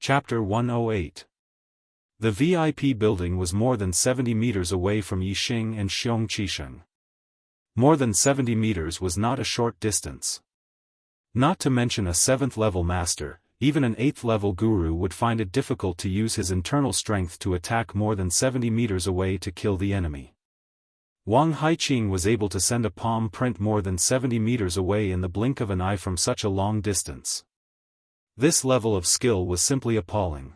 Chapter 108. The VIP building was more than 70 meters away from Yixing and Xiong Qisheng. More than 70 meters was not a short distance. Not to mention a 7th-level master, even an 8th-level guru would find it difficult to use his internal strength to attack more than 70 meters away to kill the enemy. Wang Haiqing was able to send a palm print more than 70 meters away in the blink of an eye from such a long distance. This level of skill was simply appalling.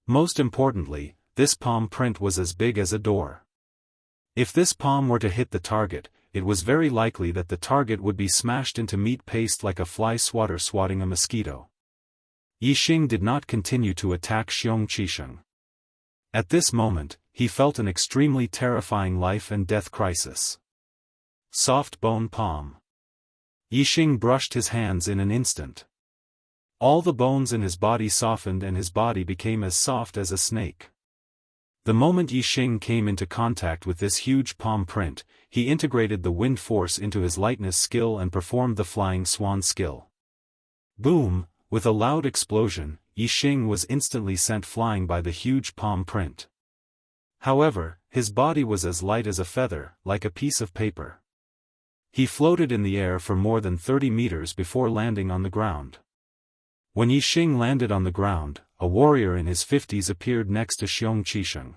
Most importantly, this palm print was as big as a door. If this palm were to hit the target, it was very likely that the target would be smashed into meat paste like a fly swatter swatting a mosquito. Yixing did not continue to attack Xiong Qisheng. At this moment, he felt an extremely terrifying life and death crisis. Soft bone palm. Yixing brushed his hands in an instant. All the bones in his body softened and his body became as soft as a snake. The moment Yixing came into contact with this huge palm print, he integrated the wind force into his lightness skill and performed the flying swan skill. Boom! With a loud explosion, Yixing was instantly sent flying by the huge palm print. However, his body was as light as a feather, like a piece of paper. He floated in the air for more than 30 meters before landing on the ground. When Yixing landed on the ground, a warrior in his 50s appeared next to Xiong Qisheng.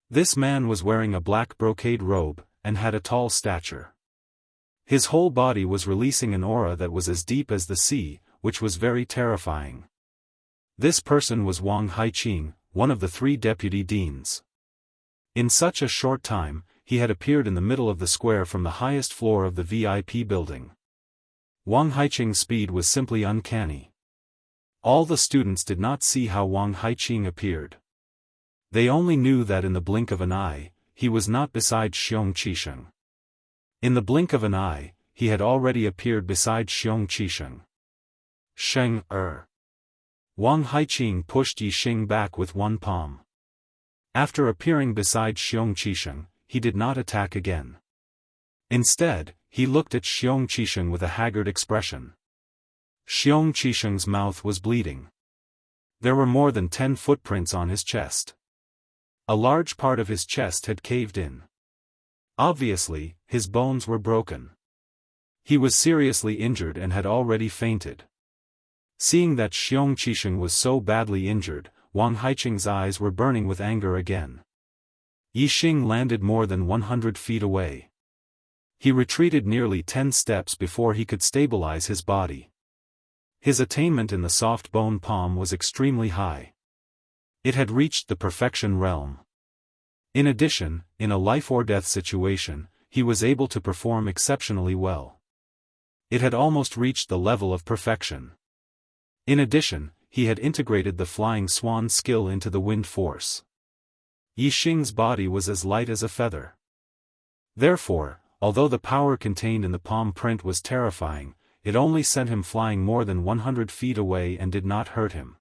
This man was wearing a black brocade robe, and had a tall stature. His whole body was releasing an aura that was as deep as the sea, which was very terrifying. This person was Wang Haiqing, one of the 3 deputy deans. In such a short time, he had appeared in the middle of the square from the highest floor of the VIP building. Wang Haiqing's speed was simply uncanny. All the students did not see how Wang Haiqing appeared. They only knew that in the blink of an eye, he was not beside Xiong Qisheng. In the blink of an eye, he had already appeared beside Xiong Qisheng. Wang Haiqing pushed Yixing back with one palm. After appearing beside Xiong Qisheng, he did not attack again. Instead, he looked at Xiong Qisheng with a haggard expression. Xiong Qisheng's mouth was bleeding. There were more than 10 footprints on his chest. A large part of his chest had caved in. Obviously, his bones were broken. He was seriously injured and had already fainted. Seeing that Xiong Qisheng was so badly injured, Wang Haiqing's eyes were burning with anger again. Yixing landed more than 100 feet away. He retreated nearly 10 steps before he could stabilize his body. His attainment in the soft bone palm was extremely high. It had reached the perfection realm. In addition, in a life-or-death situation, he was able to perform exceptionally well. It had almost reached the level of perfection. In addition, he had integrated the flying swan skill into the wind force. Yixing's body was as light as a feather. Therefore, although the power contained in the palm print was terrifying, it only sent him flying more than 100 feet away and did not hurt him.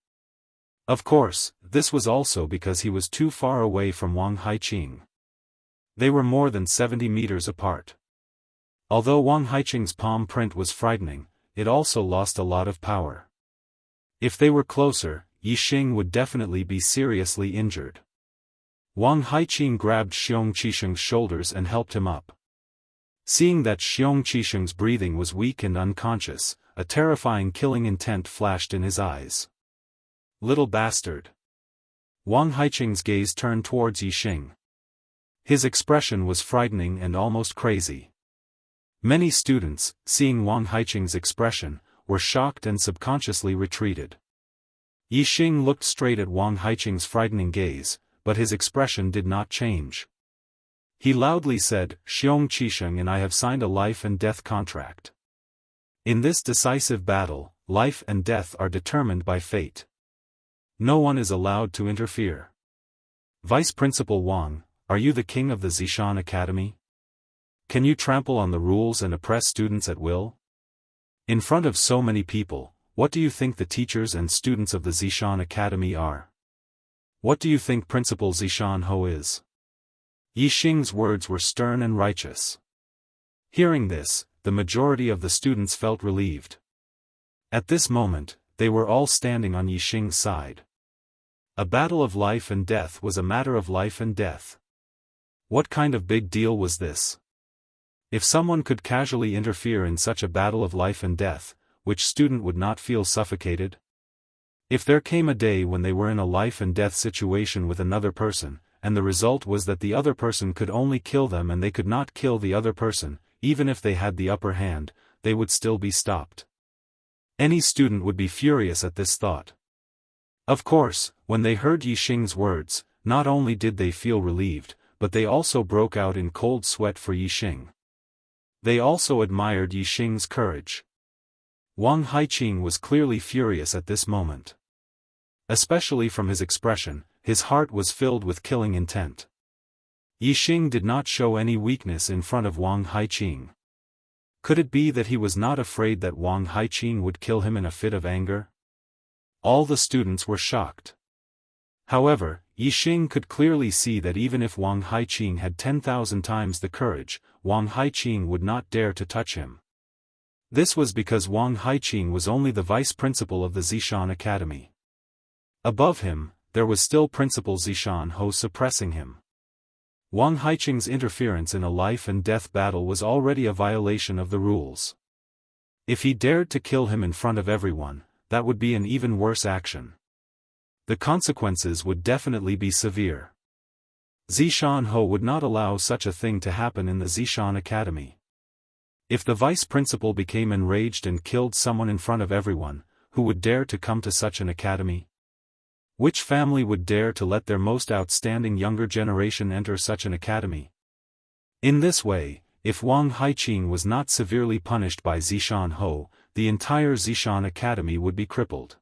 Of course, this was also because he was too far away from Wang Haiqing. They were more than 70 meters apart. Although Wang Haiqing's palm print was frightening, it also lost a lot of power. If they were closer, Yixing would definitely be seriously injured. Wang Haiqing grabbed Xiong Qisheng's shoulders and helped him up. Seeing that Xiong Qisheng's breathing was weak and unconscious, a terrifying killing intent flashed in his eyes. Little bastard. Wang Haiqing's gaze turned towards Yixing. His expression was frightening and almost crazy. Many students, seeing Wang Haiqing's expression, were shocked and subconsciously retreated. Yixing looked straight at Wang Haiqing's frightening gaze, but his expression did not change. He loudly said, "Xiong Qisheng and I have signed a life and death contract. In this decisive battle, life and death are determined by fate. No one is allowed to interfere. Vice Principal Wang, are you the king of the Zishan Academy? Can you trample on the rules and oppress students at will? In front of so many people, what do you think the teachers and students of the Zishan Academy are? What do you think Principal Zishan Ho is?" Yixing's words were stern and righteous. Hearing this, the majority of the students felt relieved. At this moment, they were all standing on Yixing's side. A battle of life and death was a matter of life and death. What kind of big deal was this? If someone could casually interfere in such a battle of life and death, which student would not feel suffocated? If there came a day when they were in a life and death situation with another person, and the result was that the other person could only kill them and they could not kill the other person, even if they had the upper hand, they would still be stopped. Any student would be furious at this thought. Of course, when they heard Yixing's words, not only did they feel relieved, but they also broke out in cold sweat for Yixing. They also admired Yixing's courage. Wang Haiqing was clearly furious at this moment. Especially from his expression, his heart was filled with killing intent. Yixing did not show any weakness in front of Wang Haiqing. Could it be that he was not afraid that Wang Haiqing would kill him in a fit of anger? All the students were shocked. However, Yixing could clearly see that even if Wang Haiqing had 10,000 times the courage, Wang Haiqing would not dare to touch him. This was because Wang Haiqing was only the vice principal of the Zishan Academy. Above him, there was still Principal Zishan Ho suppressing him. Wang Haiqing's interference in a life and death battle was already a violation of the rules. If he dared to kill him in front of everyone, that would be an even worse action. The consequences would definitely be severe. Zishan Ho would not allow such a thing to happen in the Zishan Academy. If the vice principal became enraged and killed someone in front of everyone, who would dare to come to such an academy? Which family would dare to let their most outstanding younger generation enter such an academy? In this way, if Wang Haiqing was not severely punished by Zishan Ho, the entire Zishan Academy would be crippled.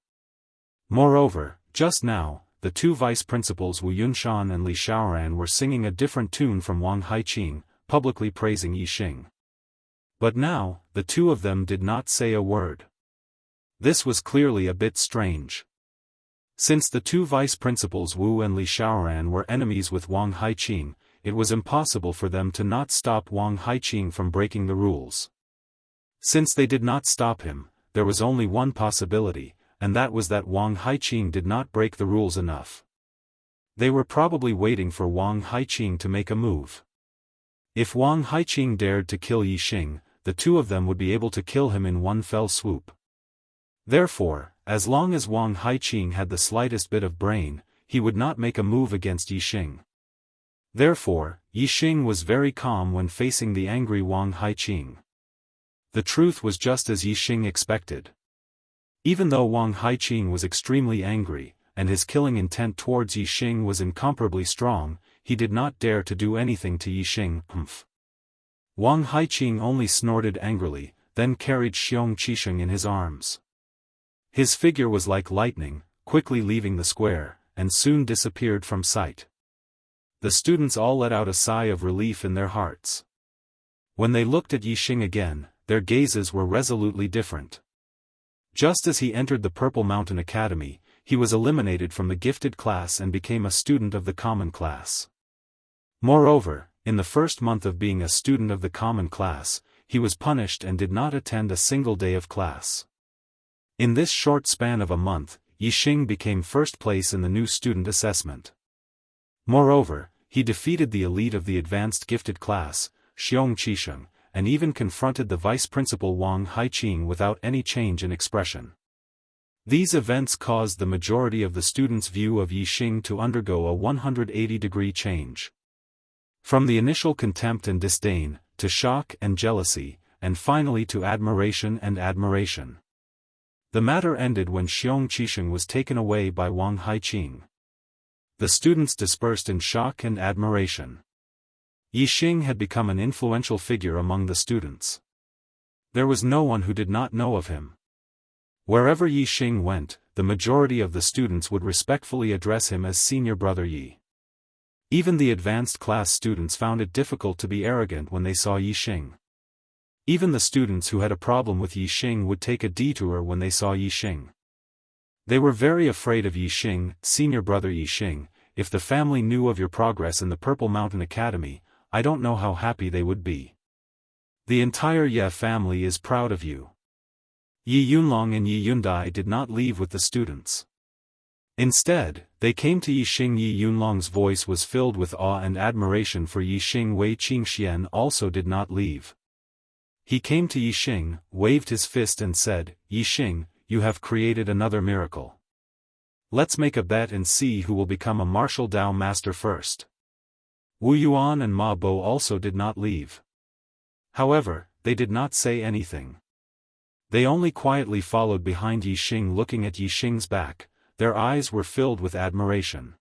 Moreover, just now, the two vice principals Wu Yunshan and Li Xiaoran were singing a different tune from Wang Haiqing, publicly praising Yixing. But now, the two of them did not say a word. This was clearly a bit strange. Since the two vice principals Wu and Li Xiaoran were enemies with Wang Haiqing, it was impossible for them to not stop Wang Haiqing from breaking the rules. Since they did not stop him, there was only one possibility, and that was that Wang Haiqing did not break the rules enough. They were probably waiting for Wang Haiqing to make a move. If Wang Haiqing dared to kill Yixing, the two of them would be able to kill him in one fell swoop. Therefore, as long as Wang Haiqing had the slightest bit of brain, he would not make a move against Yixing. Therefore, Yixing was very calm when facing the angry Wang Haiqing. The truth was just as Yixing expected. Even though Wang Haiqing was extremely angry, and his killing intent towards Yixing was incomparably strong, he did not dare to do anything to Yixing. Wang Haiqing only snorted angrily, then carried Xiong Qisheng in his arms. His figure was like lightning, quickly leaving the square, and soon disappeared from sight. The students all let out a sigh of relief in their hearts. When they looked at Yixing again, their gazes were resolutely different. Just as he entered the Purple Mountain Academy, he was eliminated from the gifted class and became a student of the common class. Moreover, in the first month of being a student of the common class, he was punished and did not attend a single day of class. In this short span of a month, Yixing became first place in the new student assessment. Moreover, he defeated the elite of the advanced gifted class, Xiong Qisheng, and even confronted the vice principal Wang Haiqing without any change in expression. These events caused the majority of the students' view of Yixing to undergo a 180-degree change. From the initial contempt and disdain, to shock and jealousy, and finally to admiration and admiration. The matter ended when Xiong Qisheng was taken away by Wang Haiqing. The students dispersed in shock and admiration. Yixing had become an influential figure among the students. There was no one who did not know of him. Wherever Yixing went, the majority of the students would respectfully address him as Senior Brother Yi. Even the advanced class students found it difficult to be arrogant when they saw Yixing. Even the students who had a problem with Yixing would take a detour when they saw Yixing. They were very afraid of Yixing. Senior Brother Yixing, if the family knew of your progress in the Purple Mountain Academy, I don't know how happy they would be. The entire Ye family is proud of you. Yi Yunlong and Yi Yundai did not leave with the students. Instead, they came to Yixing. Yi Yunlong's voice was filled with awe and admiration for Yixing. Wei Qingxian also did not leave. He came to Yixing, waved his fist and said, "Yixing, you have created another miracle. Let's make a bet and see who will become a martial Dao master first." Wu Yuan and Ma Bo also did not leave. However, they did not say anything. They only quietly followed behind Yixing. Looking at Yixing's back, their eyes were filled with admiration.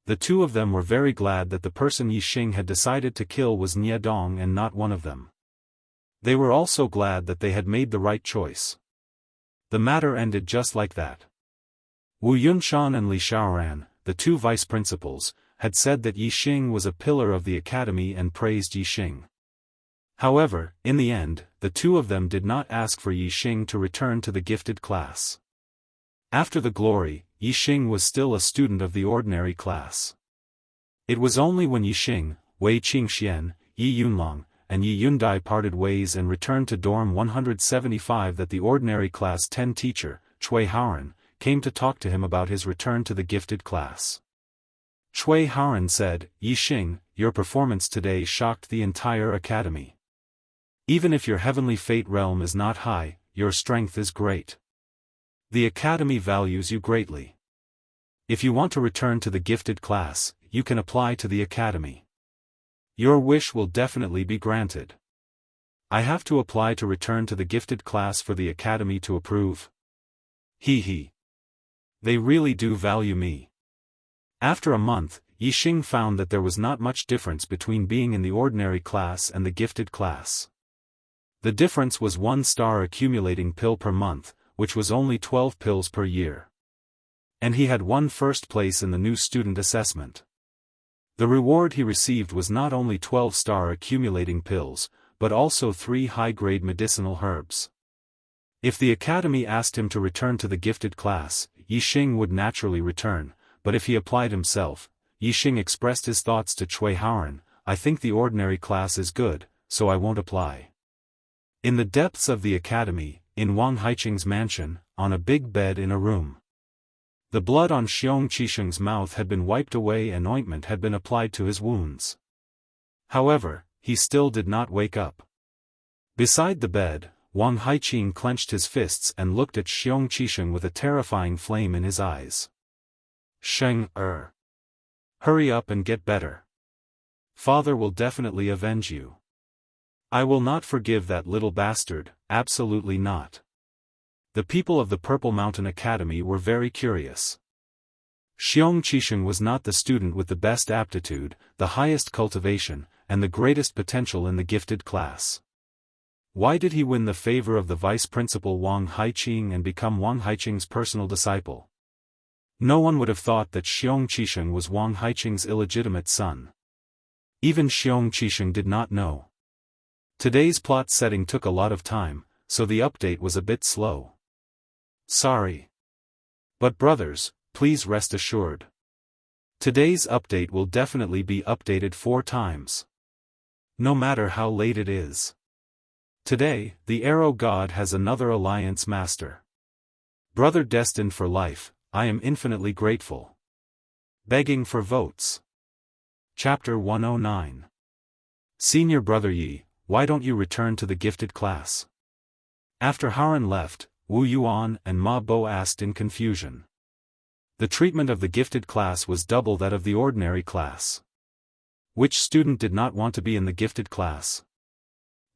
The two of them were very glad that the person Yixing had decided to kill was Niedong and not one of them. They were also glad that they had made the right choice. The matter ended just like that. Wu Yunshan and Li Xiaoran, the two vice principals, had said that Yixing was a pillar of the academy and praised Yixing. However, in the end, the two of them did not ask for Yixing to return to the gifted class. After the glory, Yixing was still a student of the ordinary class. It was only when Yixing, Wei Qingxian, Yi Yunlong, and Yi Yundai parted ways and returned to dorm 175 that the ordinary class 10 teacher, Cui Haoran, came to talk to him about his return to the gifted class. Cui Haoran said, "Yixing, your performance today shocked the entire academy. Even if your heavenly fate realm is not high, your strength is great. The academy values you greatly. If you want to return to the gifted class, you can apply to the academy. Your wish will definitely be granted." "I have to apply to return to the gifted class for the academy to approve. He. They really do value me." After a month, Yixing found that there was not much difference between being in the ordinary class and the gifted class. The difference was 1 star accumulating pill per month, which was only 12 pills per year. And he had won first place in the new student assessment. The reward he received was not only 12-star accumulating pills, but also 3 high-grade medicinal herbs. If the academy asked him to return to the gifted class, Yixing would naturally return, but if he applied himself, Yixing expressed his thoughts to Cui Haoran, "I think the ordinary class is good, so I won't apply." In the depths of the academy, in Wang Haiqing's mansion, on a big bed in a room. The blood on Xiong Qisheng's mouth had been wiped away and ointment had been applied to his wounds. However, he still did not wake up. Beside the bed, Wang Haiqing clenched his fists and looked at Xiong Qisheng with a terrifying flame in his eyes. "Sheng, hurry up and get better. Father will definitely avenge you. I will not forgive that little bastard, absolutely not." The people of the Purple Mountain Academy were very curious. Xiong Qisheng was not the student with the best aptitude, the highest cultivation, and the greatest potential in the gifted class. Why did he win the favor of the vice principal Wang Haiqing and become Wang Haiqing's personal disciple? No one would have thought that Xiong Qisheng was Wang Haiqing's illegitimate son. Even Xiong Qisheng did not know. Today's plot setting took a lot of time, so the update was a bit slow. Sorry. But brothers, please rest assured. Today's update will definitely be updated 4 times. No matter how late it is. Today, the Arrow God has another alliance master. Brother destined for life, I am infinitely grateful. Begging for votes. Chapter 109. Senior Brother Yi, why don't you return to the gifted class? After Haoran left, Wu Yuan and Ma Bo asked in confusion. The treatment of the gifted class was double that of the ordinary class. Which student did not want to be in the gifted class?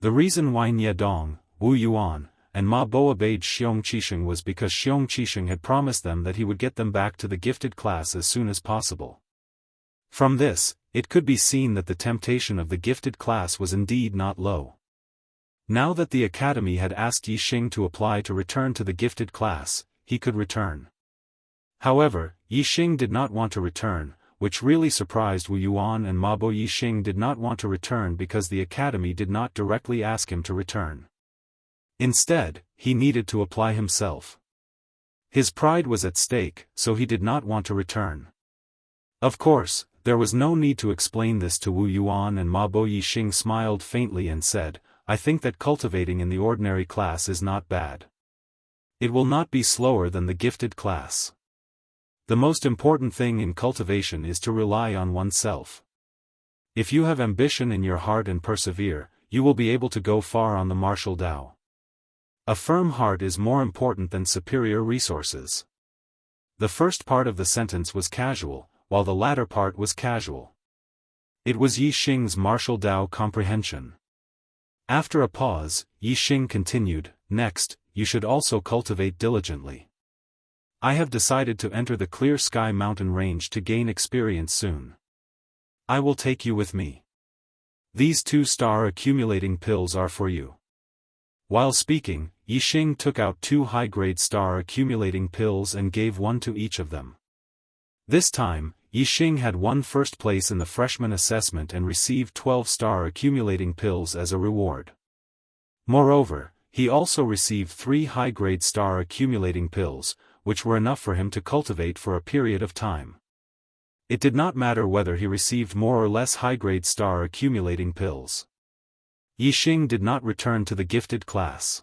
The reason why Niedong, Wu Yuan, and Ma Bo obeyed Xiong Qisheng was because Xiong Qisheng had promised them that he would get them back to the gifted class as soon as possible. From this, it could be seen that the temptation of the gifted class was indeed not low. Now that the academy had asked Yixing to apply to return to the gifted class, he could return. However, Yixing did not want to return, which really surprised Wu Yuan and Ma Bo. Yixing did not want to return because the academy did not directly ask him to return. Instead, he needed to apply himself. His pride was at stake, so he did not want to return. Of course, there was no need to explain this to Wu Yuan and Ma Bo. Yixing smiled faintly and said, I think that cultivating in the ordinary class is not bad. It will not be slower than the gifted class. The most important thing in cultivation is to rely on oneself. If you have ambition in your heart and persevere, you will be able to go far on the martial Tao. A firm heart is more important than superior resources. The first part of the sentence was casual, while the latter part was casual. It was Yi Xing's martial Tao comprehension. After a pause, Yi Xing continued, "Next, you should also cultivate diligently. I have decided to enter the Clear Sky mountain range to gain experience soon. I will take you with me. These 2-star accumulating pills are for you." While speaking, Yi Xing took out 2 high-grade star accumulating pills and gave one to each of them. This time, Yi Xing had won first place in the freshman assessment and received 12-star accumulating pills as a reward. Moreover, he also received 3 high-grade star accumulating pills, which were enough for him to cultivate for a period of time. It did not matter whether he received more or less high-grade star accumulating pills. Yi Xing did not return to the gifted class.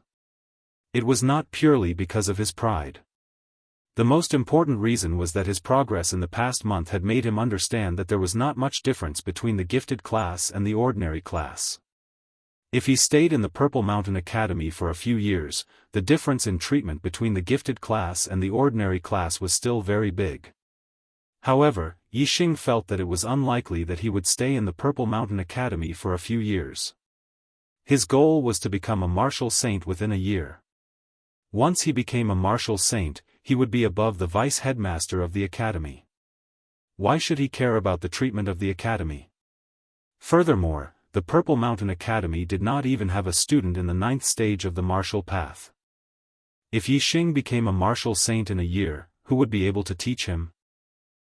It was not purely because of his pride. The most important reason was that his progress in the past month had made him understand that there was not much difference between the gifted class and the ordinary class. If he stayed in the Purple Mountain Academy for a few years, the difference in treatment between the gifted class and the ordinary class was still very big. However, Yi Xing felt that it was unlikely that he would stay in the Purple Mountain Academy for a few years. His goal was to become a martial saint within a year. Once he became a martial saint, he would be above the vice-headmaster of the academy. Why should he care about the treatment of the academy? Furthermore, the Purple Mountain Academy did not even have a student in the 9th stage of the martial path. If Yi Xing became a martial saint in a year, who would be able to teach him?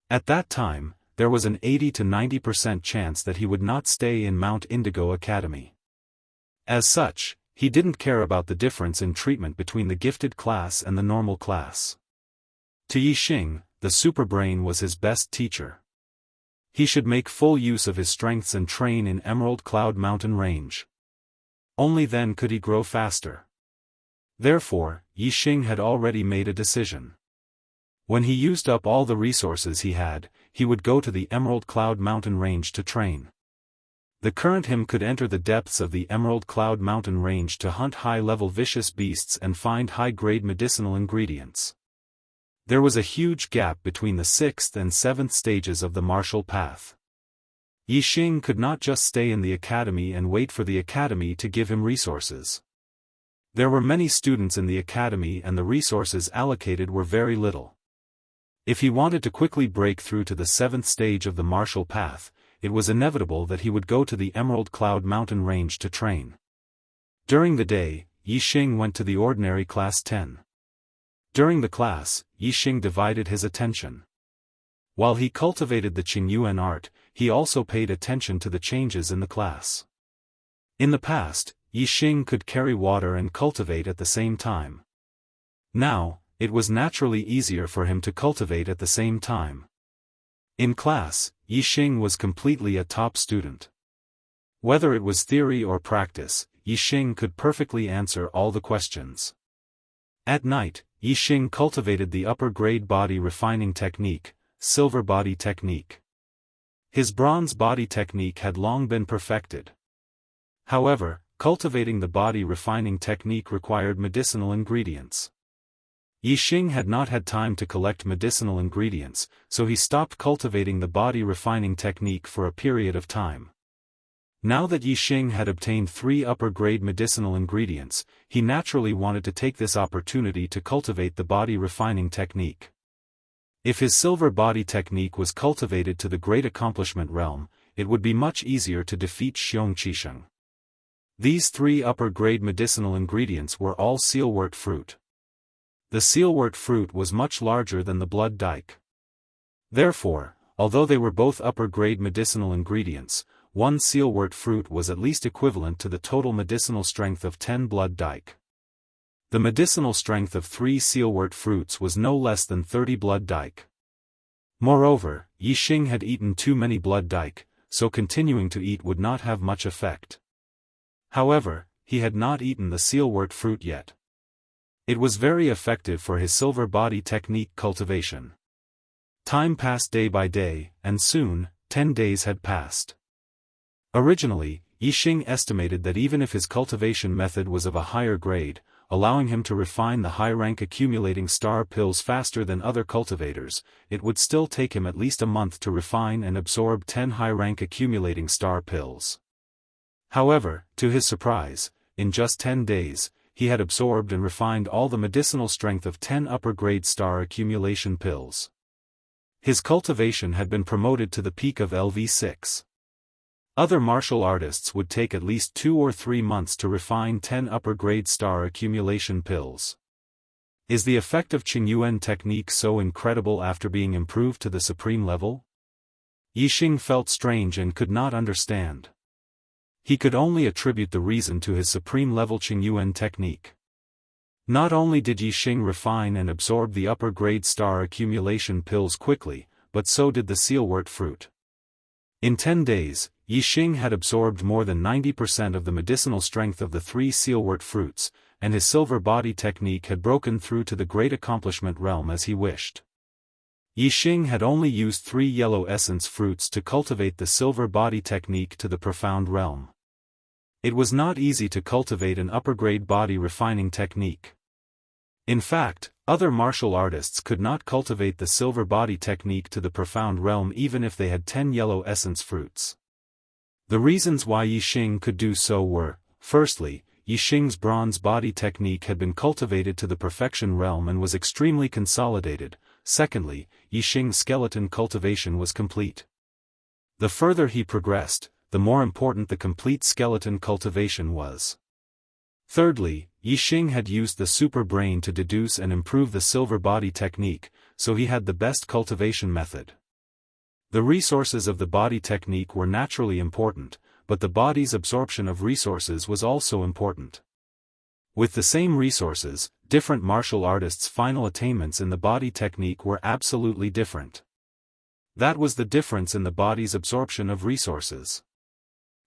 At that time, there was an 80 to 90% chance that he would not stay in Mount Indigo Academy. As such, he didn't care about the difference in treatment between the gifted class and the normal class. To Yi Xing, the superbrain was his best teacher. He should make full use of his strengths and train in Emerald Cloud Mountain Range. Only then could he grow faster. Therefore, Yi Xing had already made a decision. When he used up all the resources he had, he would go to the Emerald Cloud Mountain Range to train. The current him could enter the depths of the Emerald Cloud Mountain Range to hunt high-level vicious beasts and find high-grade medicinal ingredients. There was a huge gap between the 6th and 7th stages of the martial path. Yi Xing could not just stay in the academy and wait for the academy to give him resources. There were many students in the academy and the resources allocated were very little. If he wanted to quickly break through to the 7th stage of the martial path, it was inevitable that he would go to the Emerald Cloud Mountain Range to train. During the day, Yi Xing went to the ordinary class 10. During the class, Yi Xing divided his attention. While he cultivated the Qingyuan art, he also paid attention to the changes in the class. In the past, Yi Xing could carry water and cultivate at the same time. Now, it was naturally easier for him to cultivate at the same time. In class, Yi Xing was completely a top student. Whether it was theory or practice, Yi Xing could perfectly answer all the questions. At night, Yi Xing cultivated the upper-grade body refining technique, silver body technique. His bronze body technique had long been perfected. However, cultivating the body refining technique required medicinal ingredients. Yi Xing had not had time to collect medicinal ingredients, so he stopped cultivating the body refining technique for a period of time. Now that Yi Xing had obtained 3 upper-grade medicinal ingredients, he naturally wanted to take this opportunity to cultivate the body refining technique. If his silver body technique was cultivated to the great accomplishment realm, it would be much easier to defeat Xiongqisheng. These 3 upper-grade medicinal ingredients were all sealwort fruit. The sealwort fruit was much larger than the blood dike. Therefore, although they were both upper-grade medicinal ingredients, one sealwort fruit was at least equivalent to the total medicinal strength of 10 blood dike. The medicinal strength of 3 sealwort fruits was no less than 30 blood dike. Moreover, Yi Xing had eaten too many blood dike, so continuing to eat would not have much effect. However, he had not eaten the sealwort fruit yet. It was very effective for his silver body technique cultivation. Time passed day by day, and soon, 10 days had passed. Originally, Yixing estimated that even if his cultivation method was of a higher grade, allowing him to refine the high-rank accumulating star pills faster than other cultivators, it would still take him at least a month to refine and absorb 10 high-rank accumulating star pills. However, to his surprise, in just 10 days, he had absorbed and refined all the medicinal strength of 10 upper-grade star accumulation pills. His cultivation had been promoted to the peak of LV6. Other martial artists would take at least 2 or 3 months to refine 10 upper-grade star accumulation pills. Is the effect of Qingyuan technique so incredible after being improved to the supreme level? Yixing felt strange and could not understand. He could only attribute the reason to his supreme level Qingyuan technique. Not only did Yixing refine and absorb the upper-grade star accumulation pills quickly, but so did the sealwort fruit. In 10 days, Yixing had absorbed more than 90% of the medicinal strength of the 3 sealwort fruits, and his silver body technique had broken through to the great accomplishment realm as he wished. Yixing had only used 3 yellow essence fruits to cultivate the silver body technique to the profound realm. It was not easy to cultivate an upper-grade body refining technique. In fact, other martial artists could not cultivate the silver body technique to the profound realm even if they had 10 yellow essence fruits. The reasons why Yixing could do so were, firstly, Yixing's bronze body technique had been cultivated to the perfection realm and was extremely consolidated. Secondly, Yixing's skeleton cultivation was complete. The further he progressed, the more important the complete skeleton cultivation was. Thirdly, Yixing had used the super brain to deduce and improve the silver body technique, so he had the best cultivation method. The resources of the body technique were naturally important, but the body's absorption of resources was also important. With the same resources, different martial artists' final attainments in the body technique were absolutely different. That was the difference in the body's absorption of resources.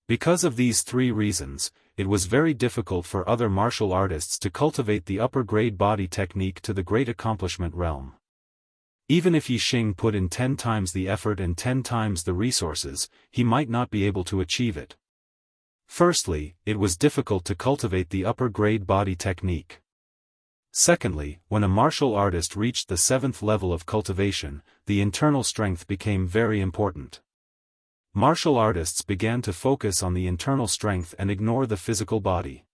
Because of these 3 reasons, it was very difficult for other martial artists to cultivate the upper-grade body technique to the great accomplishment realm. Even if Yixing put in 10 times the effort and 10 times the resources, he might not be able to achieve it. Firstly, it was difficult to cultivate the upper-grade body technique. Secondly, when a martial artist reached the 7th level of cultivation, the internal strength became very important. Martial artists began to focus on the internal strength and ignore the physical body.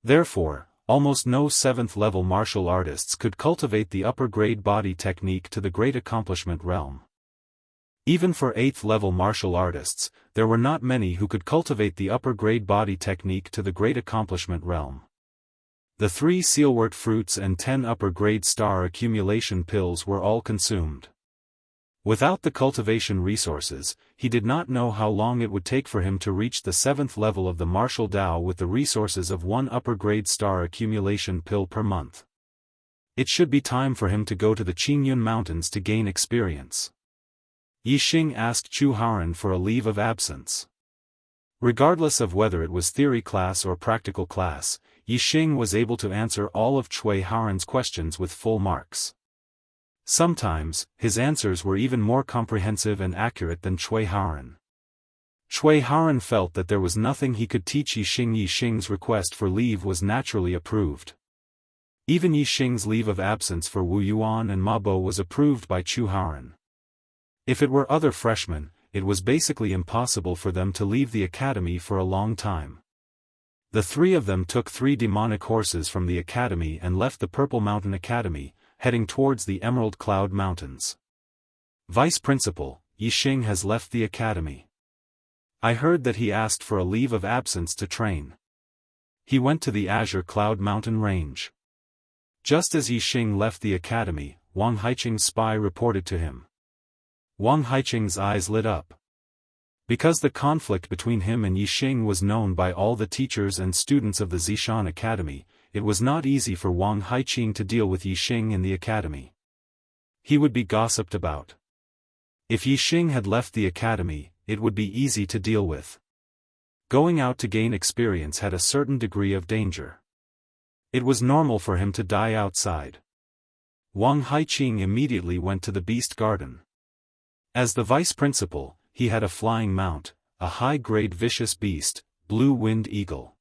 Therefore, almost no 7th-level martial artists could cultivate the upper-grade body technique to the great accomplishment realm. Even for 8th-level martial artists, there were not many who could cultivate the upper-grade body technique to the great accomplishment realm. The 3 sealwort fruits and 10 upper-grade star accumulation pills were all consumed. Without the cultivation resources, he did not know how long it would take for him to reach the 7th level of the martial Tao with the resources of 1 upper-grade star accumulation pill per month. It should be time for him to go to the Qingyun Mountains to gain experience. Yixing asked Chu Haoran for a leave of absence. Regardless of whether it was theory class or practical class, Yixing was able to answer all of Cui Haoran's questions with full marks. Sometimes, his answers were even more comprehensive and accurate than Cui Haoran. Cui Haoran felt that there was nothing he could teach Yixing. Yixing's request for leave was naturally approved. Even Yixing's leave of absence for Wu Yuan and Ma Bo was approved by Chu Haoran. If it were other freshmen, it was basically impossible for them to leave the academy for a long time. The 3 of them took 3 demonic horses from the academy and left the Purple Mountain Academy, heading towards the Emerald Cloud Mountains. Vice Principal, Yixing has left the academy. I heard that he asked for a leave of absence to train. He went to the Azure Cloud Mountain Range. Just as Yixing left the academy, Wang Haiqing's spy reported to him. Wang Haiqing's eyes lit up. Because the conflict between him and Yixing was known by all the teachers and students of the Zishan Academy, it was not easy for Wang Haiqing to deal with Yixing in the academy. He would be gossiped about. If Yixing had left the academy, it would be easy to deal with. Going out to gain experience had a certain degree of danger. It was normal for him to die outside. Wang Haiqing immediately went to the beast garden. As the vice principal, he had a flying mount, a high-grade vicious beast, blue-winged eagle.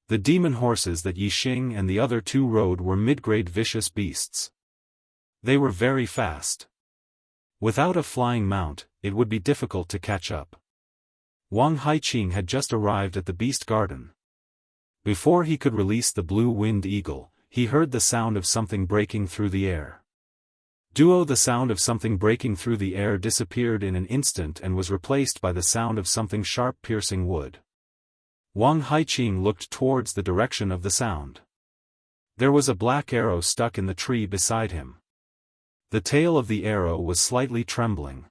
The demon horses that Yixing and the other two rode were mid-grade vicious beasts. They were very fast. Without a flying mount, it would be difficult to catch up. Wang Haiqing had just arrived at the beast garden. Before he could release the blue-winged eagle, he heard the sound of something breaking through the air. The sound of something breaking through the air disappeared in an instant and was replaced by the sound of something sharp piercing wood. Wang Haiqing looked towards the direction of the sound. There was a black arrow stuck in the tree beside him. The tail of the arrow was slightly trembling.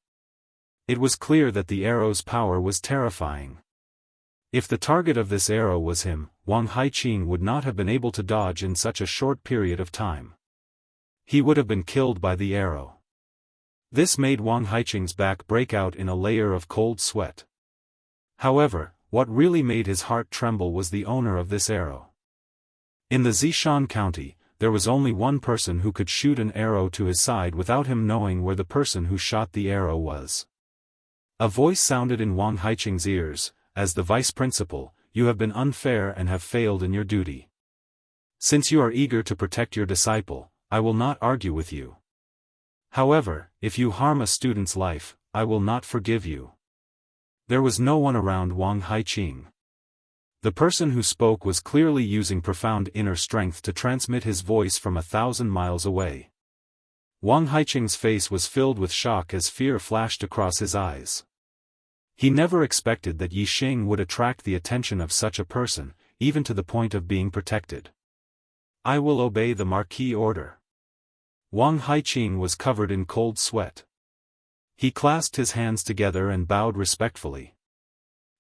It was clear that the arrow's power was terrifying. If the target of this arrow was him, Wang Haiqing would not have been able to dodge in such a short period of time. He would have been killed by the arrow. This made Wang Haiqing's back break out in a layer of cold sweat. However, what really made his heart tremble was the owner of this arrow. In the Zishan County, there was only one person who could shoot an arrow to his side without him knowing where the person who shot the arrow was. A voice sounded in Wang Haiqing's ears, "As the vice principal, you have been unfair and have failed in your duty. Since you are eager to protect your disciple, I will not argue with you. However, if you harm a student's life, I will not forgive you." There was no one around Wang Haiqing. The person who spoke was clearly using profound inner strength to transmit his voice from 1,000 miles away. Wang Haiqing's face was filled with shock as fear flashed across his eyes. He never expected that Yixing would attract the attention of such a person, even to the point of being protected. "I will obey the Marquis order." Wang Haiqing was covered in cold sweat. He clasped his hands together and bowed respectfully.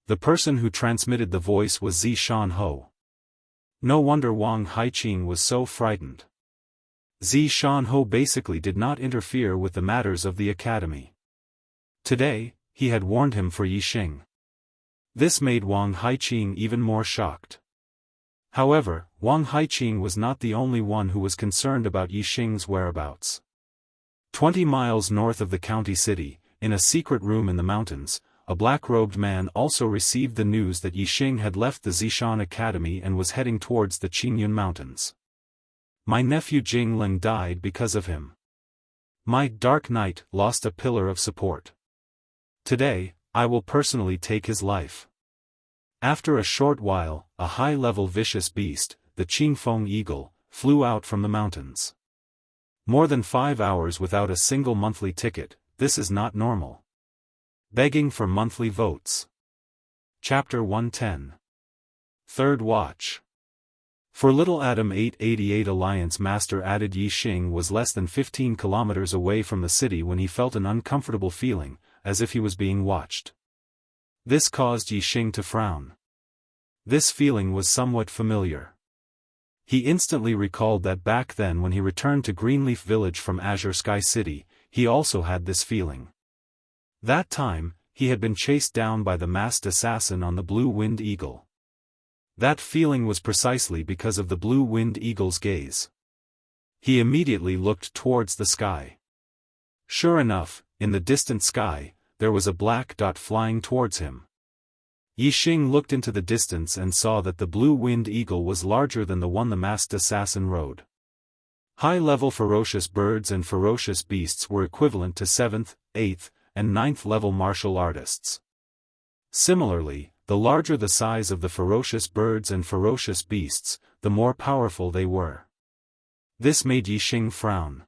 The person who transmitted the voice was Zishan Ho. No wonder Wang Haiqing was so frightened. Zishan Ho basically did not interfere with the matters of the academy. Today, he had warned him for Yixing. This made Wang Haiqing even more shocked. However, Wang Haiqing was not the only one who was concerned about Yixing's whereabouts. 20 miles north of the county city, in a secret room in the mountains, a black-robed man also received the news that Yixing had left the Zishan Academy and was heading towards the Qingyun Mountains. "My nephew Jingling died because of him. My dark knight lost a pillar of support. Today, I will personally take his life." After a short while, a high-level vicious beast, the Qingfeng eagle, flew out from the mountains. More than 5 hours without a single monthly ticket, this is not normal. Begging for monthly votes. Chapter 110. Third Watch. For Little Adam 888 Alliance Master added Yixing was less than 15 kilometers away from the city when he felt an uncomfortable feeling, as if he was being watched. This caused Yixing to frown. This feeling was somewhat familiar. He instantly recalled that back then when he returned to Greenleaf Village from Azure Sky City, he also had this feeling. That time, he had been chased down by the masked assassin on the blue-winged eagle. That feeling was precisely because of the blue-winged eagle's gaze. He immediately looked towards the sky. Sure enough, in the distant sky, there was a black dot flying towards him. Yixing looked into the distance and saw that the blue-winged eagle was larger than the one the masked assassin rode. High-level ferocious birds and ferocious beasts were equivalent to 7th, 8th, and 9th level martial artists. Similarly, the larger the size of the ferocious birds and ferocious beasts, the more powerful they were. This made Yixing frown.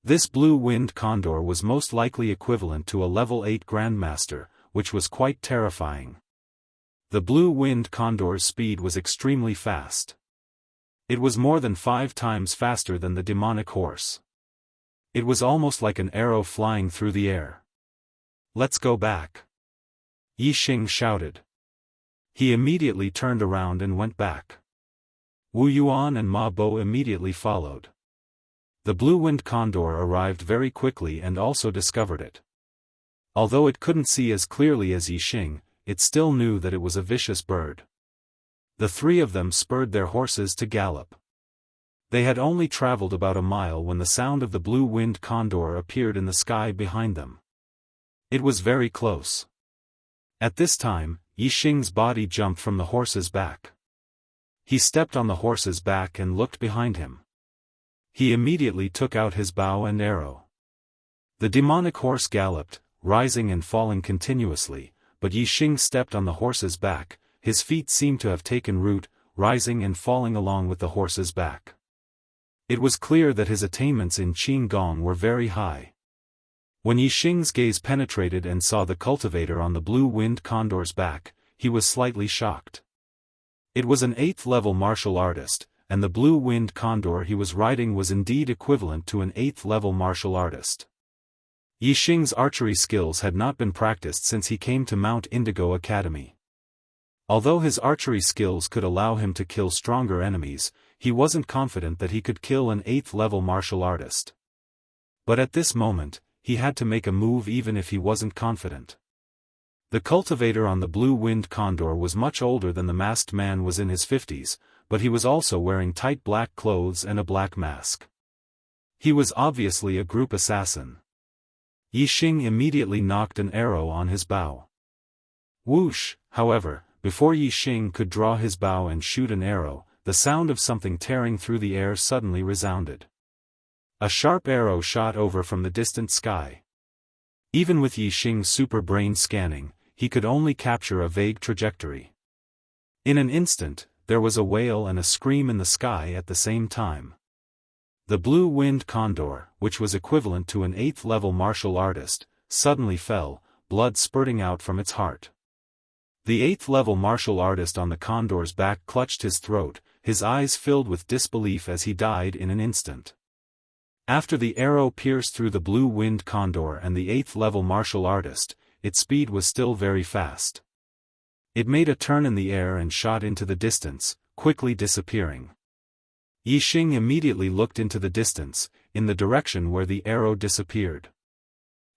This blue-winged condor was most likely equivalent to a level 8 grandmaster, which was quite terrifying. The blue-winged condor's speed was extremely fast. It was more than 5 times faster than the demonic horse. It was almost like an arrow flying through the air. "Let's go back," Yixing shouted. He immediately turned around and went back. Wu Yuan and Ma Bo immediately followed. The blue-winged condor arrived very quickly and also discovered it. Although it couldn't see as clearly as Yixing, it still knew that it was a vicious bird. The three of them spurred their horses to gallop. They had only traveled about a mile when the sound of the blue-winged condor appeared in the sky behind them. It was very close. At this time, Yi Xing's body jumped from the horse's back. He stepped on the horse's back and looked behind him. He immediately took out his bow and arrow. The demonic horse galloped, rising and falling continuously, but Yi Xing stepped on the horse's back. His feet seemed to have taken root, rising and falling along with the horse's back. It was clear that his attainments in Qin Gong were very high. When Yi Xing's gaze penetrated and saw the cultivator on the blue-winged condor's back, he was slightly shocked. It was an 8th-level martial artist, and the blue-winged condor he was riding was indeed equivalent to an 8th-level martial artist. Yi Xing's archery skills had not been practiced since he came to Mount Indigo Academy. Although his archery skills could allow him to kill stronger enemies, he wasn't confident that he could kill an 8th-level martial artist. But at this moment, he had to make a move even if he wasn't confident. The cultivator on the blue-winged condor was much older than the masked man was in his 50s, but he was also wearing tight black clothes and a black mask. He was obviously a group assassin. Yi Xing immediately knocked an arrow on his bow. Whoosh, however, before Yi Xing could draw his bow and shoot an arrow, the sound of something tearing through the air suddenly resounded. A sharp arrow shot over from the distant sky. Even with Yi Xing's super brain scanning, he could only capture a vague trajectory. In an instant, there was a wail and a scream in the sky at the same time. The blue-winged condor, which was equivalent to an 8th-level martial artist, suddenly fell, blood spurting out from its heart. The 8th-level martial artist on the condor's back clutched his throat, his eyes filled with disbelief as he died in an instant. After the arrow pierced through the blue-winged condor and the 8th-level martial artist, its speed was still very fast. It made a turn in the air and shot into the distance, quickly disappearing. Yi Xing immediately looked into the distance, in the direction where the arrow disappeared.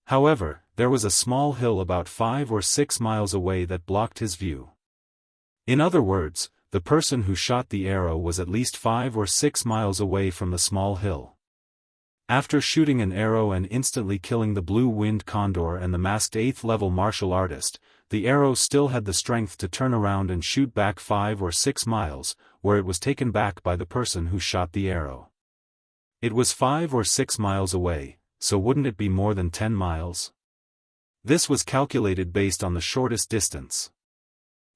However, there was a small hill about 5 or 6 miles away that blocked his view. In other words, the person who shot the arrow was at least 5 or 6 miles away from the small hill. After shooting an arrow and instantly killing the blue-winged condor and the masked 8th-level martial artist, the arrow still had the strength to turn around and shoot back 5 or 6 miles, where it was taken back by the person who shot the arrow. It was 5 or 6 miles away, so wouldn't it be more than 10 miles? This was calculated based on the shortest distance.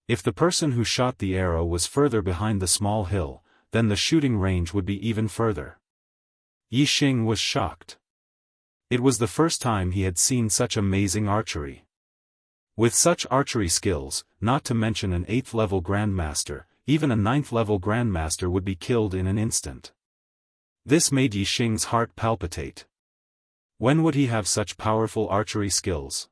If the person who shot the arrow was further behind the small hill, then the shooting range would be even further. Yi Xing was shocked. It was the first time he had seen such amazing archery. With such archery skills, not to mention an 8th-level grandmaster, even a 9th-level grandmaster would be killed in an instant. This made Yi Xing's heart palpitate. When would he have such powerful archery skills?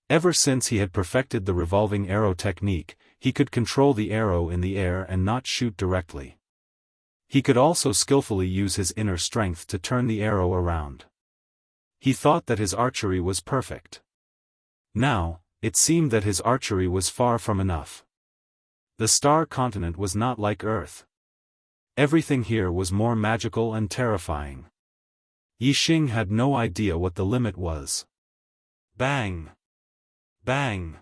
Ever since he had perfected the revolving arrow technique, he could control the arrow in the air and not shoot directly. He could also skillfully use his inner strength to turn the arrow around. He thought that his archery was perfect. Now, it seemed that his archery was far from enough. The star continent was not like Earth. Everything here was more magical and terrifying. Yi Xing had no idea what the limit was. Bang! Bang!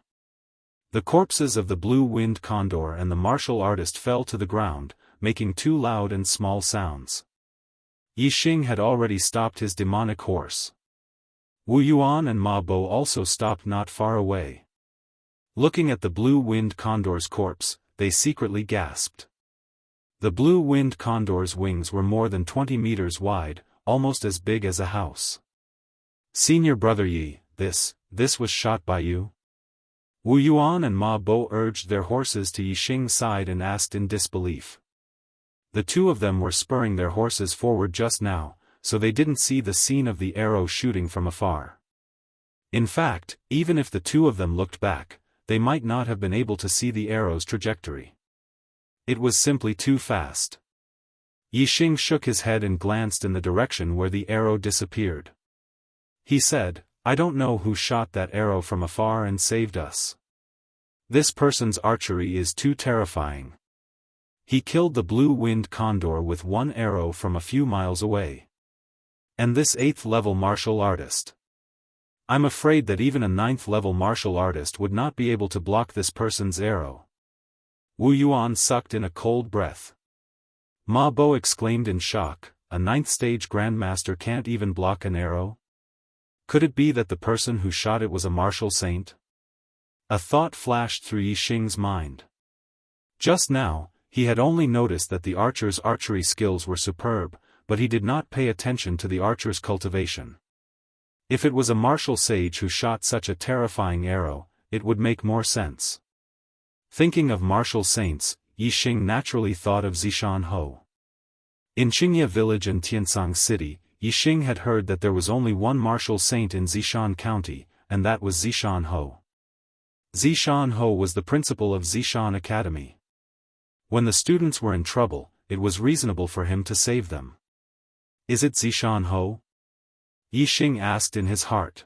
The corpses of the blue-winged condor and the martial artist fell to the ground, making 2 loud and small sounds. Yi Xing had already stopped his demonic horse. Wu Yuan and Ma Bo also stopped not far away. Looking at the blue-winged condor's corpse, they secretly gasped. The blue-winged condor's wings were more than 20 meters wide, almost as big as a house. Senior brother Yi, this was shot by you? Wu Yuan and Ma Bo urged their horses to Yi Xing's side and asked in disbelief. The two of them were spurring their horses forward just now, so they didn't see the scene of the arrow shooting from afar. In fact, even if the two of them looked back, they might not have been able to see the arrow's trajectory. It was simply too fast. Yi Xing shook his head and glanced in the direction where the arrow disappeared. He said, "I don't know who shot that arrow from afar and saved us. This person's archery is too terrifying. He killed the blue-winged condor with one arrow from a few miles away. And this 8th-level martial artist. I'm afraid that even a 9th-level martial artist would not be able to block this person's arrow. Wu Yuan sucked in a cold breath. Ma Bo exclaimed in shock, a 9th-stage grandmaster can't even block an arrow? Could it be that the person who shot it was a martial saint? A thought flashed through Yi Xing's mind. Just now, he had only noticed that the archer's archery skills were superb, but he did not pay attention to the archer's cultivation. If it was a martial sage who shot such a terrifying arrow, it would make more sense. Thinking of martial saints, Yi Xing naturally thought of Zishan Ho. In Qingye village and Tiansang city, Yi Xing had heard that there was only one martial saint in Zishan County, and that was Zishan Ho. Zishan Ho was the principal of Zishan Academy. When the students were in trouble, it was reasonable for him to save them. Is it Zishan Ho? Yi Xing asked in his heart.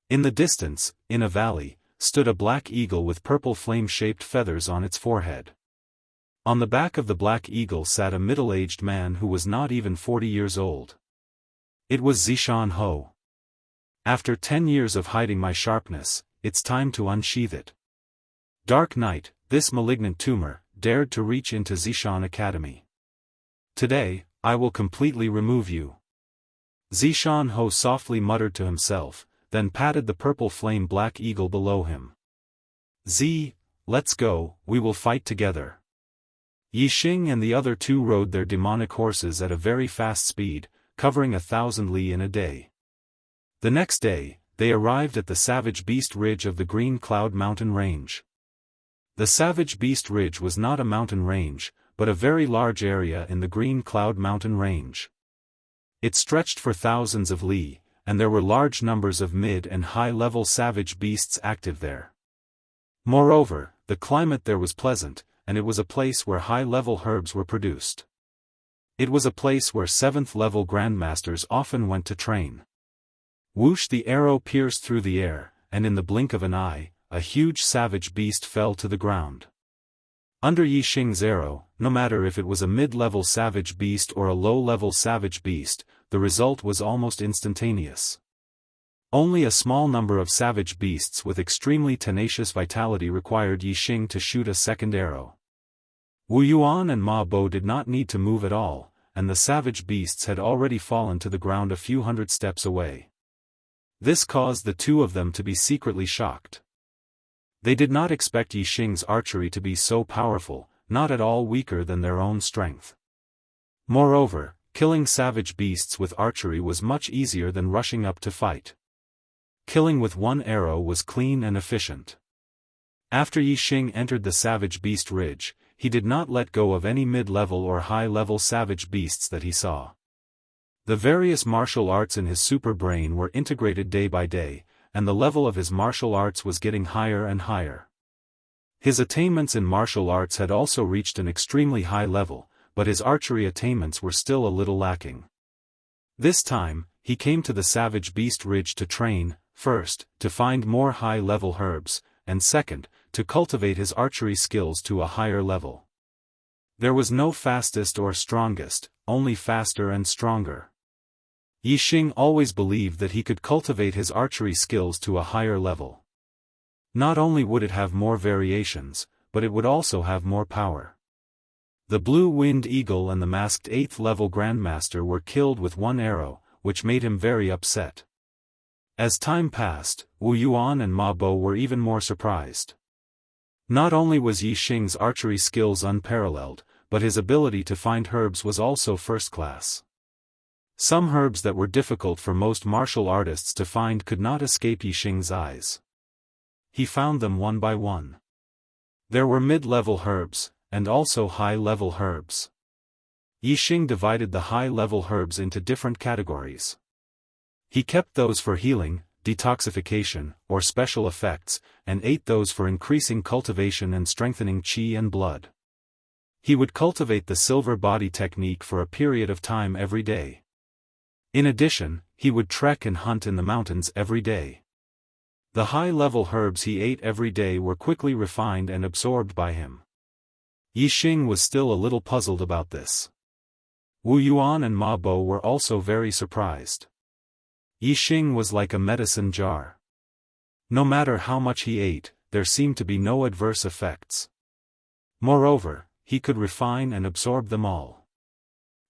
In the distance, in a valley, stood a black eagle with purple flame-shaped feathers on its forehead. On the back of the black eagle sat a middle-aged man who was not even 40 years old. It was Zishan Ho. After 10 years of hiding my sharpness, it's time to unsheath it. Dark night, this malignant tumor, dared to reach into Zishan Academy. Today, I will completely remove you. Zishan Ho softly muttered to himself, then patted the purple flame black eagle below him. Let's go, we will fight together. Yi Xing and the other two rode their demonic horses at a very fast speed, covering 1,000 li in a day. The next day, they arrived at the Savage Beast Ridge of the Green Cloud Mountain Range. The Savage Beast Ridge was not a mountain range, but a very large area in the Green Cloud Mountain Range. It stretched for thousands of li, and there were large numbers of mid- and high-level savage beasts active there. Moreover, the climate there was pleasant, and it was a place where high-level herbs were produced. It was a place where 7th-level grandmasters often went to train. Whoosh! The arrow pierced through the air, and in the blink of an eye, a huge savage beast fell to the ground. Under Yi Xing's arrow, no matter if it was a mid-level savage beast or a low-level savage beast, the result was almost instantaneous. Only a small number of savage beasts with extremely tenacious vitality required Yi Xing to shoot a second arrow. Wu Yuan and Ma Bo did not need to move at all, and the savage beasts had already fallen to the ground a few hundred steps away. This caused the two of them to be secretly shocked. They did not expect Yi Xing's archery to be so powerful, not at all weaker than their own strength. Moreover, killing savage beasts with archery was much easier than rushing up to fight. Killing with one arrow was clean and efficient. After Yi Xing entered the Savage Beast Ridge, he did not let go of any mid-level or high-level savage beasts that he saw. The various martial arts in his super brain were integrated day by day, and the level of his martial arts was getting higher and higher. His attainments in martial arts had also reached an extremely high level, but his archery attainments were still a little lacking. This time, he came to the Savage Beast Ridge to train, first, to find more high-level herbs, and second, to cultivate his archery skills to a higher level. There was no fastest or strongest, only faster and stronger. Yi Xing always believed that he could cultivate his archery skills to a higher level. Not only would it have more variations, but it would also have more power. The blue-winged eagle and the masked 8th-level grandmaster were killed with one arrow, which made him very upset. As time passed, Wu Yuan and Ma Bo were even more surprised. Not only was Yi Xing's archery skills unparalleled, but his ability to find herbs was also first class. Some herbs that were difficult for most martial artists to find could not escape Yi Xing's eyes. He found them one by one. There were mid-level herbs, and also high-level herbs. Yi Xing divided the high-level herbs into different categories. He kept those for healing, detoxification, or special effects, and ate those for increasing cultivation and strengthening qi and blood. He would cultivate the silver body technique for a period of time every day. In addition, he would trek and hunt in the mountains every day. The high-level herbs he ate every day were quickly refined and absorbed by him. Yi Xing was still a little puzzled about this. Wu Yuan and Ma Bo were also very surprised. Yi Xing was like a medicine jar. No matter how much he ate, there seemed to be no adverse effects. Moreover, he could refine and absorb them all.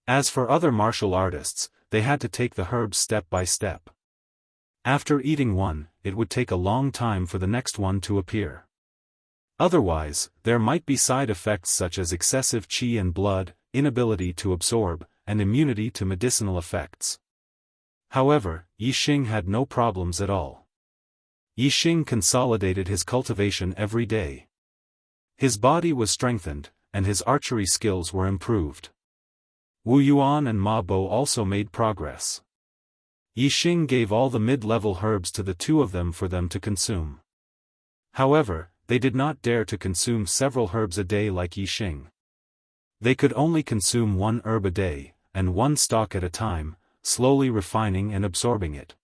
As for other martial artists, they had to take the herbs step by step. After eating one, it would take a long time for the next one to appear. Otherwise, there might be side effects such as excessive qi and blood, inability to absorb, and immunity to medicinal effects. However, Yi Xing had no problems at all. Yi Xing consolidated his cultivation every day. His body was strengthened, and his archery skills were improved. Wu Yuan and Ma Bo also made progress. Yi Xing gave all the mid-level herbs to the two of them for them to consume. However, they did not dare to consume several herbs a day like Yi Xing. They could only consume one herb a day, and one stalk at a time, slowly refining and absorbing it.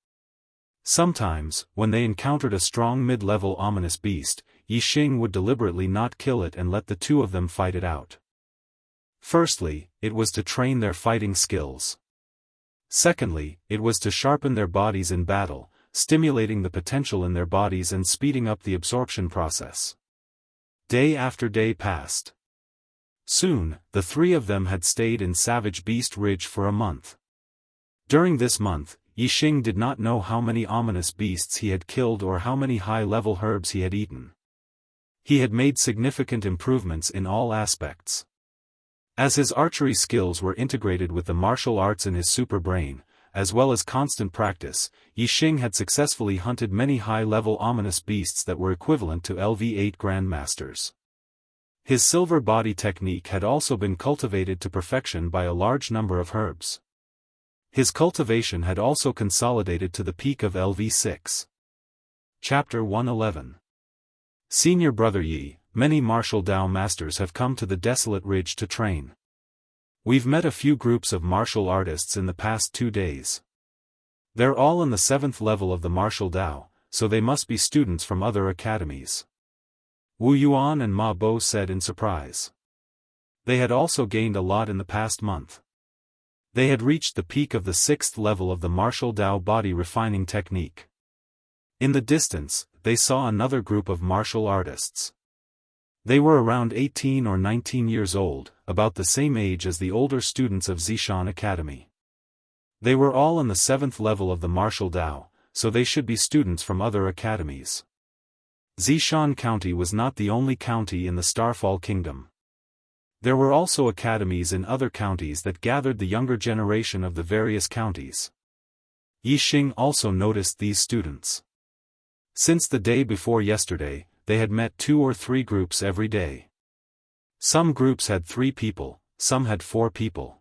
Sometimes, when they encountered a strong mid-level ominous beast, Yi Xing would deliberately not kill it and let the two of them fight it out. Firstly, it was to train their fighting skills. Secondly, it was to sharpen their bodies in battle, stimulating the potential in their bodies and speeding up the absorption process. Day after day passed. Soon, the three of them had stayed in Savage Beast Ridge for a month. During this month, Yi Xing did not know how many ominous beasts he had killed or how many high-level herbs he had eaten. He had made significant improvements in all aspects. As his archery skills were integrated with the martial arts in his super brain, as well as constant practice, Yi Xing had successfully hunted many high-level ominous beasts that were equivalent to LV8 Grandmasters. His silver body technique had also been cultivated to perfection by a large number of herbs. His cultivation had also consolidated to the peak of LV6. Chapter 111. Senior Brother Yi, many martial Dao masters have come to the desolate ridge to train. We've met a few groups of martial artists in the past 2 days. They're all in the 7th level of the martial Dao, so they must be students from other academies. Wu Yuan and Ma Bo said in surprise. They had also gained a lot in the past month. They had reached the peak of the 6th level of the martial Dao body refining technique. In the distance, they saw another group of martial artists. They were around 18 or 19 years old, about the same age as the older students of Zishan Academy. They were all in the 7th level of the martial Dao, so they should be students from other academies. Zishan County was not the only county in the Starfall Kingdom. There were also academies in other counties that gathered the younger generation of the various counties. Yi Xing also noticed these students. Since the day before yesterday, they had met 2 or 3 groups every day. Some groups had 3 people, some had 4 people.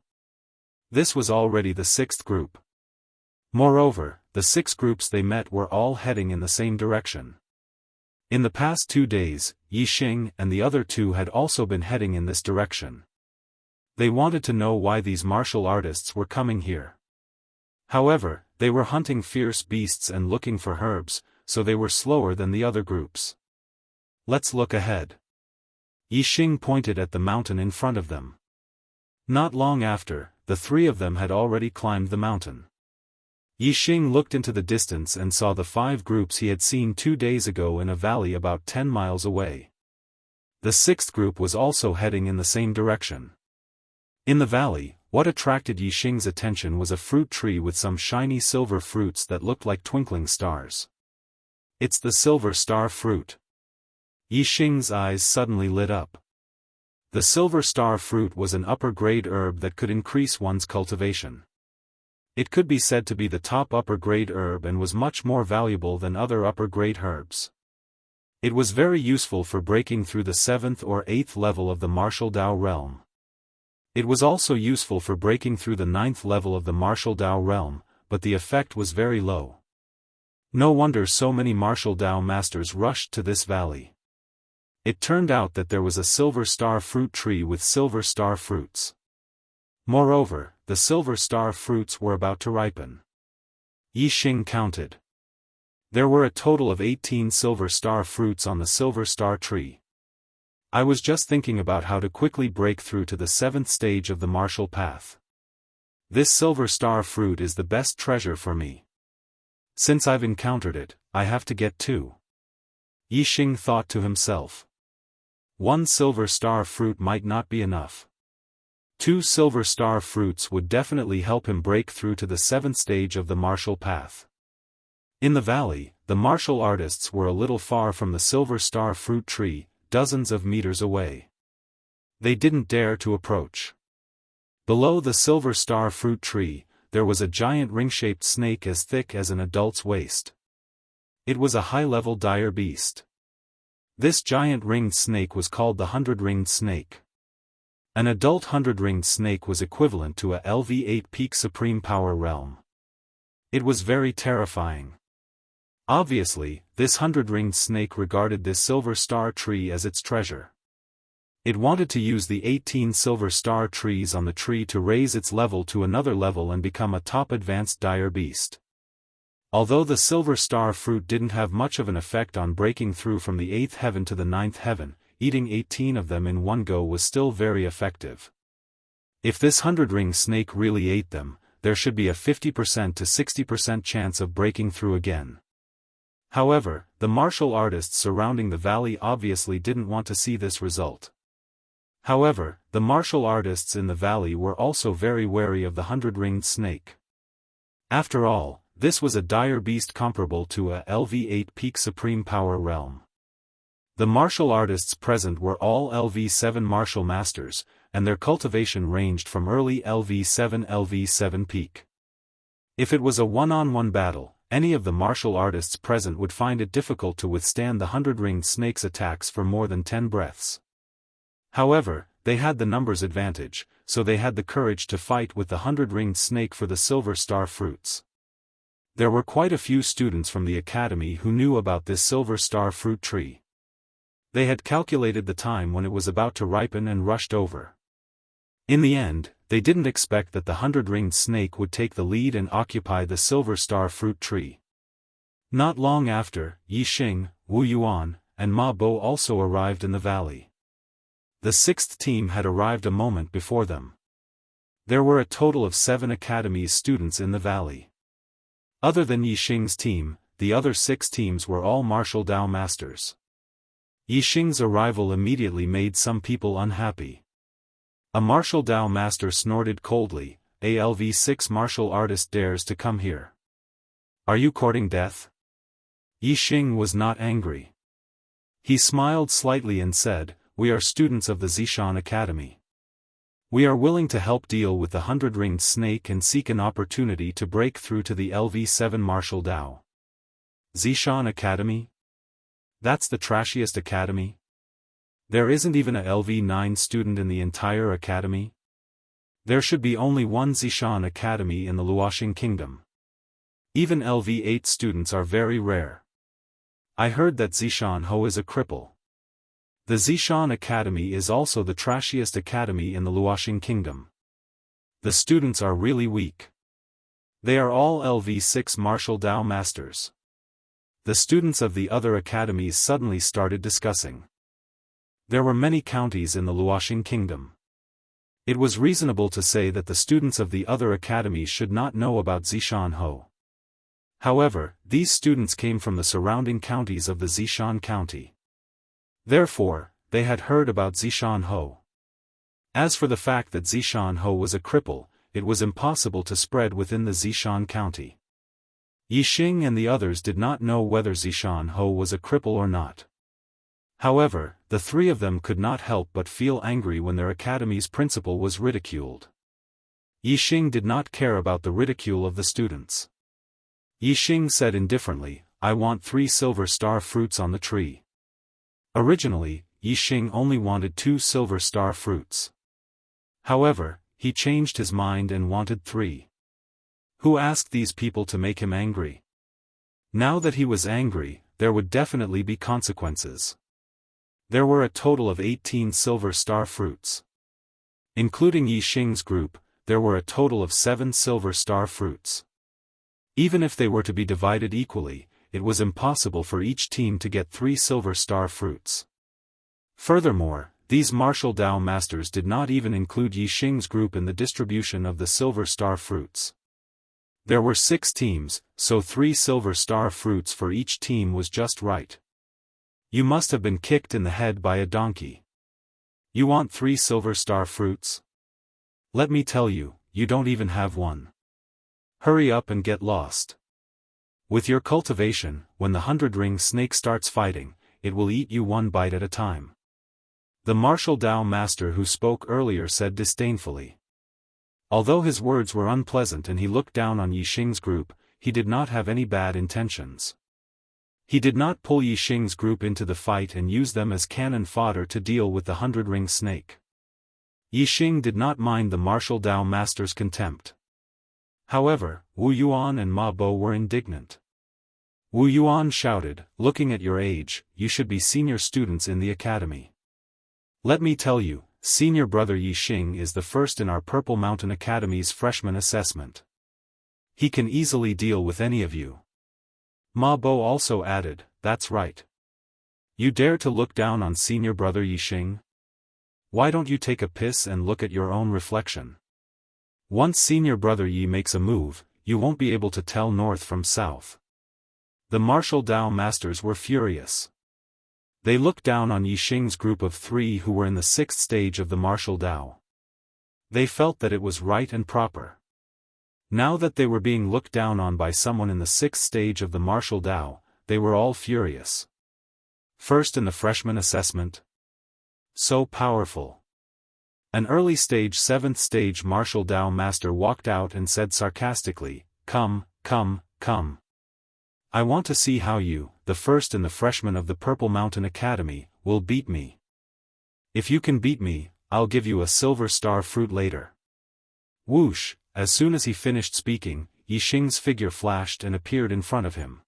This was already the 6th group. Moreover, the 6 groups they met were all heading in the same direction. In the past 2 days, Yi Xing and the other 2 had also been heading in this direction. They wanted to know why these martial artists were coming here. However, they were hunting fierce beasts and looking for herbs, so they were slower than the other groups. Let's look ahead. Yi Xing pointed at the mountain in front of them. Not long after, the 3 of them had already climbed the mountain. Yi Xing looked into the distance and saw the 5 groups he had seen 2 days ago in a valley about 10 miles away. The 6th group was also heading in the same direction. In the valley, what attracted Yi Xing's attention was a fruit tree with some shiny silver fruits that looked like twinkling stars. It's the silver star fruit. Yi Xing's eyes suddenly lit up. The silver star fruit was an upper-grade herb that could increase one's cultivation. It could be said to be the top upper-grade herb and was much more valuable than other upper-grade herbs. It was very useful for breaking through the 7th or 8th level of the martial Dao realm. It was also useful for breaking through the 9th level of the martial Dao realm, but the effect was very low. No wonder so many martial Dao masters rushed to this valley. It turned out that there was a silver star fruit tree with silver star fruits. Moreover, the silver star fruits were about to ripen. Yi Xing counted. There were a total of 18 silver star fruits on the silver star tree. I was just thinking about how to quickly break through to the 7th stage of the martial path. This silver star fruit is the best treasure for me. Since I've encountered it, I have to get 2. Yixing thought to himself. 1 silver star fruit might not be enough. 2 silver star fruits would definitely help him break through to the 7th stage of the martial path. In the valley, the martial artists were a little far from the silver star fruit tree, dozens of meters away. They didn't dare to approach. Below the silver star fruit tree, there was a giant ring-shaped snake as thick as an adult's waist. It was a high-level dire beast. This giant ringed snake was called the 100-ringed snake. An adult 100-ringed snake was equivalent to a LV8 peak supreme power realm. It was very terrifying. Obviously, this 100-ringed snake regarded this silver star tree as its treasure. It wanted to use the 18 silver star trees on the tree to raise its level to another level and become a top advanced dire beast. Although the silver star fruit didn't have much of an effect on breaking through from the 8th heaven to the 9th heaven, eating 18 of them in one go was still very effective. If this 100-ringed snake really ate them, there should be a 50% to 60% chance of breaking through again. However, the martial artists surrounding the valley obviously didn't want to see this result. However, the martial artists in the valley were also very wary of the 100-ringed snake. After all, this was a dire beast comparable to a LV8 peak supreme power realm. The martial artists present were all LV7 martial masters, and their cultivation ranged from early LV7 peak. If it was a one-on-one battle, any of the martial artists present would find it difficult to withstand the 100-ringed snake's attacks for more than 10 breaths. However, they had the numbers advantage, so they had the courage to fight with the 100-ringed snake for the silver star fruits. There were quite a few students from the academy who knew about this silver star fruit tree. They had calculated the time when it was about to ripen and rushed over. In the end, they didn't expect that the 100-ringed snake would take the lead and occupy the silver star fruit tree. Not long after, Yixing, Wu Yuan, and Ma Bo also arrived in the valley. The 6th team had arrived a moment before them. There were a total of 7 academy's students in the valley. Other than Yixing's team, the other 6 teams were all martial Dao masters. Yixing's arrival immediately made some people unhappy. A martial Dao master snorted coldly, "A LV6 martial artist dares to come here. Are you courting death?" Yixing was not angry. He smiled slightly and said, "We are students of the Zishan Academy. We are willing to help deal with the 100-ringed snake and seek an opportunity to break through to the LV7 martial Dao." Zishan Academy? That's the trashiest academy? There isn't even a LV9 student in the entire academy? There should be only one Zishan Academy in the Luoxing Kingdom. Even LV8 students are very rare. I heard that Zishan Ho is a cripple. The Zishan Academy is also the trashiest academy in the Luoxing Kingdom. The students are really weak. They are all LV6 martial Dao masters. The students of the other academies suddenly started discussing. There were many counties in the Luoxing Kingdom. It was reasonable to say that the students of the other academies should not know about Zishan Ho. However, these students came from the surrounding counties of the Zishan County. Therefore, they had heard about Zishan Ho. As for the fact that Zishan Ho was a cripple, it was impossible to spread within the Zishan County. Yixing and the others did not know whether Zishan Ho was a cripple or not. However, the 3 of them could not help but feel angry when their academy's principal was ridiculed. Yixing did not care about the ridicule of the students. Yixing said indifferently, "I want 3 silver star fruits on the tree." Originally, Yixing only wanted 2 silver star fruits. However, he changed his mind and wanted 3. Who asked these people to make him angry? Now that he was angry, there would definitely be consequences. There were a total of 18 silver star fruits. Including Yixing's group, there were a total of 7 silver star fruits. Even if they were to be divided equally, it was impossible for each team to get 3 silver star fruits. Furthermore, these martial Dao masters did not even include Yi Xing's group in the distribution of the silver star fruits. There were 6 teams, so 3 silver star fruits for each team was just right. You must have been kicked in the head by a donkey. You want 3 silver star fruits? Let me tell you, you don't even have one. Hurry up and get lost. With your cultivation, when the 100-ring snake starts fighting, it will eat you one bite at a time. The martial Dao master who spoke earlier said disdainfully. Although his words were unpleasant and he looked down on Yi Xing's group, he did not have any bad intentions. He did not pull Yi Xing's group into the fight and use them as cannon fodder to deal with the 100-ring snake. Yi Xing did not mind the martial Dao master's contempt. However, Wu Yuan and Ma Bo were indignant. Wu Yuan shouted, "Looking at your age, you should be senior students in the academy. Let me tell you, senior brother Yi Xing is the first in our Purple Mountain Academy's freshman assessment. He can easily deal with any of you." Ma Bo also added, "That's right. You dare to look down on senior brother Yi Xing? Why don't you take a piss and look at your own reflection? Once senior brother Yi makes a move, you won't be able to tell north from south." The martial Dao masters were furious. They looked down on Yi Xing's group of 3 who were in the 6th stage of the martial Dao. They felt that it was right and proper. Now that they were being looked down on by someone in the 6th stage of the martial Dao, they were all furious. First in the freshman assessment? So powerful. An early stage 7th stage martial Dao master walked out and said sarcastically, "Come, come, come. I want to see how you, the first in the freshman of the Purple Mountain Academy, will beat me. If you can beat me, I'll give you a silver star fruit later." Whoosh, as soon as he finished speaking, Yi Xing's figure flashed and appeared in front of him.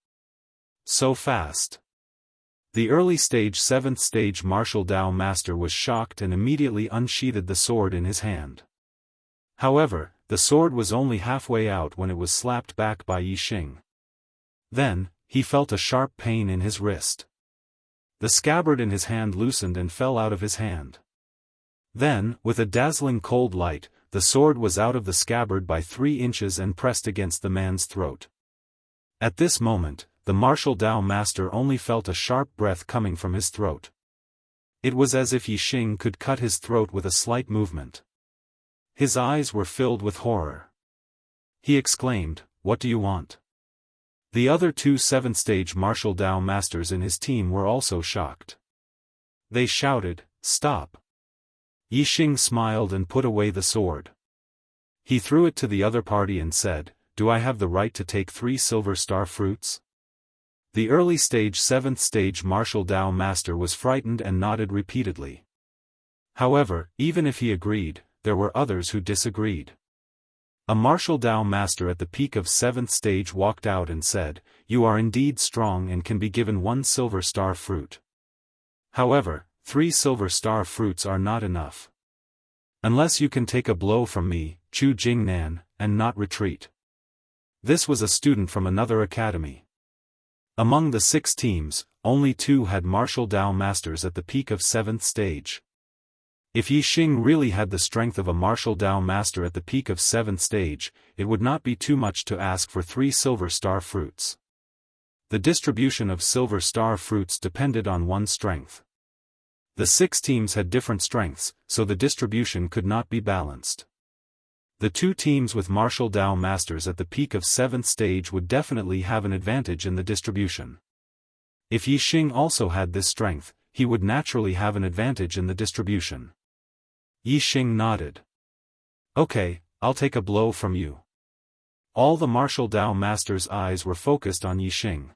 So fast. The early stage 7th stage martial Dao master was shocked and immediately unsheathed the sword in his hand. However, the sword was only halfway out when it was slapped back by Yi Xing. Then, he felt a sharp pain in his wrist. The scabbard in his hand loosened and fell out of his hand. Then, with a dazzling cold light, the sword was out of the scabbard by 3 inches and pressed against the man's throat. At this moment, the martial Dao master only felt a sharp breath coming from his throat. It was as if Yi Xing could cut his throat with a slight movement. His eyes were filled with horror. He exclaimed, "What do you want?" The other 2 7th stage martial Dao masters in his team were also shocked. They shouted, "Stop!" Yi Xing smiled and put away the sword. He threw it to the other party and said, "Do I have the right to take 3 silver star fruits?" The early stage 7th stage martial Dao master was frightened and nodded repeatedly. However, even if he agreed, there were others who disagreed. A martial Dao master at the peak of 7th stage walked out and said, "You are indeed strong and can be given 1 silver star fruit. However, 3 silver star fruits are not enough. Unless you can take a blow from me, Chu Jingnan, and not retreat." This was a student from another academy. Among the 6 teams, only 2 had martial Dao masters at the peak of 7th stage. If Yi Xing really had the strength of a martial Dao master at the peak of 7th stage, it would not be too much to ask for 3 silver star fruits. The distribution of silver star fruits depended on one's strength. The 6 teams had different strengths, so the distribution could not be balanced. The 2 teams with martial Dao masters at the peak of 7th stage would definitely have an advantage in the distribution. If Yi Xing also had this strength, he would naturally have an advantage in the distribution. Yi Xing nodded. "Okay, I'll take a blow from you." All the martial Dao masters' eyes were focused on Yi Xing.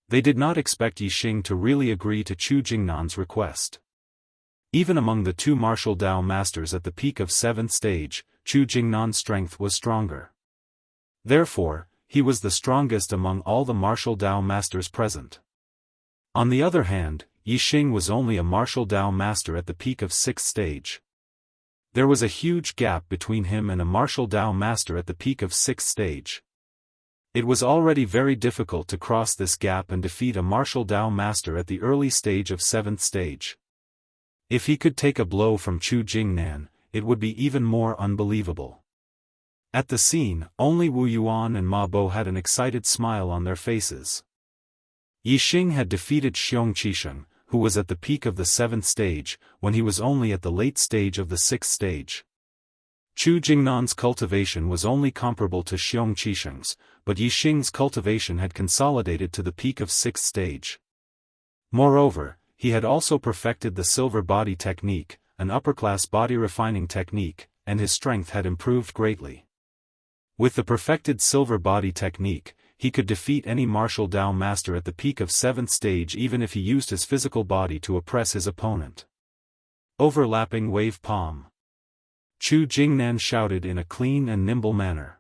They did not expect Yi Xing to really agree to Chu Jingnan's request. Even among the 2 martial Dao masters at the peak of 7th stage, Chu Jingnan's strength was stronger. Therefore, he was the strongest among all the martial Dao masters present. On the other hand, Yi Xing was only a martial Dao master at the peak of 6th stage. There was a huge gap between him and a martial Dao master at the peak of 6th stage. It was already very difficult to cross this gap and defeat a martial Dao master at the early stage of 7th stage. If he could take a blow from Chu Jingnan, it would be even more unbelievable. At the scene, only Wu Yuan and Ma Bo had an excited smile on their faces. Yi Xing had defeated Xiong Qisheng, who was at the peak of the 7th stage, when he was only at the late stage of the 6th stage. Chu Jingnan's cultivation was only comparable to Xiong Qisheng's, but Yi Xing's cultivation had consolidated to the peak of 6th stage. Moreover, he had also perfected the silver body technique, an upper-class body refining technique, and his strength had improved greatly. With the perfected silver body technique, he could defeat any martial Dao master at the peak of 7th stage even if he used his physical body to oppress his opponent. Overlapping wave palm. Chu Jingnan shouted in a clean and nimble manner.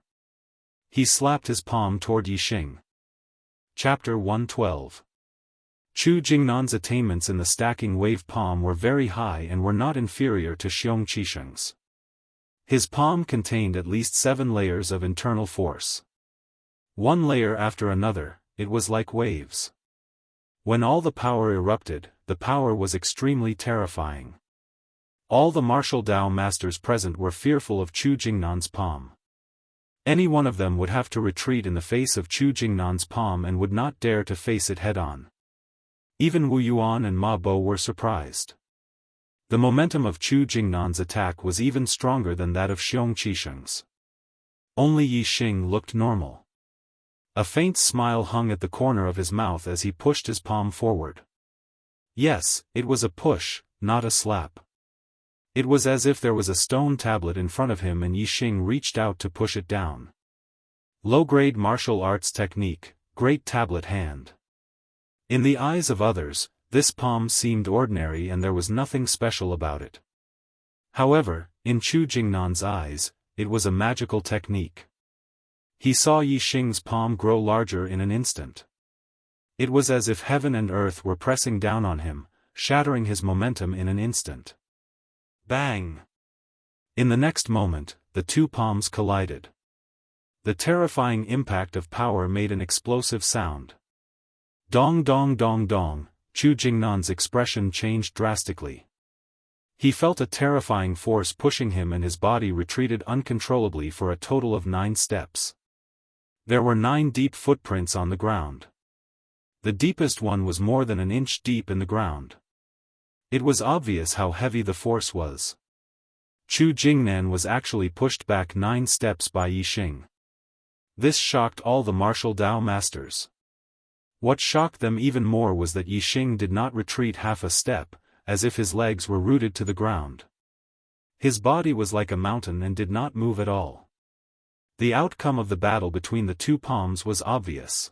He slapped his palm toward Yi Xing. Chapter 112. Chu Jingnan's attainments in the stacking wave palm were very high and were not inferior to Xiong Qisheng's. His palm contained at least 7 layers of internal force. One layer after another, it was like waves. When all the power erupted, the power was extremely terrifying. All the martial Dao masters present were fearful of Chu Jingnan's palm. Any one of them would have to retreat in the face of Chu Jingnan's palm and would not dare to face it head-on. Even Wu Yuan and Ma Bo were surprised. The momentum of Chu Jingnan's attack was even stronger than that of Xiong Qisheng's. Only Yi Xing looked normal. A faint smile hung at the corner of his mouth as he pushed his palm forward. Yes, it was a push, not a slap. It was as if there was a stone tablet in front of him and Yi Xing reached out to push it down. Low-grade martial arts technique, great tablet hand. In the eyes of others, this palm seemed ordinary and there was nothing special about it. However, in Chu Jingnan's eyes, it was a magical technique. He saw Yi Xing's palm grow larger in an instant. It was as if heaven and earth were pressing down on him, shattering his momentum in an instant. Bang! In the next moment, the two palms collided. The terrifying impact of power made an explosive sound. Dong dong dong dong, Chu Jingnan's expression changed drastically. He felt a terrifying force pushing him and his body retreated uncontrollably for a total of 9 steps. There were 9 deep footprints on the ground. The deepest one was more than an inch deep in the ground. It was obvious how heavy the force was. Chu Jingnan was actually pushed back 9 steps by Yi Xing. This shocked all the martial Dao masters. What shocked them even more was that Yi Xing did not retreat half a step, as if his legs were rooted to the ground. His body was like a mountain and did not move at all. The outcome of the battle between the two palms was obvious.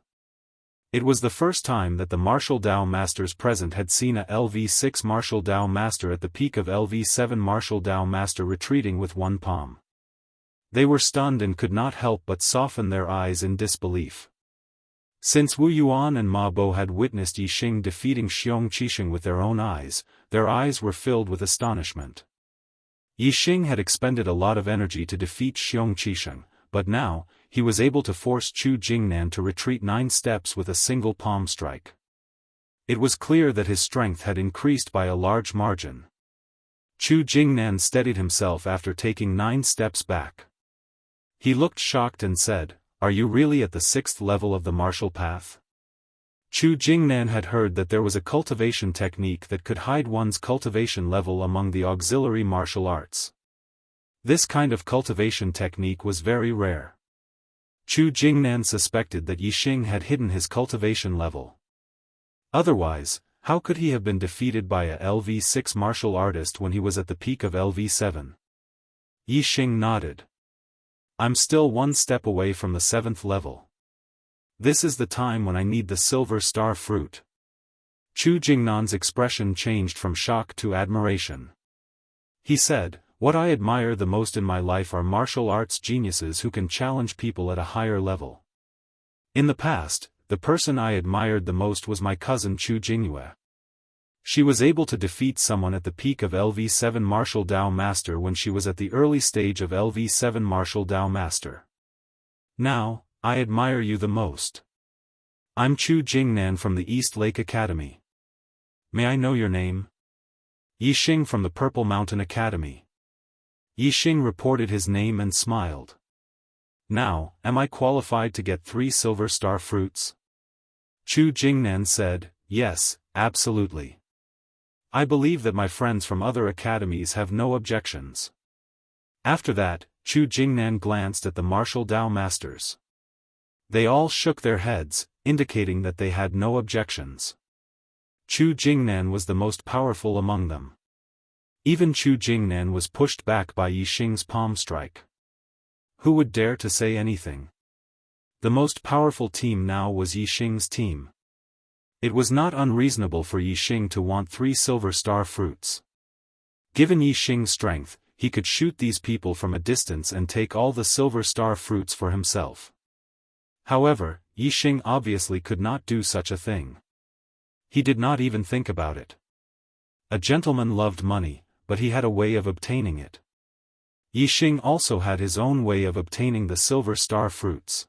It was the first time that the martial Dao masters present had seen a LV6 martial Dao master at the peak of LV7 martial Dao master retreating with one palm. They were stunned and could not help but soften their eyes in disbelief. Since Wu Yuan and Ma Bo had witnessed Yi Xing defeating Xiong Qisheng with their own eyes, their eyes were filled with astonishment. Yi Xing had expended a lot of energy to defeat Xiong Qisheng, but now, he was able to force Chu Jingnan to retreat 9 steps with a single palm strike. It was clear that his strength had increased by a large margin. Chu Jingnan steadied himself after taking 9 steps back. He looked shocked and said, "Are you really at the 6th level of the martial path?" Chu Jingnan had heard that there was a cultivation technique that could hide one's cultivation level among the auxiliary martial arts. This kind of cultivation technique was very rare. Chu Jingnan suspected that Yi Xing had hidden his cultivation level. Otherwise, how could he have been defeated by a LV6 martial artist when he was at the peak of LV7? Yi Xing nodded. "I'm still 1 step away from the 7th level. This is the time when I need the silver star fruit." Chu Jingnan's expression changed from shock to admiration. He said, "What I admire the most in my life are martial arts geniuses who can challenge people at a higher level. In the past, the person I admired the most was my cousin Chu Jingyue. She was able to defeat someone at the peak of LV7 martial Dao master when she was at the early stage of LV7 martial Dao master. Now, I admire you the most. I'm Chu Jingnan from the East Lake Academy. May I know your name?" Yixing from the Purple Mountain Academy. Yixing reported his name and smiled. Now, am I qualified to get 3 silver star fruits? Chu Jingnan said, yes, absolutely. I believe that my friends from other academies have no objections. After that, Chu Jingnan glanced at the martial Dao masters. They all shook their heads, indicating that they had no objections. Chu Jingnan was the most powerful among them. Even Chu Jingnan was pushed back by Yixing's palm strike. Who would dare to say anything? The most powerful team now was Yixing's team. It was not unreasonable for Yixing to want 3 silver star fruits. Given Yixing's strength, he could shoot these people from a distance and take all the silver star fruits for himself. However, Yixing obviously could not do such a thing. He did not even think about it. A gentleman loved money, but he had a way of obtaining it. Yixing also had his own way of obtaining the silver star fruits.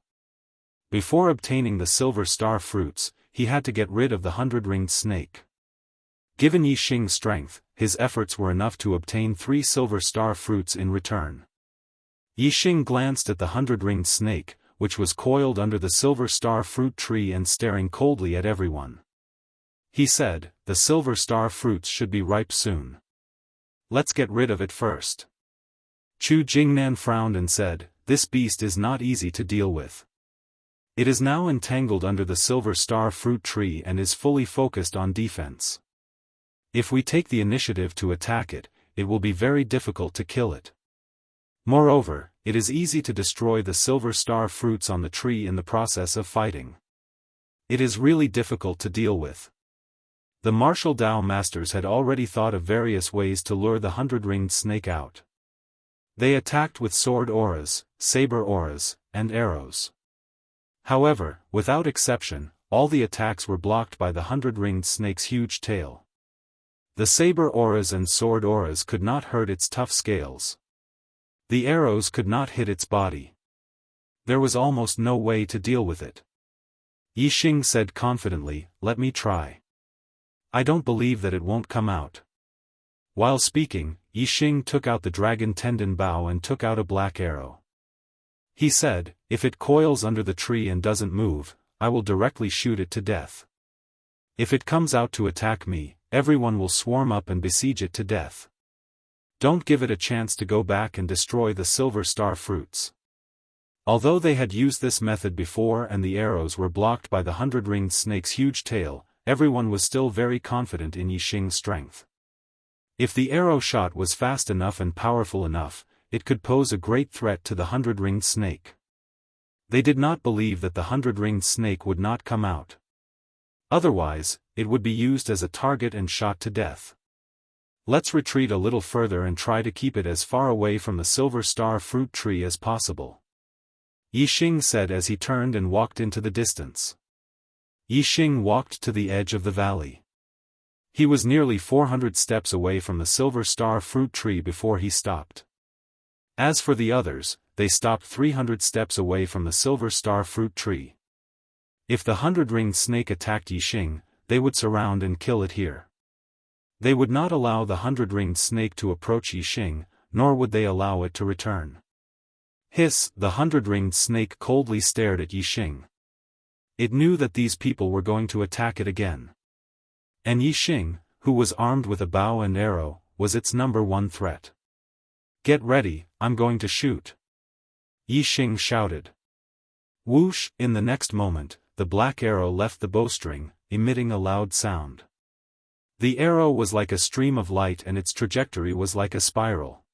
Before obtaining the silver star fruits, he had to get rid of the 100-ringed snake. Given Yixing's strength, his efforts were enough to obtain 3 silver star fruits in return. Yixing glanced at the 100-ringed snake, which was coiled under the silver star fruit tree and staring coldly at everyone. He said, the silver star fruits should be ripe soon. Let's get rid of it first. Chu Jingnan frowned and said, this beast is not easy to deal with. It is now entangled under the silver star fruit tree and is fully focused on defense. If we take the initiative to attack it, it will be very difficult to kill it. Moreover, it is easy to destroy the silver star fruits on the tree in the process of fighting. It is really difficult to deal with. The martial Dao masters had already thought of various ways to lure the 100-ringed snake out. They attacked with sword auras, saber auras, and arrows. However, without exception, all the attacks were blocked by the 100-ringed snake's huge tail. The saber auras and sword auras could not hurt its tough scales. The arrows could not hit its body. There was almost no way to deal with it. Yixing said confidently, let me try. I don't believe that it won't come out. While speaking, Yixing took out the dragon tendon bow and took out a black arrow. He said, if it coils under the tree and doesn't move, I will directly shoot it to death. If it comes out to attack me, everyone will swarm up and besiege it to death. Don't give it a chance to go back and destroy the silver star fruits. Although they had used this method before and the arrows were blocked by the 100-ringed snake's huge tail, everyone was still very confident in Yixing's strength. If the arrow shot was fast enough and powerful enough, it could pose a great threat to the 100-ringed snake. They did not believe that the 100-ringed snake would not come out. Otherwise, it would be used as a target and shot to death. Let's retreat a little further and try to keep it as far away from the silver star fruit tree as possible. Yixing said as he turned and walked into the distance. Yixing walked to the edge of the valley. He was nearly 400 steps away from the silver star fruit tree before he stopped. As for the others, they stopped 300 steps away from the silver star fruit tree. If the 100-ringed snake attacked Yixing, they would surround and kill it here. They would not allow the 100-ringed snake to approach Yixing, nor would they allow it to return. Hiss! The 100-ringed snake coldly stared at Yixing. It knew that these people were going to attack it again. And Yixing, who was armed with a bow and arrow, was its number 1 threat. Get ready, I'm going to shoot. Yixing shouted. Whoosh! In the next moment, the black arrow left the bowstring, emitting a loud sound. The arrow was like a stream of light and its trajectory was like a spiral.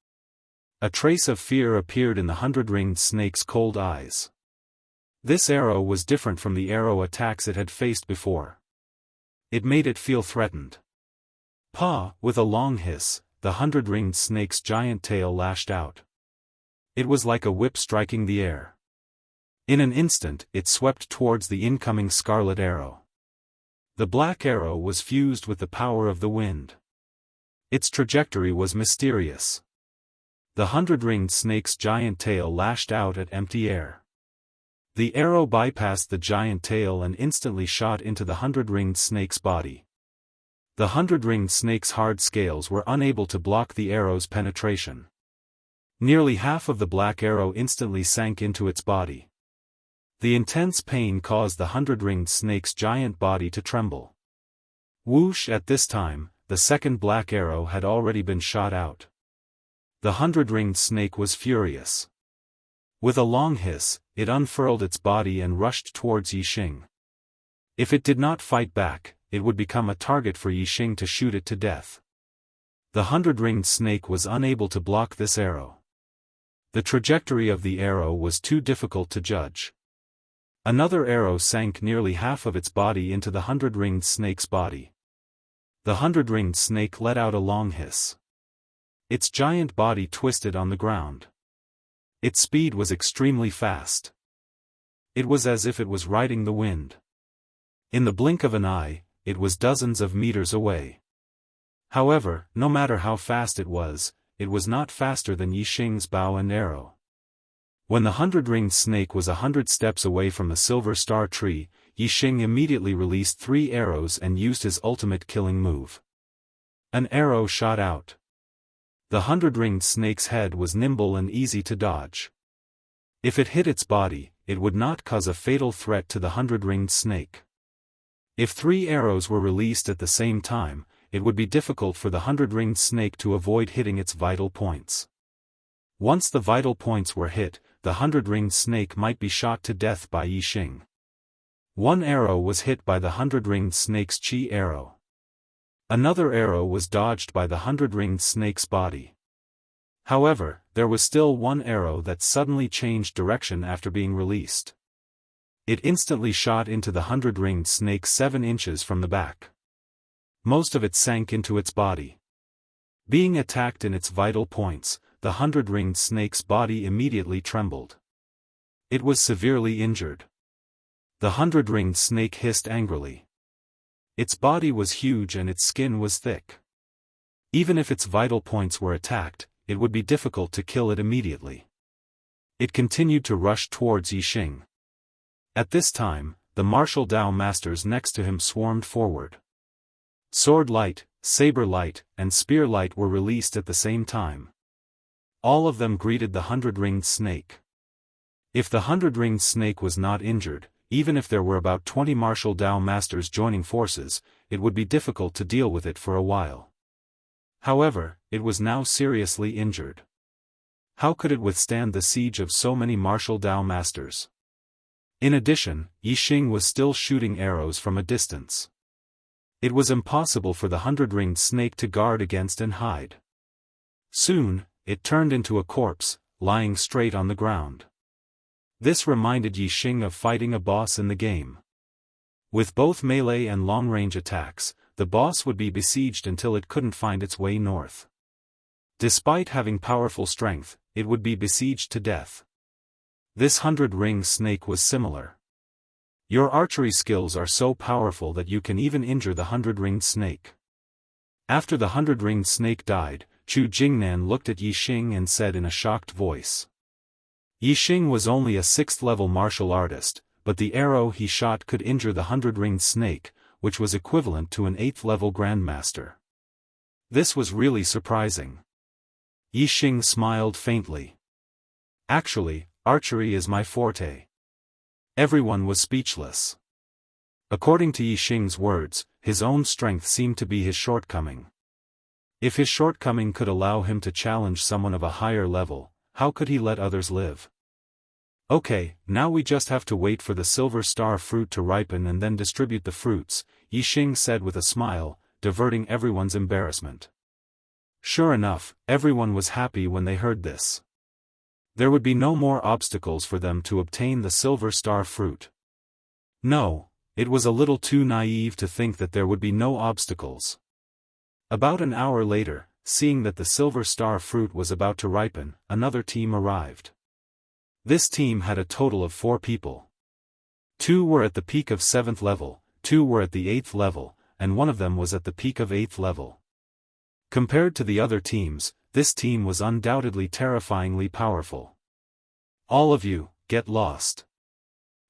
A trace of fear appeared in the 100-ringed snake's cold eyes. This arrow was different from the arrow attacks it had faced before. It made it feel threatened. Paw! With a long hiss, the 100-ringed snake's giant tail lashed out. It was like a whip striking the air. In an instant, it swept towards the incoming scarlet arrow. The black arrow was fused with the power of the wind. Its trajectory was mysterious. The 100-ringed snake's giant tail lashed out at empty air. The arrow bypassed the giant tail and instantly shot into the 100-ringed snake's body. The 100-ringed snake's hard scales were unable to block the arrow's penetration. Nearly half of the black arrow instantly sank into its body. The intense pain caused the 100-ringed snake's giant body to tremble. Whoosh! At this time, the second black arrow had already been shot out. The 100-ringed snake was furious. With a long hiss, it unfurled its body and rushed towards Yixing. If it did not fight back, it would become a target for Yixing to shoot it to death. The 100-ringed snake was unable to block this arrow. The trajectory of the arrow was too difficult to judge. Another arrow sank nearly half of its body into the 100-ringed snake's body. The 100-ringed snake let out a long hiss. Its giant body twisted on the ground. Its speed was extremely fast. It was as if it was riding the wind. In the blink of an eye, it was dozens of meters away. However, no matter how fast it was not faster than Yixing's bow and arrow. When the 100-ringed snake was 100 steps away from the silver star tree, Yixing immediately released 3 arrows and used his ultimate killing move. An arrow shot out. The 100-ringed snake's head was nimble and easy to dodge. If it hit its body, it would not cause a fatal threat to the 100-ringed snake. If 3 arrows were released at the same time, it would be difficult for the 100-ringed snake to avoid hitting its vital points. Once the vital points were hit, the 100-ringed snake might be shot to death by Yixing. 1 arrow was hit by the 100-ringed snake's chi arrow. Another arrow was dodged by the 100-ringed snake's body. However, there was still 1 arrow that suddenly changed direction after being released. It instantly shot into the 100-ringed snake 7 inches from the back. Most of it sank into its body. Being attacked in its vital points, the 100-ringed snake's body immediately trembled. It was severely injured. The 100-ringed snake hissed angrily. Its body was huge and its skin was thick. Even if its vital points were attacked, it would be difficult to kill it immediately. It continued to rush towards Yixing. At this time, the martial Dao masters next to him swarmed forward. Sword light, saber light, and spear light were released at the same time. All of them greeted the 100-ringed snake. If the 100-ringed snake was not injured, even if there were about 20 martial Dao masters joining forces, it would be difficult to deal with it for a while. However, it was now seriously injured. How could it withstand the siege of so many martial Dao masters? In addition, Yixing was still shooting arrows from a distance. It was impossible for the 100-ringed snake to guard against and hide. Soon, it turned into a corpse, lying straight on the ground. This reminded Yixing of fighting a boss in the game. With both melee and long-range attacks, the boss would be besieged until it couldn't find its way north. Despite having powerful strength, it would be besieged to death. This 100-ringed snake was similar. Your archery skills are so powerful that you can even injure the 100-ringed snake. After the 100-ringed snake died, Chu Jingnan looked at Yixing and said in a shocked voice. Yixing was only a 6th-level martial artist, but the arrow he shot could injure the 100-ringed snake, which was equivalent to an 8th-level grandmaster. This was really surprising. Yixing smiled faintly. Actually, archery is my forte. Everyone was speechless. According to Yixing's words, his own strength seemed to be his shortcoming. If his shortcoming could allow him to challenge someone of a higher level, how could he let others live? Okay, now we just have to wait for the silver star fruit to ripen and then distribute the fruits, Yixing said with a smile, diverting everyone's embarrassment. Sure enough, everyone was happy when they heard this. There would be no more obstacles for them to obtain the silver star fruit. No, it was a little too naive to think that there would be no obstacles. About an hour later, seeing that the silver star fruit was about to ripen, another team arrived. This team had a total of 4 people. 2 were at the peak of 7th level, 2 were at the 8th level, and 1 of them was at the peak of 8th level. Compared to the other teams, this team was undoubtedly terrifyingly powerful. All of you, get lost.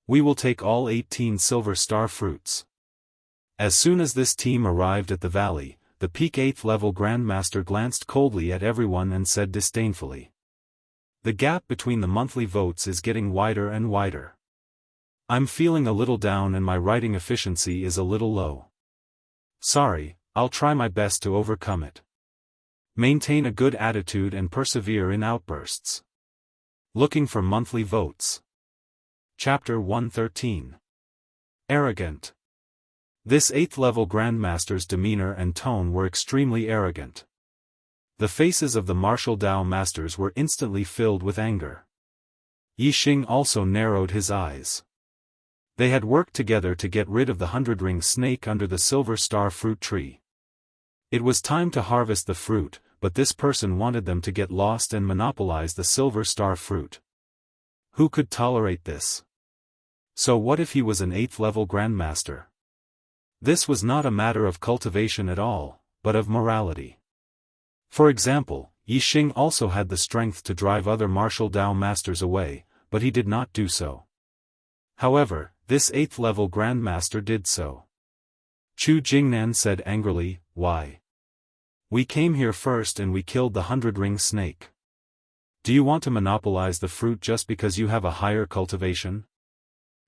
We will take all 18 silver star fruits. As soon as this team arrived at the valley, the peak 8th level Grandmaster glanced coldly at everyone and said disdainfully. The gap between the monthly votes is getting wider and wider. I'm feeling a little down and my writing efficiency is a little low. Sorry, I'll try my best to overcome it. Maintain a good attitude and persevere in outbursts. Looking for monthly votes. Chapter 113. Arrogant. This 8th level Grandmaster's demeanor and tone were extremely arrogant. The faces of the martial Dao masters were instantly filled with anger. Yixing also narrowed his eyes. They had worked together to get rid of the 100-ring snake under the silver star fruit tree. It was time to harvest the fruit, but this person wanted them to get lost and monopolize the silver star fruit. Who could tolerate this? So what if he was an 8th level Grandmaster? This was not a matter of cultivation at all, but of morality. For example, Yixing also had the strength to drive other martial Dao masters away, but he did not do so. However, this 8th level Grandmaster did so. Chu Jingnan said angrily, "Why? We came here first and we killed the 100-ring snake. Do you want to monopolize the fruit just because you have a higher cultivation?"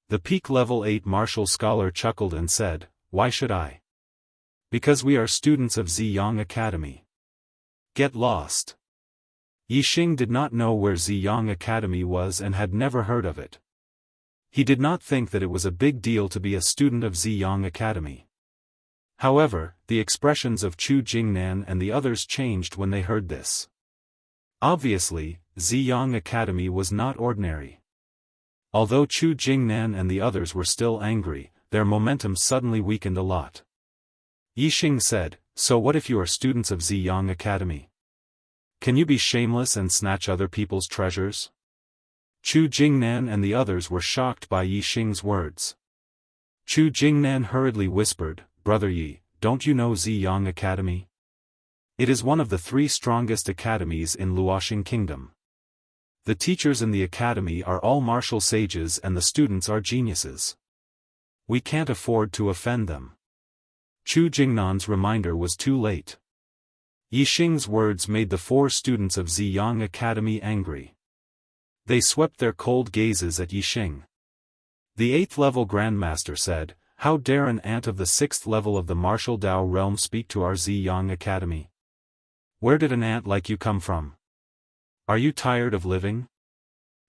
The peak level 8 martial scholar chuckled and said, "Why should I? Because we are students of Ziyang Academy. Get lost." Yixing did not know where Ziyang Academy was and had never heard of it. He did not think that it was a big deal to be a student of Ziyang Academy. However, the expressions of Chu Jingnan and the others changed when they heard this. Obviously, Ziyang Academy was not ordinary. Although Chu Jingnan and the others were still angry, their momentum suddenly weakened a lot. Yixing said, "So what if you are students of Ziyang Academy? Can you be shameless and snatch other people's treasures?" Chu Jingnan and the others were shocked by Yixing's words. Chu Jingnan hurriedly whispered, "Brother Yi, don't you know Ziyang Academy? It is one of the 3 strongest academies in Luoxing Kingdom. The teachers in the academy are all martial sages and the students are geniuses. We can't afford to offend them." Chu Jingnan's reminder was too late. Yixing's words made the 4 students of Ziyang Academy angry. They swept their cold gazes at Yixing. The 8th level Grandmaster said, "How dare an ant of the 6th level of the martial Dao realm speak to our Ziyang Academy? Where did an ant like you come from? Are you tired of living?"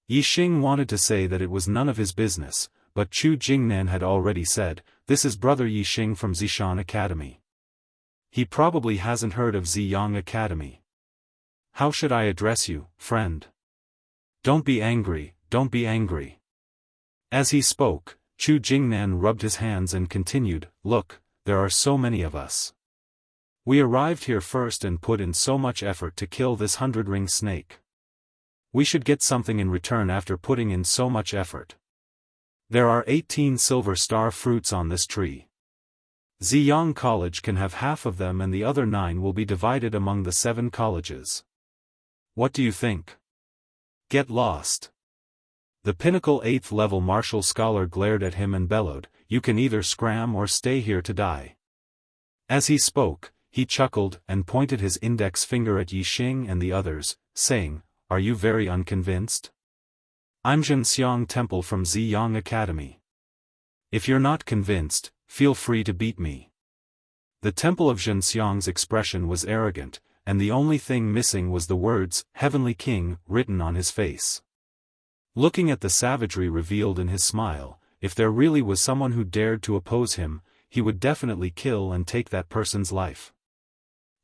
Yixing wanted to say that it was none of his business, but Chu Jingnan had already said, "This is Brother Yixing from Zishan Academy. He probably hasn't heard of Ziyang Academy. How should I address you, friend? Don't be angry, don't be angry." As he spoke, Chu Jingnan rubbed his hands and continued, "Look, there are so many of us. We arrived here first and put in so much effort to kill this 100-ring snake. We should get something in return after putting in so much effort. There are 18 silver star fruits on this tree. Ziyang College can have half of them and the other 9 will be divided among the 7 colleges. What do you think? Get lost." The pinnacle 8th level martial scholar glared at him and bellowed, "You can either scram or stay here to die." As he spoke, he chuckled and pointed his index finger at Yixing and the others, saying, "Are you very unconvinced? I'm Zhenxiang Temple from Ziyang Academy. If you're not convinced, feel free to beat me." The temple of Zhenxiang's expression was arrogant, and the only thing missing was the words, "Heavenly King," written on his face. Looking at the savagery revealed in his smile, if there really was someone who dared to oppose him, he would definitely kill and take that person's life.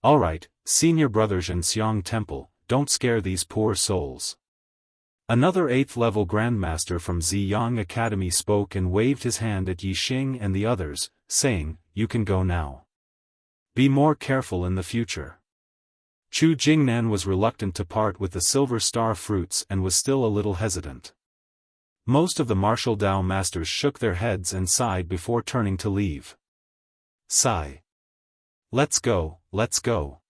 "Alright, senior brother Zhenxiang Temple, don't scare these poor souls." Another 8th level Grandmaster from Ziyang Academy spoke and waved his hand at Yixing and the others, saying, "You can go now. Be more careful in the future." Chu Jingnan was reluctant to part with the silver star fruits and was still a little hesitant. Most of the martial Dao masters shook their heads and sighed before turning to leave. Sigh. Let's go, let's go.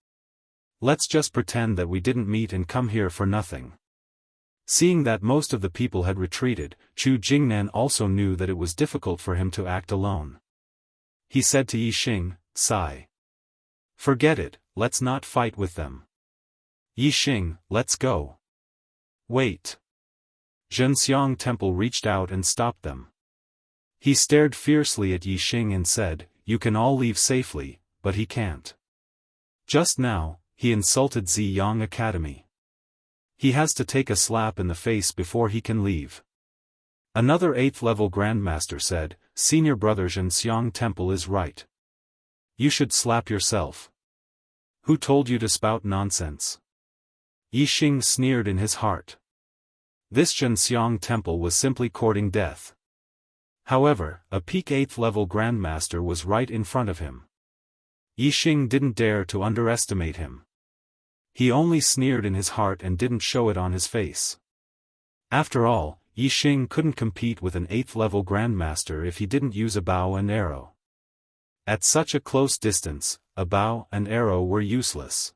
Let's just pretend that we didn't meet and come here for nothing." Seeing that most of the people had retreated, Chu Jingnan also knew that it was difficult for him to act alone. he said to Yixing, sigh. Forget it, let's not fight with them. Yixing, let's go. Wait. Zhenxiang Temple reached out and stopped them. He stared fiercely at Yixing and said, you can all leave safely, but he can't. Just now, he insulted Ziyang Academy. He has to take a slap in the face before he can leave. Another 8th level Grandmaster said, Senior Brother Zhenxiang Temple is right. You should slap yourself. Who told you to spout nonsense? Yixing sneered in his heart. This Zhenxiang Temple was simply courting death. However, a peak 8th level Grandmaster was right in front of him. Yixing didn't dare to underestimate him. He only sneered in his heart and didn't show it on his face. After all, Yixing couldn't compete with an 8th level Grandmaster if he didn't use a bow and arrow. At such a close distance, a bow and arrow were useless.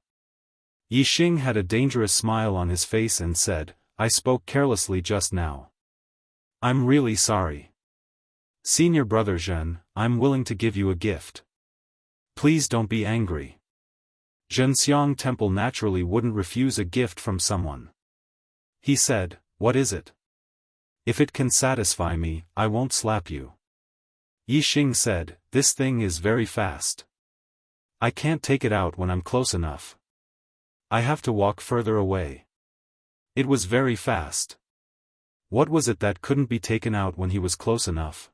Yixing had a dangerous smile on his face and said, I spoke carelessly just now. I'm really sorry. Senior Brother Zhen, I'm willing to give you a gift. Please don't be angry. Zhenxiang Temple naturally wouldn't refuse a gift from someone. He said, what is it? If it can satisfy me, I won't slap you. Yixing said, this thing is very fast. I can't take it out when I'm close enough. I have to walk further away. It was very fast. What was it that couldn't be taken out when he was close enough?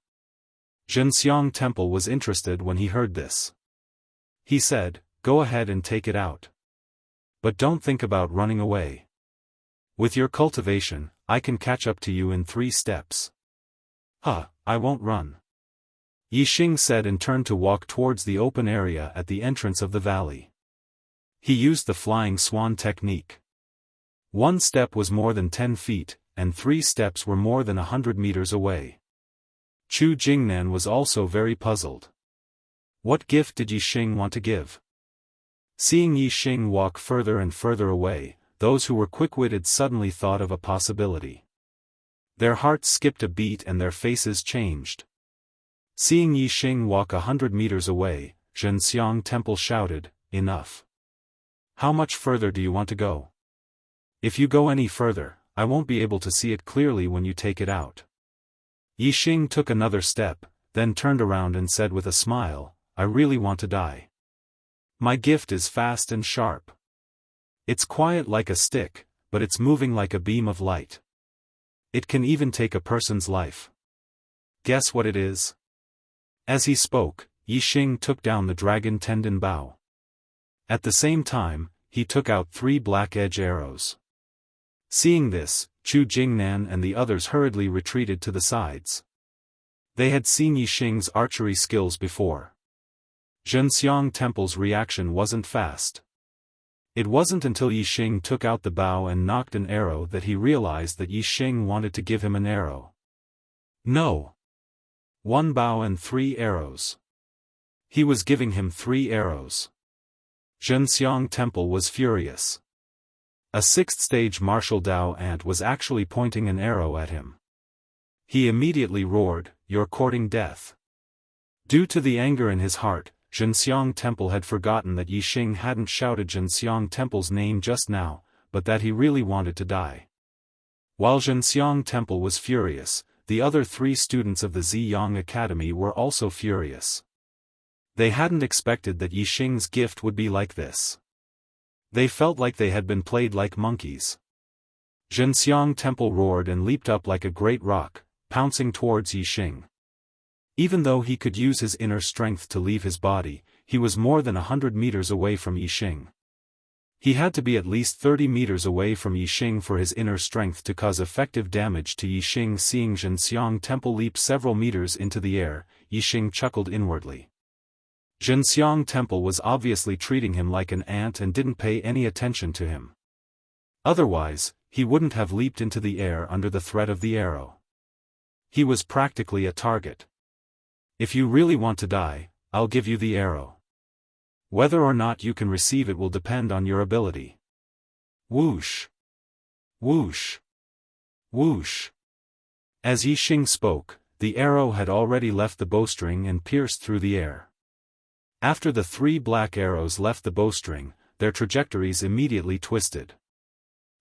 Zhenxiang Temple was interested when he heard this. He said, go ahead and take it out. But don't think about running away. With your cultivation, I can catch up to you in 3 steps. I won't run. Yixing said and turned to walk towards the open area at the entrance of the valley. He used the flying swan technique. 1 step was more than 10 feet, and 3 steps were more than 100 meters away. Chu Jingnan was also very puzzled. What gift did Yixing want to give? Seeing Yixing walk further and further away, those who were quick-witted suddenly thought of a possibility. Their hearts skipped a beat and their faces changed. Seeing Yixing walk 100 meters away, Zhenxiang Temple shouted, enough. How much further do you want to go? If you go any further, I won't be able to see it clearly when you take it out. Yixing took another step, then turned around and said with a smile, I really want to die. My gift is fast and sharp. It's quiet like a stick, but it's moving like a beam of light. It can even take a person's life. Guess what it is? As he spoke, Yixing took down the dragon tendon bow. At the same time, he took out 3 black edge arrows. Seeing this, Chu Jingnan and the others hurriedly retreated to the sides. They had seen Yixing's archery skills before. Zhenxiang Temple's reaction wasn't fast. It wasn't until Yixing took out the bow and knocked an arrow that he realized that Yixing wanted to give him an arrow. No. 1 bow and 3 arrows. He was giving him 3 arrows. Zhenxiang Temple was furious. A 6th stage martial Dao ant was actually pointing an arrow at him. He immediately roared, you're courting death. Due to the anger in his heart, Zhenxiang Temple had forgotten that Yixing hadn't shouted Zhenxiang Temple's name just now, but that he really wanted to die. While Zhenxiang Temple was furious, the other 3 students of the Ziyang Academy were also furious. They hadn't expected that Yixing's gift would be like this. They felt like they had been played like monkeys. Zhenxiang Temple roared and leaped up like a great rock, pouncing towards Yixing. Even though he could use his inner strength to leave his body, he was more than 100 meters away from Yixing. He had to be at least 30 meters away from Yixing for his inner strength to cause effective damage to Yixing. Seeing Zhenxiang Temple leap several meters into the air, Yixing chuckled inwardly. Zhenxiang Temple was obviously treating him like an ant and didn't pay any attention to him. Otherwise, he wouldn't have leaped into the air under the threat of the arrow. He was practically a target. If you really want to die, I'll give you the arrow. Whether or not you can receive it will depend on your ability. Whoosh! Whoosh! Whoosh! As Yixing spoke, the arrow had already left the bowstring and pierced through the air. After the 3 black arrows left the bowstring, their trajectories immediately twisted.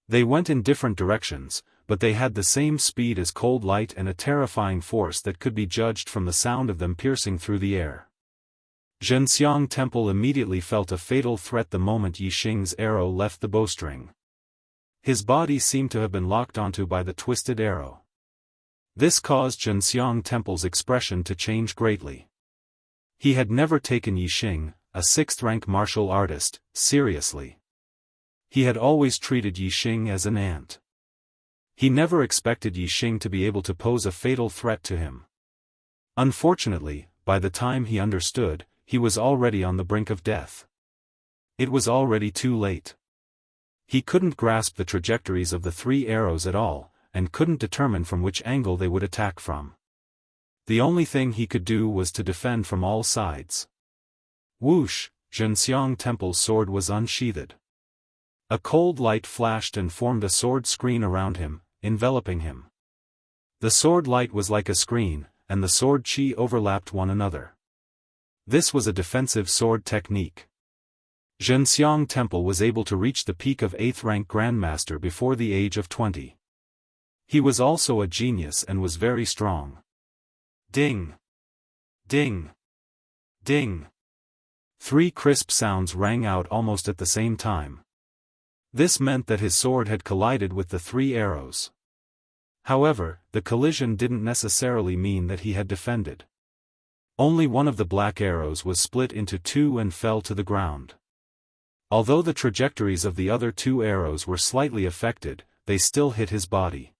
They went in different directions, but they had the same speed as cold light and a terrifying force that could be judged from the sound of them piercing through the air. Zhenxiang Temple immediately felt a fatal threat the moment Yi Xing's arrow left the bowstring. His body seemed to have been locked onto by the twisted arrow. This caused Zhenxiang Temple's expression to change greatly. He had never taken Yi Xing, a 6th-rank martial artist, seriously. He had always treated Yi Xing as an ant. He never expected Yi Xing to be able to pose a fatal threat to him. Unfortunately, by the time he understood, he was already on the brink of death. It was already too late. He couldn't grasp the trajectories of the 3 arrows at all, and couldn't determine from which angle they would attack from. The only thing he could do was to defend from all sides. Whoosh! Zhenxiang Temple's sword was unsheathed. A cold light flashed and formed a sword screen around him, enveloping him. The sword light was like a screen, and the sword chi overlapped one another. This was a defensive sword technique. Zhenxiang Temple was able to reach the peak of 8th-rank Grandmaster before the age of 20. He was also a genius and was very strong. Ding! Ding! Ding! 3 crisp sounds rang out almost at the same time. This meant that his sword had collided with the 3 arrows. However, the collision didn't necessarily mean that he had defended. Only one of the black arrows was split into 2 and fell to the ground. Although the trajectories of the other 2 arrows were slightly affected, they still hit his body.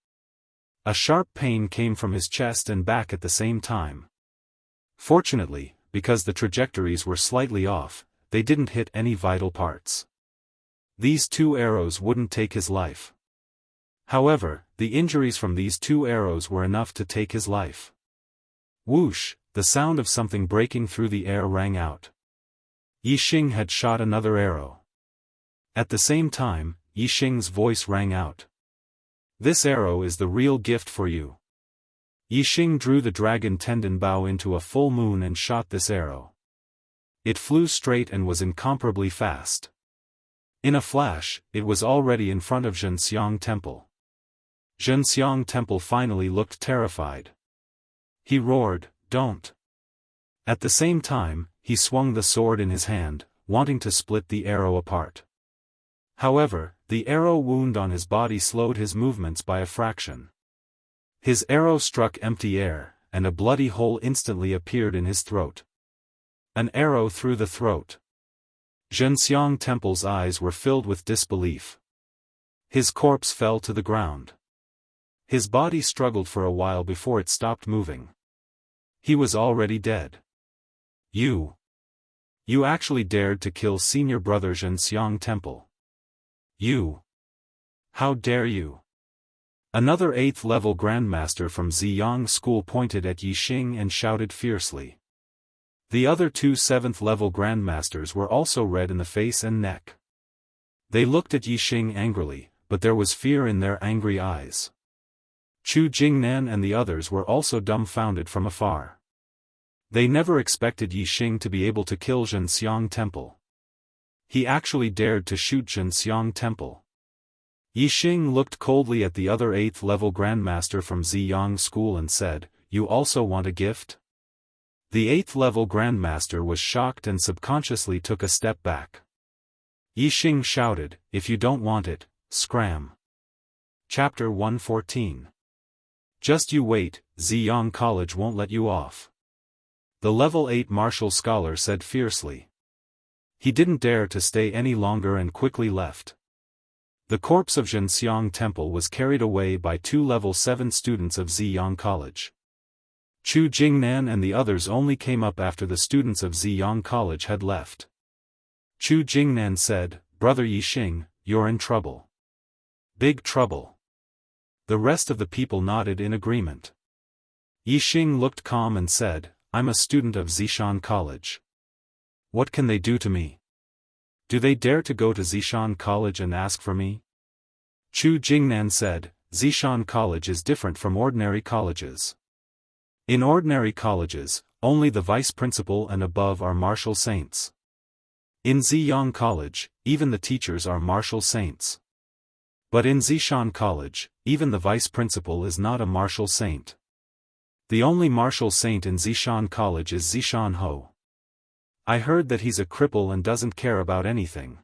A sharp pain came from his chest and back at the same time. Fortunately, because the trajectories were slightly off, they didn't hit any vital parts. These 2 arrows wouldn't take his life. However, the injuries from these 2 arrows were enough to take his life. Whoosh! The sound of something breaking through the air rang out. Yi Xing had shot another arrow. At the same time, Yi Xing's voice rang out. This arrow is the real gift for you. Yi Xing drew the dragon tendon bow into a full moon and shot this arrow. It flew straight and was incomparably fast. In a flash, it was already in front of Zhenxiang Temple. Zhenxiang Temple finally looked terrified. He roared, "Don't!" At the same time, he swung the sword in his hand, wanting to split the arrow apart. However, the arrow wound on his body slowed his movements by a fraction. His arrow struck empty air, and a bloody hole instantly appeared in his throat. An arrow through the throat. Zhenxiang Temple's eyes were filled with disbelief. His corpse fell to the ground. His body struggled for a while before it stopped moving. He was already dead. You actually dared to kill senior brother Zhenxiang Temple. How dare you? Another 8th-level Grandmaster from Ziyang School pointed at Yi Xing and shouted fiercely. The other 2 7th-level Grandmasters were also red in the face and neck. They looked at Yi Xing angrily, but there was fear in their angry eyes. Chu Jingnan and the others were also dumbfounded from afar. They never expected Yi Xing to be able to kill Zhenxiang Temple. He actually dared to shoot Zhenxiang Temple. Yi Xing looked coldly at the other 8th-level Grandmaster from Ziyang School and said, "You also want a gift?" The 8th-level Grandmaster was shocked and subconsciously took a step back. Yi Xing shouted, "If you don't want it, scram." Chapter 114. Just you wait, Ziyang College won't let you off. The level 8 martial scholar said fiercely. He didn't dare to stay any longer and quickly left. The corpse of Zhenxiang Temple was carried away by 2 level 7 students of Ziyang College. Chu Jingnan and the others only came up after the students of Ziyang College had left. Chu Jingnan said, "Brother Yi Xing, you're in trouble." "Big trouble." The rest of the people nodded in agreement. Yi Xing looked calm and said, "I'm a student of Zishan College. What can they do to me? Do they dare to go to Zishan College and ask for me?" Chu Jingnan said, "Zishan College is different from ordinary colleges. In ordinary colleges, only the vice principal and above are martial saints. In Ziyang College, even the teachers are martial saints. But in Zishan College, even the vice principal is not a martial saint. The only martial saint in Zishan College is Zishan Ho. I heard that he's a cripple and doesn't care about anything.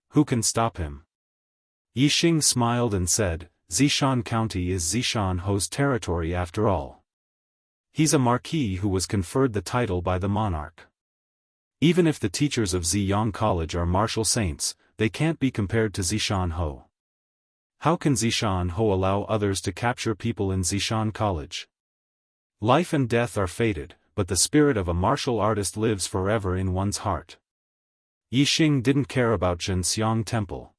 Who can stop him? Yixing smiled and said, Zishan County is Zishan Ho's territory after all. He's a marquis who was conferred the title by the monarch. Even if the teachers of Ziyang College are martial saints, they can't be compared to Zishan Ho. How can Zishan Ho allow others to capture people in Zishan College? Life and death are fated, but the spirit of a martial artist lives forever in one's heart. Yixing didn't care about Zhenxiang Temple.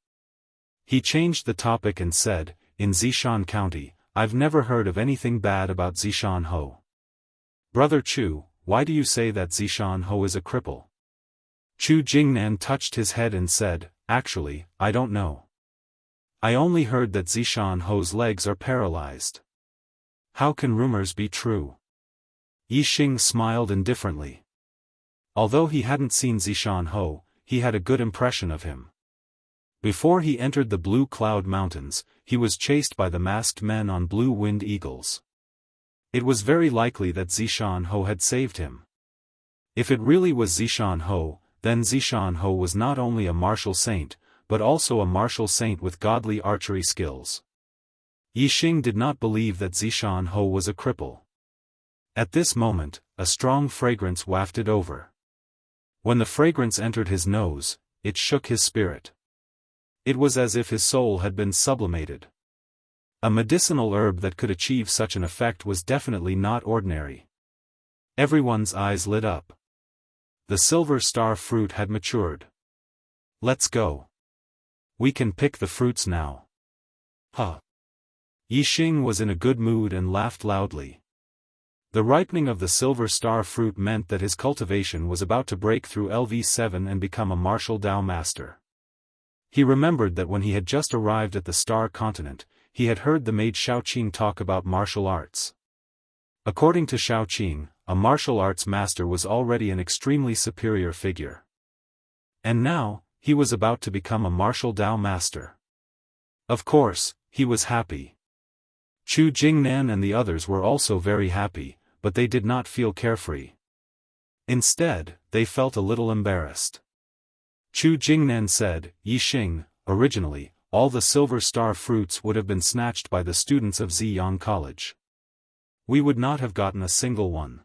He changed the topic and said, in Zishan County, I've never heard of anything bad about Zishan Ho. Brother Chu, why do you say that Zishan Ho is a cripple? Chu Jingnan touched his head and said, actually, I don't know. I only heard that Zishan Ho's legs are paralyzed. How can rumors be true? Yixing smiled indifferently. Although he hadn't seen Zishan Ho, he had a good impression of him. Before he entered the Blue Cloud Mountains, he was chased by the masked men on blue winged eagles. It was very likely that Zishan Ho had saved him. If it really was Zishan Ho, then Zishan Ho was not only a martial saint, but also a martial saint with godly archery skills. Yixing did not believe that Zishan Ho was a cripple. At this moment, a strong fragrance wafted over. When the fragrance entered his nose, it shook his spirit. It was as if his soul had been sublimated. A medicinal herb that could achieve such an effect was definitely not ordinary. Everyone's eyes lit up. The silver star fruit had matured. Let's go. We can pick the fruits now. Huh. Yixing was in a good mood and laughed loudly. The ripening of the silver star fruit meant that his cultivation was about to break through LV7 and become a martial Dao master. He remembered that when he had just arrived at the Star Continent, he had heard the maid Xiaoqing talk about martial arts. According to Xiaoqing, a martial arts master was already an extremely superior figure. And now, he was about to become a martial Dao master. Of course, he was happy. Chu Jingnan and the others were also very happy, but they did not feel carefree. Instead, they felt a little embarrassed. Chu Jingnan said, Yixing, originally, all the silver star fruits would have been snatched by the students of Ziyang College. We would not have gotten a single one.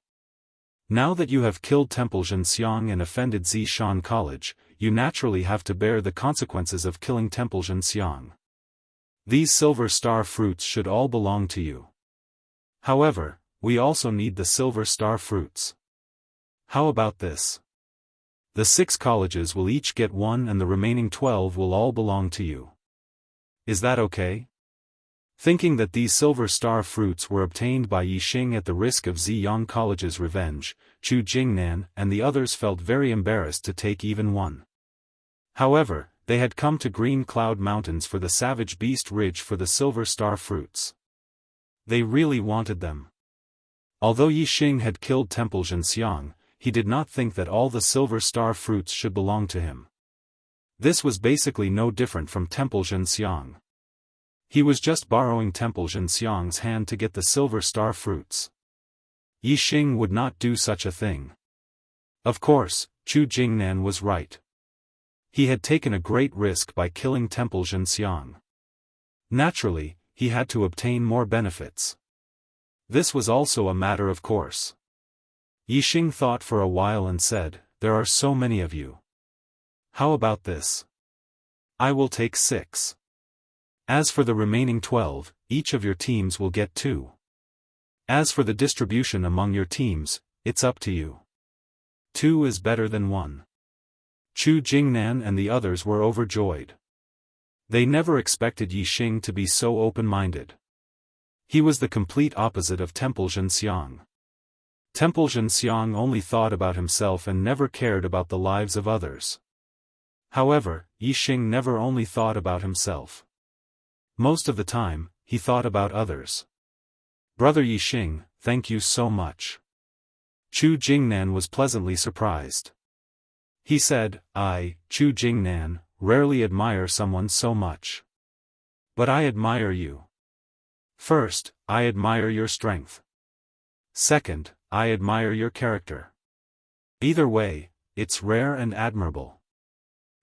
Now that you have killed Temple Zhenxiang and offended Zishan College, you naturally have to bear the consequences of killing Temple Zhenxiang. These silver star fruits should all belong to you. However, we also need the silver star fruits. How about this? The 6 colleges will each get one and the remaining 12 will all belong to you. Is that okay? Thinking that these silver star fruits were obtained by Yixing at the risk of Ziyang College's revenge, Chu Jingnan and the others felt very embarrassed to take even one. However, they had come to Green Cloud Mountains for the Savage Beast Ridge for the silver star fruits. They really wanted them. Although Yixing had killed Temple Zhenxiang, he did not think that all the silver star fruits should belong to him. This was basically no different from Temple Zhenxiang. He was just borrowing Temple Zhenxiang's hand to get the silver star fruits. Yixing would not do such a thing. Of course, Chu Jingnan was right. He had taken a great risk by killing Temple Zhenxiang. Naturally, he had to obtain more benefits. This was also a matter of course. Yixing thought for a while and said, there are so many of you. How about this? I will take 6. As for the remaining 12, each of your teams will get 2. As for the distribution among your teams, it's up to you. 2 is better than 1. Chu Jingnan and the others were overjoyed. They never expected Yixing to be so open-minded. He was the complete opposite of Temple Zhenxiang. Temple Zhenxiang only thought about himself and never cared about the lives of others. However, Yixing never only thought about himself. Most of the time, he thought about others. Brother Yixing, thank you so much. Chu Jingnan was pleasantly surprised. He said, I, Chu Jingnan, rarely admire someone so much. But I admire you. First, I admire your strength. Second, I admire your character. Either way, it's rare and admirable.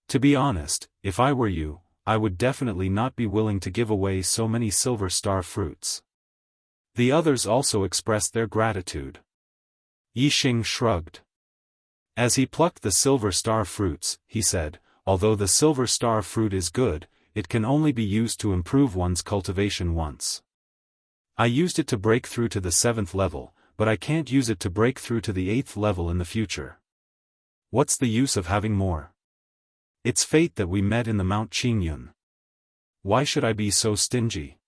To be honest, if I were you, I would definitely not be willing to give away so many silver star fruits. The others also expressed their gratitude. Yixing shrugged. As he plucked the silver star fruits, he said, although the silver star fruit is good, it can only be used to improve one's cultivation once. I used it to break through to the 7th level, but I can't use it to break through to the 8th level in the future. What's the use of having more? It's fate that we met in the Mount Qingyun. Why should I be so stingy?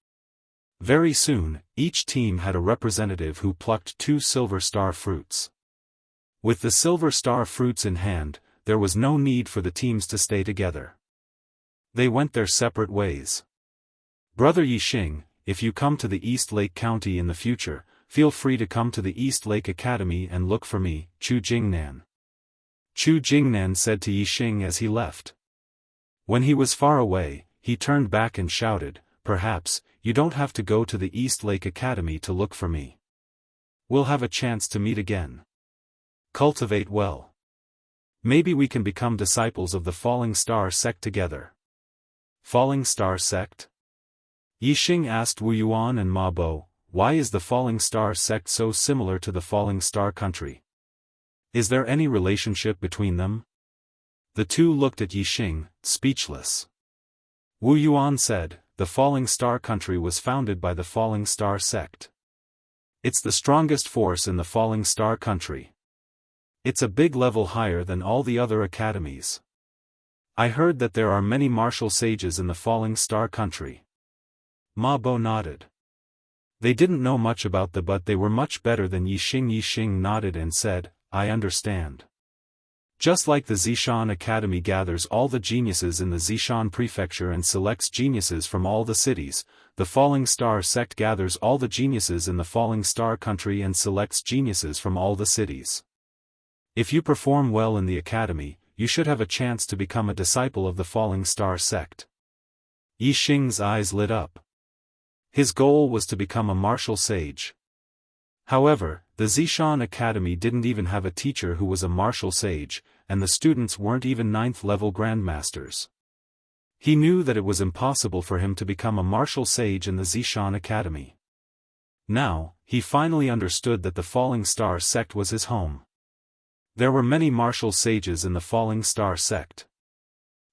Very soon, each team had a representative who plucked 2 silver star fruits. With the silver star fruits in hand, there was no need for the teams to stay together. They went their separate ways. Brother Yixing, if you come to the East Lake County in the future, feel free to come to the East Lake Academy and look for me, Chu Jingnan. Chu Jingnan said to Yixing as he left. When he was far away, he turned back and shouted, perhaps, you don't have to go to the East Lake Academy to look for me. We'll have a chance to meet again. Cultivate well. Maybe we can become disciples of the Falling Star sect together. Falling Star sect? Yixing asked Wu Yuan and Ma Bo, why is the Falling Star sect so similar to the Falling Star country? Is there any relationship between them? The two looked at Yixing, speechless. Wu Yuan said, the Falling Star country was founded by the Falling Star sect. It's the strongest force in the Falling Star country. It's a big level higher than all the other academies. I heard that there are many martial sages in the Falling Star country. Ma Bo nodded. They didn't know much about but they were much better than Yixing. Yixing nodded and said, I understand. Just like the Zishan Academy gathers all the geniuses in the Zishan Prefecture and selects geniuses from all the cities, the Falling Star sect gathers all the geniuses in the Falling Star country and selects geniuses from all the cities. If you perform well in the academy, you should have a chance to become a disciple of the Falling Star sect. Yixing's eyes lit up. His goal was to become a martial sage. However, the Zishan Academy didn't even have a teacher who was a martial sage, and the students weren't even 9th level grandmasters. He knew that it was impossible for him to become a martial sage in the Zishan Academy. Now, he finally understood that the Falling Star sect was his home. There were many martial sages in the Falling Star sect.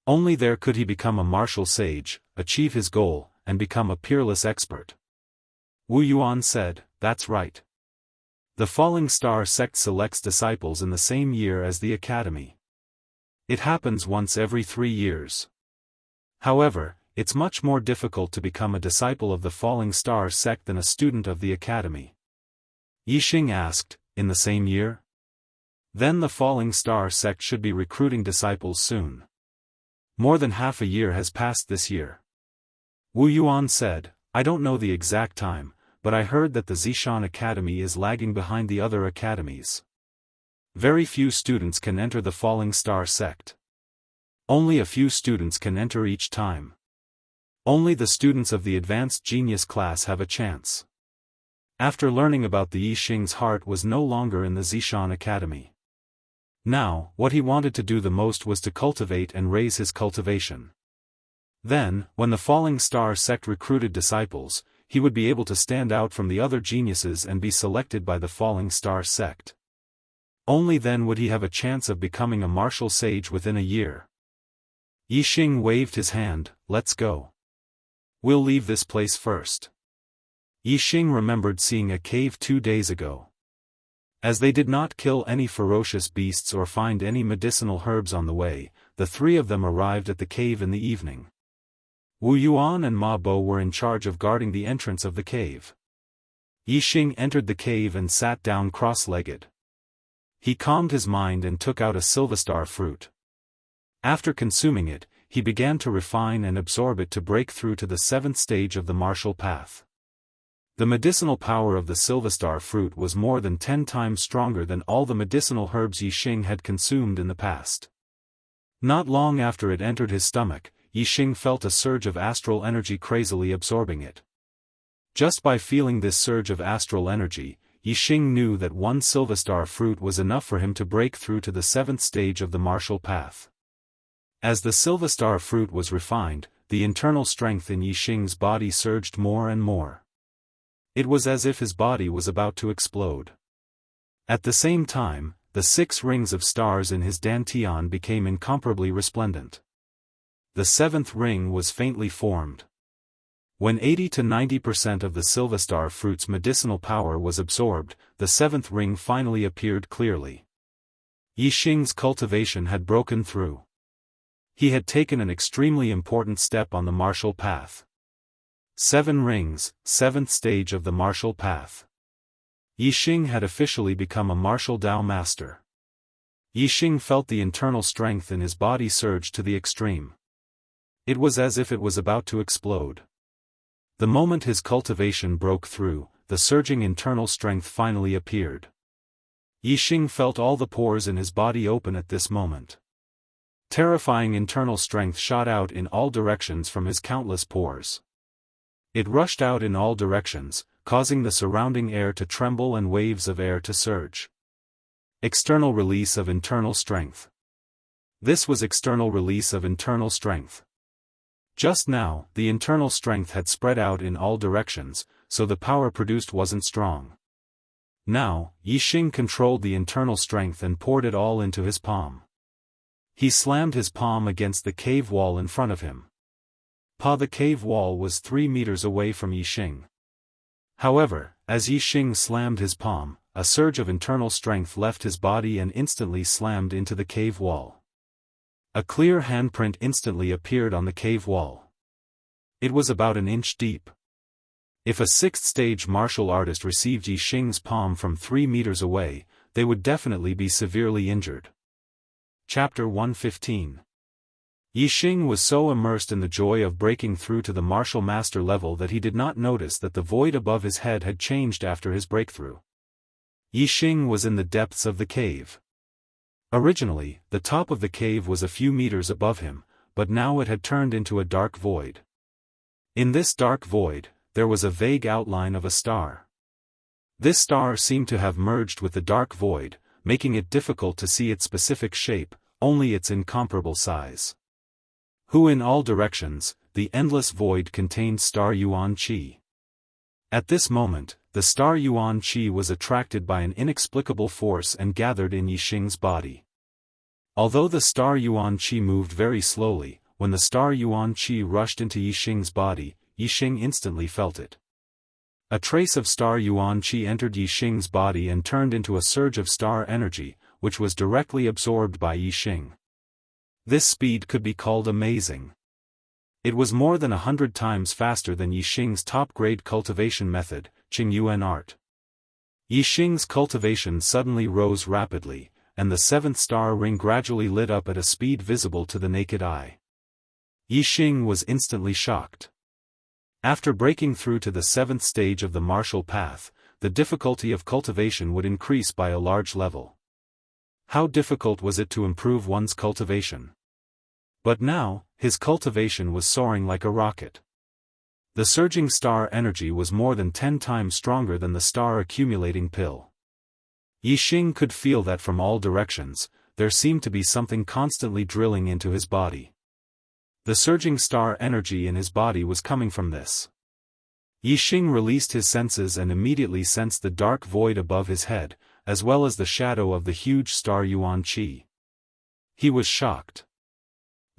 Only there could he become a martial sage, achieve his goal, and become a peerless expert. Wu Yuan said, that's right. The Falling Star sect selects disciples in the same year as the academy. It happens once every 3 years. However, it's much more difficult to become a disciple of the Falling Star sect than a student of the academy. Yixing asked, in the same year? Then the Falling Star sect should be recruiting disciples soon. More than half a year has passed this year. Wu Yuan said, I don't know the exact time, but I heard that the Zishan Academy is lagging behind the other academies. Very few students can enter the Falling Star sect. Only a few students can enter each time. Only the students of the Advanced Genius class have a chance. After learning about the Yixing's heart was no longer in the Zishan Academy. Now, what he wanted to do the most was to cultivate and raise his cultivation. Then, when the Falling Star sect recruited disciples, he would be able to stand out from the other geniuses and be selected by the Falling Star sect. Only then would he have a chance of becoming a martial sage within a year. Yixing waved his hand, let's go. We'll leave this place first. Yixing remembered seeing a cave 2 days ago. As they did not kill any ferocious beasts or find any medicinal herbs on the way, the 3 of them arrived at the cave in the evening. Wu Yuan and Ma Bo were in charge of guarding the entrance of the cave. Yixing entered the cave and sat down cross-legged. He calmed his mind and took out a silverstar fruit. After consuming it, he began to refine and absorb it to break through to the 7th stage of the martial path. The medicinal power of the Silverstar fruit was more than 10 times stronger than all the medicinal herbs Yixing had consumed in the past. Not long after it entered his stomach, Yixing felt a surge of astral energy crazily absorbing it. Just by feeling this surge of astral energy, Yixing knew that one Silverstar fruit was enough for him to break through to the 7th stage of the martial path. As the Silverstar fruit was refined, the internal strength in Yixing's body surged more and more. It was as if his body was about to explode. At the same time, the 6 rings of stars in his dantian became incomparably resplendent. The 7th ring was faintly formed. When 80 to 90% of the Silverstar fruit's medicinal power was absorbed, the 7th ring finally appeared clearly. Yixing's cultivation had broken through. He had taken an extremely important step on the martial path. 7 rings, 7th stage of the martial path. Yixing had officially become a martial Dao master. Yixing felt the internal strength in his body surge to the extreme. It was as if it was about to explode. The moment his cultivation broke through, the surging internal strength finally appeared. Yixing felt all the pores in his body open at this moment. Terrifying internal strength shot out in all directions from his countless pores. It rushed out in all directions, causing the surrounding air to tremble and waves of air to surge. External release of internal strength. This was external release of internal strength. Just now, the internal strength had spread out in all directions, so the power produced wasn't strong. Now, Yixing controlled the internal strength and poured it all into his palm. He slammed his palm against the cave wall in front of him. The cave wall was 3 meters away from Yixing. However, as Yixing slammed his palm, a surge of internal strength left his body and instantly slammed into the cave wall. A clear handprint instantly appeared on the cave wall. It was about an inch deep. If a 6th stage martial artist received Yixing's palm from 3 meters away, they would definitely be severely injured. Chapter 115. Yixing was so immersed in the joy of breaking through to the martial master level that he did not notice that the void above his head had changed after his breakthrough. Yixing was in the depths of the cave. Originally, the top of the cave was a few meters above him, but now it had turned into a dark void. In this dark void, there was a vague outline of a star. This star seemed to have merged with the dark void, making it difficult to see its specific shape, only its incomparable size. Who in all directions, the endless void contained star Yuan Qi. At this moment, the star Yuan Qi was attracted by an inexplicable force and gathered in Yixing's body. Although the star Yuan Qi moved very slowly, when the star Yuan Qi rushed into Yixing's body, Yixing instantly felt it. A trace of star Yuan Qi entered Yixing's body and turned into a surge of star energy, which was directly absorbed by Yixing. This speed could be called amazing. It was more than 100 times faster than Yixing's top-grade cultivation method, Qingyuan art. Yixing's cultivation suddenly rose rapidly, and the 7th star ring gradually lit up at a speed visible to the naked eye. Yixing was instantly shocked. After breaking through to the 7th stage of the martial path, the difficulty of cultivation would increase by a large level. How difficult was it to improve one's cultivation? But now, his cultivation was soaring like a rocket. The surging star energy was more than 10 times stronger than the star accumulating pill. Yixing could feel that from all directions, there seemed to be something constantly drilling into his body. The surging star energy in his body was coming from this. Yixing released his senses and immediately sensed the dark void above his head, as well as the shadow of the huge star Yuan Qi. He was shocked.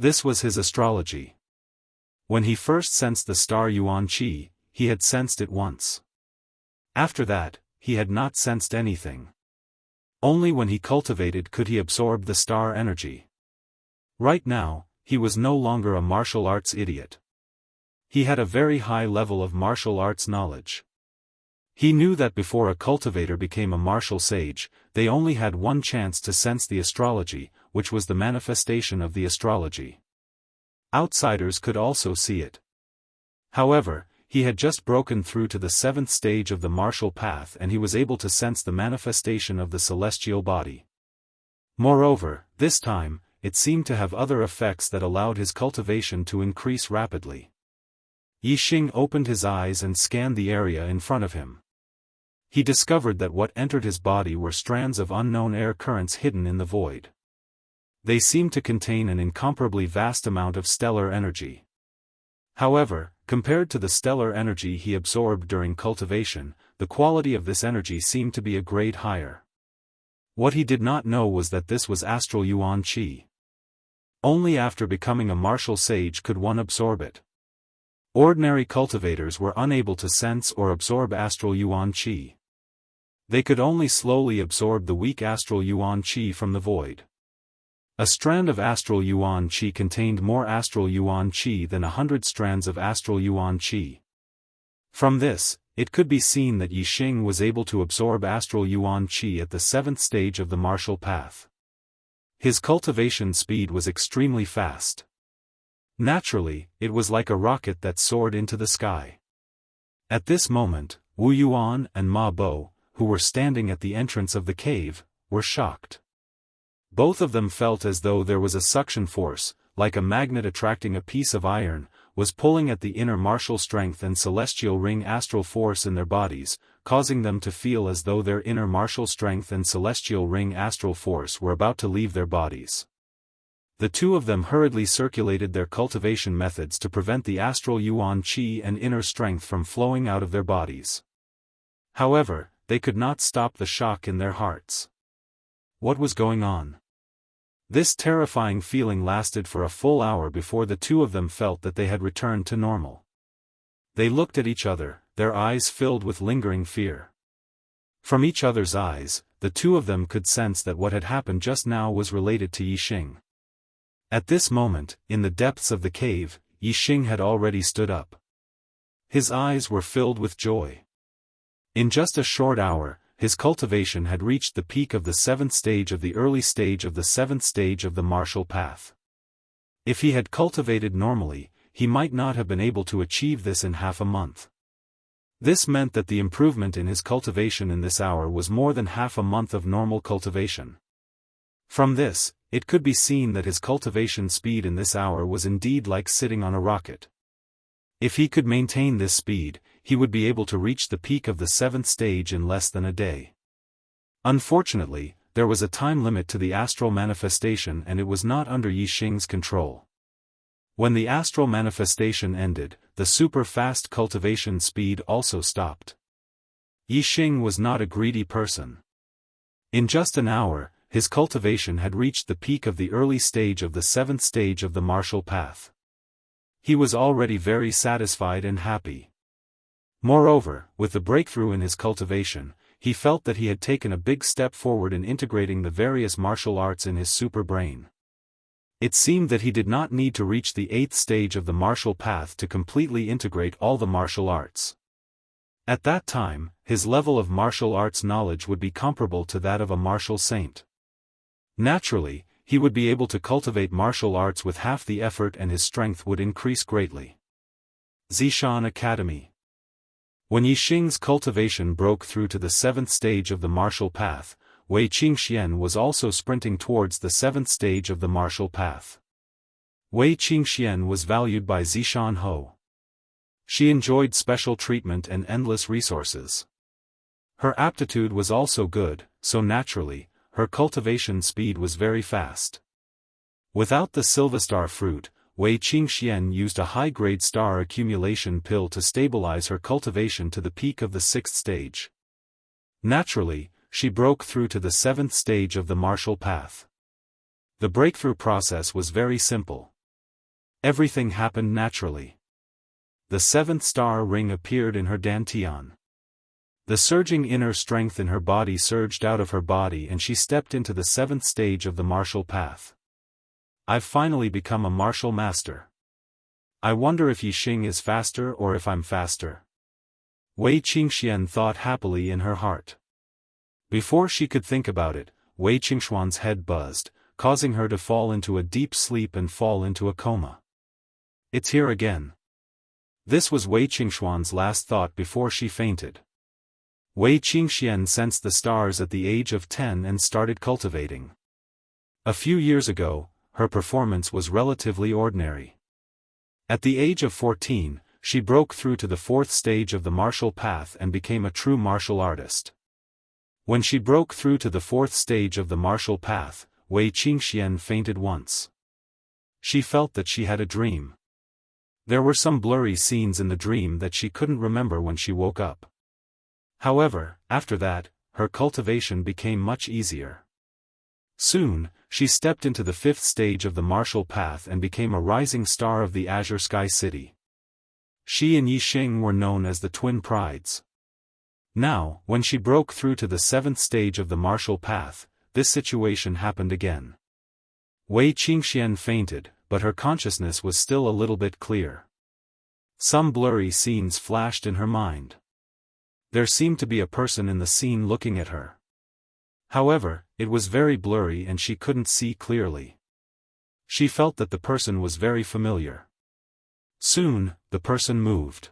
This was his astrology. When he first sensed the star Yuan Qi, he had sensed it once. After that, he had not sensed anything. Only when he cultivated could he absorb the star energy. Right now, he was no longer a martial arts idiot. He had a very high level of martial arts knowledge. He knew that before a cultivator became a martial sage, they only had one chance to sense the astrology, which was the manifestation of the astrology. Outsiders could also see it. However, he had just broken through to the seventh stage of the martial path and he was able to sense the manifestation of the celestial body. Moreover, this time, it seemed to have other effects that allowed his cultivation to increase rapidly. Yixing opened his eyes and scanned the area in front of him. He discovered that what entered his body were strands of unknown air currents hidden in the void. They seemed to contain an incomparably vast amount of stellar energy. However, compared to the stellar energy he absorbed during cultivation, the quality of this energy seemed to be a grade higher. What he did not know was that this was astral yuan qi. Only after becoming a martial sage could one absorb it. Ordinary cultivators were unable to sense or absorb astral yuan qi. They could only slowly absorb the weak astral yuan qi from the void. A strand of astral yuan qi contained more astral yuan qi than 100 strands of astral yuan qi. From this, it could be seen that Yixing was able to absorb astral yuan qi at the seventh stage of the martial path. His cultivation speed was extremely fast. Naturally, it was like a rocket that soared into the sky. At this moment, Wu Yuan and Ma Bo, who were standing at the entrance of the cave, were shocked. Both of them felt as though there was a suction force, like a magnet attracting a piece of iron, was pulling at the inner martial strength and celestial ring astral force in their bodies, causing them to feel as though their inner martial strength and celestial ring astral force were about to leave their bodies. The two of them hurriedly circulated their cultivation methods to prevent the astral yuan qi and inner strength from flowing out of their bodies. However, they could not stop the shock in their hearts. What was going on? This terrifying feeling lasted for a full hour before the two of them felt that they had returned to normal. They looked at each other, their eyes filled with lingering fear. From each other's eyes, the two of them could sense that what had happened just now was related to Yixing. At this moment, in the depths of the cave, Yixing had already stood up. His eyes were filled with joy. In just a short hour, his cultivation had reached the peak of the seventh stage of the early stage of the seventh stage of the martial path. If he had cultivated normally, he might not have been able to achieve this in half a month. This meant that the improvement in his cultivation in this hour was more than half a month of normal cultivation. From this, it could be seen that his cultivation speed in this hour was indeed like sitting on a rocket. If he could maintain this speed, he would be able to reach the peak of the seventh stage in less than a day. Unfortunately, there was a time limit to the astral manifestation and it was not under Yixing's control. When the astral manifestation ended, the super-fast cultivation speed also stopped. Yixing was not a greedy person. In just an hour, his cultivation had reached the peak of the early stage of the seventh stage of the martial path. He was already very satisfied and happy. Moreover, with the breakthrough in his cultivation, he felt that he had taken a big step forward in integrating the various martial arts in his super brain. It seemed that he did not need to reach the eighth stage of the martial path to completely integrate all the martial arts. At that time, his level of martial arts knowledge would be comparable to that of a martial saint. Naturally, he would be able to cultivate martial arts with half the effort and his strength would increase greatly. Zishan Academy. When Yixing's cultivation broke through to the seventh stage of the martial path, Wei Qingxian was also sprinting towards the seventh stage of the martial path. Wei Qingxian was valued by Zishan Ho. She enjoyed special treatment and endless resources. Her aptitude was also good, so naturally, her cultivation speed was very fast. Without the Silvestar fruit, Wei Qingxian used a high-grade star accumulation pill to stabilize her cultivation to the peak of the sixth stage. Naturally, she broke through to the seventh stage of the martial path. The breakthrough process was very simple. Everything happened naturally. The seventh star ring appeared in her dantian. The surging inner strength in her body surged out of her body and she stepped into the seventh stage of the martial path. I've finally become a martial master. I wonder if Yixing is faster or if I'm faster. Wei Qingxian thought happily in her heart. Before she could think about it, Wei Qingshuan's head buzzed, causing her to fall into a deep sleep and fall into a coma. It's here again. This was Wei Qingxuan's last thought before she fainted. Wei Qingxian sensed the stars at the age of 10 and started cultivating. A few years ago, her performance was relatively ordinary. At the age of 14, she broke through to the 4th stage of the martial path and became a true martial artist. When she broke through to the 4th stage of the martial path, Wei Qingxian fainted once. She felt that she had a dream. There were some blurry scenes in the dream that she couldn't remember when she woke up. However, after that, her cultivation became much easier. Soon, she stepped into the 5th stage of the martial path and became a rising star of the Azure Sky City. She and Yixing were known as the twin prides. Now, when she broke through to the 7th stage of the martial path, this situation happened again. Wei Qingxian fainted, but her consciousness was still a little bit clear. Some blurry scenes flashed in her mind. There seemed to be a person in the scene looking at her. However, it was very blurry and she couldn't see clearly. She felt that the person was very familiar. Soon, the person moved.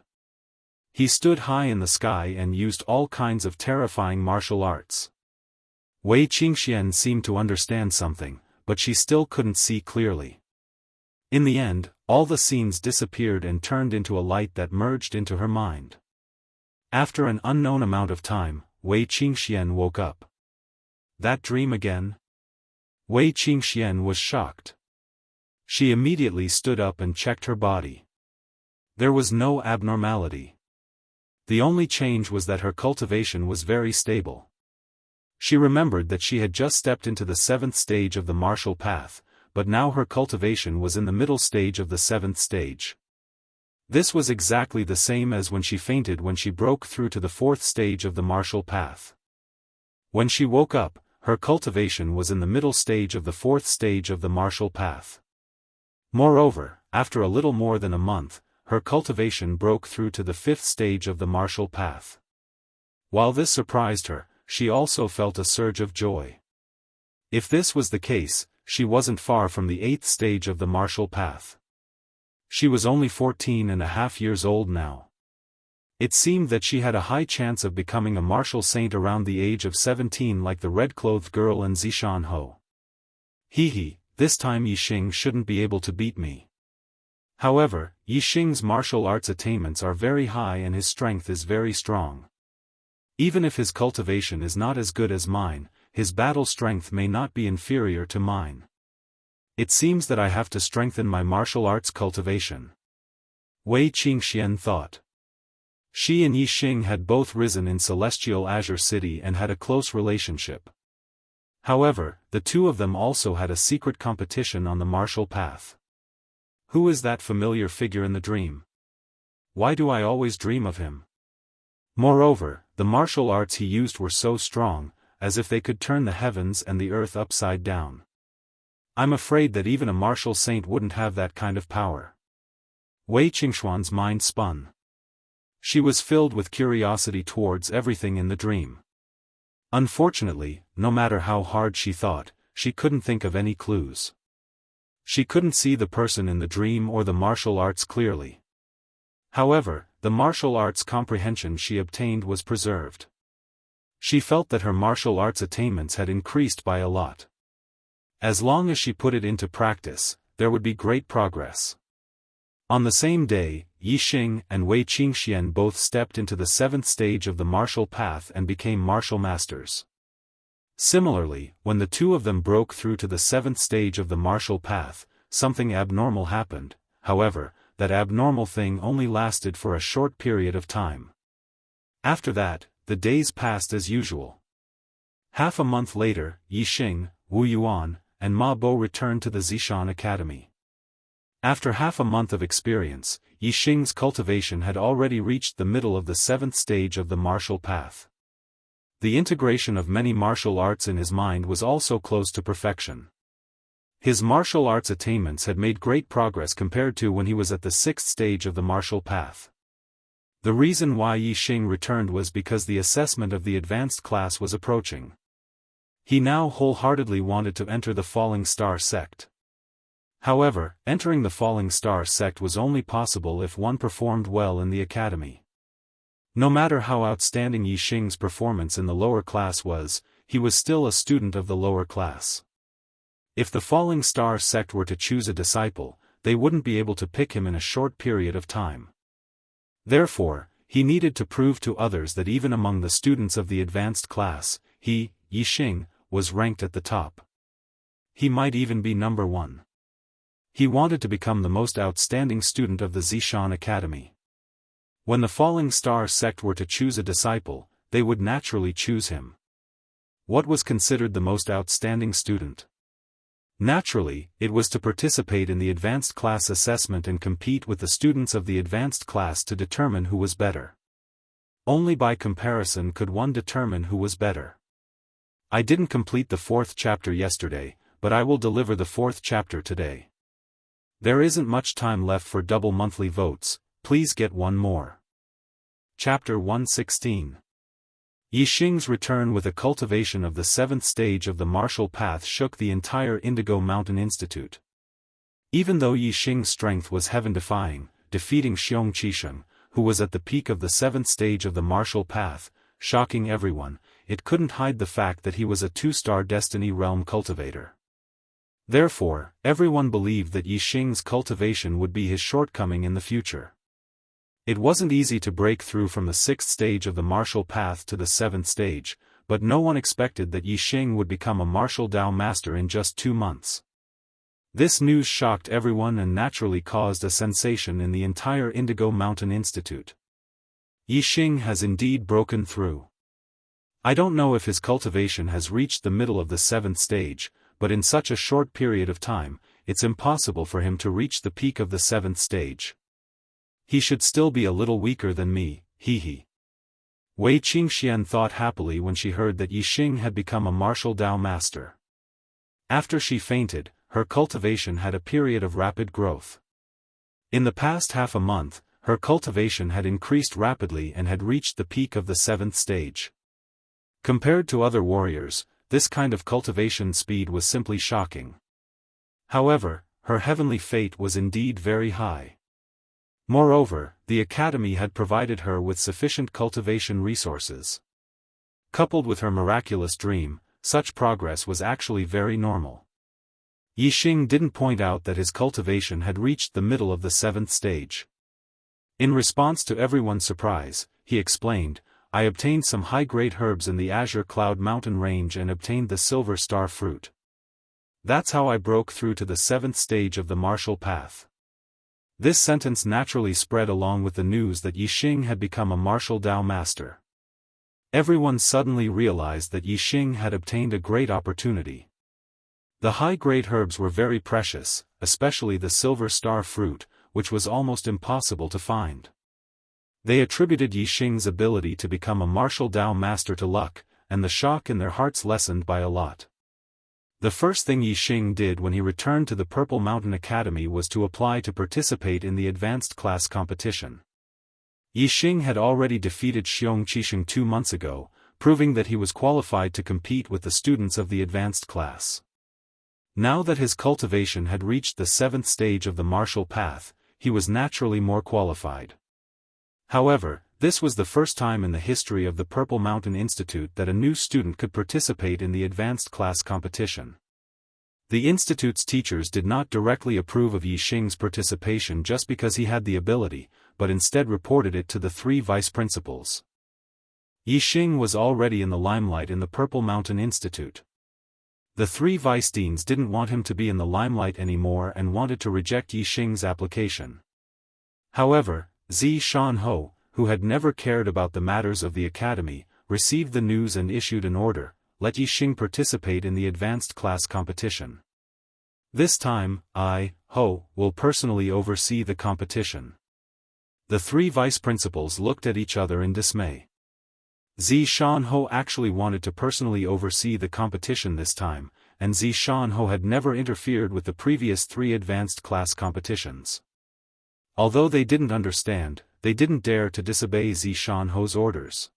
He stood high in the sky and used all kinds of terrifying martial arts. Wei Qingxian seemed to understand something, but she still couldn't see clearly. In the end, all the scenes disappeared and turned into a light that merged into her mind. After an unknown amount of time, Wei Qingxian woke up. That dream again? Wei Qingxian was shocked. She immediately stood up and checked her body. There was no abnormality. The only change was that her cultivation was very stable. She remembered that she had just stepped into the 7th stage of the martial path, but now her cultivation was in the middle stage of the 7th stage. This was exactly the same as when she fainted when she broke through to the 4th stage of the martial path. When she woke up, her cultivation was in the middle stage of the 4th stage of the martial path. Moreover, after a little more than a month, her cultivation broke through to the 5th stage of the martial path. While this surprised her, she also felt a surge of joy. If this was the case, she wasn't far from the 8th stage of the martial path. She was only 14.5 years old now. It seemed that she had a high chance of becoming a martial saint around the age of 17 like the red-clothed girl and Zishan Ho. Hee, this time Yixing shouldn't be able to beat me. However, Yixing's martial arts attainments are very high and his strength is very strong. Even if his cultivation is not as good as mine, his battle strength may not be inferior to mine. It seems that I have to strengthen my martial arts cultivation. Wei Qingxian thought. She and Yixing had both risen in Celestial Azure City and had a close relationship. However, the two of them also had a secret competition on the martial path. Who is that familiar figure in the dream? Why do I always dream of him? Moreover, the martial arts he used were so strong, as if they could turn the heavens and the earth upside down. I'm afraid that even a martial saint wouldn't have that kind of power. Wei Qingxuan's mind spun. She was filled with curiosity towards everything in the dream. Unfortunately, no matter how hard she thought, she couldn't think of any clues. She couldn't see the person in the dream or the martial arts clearly. However, the martial arts comprehension she obtained was preserved. She felt that her martial arts attainments had increased by a lot. As long as she put it into practice, there would be great progress. On the same day, Yixing and Wei Qingxian both stepped into the 7th stage of the martial path and became martial masters. Similarly, when the two of them broke through to the 7th stage of the martial path, something abnormal happened. However, that abnormal thing only lasted for a short period of time. After that, the days passed as usual. Half a month later, Yixing, Wu Yuan, and Ma Bo returned to the Zishan Academy. After half a month of experience, Yixing's cultivation had already reached the middle of the 7th stage of the martial path. The integration of many martial arts in his mind was also close to perfection. His martial arts attainments had made great progress compared to when he was at the 6th stage of the martial path. The reason why Yixing returned was because the assessment of the advanced class was approaching. He now wholeheartedly wanted to enter the Falling Star sect. However, entering the Falling Star sect was only possible if one performed well in the academy. No matter how outstanding Yixing's performance in the lower class was, he was still a student of the lower class. If the Falling Star sect were to choose a disciple, they wouldn't be able to pick him in a short period of time. Therefore, he needed to prove to others that even among the students of the advanced class, he, Yixing, was ranked at the top. He might even be number one. He wanted to become the most outstanding student of the Zishan Academy. When the Falling Star sect were to choose a disciple, they would naturally choose him. What was considered the most outstanding student? Naturally, it was to participate in the advanced class assessment and compete with the students of the advanced class to determine who was better. Only by comparison could one determine who was better. I didn't complete the 4th chapter yesterday, but I will deliver the 4th chapter today. There isn't much time left for double monthly votes, please get one more. Chapter 116. Yixing's return with a cultivation of the 7th stage of the martial path shook the entire Indigo Mountain Institute. Even though Yixing's strength was heaven-defying, defeating Xiong Qisheng, who was at the peak of the 7th stage of the martial path, shocking everyone, it couldn't hide the fact that he was a 2-star Destiny Realm cultivator. Therefore, everyone believed that Yixing's cultivation would be his shortcoming in the future. It wasn't easy to break through from the 6th stage of the martial path to the 7th stage, but no one expected that Yixing would become a martial Dao master in just 2 months. This news shocked everyone and naturally caused a sensation in the entire Indigo Mountain Institute. Yixing has indeed broken through. I don't know if his cultivation has reached the middle of the 7th stage, but in such a short period of time, it's impossible for him to reach the peak of the 7th stage. He should still be a little weaker than me, he. Wei Qingxian thought happily when she heard that Yixing had become a martial Dao master. After she fainted, her cultivation had a period of rapid growth. In the past half a month, her cultivation had increased rapidly and had reached the peak of the 7th stage. Compared to other warriors, this kind of cultivation speed was simply shocking. However, her heavenly fate was indeed very high. Moreover, the academy had provided her with sufficient cultivation resources. Coupled with her miraculous dream, such progress was actually very normal. Yixing didn't point out that his cultivation had reached the middle of the 7th stage. In response to everyone's surprise, he explained, I obtained some high-grade herbs in the Azure Cloud Mountain range and obtained the Silver Star fruit. That's how I broke through to the 7th stage of the martial path. This sentence naturally spread along with the news that Yixing had become a martial Dao master. Everyone suddenly realized that Yixing had obtained a great opportunity. The high-grade herbs were very precious, especially the Silver Star fruit, which was almost impossible to find. They attributed Yixing's ability to become a martial Dao master to luck, and the shock in their hearts lessened by a lot. The first thing Yixing did when he returned to the Purple Mountain Academy was to apply to participate in the advanced class competition. Yixing had already defeated Xiong Qisheng 2 months ago, proving that he was qualified to compete with the students of the advanced class. Now that his cultivation had reached the 7th stage of the martial path, he was naturally more qualified. However, this was the first time in the history of the Purple Mountain Institute that a new student could participate in the advanced class competition. The institute's teachers did not directly approve of Yixing's participation just because he had the ability, but instead reported it to the 3 vice principals. Yixing was already in the limelight in the Purple Mountain Institute. The 3 vice deans didn't want him to be in the limelight anymore and wanted to reject Yixing's application. However, Zishan, who had never cared about the matters of the academy, received the news and issued an order, let Yixing participate in the advanced class competition. This time, I, will personally oversee the competition. The 3 vice principals looked at each other in dismay. Zishan actually wanted to personally oversee the competition this time, and Zishan had never interfered with the previous 3 advanced class competitions. Although they didn't understand, they didn't dare to disobey Zishan orders.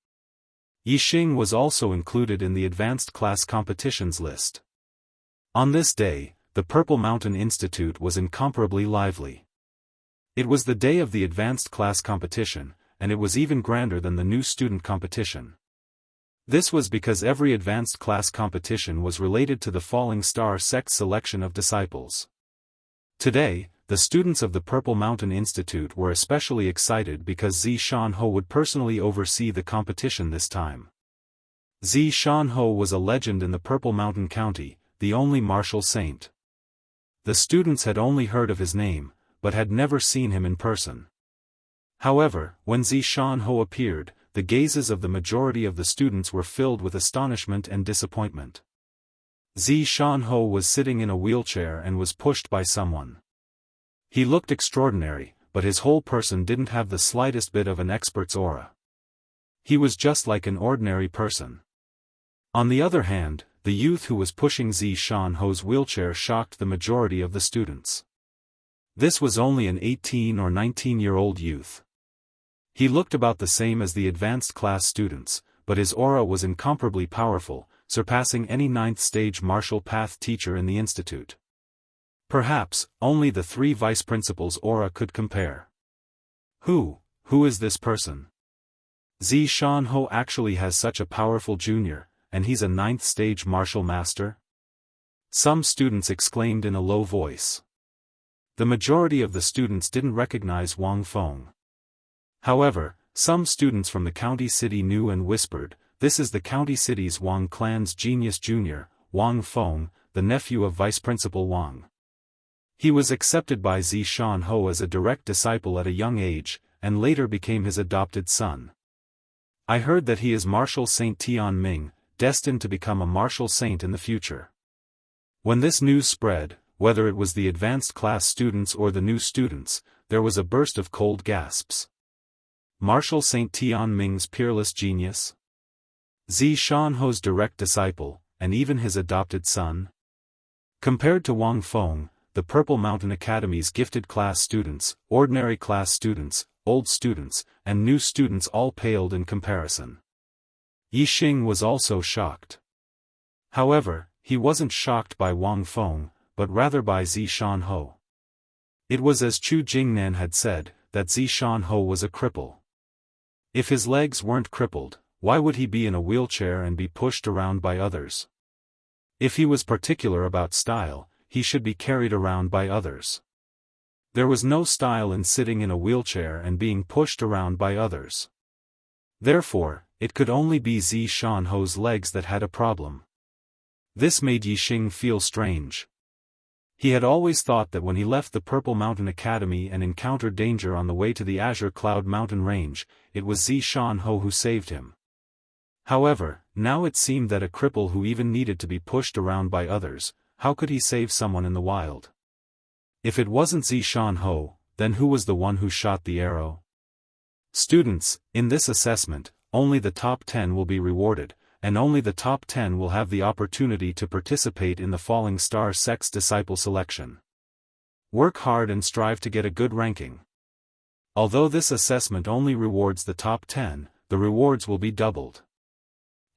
Yixing was also included in the advanced class competitions list. On this day, the Purple Mountain Institute was incomparably lively. It was the day of the advanced class competition, and it was even grander than the new student competition. This was because every advanced class competition was related to the Falling Star sect's selection of disciples. Today, the students of the Purple Mountain Institute were especially excited because Xiaofan would personally oversee the competition this time. Xiaofan was a legend in the Purple Mountain County, the only martial saint. The students had only heard of his name, but had never seen him in person. However, when Xiaofan appeared, the gazes of the majority of the students were filled with astonishment and disappointment. Xiaofan was sitting in a wheelchair and was pushed by someone. He looked extraordinary, but his whole person didn't have the slightest bit of an expert's aura. He was just like an ordinary person. On the other hand, the youth who was pushing Xiaofan's wheelchair shocked the majority of the students. This was only an 18 or 19-year-old youth. He looked about the same as the advanced class students, but his aura was incomparably powerful, surpassing any ninth-stage martial path teacher in the institute. Perhaps, only the 3 vice principals' aura could compare. Who is this person? Xiaofan actually has such a powerful junior, and he's a ninth-stage martial master? Some students exclaimed in a low voice. The majority of the students didn't recognize Wang Feng. However, some students from the county city knew and whispered, "This is the county city's Wang clan's genius junior, Wang Feng, the nephew of Vice Principal Wang." He was accepted by Xiaofan as a direct disciple at a young age, and later became his adopted son. I heard that he is Martial Saint Tian Ming, destined to become a martial saint in the future. When this news spread, whether it was the advanced class students or the new students, there was a burst of cold gasps. Martial Saint Tian Ming's peerless genius? Xiaofan's direct disciple, and even his adopted son? Compared to Wang Feng, the Purple Mountain Academy's gifted class students, ordinary class students, old students, and new students all paled in comparison. Yixing was also shocked. However, he wasn't shocked by Wang Feng, but rather by Xiaofan. It was as Chu Jingnan had said, that Xiaofan was a cripple. If his legs weren't crippled, why would he be in a wheelchair and be pushed around by others? If he was particular about style, he should be carried around by others. There was no style in sitting in a wheelchair and being pushed around by others. Therefore, it could only be Xiaofan's legs that had a problem. This made Yixing feel strange. He had always thought that when he left the Purple Mountain Academy and encountered danger on the way to the Azure Cloud Mountain Range, it was Xiaofan who saved him. However, now it seemed that a cripple who even needed to be pushed around by others, how could he save someone in the wild? If it wasn't Xiaofan, then who was the one who shot the arrow? Students, in this assessment, only the top 10 will be rewarded, and only the top 10 will have the opportunity to participate in the Falling Star sect's disciple selection. Work hard and strive to get a good ranking. Although this assessment only rewards the top 10, the rewards will be doubled.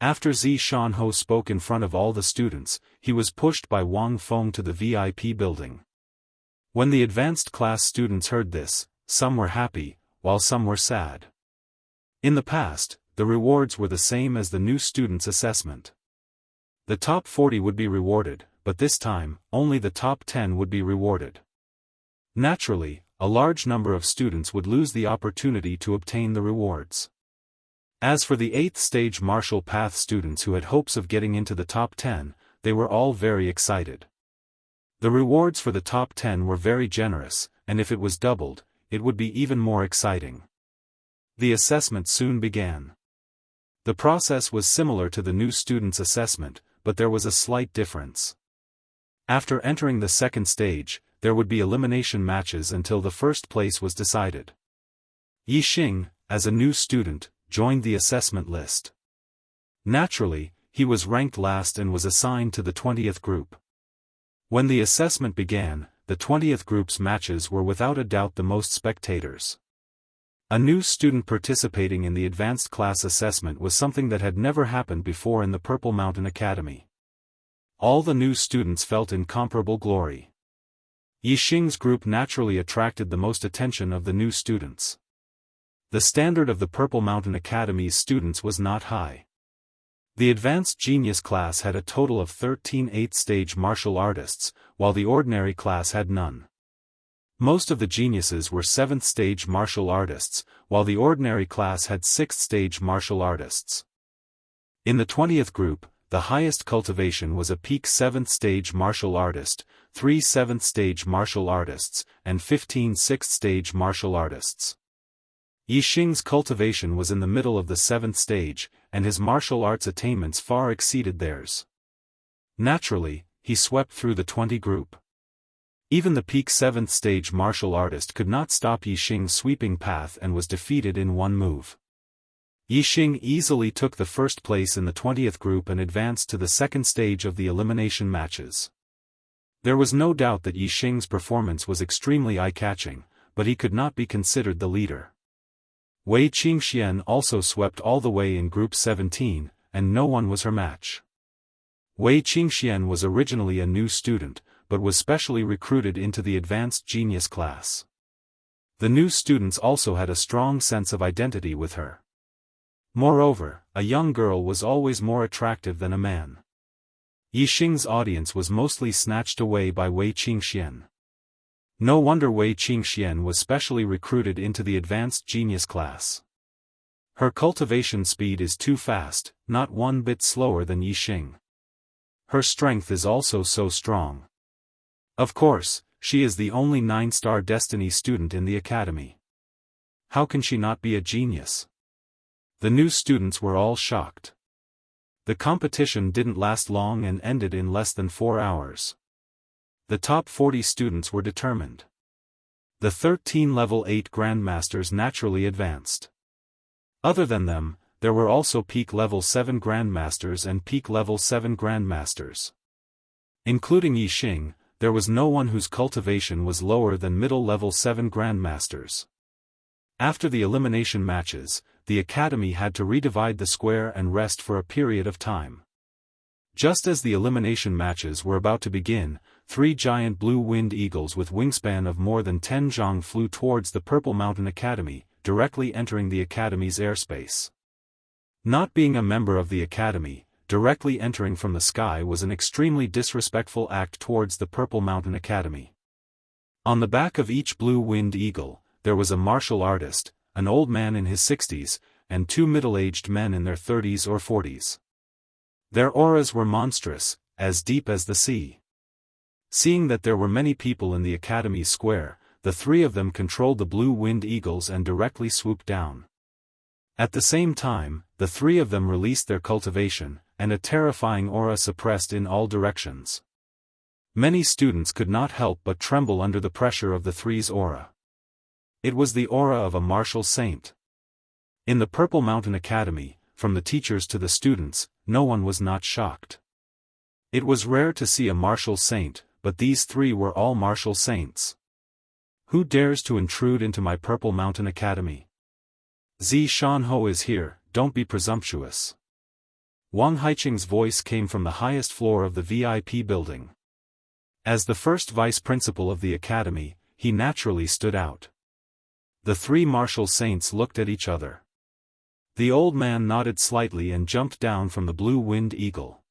After Xiaofan spoke in front of all the students, he was pushed by Wang Feng to the VIP building. When the advanced class students heard this, some were happy, while some were sad. In the past, the rewards were the same as the new students' assessment. The top 40 would be rewarded, but this time, only the top 10 would be rewarded. Naturally, a large number of students would lose the opportunity to obtain the rewards. As for the 8th stage martial path students who had hopes of getting into the top 10, they were all very excited. The rewards for the top 10 were very generous, and if it was doubled, it would be even more exciting. The assessment soon began. The process was similar to the new students' assessment, but there was a slight difference. After entering the second stage, there would be elimination matches until the first place was decided. Yixing, as a new student, joined the assessment list. Naturally, he was ranked last and was assigned to the 20th group. When the assessment began, the 20th group's matches were without a doubt the most spectators. A new student participating in the advanced class assessment was something that had never happened before in the Purple Mountain Academy. All the new students felt incomparable glory. Yixing's group naturally attracted the most attention of the new students. The standard of the Purple Mountain Academy's students was not high. The Advanced Genius class had a total of 13 8th-stage martial artists, while the ordinary class had none. Most of the geniuses were 7th-stage martial artists, while the ordinary class had 6th-stage martial artists. In the 20th group, the highest cultivation was a peak 7th-stage martial artist, 3 7th-stage martial artists, and 15 6th-stage martial artists. Yixing's cultivation was in the middle of the 7th stage, and his martial arts attainments far exceeded theirs. Naturally, he swept through the 20 group. Even the peak 7th stage martial artist could not stop Yixing's sweeping path and was defeated in one move. Yixing easily took the first place in the 20th group and advanced to the second stage of the elimination matches. There was no doubt that Yixing's performance was extremely eye-catching, but he could not be considered the leader. Wei Qingxian also swept all the way in Group 17, and no one was her match. Wei Qingxian was originally a new student, but was specially recruited into the Advanced Genius class. The new students also had a strong sense of identity with her. Moreover, a young girl was always more attractive than a man. Yixing's audience was mostly snatched away by Wei Qingxian. No wonder Wei Qingxian was specially recruited into the Advanced Genius class. Her cultivation speed is too fast, not one bit slower than Yixing. Her strength is also so strong. Of course, she is the only 9-star Destiny student in the academy. How can she not be a genius? The new students were all shocked. The competition didn't last long and ended in less than 4 hours. The top 40 students were determined. The 13 level 8 grandmasters naturally advanced. Other than them, there were also peak level 7 grandmasters and peak level 7 grandmasters. Including Yixing, there was no one whose cultivation was lower than middle level 7 grandmasters. After the elimination matches, the academy had to redivide the square and rest for a period of time. Just as the elimination matches were about to begin, 3 giant blue-winged eagles with wingspan of more than 10 zhang flew towards the Purple Mountain Academy, directly entering the academy's airspace. Not being a member of the academy, directly entering from the sky was an extremely disrespectful act towards the Purple Mountain Academy. On the back of each blue-winged eagle, there was a martial artist, an old man in his 60s, and 2 middle-aged men in their 30s or 40s. Their auras were monstrous, as deep as the sea. Seeing that there were many people in the academy square, the 3 of them controlled the blue-winged eagles and directly swooped down. At the same time, the 3 of them released their cultivation, and a terrifying aura suppressed in all directions. Many students could not help but tremble under the pressure of the 3's aura. It was the aura of a martial saint. In the Purple Mountain Academy, from the teachers to the students, no one was not shocked. It was rare to see a martial saint, but these 3 were all martial saints. Who dares to intrude into my Purple Mountain Academy? Shanho is here, don't be presumptuous. Wang Haiqing's voice came from the highest floor of the VIP building. As the first vice principal of the academy, he naturally stood out. The 3 martial saints looked at each other. The old man nodded slightly and jumped down from the blue-winged eagle.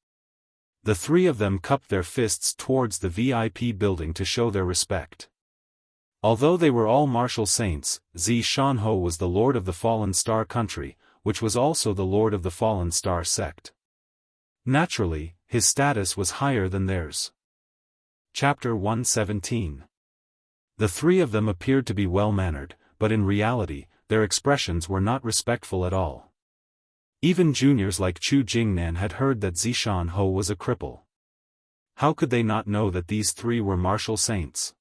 The 3 of them cupped their fists towards the VIP building to show their respect. Although they were all martial saints, Shanho was the lord of the Fallen Star country, which was also the lord of the Fallen Star sect. Naturally, his status was higher than theirs. Chapter 117. The 3 of them appeared to be well-mannered, but in reality, their expressions were not respectful at all. Even juniors like Chu Jingnan had heard that Shanho was a cripple. How could they not know that these 3 were martial saints?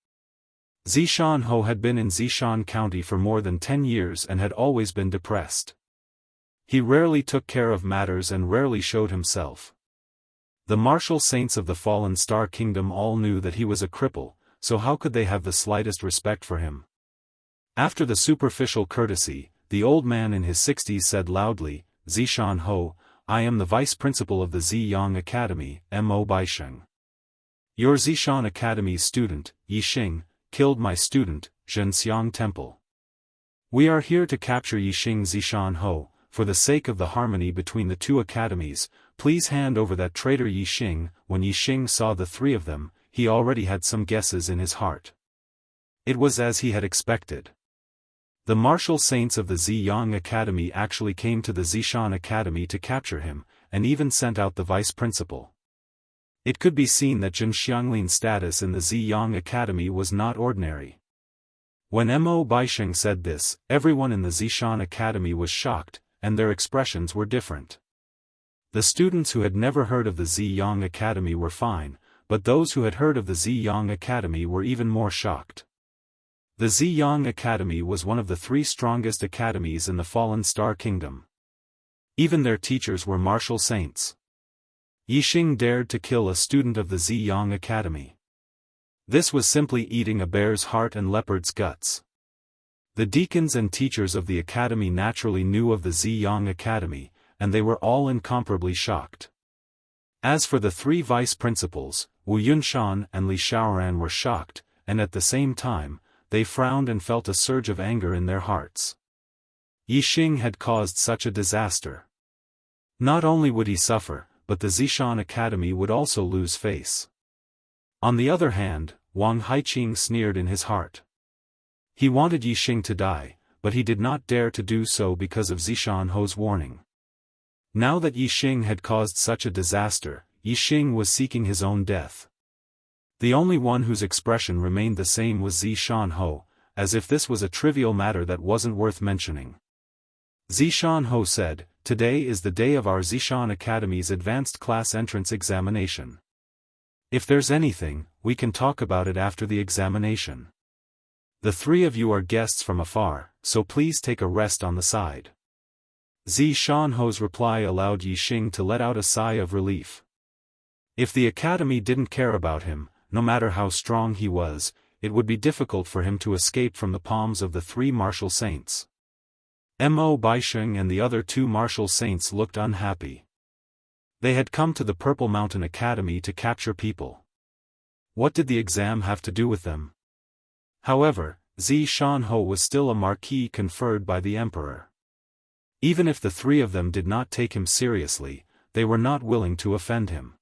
Shanho had been in Zishan County for more than 10 years and had always been depressed. He rarely took care of matters and rarely showed himself. The martial saints of the Fallen Star Kingdom all knew that he was a cripple, so how could they have the slightest respect for him? After the superficial courtesy, the old man in his 60s said loudly, Shanho, I am the vice principal of the Ziyang Academy, Mo Baisheng. Your Zishan Academy's student, Yixing, killed my student, Zhenxiang Temple. We are here to capture Yixing Zishan Ho. For the sake of the harmony between the two academies, please hand over that traitor Yixing. When Yixing saw the three of them, he already had some guesses in his heart. It was as he had expected. The martial saints of the Ziyang Academy actually came to the Zishan Academy to capture him, and even sent out the vice principal. It could be seen that Zhen Xianglin's status in the Ziyang Academy was not ordinary. When Mo Baisheng said this, everyone in the Zishan Academy was shocked, and their expressions were different. The students who had never heard of the Ziyang Academy were fine, but those who had heard of the Ziyang Academy were even more shocked. The Ziyang Academy was one of the three strongest academies in the Fallen Star Kingdom. Even their teachers were martial saints. Yixing dared to kill a student of the Ziyang Academy. This was simply eating a bear's heart and leopard's guts. The deacons and teachers of the academy naturally knew of the Ziyang Academy, and they were all incomparably shocked. As for the three vice principals, Wu Yunshan and Li Xiaoran were shocked, and at the same time, they frowned and felt a surge of anger in their hearts. Yixing had caused such a disaster. Not only would he suffer, but the Zishan Academy would also lose face. On the other hand, Wang Haiqing sneered in his heart. He wanted Yixing to die, but he did not dare to do so because of Zishan Ho's warning. Now that Yixing had caused such a disaster, Yixing was seeking his own death. The only one whose expression remained the same was Zishan Ho, as if this was a trivial matter that wasn't worth mentioning. Zishan Ho said, "Today is the day of our Zishan Academy's advanced class entrance examination. If there's anything, we can talk about it after the examination. The three of you are guests from afar, so please take a rest on the side." Zishan Ho's reply allowed Yixing to let out a sigh of relief. If the academy didn't care about him, no matter how strong he was, it would be difficult for him to escape from the palms of the three martial saints. Mo Baisheng and the other two martial saints looked unhappy. They had come to the Purple Mountain Academy to capture people. What did the exam have to do with them? However, Zishan Ho was still a marquis conferred by the emperor. Even if the three of them did not take him seriously, they were not willing to offend him.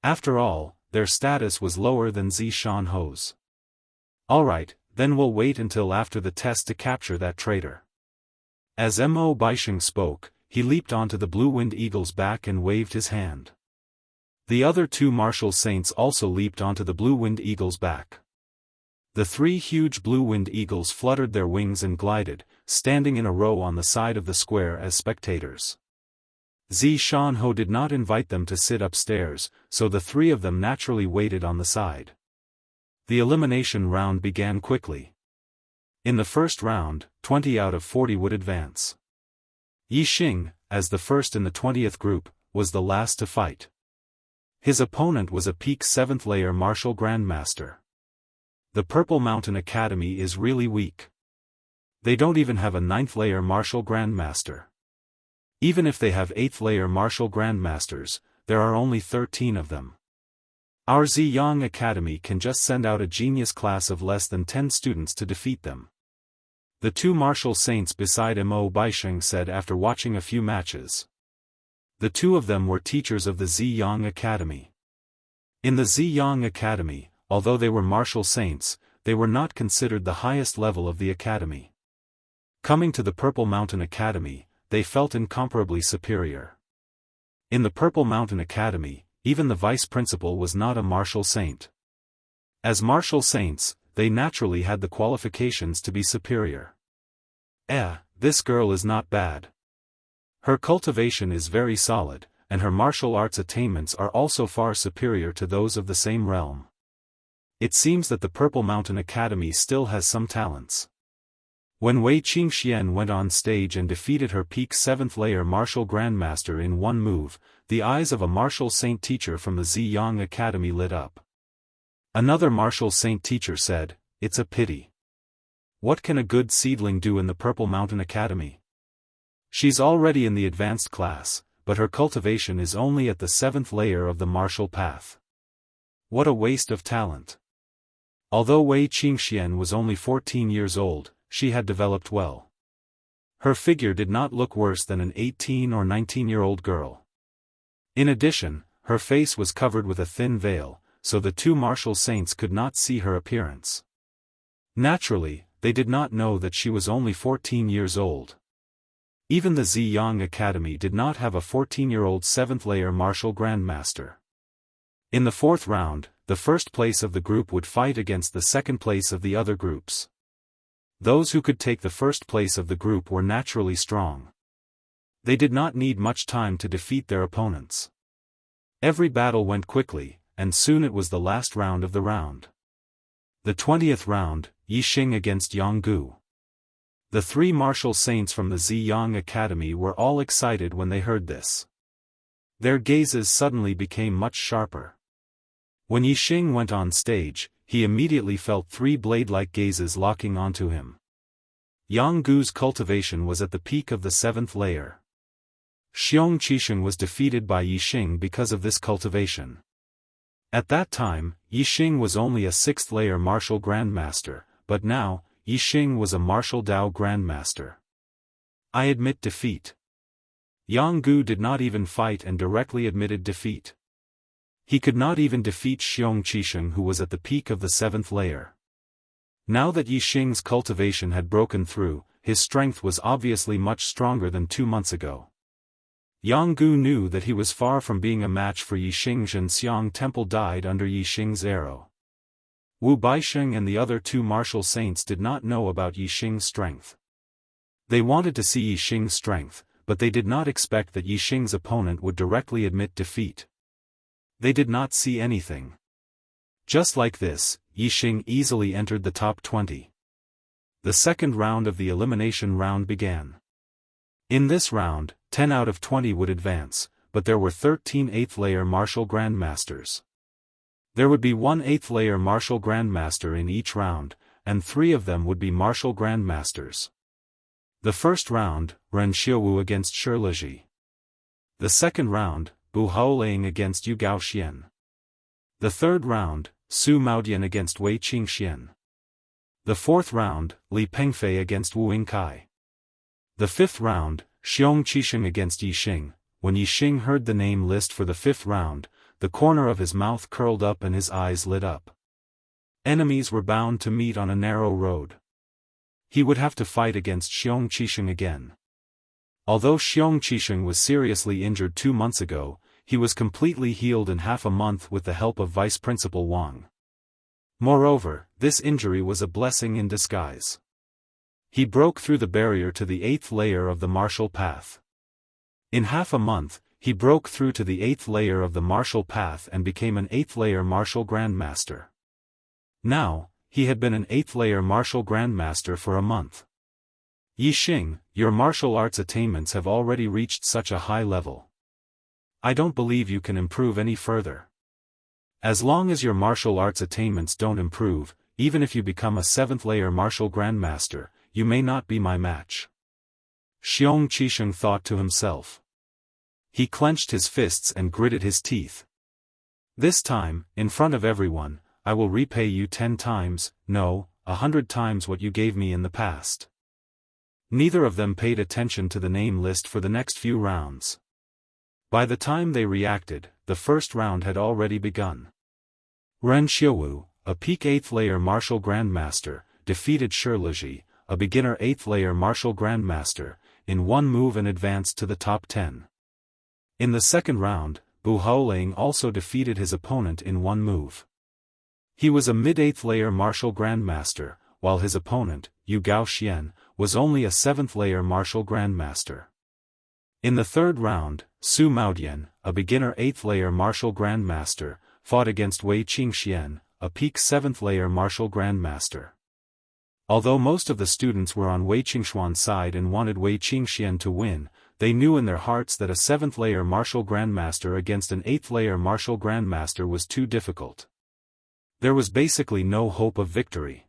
After all, their status was lower than Zishan Ho's. Alright, then we'll wait until after the test to capture that traitor. As Mo Baisheng spoke, he leaped onto the blue-winged eagle's back and waved his hand. The other two martial saints also leaped onto the blue-winged eagle's back. The three huge blue-winged eagles fluttered their wings and glided, standing in a row on the side of the square as spectators. Zishan Ho did not invite them to sit upstairs, so the three of them naturally waited on the side. The elimination round began quickly. In the first round, 20 out of 40 would advance. Yixing, as the first in the 20th group, was the last to fight. His opponent was a peak 7th layer martial grandmaster. The Purple Mountain Academy is really weak. They don't even have a 9th layer martial grandmaster. Even if they have 8th layer martial grandmasters, there are only 13 of them. Our Ziyang Academy can just send out a genius class of less than 10 students to defeat them. The two martial saints beside Mo Baisheng said after watching a few matches. The two of them were teachers of the Ziyang Academy. In the Ziyang Academy, although they were martial saints, they were not considered the highest level of the academy. Coming to the Purple Mountain Academy, they felt incomparably superior. In the Purple Mountain Academy, even the vice principal was not a martial saint. As martial saints, they naturally had the qualifications to be superior. This girl is not bad. Her cultivation is very solid, and her martial arts attainments are also far superior to those of the same realm. It seems that the Purple Mountain Academy still has some talents. When Wei Qingxian went on stage and defeated her peak 7th layer martial grandmaster in one move, the eyes of a martial saint teacher from the Ziyang Academy lit up. Another martial saint teacher said, "It's a pity. What can a good seedling do in the Purple Mountain Academy? She's already in the advanced class, but her cultivation is only at the 7th layer of the martial path. What a waste of talent. Although Wei Qingxian was only 14 years old, she had developed well. Her figure did not look worse than an 18 or 19-year-old girl. In addition, her face was covered with a thin veil, so the two martial saints could not see her appearance. Naturally, they did not know that she was only 14 years old. Even the Ziyang Academy did not have a 14-year-old 7th-layer martial grandmaster. In the 4th round, the first place of the group would fight against the second place of the other groups. Those who could take the first place of the group were naturally strong. They did not need much time to defeat their opponents. Every battle went quickly, and soon it was the last round of the round. The 20th round, Yixing against Yonggu. The 3 martial saints from the Ziyang Academy were all excited when they heard this. Their gazes suddenly became much sharper. When Yixing went on stage, he immediately felt 3 blade-like gazes locking onto him. Yonggu's cultivation was at the peak of the 7th layer. Xiong Qisheng was defeated by Yixing because of this cultivation. At that time, Yixing was only a 6th-layer martial grandmaster, but now, Yixing was a martial Dao grandmaster. I admit defeat. Yonggu did not even fight and directly admitted defeat. He could not even defeat Xiong Qisheng, who was at the peak of the 7th layer. Now that Yixing's cultivation had broken through, his strength was obviously much stronger than 2 months ago. Yonggu knew that he was far from being a match for Yixing. Zhenxiang Temple died under Yixing's arrow. Wu Baisheng and the other 2 martial saints did not know about Yixing's strength. They wanted to see Yixing's strength, but they did not expect that Yixing's opponent would directly admit defeat. They did not see anything. Just like this, Yixing easily entered the top 20. The second round of the elimination round began. In this round, 10 out of 20 would advance, but there were 13 8th-layer martial grandmasters. There would be 1 8th-layer martial grandmaster in each round, and 3 of them would be martial grandmasters. The first round, Ren Xiaowu against Shi Lizhi. The second round, Bu Haoling against Yu Gaoxian. The third round, Su Maodian against Wei Qingxian. The fourth round, Li Pengfei against Wu Yingkai. The fifth round, Xiong Qisheng against Yixing. When Yixing heard the name list for the fifth round, the corner of his mouth curled up and his eyes lit up. Enemies were bound to meet on a narrow road. He would have to fight against Xiong Qisheng again. Although Xiong Qisheng was seriously injured 2 months ago, he was completely healed in half a month with the help of Vice Principal Wang. Moreover, this injury was a blessing in disguise. He broke through the barrier to the 8th layer of the martial path. In half a month, he broke through to the 8th layer of the martial path and became an 8th-layer martial grandmaster. Now, he had been an 8th-layer martial grandmaster for a month. Yixing, your martial arts attainments have already reached such a high level. I don't believe you can improve any further. As long as your martial arts attainments don't improve, even if you become a 7th-layer martial grandmaster, you may not be my match. Xiong Qisheng thought to himself. He clenched his fists and gritted his teeth. This time, in front of everyone, I will repay you 10 times, no, 100 times what you gave me in the past. Neither of them paid attention to the name list for the next few rounds. By the time they reacted, the first round had already begun. Ren Xiaowu, a peak 8th-layer martial grandmaster, defeated Shi Lizhi, a beginner 8th-layer martial grandmaster, in one move and advanced to the top 10. In the second round, Bu Haoling also defeated his opponent in one move. He was a mid-8th-layer martial grandmaster, while his opponent, Yu Gaoxian, was only a 7th-layer martial grandmaster. In the third round, Su Maodian, a beginner 8th-layer martial grandmaster, fought against Wei Qingxian, a peak 7th-layer martial grandmaster. Although most of the students were on Wei Qingshuan's side and wanted Wei Qingxian to win, they knew in their hearts that a 7th-layer martial grandmaster against an 8th-layer martial grandmaster was too difficult. There was basically no hope of victory.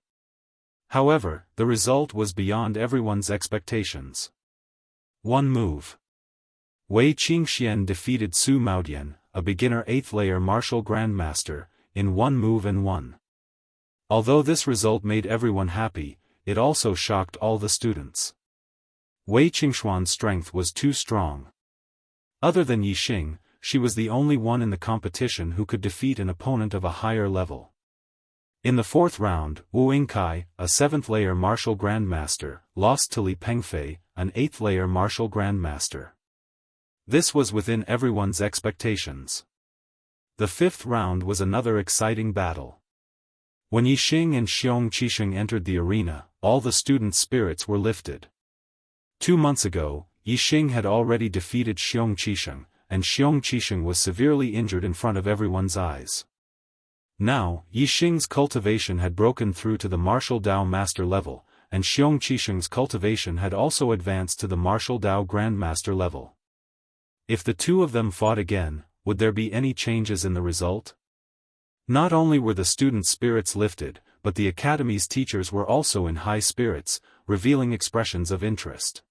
However, the result was beyond everyone's expectations. One move. Wei Qingxian defeated Su Maodian, a beginner 8th layer martial grandmaster, in one move and won. Although this result made everyone happy, it also shocked all the students. Wei Qingxuan's strength was too strong. Other than Yixing, she was the only one in the competition who could defeat an opponent of a higher level. In the 4th round, Wu Yingkai, a 7th layer martial grandmaster, lost to Li Pengfei, an 8th layer martial grandmaster. This was within everyone's expectations. The 5th round was another exciting battle. When Yixing and Xiong Qisheng entered the arena, all the students' spirits were lifted. 2 months ago, Yixing had already defeated Xiong Qisheng, and Xiong Qisheng was severely injured in front of everyone's eyes. Now, Yixing's cultivation had broken through to the martial Dao master level, and Xiong Qisheng's cultivation had also advanced to the martial Dao grandmaster level. If the two of them fought again, would there be any changes in the result? Not only were the students' spirits lifted, but the academy's teachers were also in high spirits, revealing expressions of interest.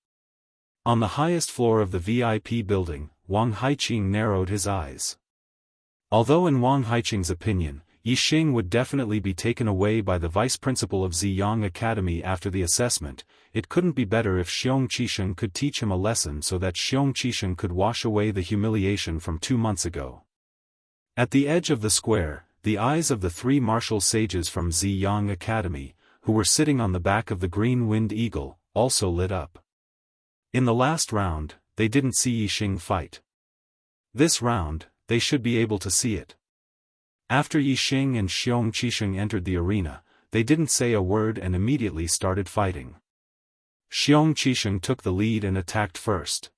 On the highest floor of the VIP building, Wang Haiqing narrowed his eyes. Although in Wang Haiqing's opinion, Yixing would definitely be taken away by the vice principal of Ziyang Academy after the assessment, it couldn't be better if Xiong Qisheng could teach him a lesson so that Xiong Qisheng could wash away the humiliation from 2 months ago. At the edge of the square, the eyes of the 3 martial sages from Ziyang Academy, who were sitting on the back of the green winged eagle, also lit up. In the last round, they didn't see Yixing fight. This round, they should be able to see it. After Yixing and Xiong Qisheng entered the arena, they didn't say a word and immediately started fighting. Xiong Qisheng took the lead and attacked first.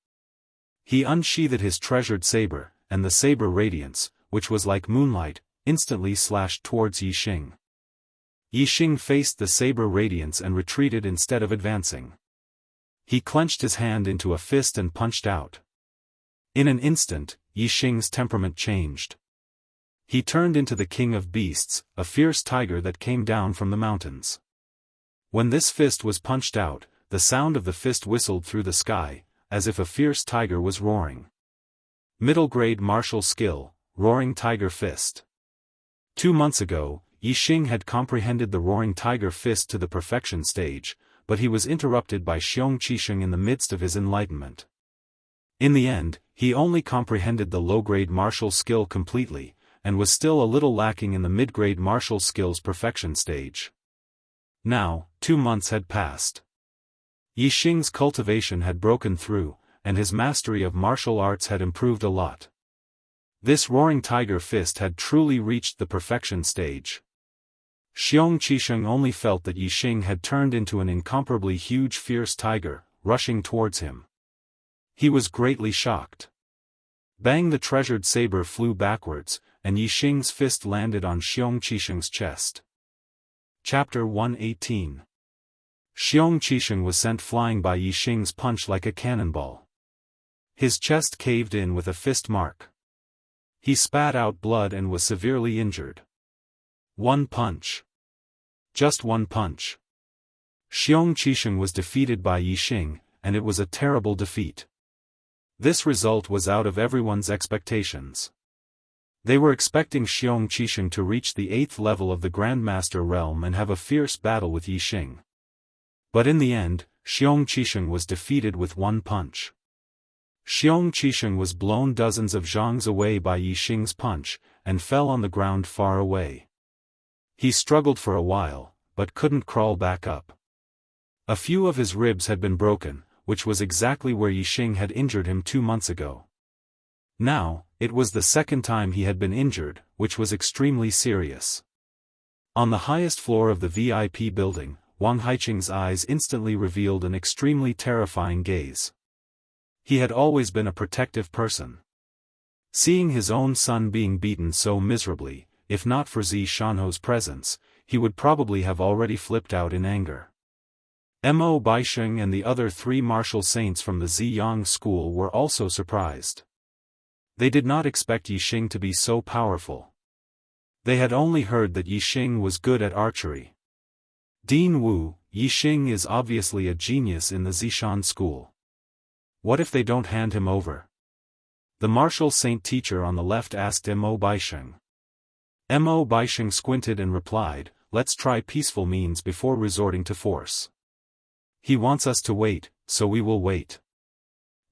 He unsheathed his treasured saber, and the saber radiance, which was like moonlight, instantly slashed towards Yixing. Yixing faced the saber radiance and retreated instead of advancing. He clenched his hand into a fist and punched out. In an instant, Yixing's temperament changed. He turned into the king of beasts, a fierce tiger that came down from the mountains. When this fist was punched out, the sound of the fist whistled through the sky, as if a fierce tiger was roaring. Middle grade martial skill, roaring tiger fist. 2 months ago, Yixing had comprehended the roaring tiger fist to the perfection stage, but he was interrupted by Xiong Qisheng in the midst of his enlightenment. In the end, he only comprehended the low-grade martial skill completely, and was still a little lacking in the mid-grade martial skills perfection stage. Now, 2 months had passed. Yixing's cultivation had broken through, and his mastery of martial arts had improved a lot. This roaring tiger fist had truly reached the perfection stage. Xiong Qisheng only felt that Yixing had turned into an incomparably huge fierce tiger, rushing towards him. He was greatly shocked. Bang! The treasured saber flew backwards, and Yixing's fist landed on Xiong Qisheng's chest. Chapter 118. Xiong Qisheng was sent flying by Yixing's punch like a cannonball. His chest caved in with a fist mark. He spat out blood and was severely injured. One punch. Just one punch. Xiong Qisheng was defeated by Yixing, and it was a terrible defeat. This result was out of everyone's expectations. They were expecting Xiong Qisheng to reach the 8th level of the Grandmaster realm and have a fierce battle with Yixing. But in the end, Xiong Qisheng was defeated with one punch. Xiong Qisheng was blown dozens of zhangs away by Yixing's punch, and fell on the ground far away. He struggled for a while, but couldn't crawl back up. A few of his ribs had been broken, which was exactly where Yixing had injured him 2 months ago. Now, it was the second time he had been injured, which was extremely serious. On the highest floor of the VIP building, Wang Haiqing's eyes instantly revealed an extremely terrifying gaze. He had always been a protective person. Seeing his own son being beaten so miserably, if not for Zi Shanho's presence, he would probably have already flipped out in anger. Mo Baisheng and the other 3 martial saints from the Ziyang school were also surprised. They did not expect Yixing to be so powerful. They had only heard that Yixing was good at archery. Dean Wu, Yixing is obviously a genius in the Zishan school. What if they don't hand him over? The martial saint teacher on the left asked Mo Baisheng. Mo Baisheng squinted and replied, "Let's try peaceful means before resorting to force. He wants us to wait, so we will wait.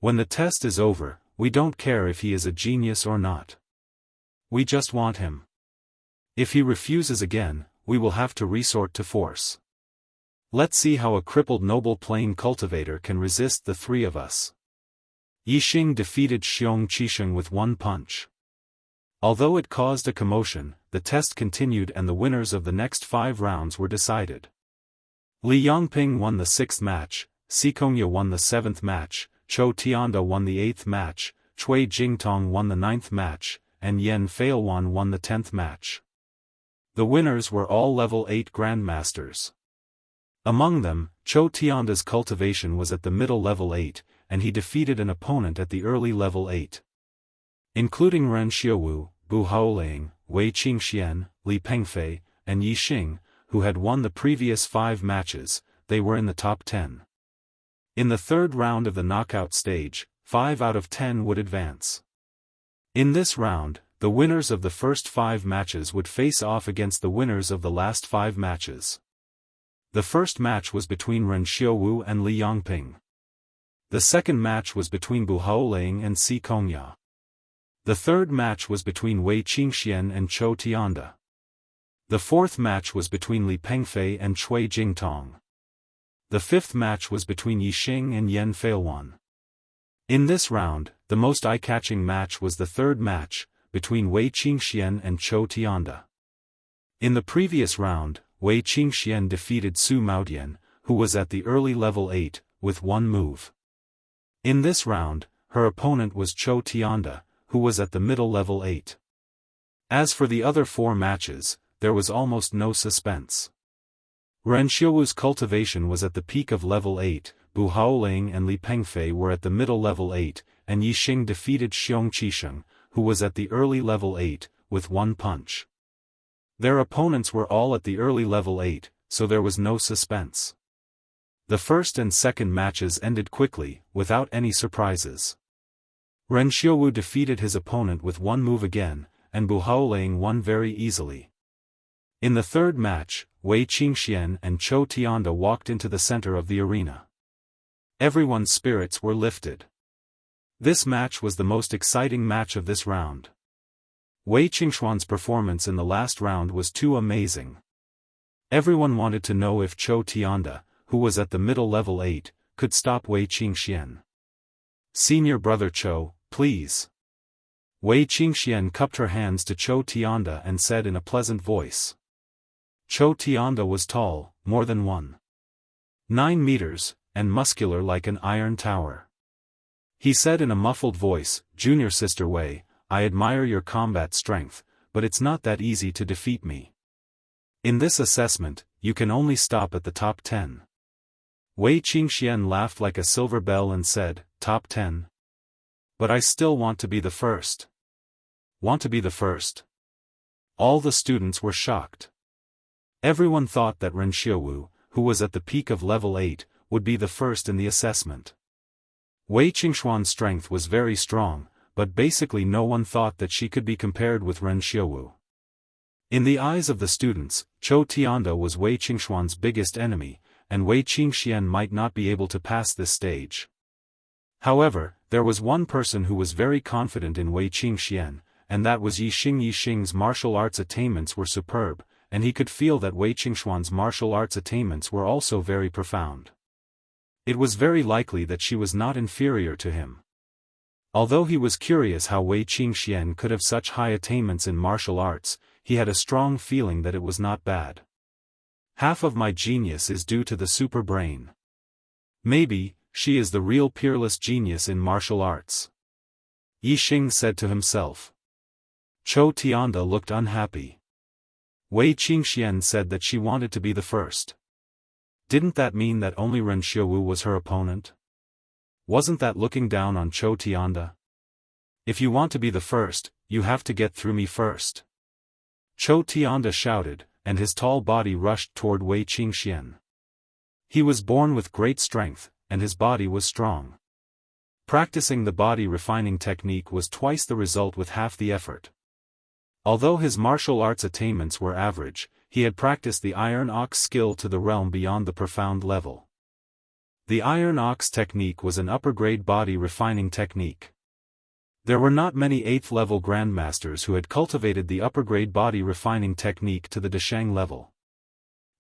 When the test is over, we don't care if he is a genius or not. We just want him. If he refuses again, we will have to resort to force. Let's see how a crippled noble plain cultivator can resist the three of us." Yixing defeated Xiong Qisheng with one punch. Although it caused a commotion, the test continued and the winners of the next 5 rounds were decided. Li Yongping won the 6th match, Xikongya won the 7th match, Chou Tianda won the 8th match, Cui Jingtong won the 9th match, and Yan Feilwan won the 10th match. The winners were all level 8 grandmasters. Among them, Chou Tianda's cultivation was at the middle level 8, and he defeated an opponent at the early level 8. Including Ren Xiaowu, Bu Haoling, Wei Qingxian, Li Pengfei, and Yi Xing, who had won the previous 5 matches, they were in the top 10. In the 3rd round of the knockout stage, 5 out of 10 would advance. In this round, the winners of the first 5 matches would face off against the winners of the last 5 matches. The first match was between Ren Xiaowu and Li Yongping. The second match was between Bu Haoling and Xikongya. The third match was between Wei Qingxian and Chou Tianda. The 4th match was between Li Pengfei and Cui Jingtong. The 5th match was between Yi Xing and Yan Feilwan. In this round, the most eye-catching match was the 3rd match, between Wei Qingxian and Chou Tianda. In the previous round, Wei Qingxian defeated Su Maodian, who was at the early level 8, with one move. In this round, her opponent was Chou Tianda, who was at the middle level 8. As for the other 4 matches, there was almost no suspense. Ren Xiaowu's cultivation was at the peak of level 8, Bu Haoling and Li Pengfei were at the middle level 8, and Yi Xing defeated Xiong Qisheng, who was at the early level 8, with one punch. Their opponents were all at the early level 8, so there was no suspense. The first and second matches ended quickly, without any surprises. Ren Xiaowu defeated his opponent with one move again, and Bu Haoling won very easily. In the third match, Wei Qingxian and Chou Tianda walked into the center of the arena. Everyone's spirits were lifted. This match was the most exciting match of this round. Wei Qingxuan's performance in the last round was too amazing. Everyone wanted to know if Chou Tianda, who was at the middle level 8, could stop Wei Qingxian. "Senior brother Chou, please." Wei Qingxian cupped her hands to Chou Tianda and said in a pleasant voice. Chou Tianda was tall, more than 1.9 meters, and muscular like an iron tower. He said in a muffled voice, "Junior sister Wei, I admire your combat strength, but it's not that easy to defeat me. In this assessment, you can only stop at the top 10. Wei Qingxian laughed like a silver bell and said, "Top 10? But I still want to be the first." "Want to be the first?" All the students were shocked. Everyone thought that Ren Xiaowu, who was at the peak of level 8, would be the first in the assessment. Wei Qingxuan's strength was very strong, but basically no one thought that she could be compared with Ren Xiaowu. In the eyes of the students, Chou Tianda was Wei Qingxuan's biggest enemy, and Wei Qingxian might not be able to pass this stage. However, there was one person who was very confident in Wei Qingxian, and that was Yi Xing. Yi Xing's martial arts attainments were superb, and he could feel that Wei Qingxuan's martial arts attainments were also very profound. It was very likely that she was not inferior to him. Although he was curious how Wei Qingxian could have such high attainments in martial arts, he had a strong feeling that it was not bad. Half of my genius is due to the super brain. Maybe, she is the real peerless genius in martial arts. Yi Xing said to himself. Chou Tianda looked unhappy. Wei Qingxian said that she wanted to be the first. Didn't that mean that only Ren Xiaowu was her opponent? Wasn't that looking down on Chou Tianda? If you want to be the first, you have to get through me first. Chou Tianda shouted, and his tall body rushed toward Wei Qingxian. He was born with great strength, and his body was strong. Practicing the body refining technique was twice the result with half the effort. Although his martial arts attainments were average, he had practiced the Iron Ox skill to the realm beyond the profound level. The Iron Ox technique was an upper-grade body refining technique. There were not many 8th-level grandmasters who had cultivated the upper-grade body refining technique to the Desheng level.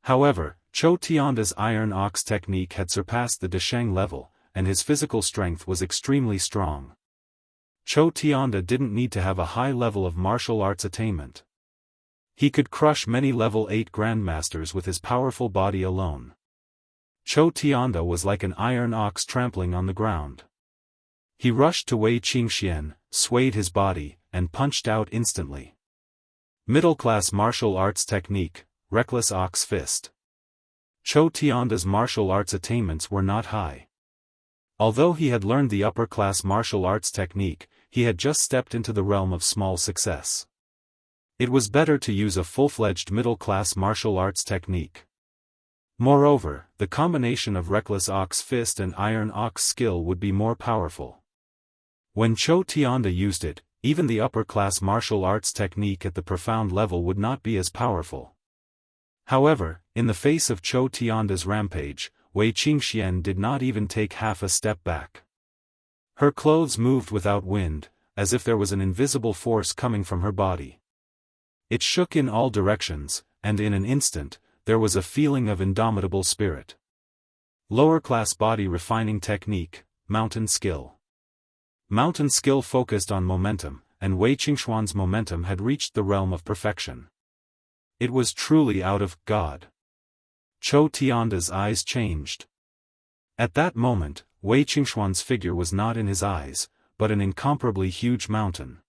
However, Chou Tianda's Iron Ox technique had surpassed the Desheng level, and his physical strength was extremely strong. Chou Tianda didn't need to have a high level of martial arts attainment. He could crush many level 8 grandmasters with his powerful body alone. Chou Tianda was like an iron ox trampling on the ground. He rushed to Wei Qingxian, swayed his body, and punched out instantly. Middle-class martial arts technique, reckless ox fist. Chou Tianda's martial arts attainments were not high. Although he had learned the upper-class martial arts technique, he had just stepped into the realm of small success. It was better to use a full-fledged middle-class martial arts technique. Moreover, the combination of reckless ox fist and iron ox skill would be more powerful. When Chou Tianda used it, even the upper-class martial arts technique at the profound level would not be as powerful. However, in the face of Chou Tianda's rampage, Wei Qingxian did not even take half a step back. Her clothes moved without wind, as if there was an invisible force coming from her body. It shook in all directions, and in an instant, there was a feeling of indomitable spirit. Lower-class body refining technique, mountain skill. Mountain skill focused on momentum, and Wei Qingxuan's momentum had reached the realm of perfection. It was truly out of God. Chou Tianda's eyes changed. At that moment, Wei Qingxuan's figure was not in his eyes, but an incomparably huge mountain.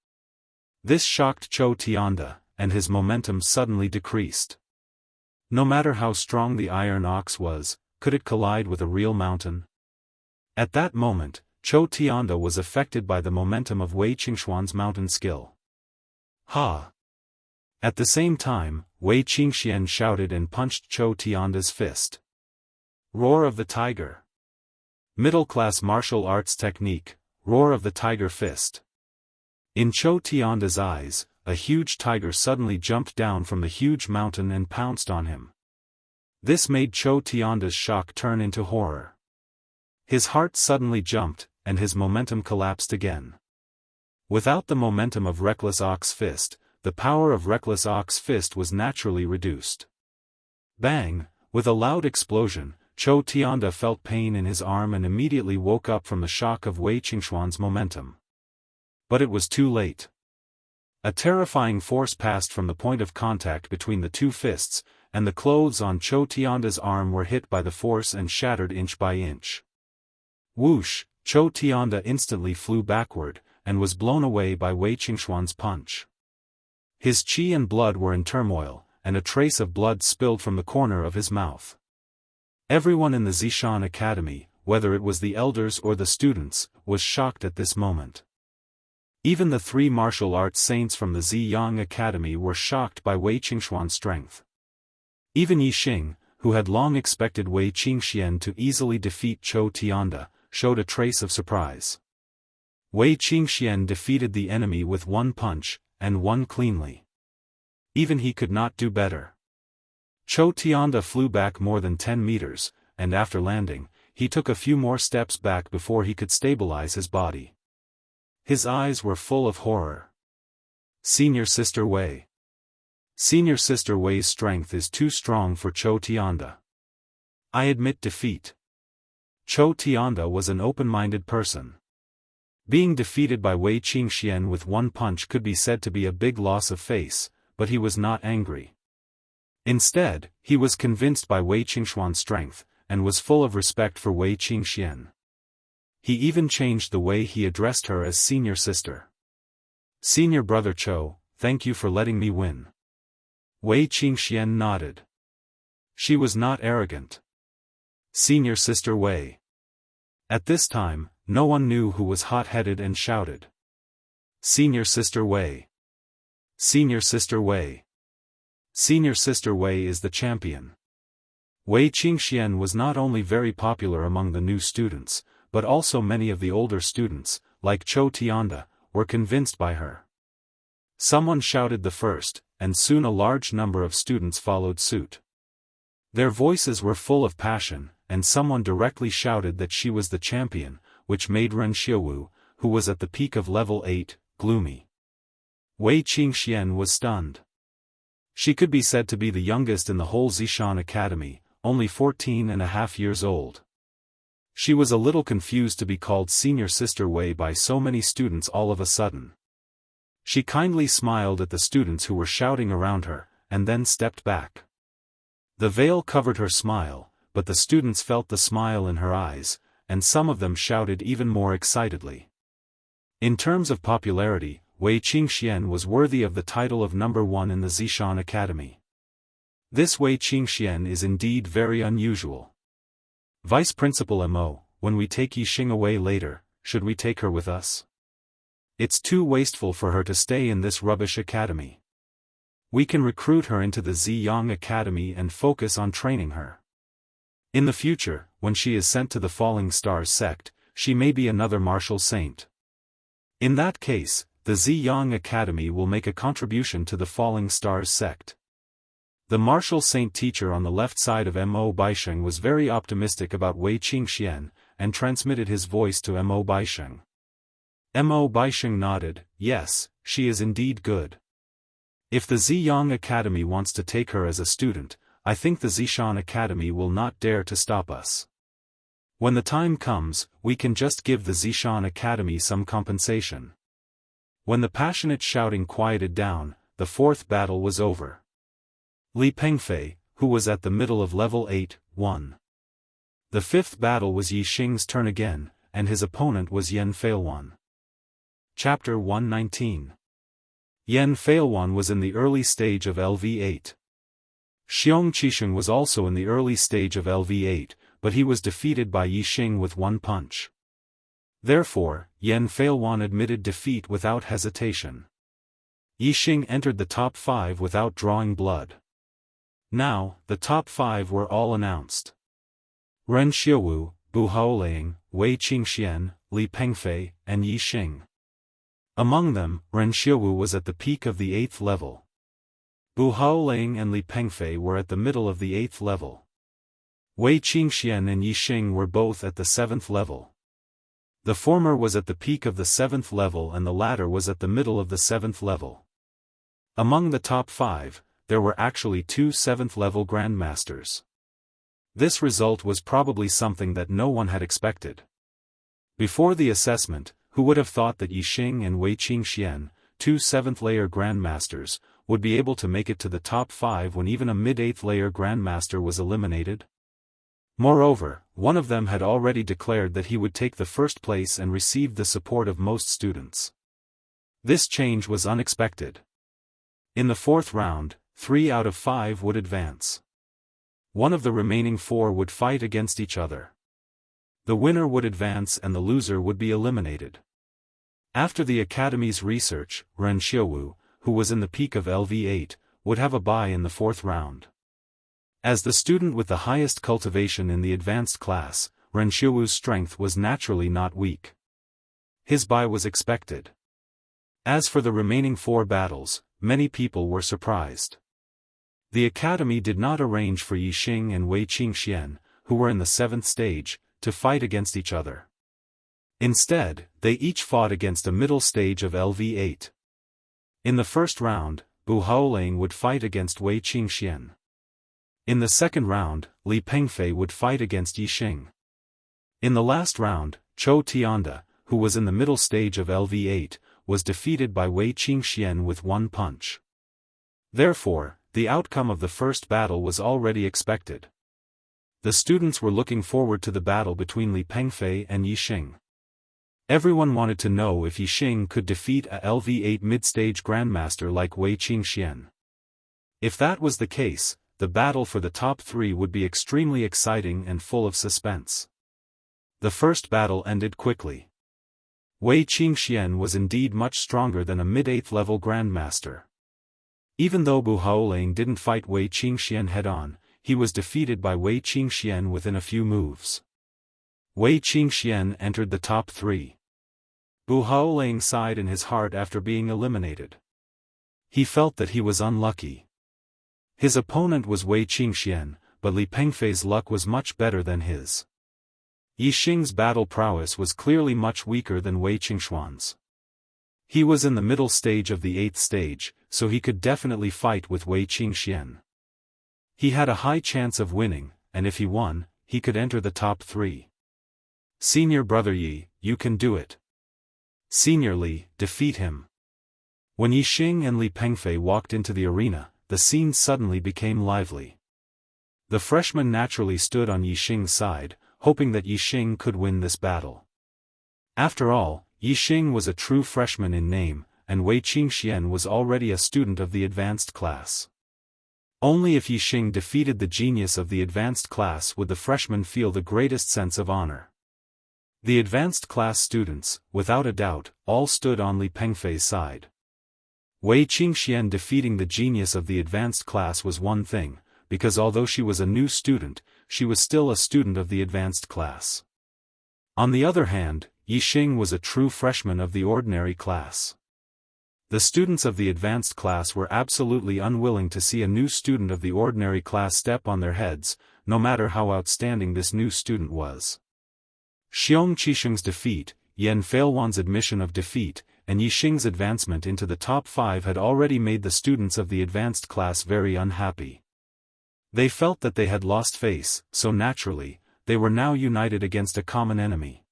This shocked Chou Tianda, and his momentum suddenly decreased. No matter how strong the iron ox was, could it collide with a real mountain? At that moment, Chou Tianda was affected by the momentum of Wei Qingxuan's mountain skill. Ha! At the same time, Wei Qingxian shouted and punched Chou Tianda's fist. Roar of the Tiger. Middle-class martial arts technique, roar of the tiger fist. In Chou Tianda's eyes, a huge tiger suddenly jumped down from the huge mountain and pounced on him. This made Chou Tianda's shock turn into horror. His heart suddenly jumped, and his momentum collapsed again. Without the momentum of Reckless Ox Fist, the power of Reckless Ox Fist was naturally reduced. Bang! With a loud explosion, Chou Tianda felt pain in his arm and immediately woke up from the shock of Wei Qingxuan's momentum. But it was too late. A terrifying force passed from the point of contact between the two fists, and the clothes on Chou Tianda's arm were hit by the force and shattered inch by inch. Whoosh! Chou Tianda instantly flew backward, and was blown away by Wei Qingxuan's punch. His qi and blood were in turmoil, and a trace of blood spilled from the corner of his mouth. Everyone in the Zishan Academy, whether it was the elders or the students, was shocked at this moment. Even the 3 martial arts saints from the Ziyang Academy were shocked by Wei Qingxuan's strength. Even Yixing, who had long expected Wei Qingxian to easily defeat Chou Tianda, showed a trace of surprise. Wei Qingxian defeated the enemy with 1 punch, and 1 cleanly. Even he could not do better. Chou Tianda flew back more than 10 meters, and after landing, he took a few more steps back before he could stabilize his body. His eyes were full of horror. Senior Sister Wei. Senior Sister Wei's strength is too strong for Chou Tianda. I admit defeat. Chou Tianda was an open-minded person. Being defeated by Wei Qingxian with 1 punch could be said to be a big loss of face, but he was not angry. Instead, he was convinced by Wei Qingxuan's strength, and was full of respect for Wei Qingxian. He even changed the way he addressed her as Senior Sister. Senior Brother Chou, thank you for letting me win. Wei Qingxian nodded. She was not arrogant. Senior Sister Wei. At this time, no one knew who was hot-headed and shouted. Senior Sister Wei. Senior Sister Wei. Senior Sister Wei is the champion. Wei Qingxian was not only very popular among the new students, but also many of the older students, like Chou Tianda, were convinced by her. Someone shouted the first, and soon a large number of students followed suit. Their voices were full of passion, and someone directly shouted that she was the champion, which made Ren Xiaowu, who was at the peak of level 8, gloomy. Wei Qingxian was stunned. She could be said to be the youngest in the whole Zishan Academy, only 14.5 years old. She was a little confused to be called Senior Sister Wei by so many students all of a sudden. She kindly smiled at the students who were shouting around her, and then stepped back. The veil covered her smile, but the students felt the smile in her eyes, and some of them shouted even more excitedly. In terms of popularity, Wei Qingxian was worthy of the title of number 1 in the Zishan Academy. This Wei Qingxian is indeed very unusual. Vice Principal Mo, when we take Yixing away later, should we take her with us? It's too wasteful for her to stay in this rubbish academy. We can recruit her into the Ziyang Academy and focus on training her. In the future, when she is sent to the Falling Stars sect, she may be another martial saint. In that case, the Ziyang Academy will make a contribution to the Falling Stars sect. The martial saint teacher on the left side of Mo Baisheng was very optimistic about Wei Qingxian, and transmitted his voice to Mo Baisheng. Mo Baisheng nodded, yes, she is indeed good. If the Ziyang Academy wants to take her as a student, I think the Zishan Academy will not dare to stop us. When the time comes, we can just give the Zishan Academy some compensation. When the passionate shouting quieted down, the fourth battle was over. Li Pengfei, who was at the middle of level 8, won. The fifth battle was Yixing's turn again, and his opponent was Yan Feilwan. Chapter 119. Yan Feilwan was in the early stage of LV8. Xiong Qisheng was also in the early stage of LV8, but he was defeated by Yixing with one punch. Therefore, Yan Feilwan admitted defeat without hesitation. Yixing entered the top 5 without drawing blood. Now, the top 5 were all announced. Ren Xiaowu, Bu Haoling, Wei Qingxian, Li Pengfei, and Yixing. Among them, Ren Xiaowu was at the peak of the 8th level. Bu Haoling and Li Pengfei were at the middle of the 8th level. Wei Qingxian and Yixing were both at the 7th level. The former was at the peak of the 7th level and the latter was at the middle of the 7th level. Among the top 5, there were actually 2 7th level grandmasters. This result was probably something that no one had expected. Before the assessment, who would have thought that Yixing and Wei Qingxian, 2 7th layer grandmasters, would be able to make it to the top 5 when even a mid-8th layer grandmaster was eliminated? Moreover, one of them had already declared that he would take the first place and received the support of most students. This change was unexpected. In the 4th round, 3 out of 5 would advance. One of the remaining 4 would fight against each other. The winner would advance and the loser would be eliminated. After the Academy's research, Ren Xiaowu, who was in the peak of LV8, would have a bye in the 4th round. As the student with the highest cultivation in the advanced class, Ren Xiaowu's strength was naturally not weak. His bye was expected. As for the remaining 4 battles, many people were surprised. The Academy did not arrange for Yixing and Wei Qingxian, who were in the 7th stage, to fight against each other. Instead, they each fought against a middle stage of LV8. In the first round, Bu Haoling would fight against Wei Qingxian. In the second round, Li Pengfei would fight against Yixing. In the last round, Chou Tianda, who was in the middle stage of LV8, was defeated by Wei Qingxian with one punch. Therefore, the outcome of the first battle was already expected. The students were looking forward to the battle between Li Pengfei and Yixing. Everyone wanted to know if Yixing could defeat a LV8 mid-stage grandmaster like Wei Qingxian. If that was the case, the battle for the top 3 would be extremely exciting and full of suspense. The first battle ended quickly. Wei Qingxian was indeed much stronger than a mid-8th level grandmaster. Even though Bu Haoling didn't fight Wei Qingxian head-on, he was defeated by Wei Qingxian within a few moves. Wei Qingxian entered the top 3. Bu Haolang sighed in his heart after being eliminated. He felt that he was unlucky. His opponent was Wei Qingxian, but Li Pengfei's luck was much better than his. Yi Xing's battle prowess was clearly much weaker than Wei Qingxuan's. He was in the middle stage of the 8th stage, so he could definitely fight with Wei Qingxian. He had a high chance of winning, and if he won, he could enter the top 3. Senior brother Yi, you can do it. Senior Li, defeat him. When Yi Xing and Li Pengfei walked into the arena, the scene suddenly became lively. The freshman naturally stood on Yi Xing's side, hoping that Yi Xing could win this battle. After all, Yi Xing was a true freshman in name, and Wei Qingxian was already a student of the advanced class. Only if Yi Xing defeated the genius of the advanced class would the freshman feel the greatest sense of honor. The advanced class students, without a doubt, all stood on Li Pengfei's side. Wei Qingxian defeating the genius of the advanced class was one thing, because although she was a new student, she was still a student of the advanced class. On the other hand, Yi Xing was a true freshman of the ordinary class. The students of the advanced class were absolutely unwilling to see a new student of the ordinary class step on their heads, no matter how outstanding this new student was. Xiong Qisheng's defeat, Yan Feilwan's admission of defeat, and Yi Xing's advancement into the top 5 had already made the students of the advanced class very unhappy. They felt that they had lost face, so naturally, they were now united against a common enemy.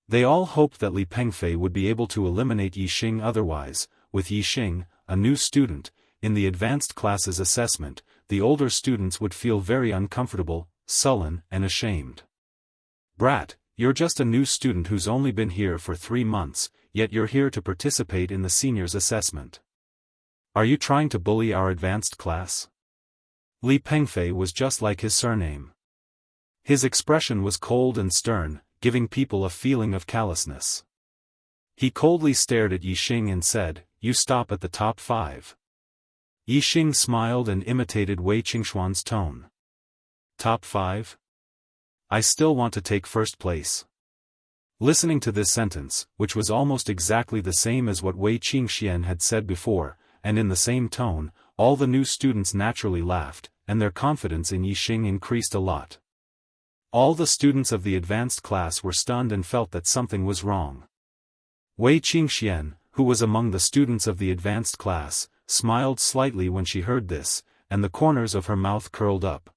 They all hoped that Li Pengfei would be able to eliminate Yi Xing otherwise, with Yi Xing, a new student, in the advanced class's assessment, the older students would feel very uncomfortable, sullen, and ashamed. Brat, you're just a new student who's only been here for 3 months, yet you're here to participate in the seniors' assessment. Are you trying to bully our advanced class? Li Pengfei was just like his surname. His expression was cold and stern, giving people a feeling of callousness. He coldly stared at Yi Xing and said, "You stop at the top 5. Yi Xing smiled and imitated Wei Qingxuan's tone. Top 5? I still want to take first place. Listening to this sentence, which was almost exactly the same as what Wei Qingxian had said before, and in the same tone, all the new students naturally laughed, and their confidence in Yi Xing increased a lot. All the students of the advanced class were stunned and felt that something was wrong. Wei Qingxian, who was among the students of the advanced class, smiled slightly when she heard this, and the corners of her mouth curled up.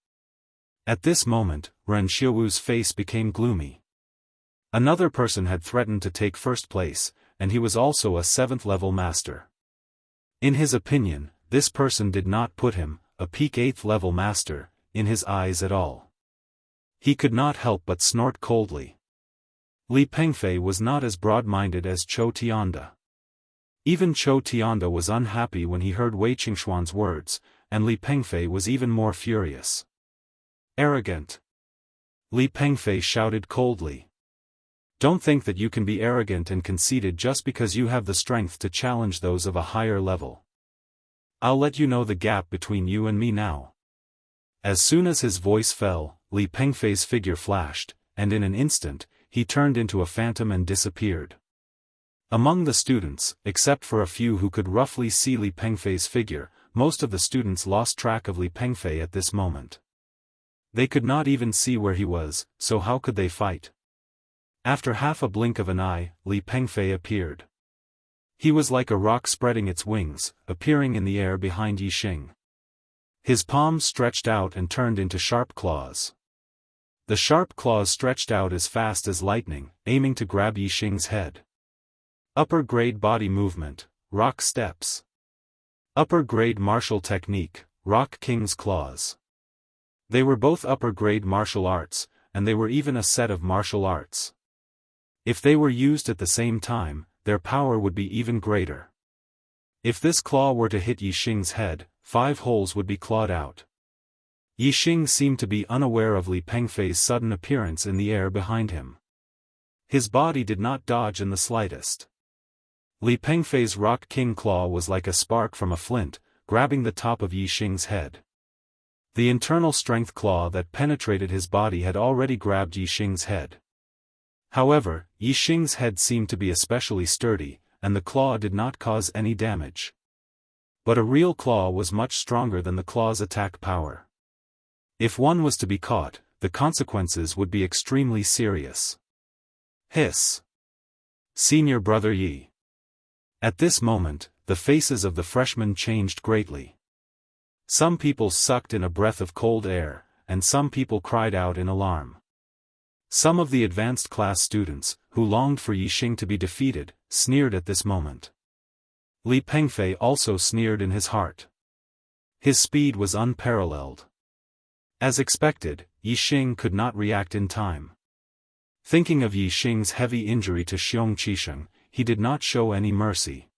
At this moment, Ren Xiaowu's face became gloomy. Another person had threatened to take first place, and he was also a 7th-level master. In his opinion, this person did not put him, a peak 8th-level master, in his eyes at all. He could not help but snort coldly. Li Pengfei was not as broad-minded as Chou Tianda. Even Chou Tianda was unhappy when he heard Wei Qingxuan's words, and Li Pengfei was even more furious. Arrogant! Li Pengfei shouted coldly. Don't think that you can be arrogant and conceited just because you have the strength to challenge those of a higher level. I'll let you know the gap between you and me now. As soon as his voice fell, Li Pengfei's figure flashed, and in an instant, he turned into a phantom and disappeared. Among the students, except for a few who could roughly see Li Pengfei's figure, most of the students lost track of Li Pengfei at this moment. They could not even see where he was, so how could they fight? After half a blink of an eye, Li Pengfei appeared. He was like a rock spreading its wings, appearing in the air behind Yi Xing. His palms stretched out and turned into sharp claws. The sharp claws stretched out as fast as lightning, aiming to grab Yi Xing's head. Upper grade body movement, rock steps. Upper grade martial technique, Rock King's claws. They were both upper grade martial arts, and they were even a set of martial arts. If they were used at the same time, their power would be even greater. If this claw were to hit Yi Xing's head, 5 holes would be clawed out. Yi Xing seemed to be unaware of Li Pengfei's sudden appearance in the air behind him. His body did not dodge in the slightest. Li Pengfei's Rock King claw was like a spark from a flint, grabbing the top of Yi Xing's head. The internal strength claw that penetrated his body had already grabbed Yi Xing's head. However, Yi Xing's head seemed to be especially sturdy, and the claw did not cause any damage. But a real claw was much stronger than the claw's attack power. If one was to be caught, the consequences would be extremely serious. Hiss! Senior Brother Yi. At this moment, the faces of the freshmen changed greatly. Some people sucked in a breath of cold air, and some people cried out in alarm. Some of the advanced class students, who longed for Yi Xing to be defeated, sneered at this moment. Li Pengfei also sneered in his heart. His speed was unparalleled. As expected, Yi Xing could not react in time. Thinking of Yi Xing's heavy injury to Xiong Qisheng, he did not show any mercy.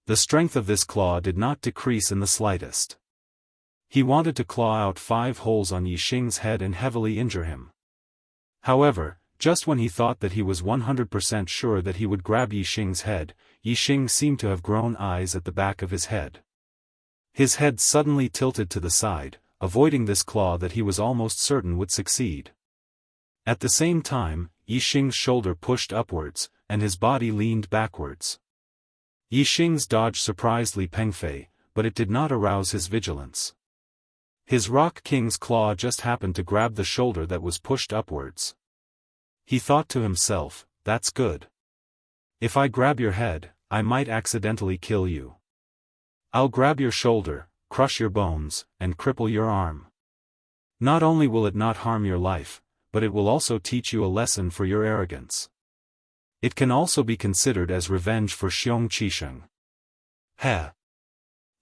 The strength of this claw did not decrease in the slightest. He wanted to claw out 5 holes on Yi Xing's head and heavily injure him. However, just when he thought that he was 100% sure that he would grab Yi Xing's head, Yi Xing seemed to have grown eyes at the back of his head. His head suddenly tilted to the side, avoiding this claw that he was almost certain would succeed. At the same time, Yi Xing's shoulder pushed upwards, and his body leaned backwards. Yi Xing's dodge surprised Li Pengfei, but it did not arouse his vigilance. His Rock King's claw just happened to grab the shoulder that was pushed upwards. He thought to himself, "That's good. If I grab your head, I might accidentally kill you. I'll grab your shoulder, crush your bones, and cripple your arm. Not only will it not harm your life, but it will also teach you a lesson for your arrogance. It can also be considered as revenge for Xiong Qisheng." Heh!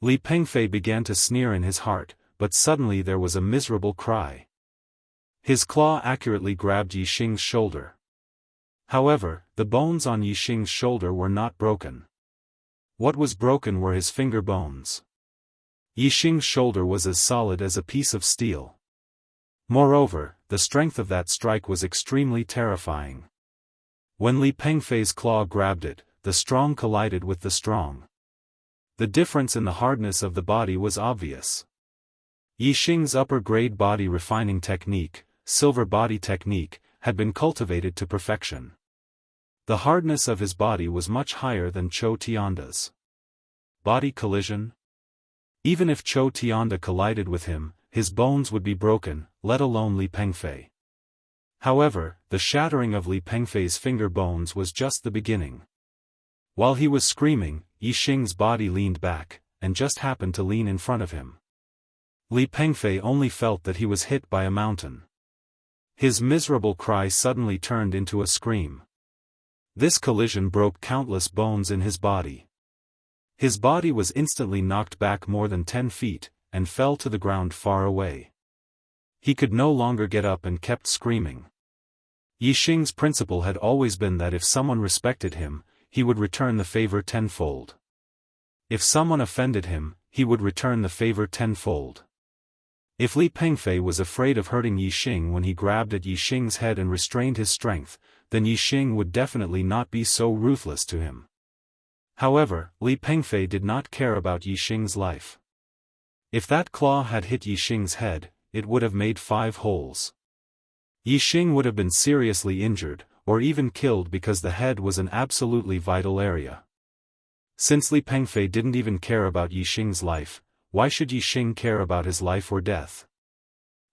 Li Pengfei began to sneer in his heart, but suddenly there was a miserable cry. His claw accurately grabbed Yi Xing's shoulder. However, the bones on Yi Xing's shoulder were not broken. What was broken were his finger bones. Yi Xing's shoulder was as solid as a piece of steel. Moreover, the strength of that strike was extremely terrifying. When Li Pengfei's claw grabbed it, the strong collided with the strong. The difference in the hardness of the body was obvious. Yi Xing's upper-grade body refining technique, silver body technique, had been cultivated to perfection. The hardness of his body was much higher than Chou Tianda's. Body collision? Even if Chou Tianda collided with him, his bones would be broken, let alone Li Pengfei. However, the shattering of Li Pengfei's finger bones was just the beginning. While he was screaming, Yi Xing's body leaned back, and just happened to lean in front of him. Li Pengfei only felt that he was hit by a mountain. His miserable cry suddenly turned into a scream. This collision broke countless bones in his body. His body was instantly knocked back more than 10 feet, and fell to the ground far away. He could no longer get up and kept screaming. Yi Xing's principle had always been that if someone respected him, he would return the favor tenfold. If someone offended him, he would return the favor tenfold. If Li Pengfei was afraid of hurting Yi Xing when he grabbed at Yi Xing's head and restrained his strength, then Yi Xing would definitely not be so ruthless to him. However, Li Pengfei did not care about Yi Xing's life. If that claw had hit Yi Xing's head, it would have made 5 holes. Yi Xing would have been seriously injured, or even killed because the head was an absolutely vital area. Since Li Pengfei didn't even care about Yi Xing's life, why should Yi Xing care about his life or death?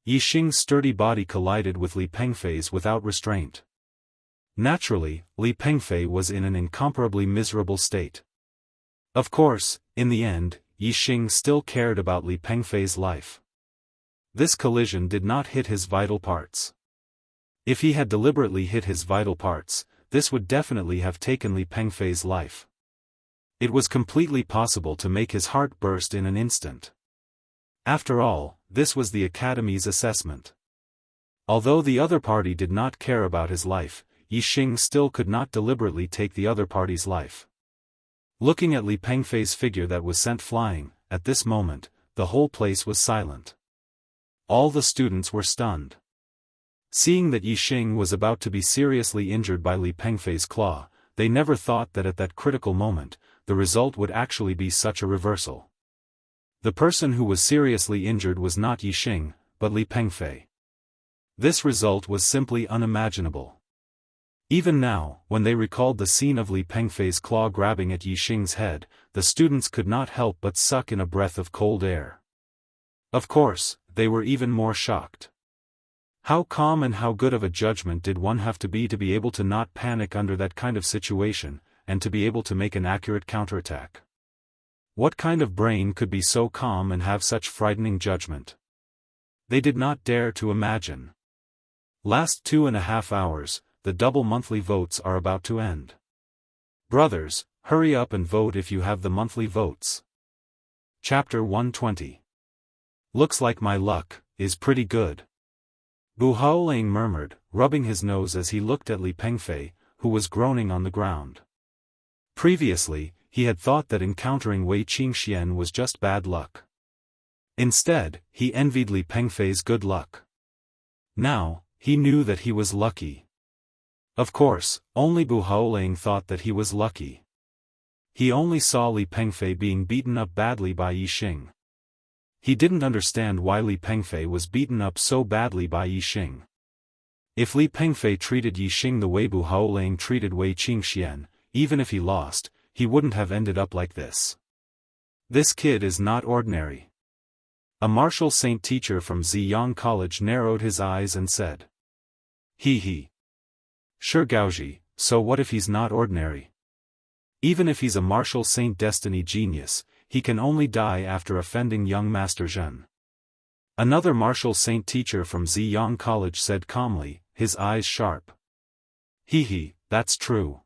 Yi Xing's sturdy body collided with Li Pengfei's without restraint. Naturally, Li Pengfei was in an incomparably miserable state. Of course, in the end, Yi Xing still cared about Li Pengfei's life. This collision did not hit his vital parts. If he had deliberately hit his vital parts, this would definitely have taken Li Pengfei's life. It was completely possible to make his heart burst in an instant. After all, this was the Academy's assessment. Although the other party did not care about his life, Yi Xing still could not deliberately take the other party's life. Looking at Li Pengfei's figure that was sent flying, at this moment, the whole place was silent. All the students were stunned. Seeing that Yi Xing was about to be seriously injured by Li Pengfei's claw, they never thought that at that critical moment, the result would actually be such a reversal. The person who was seriously injured was not Yi Xing, but Li Pengfei. This result was simply unimaginable. Even now, when they recalled the scene of Li Pengfei's claw grabbing at Yixing's head, the students could not help but suck in a breath of cold air. Of course, they were even more shocked. How calm and how good of a judgment did one have to be able to not panic under that kind of situation, and to be able to make an accurate counterattack? What kind of brain could be so calm and have such frightening judgment? They did not dare to imagine. Last 2.5 hours, the double monthly votes are about to end. Brothers, hurry up and vote if you have the monthly votes. Chapter 120. Looks like my luck is pretty good. Bu Haoling murmured, rubbing his nose as he looked at Li Pengfei, who was groaning on the ground. Previously, he had thought that encountering Wei Qingxian was just bad luck. Instead, he envied Li Pengfei's good luck. Now, he knew that he was lucky. Of course, only Bu Haoling thought that he was lucky. He only saw Li Pengfei being beaten up badly by Yixing. He didn't understand why Li Pengfei was beaten up so badly by Yixing. If Li Pengfei treated Yixing the way Bu Haoling treated Wei Qingxian, even if he lost, he wouldn't have ended up like this. This kid is not ordinary. A martial saint teacher from Ziyang College narrowed his eyes and said. He. Sure Gaoji, so what if he's not ordinary? Even if he's a martial saint destiny genius, he can only die after offending young Master Zhen. Another martial saint teacher from Ziyang College said calmly, his eyes sharp. That's true.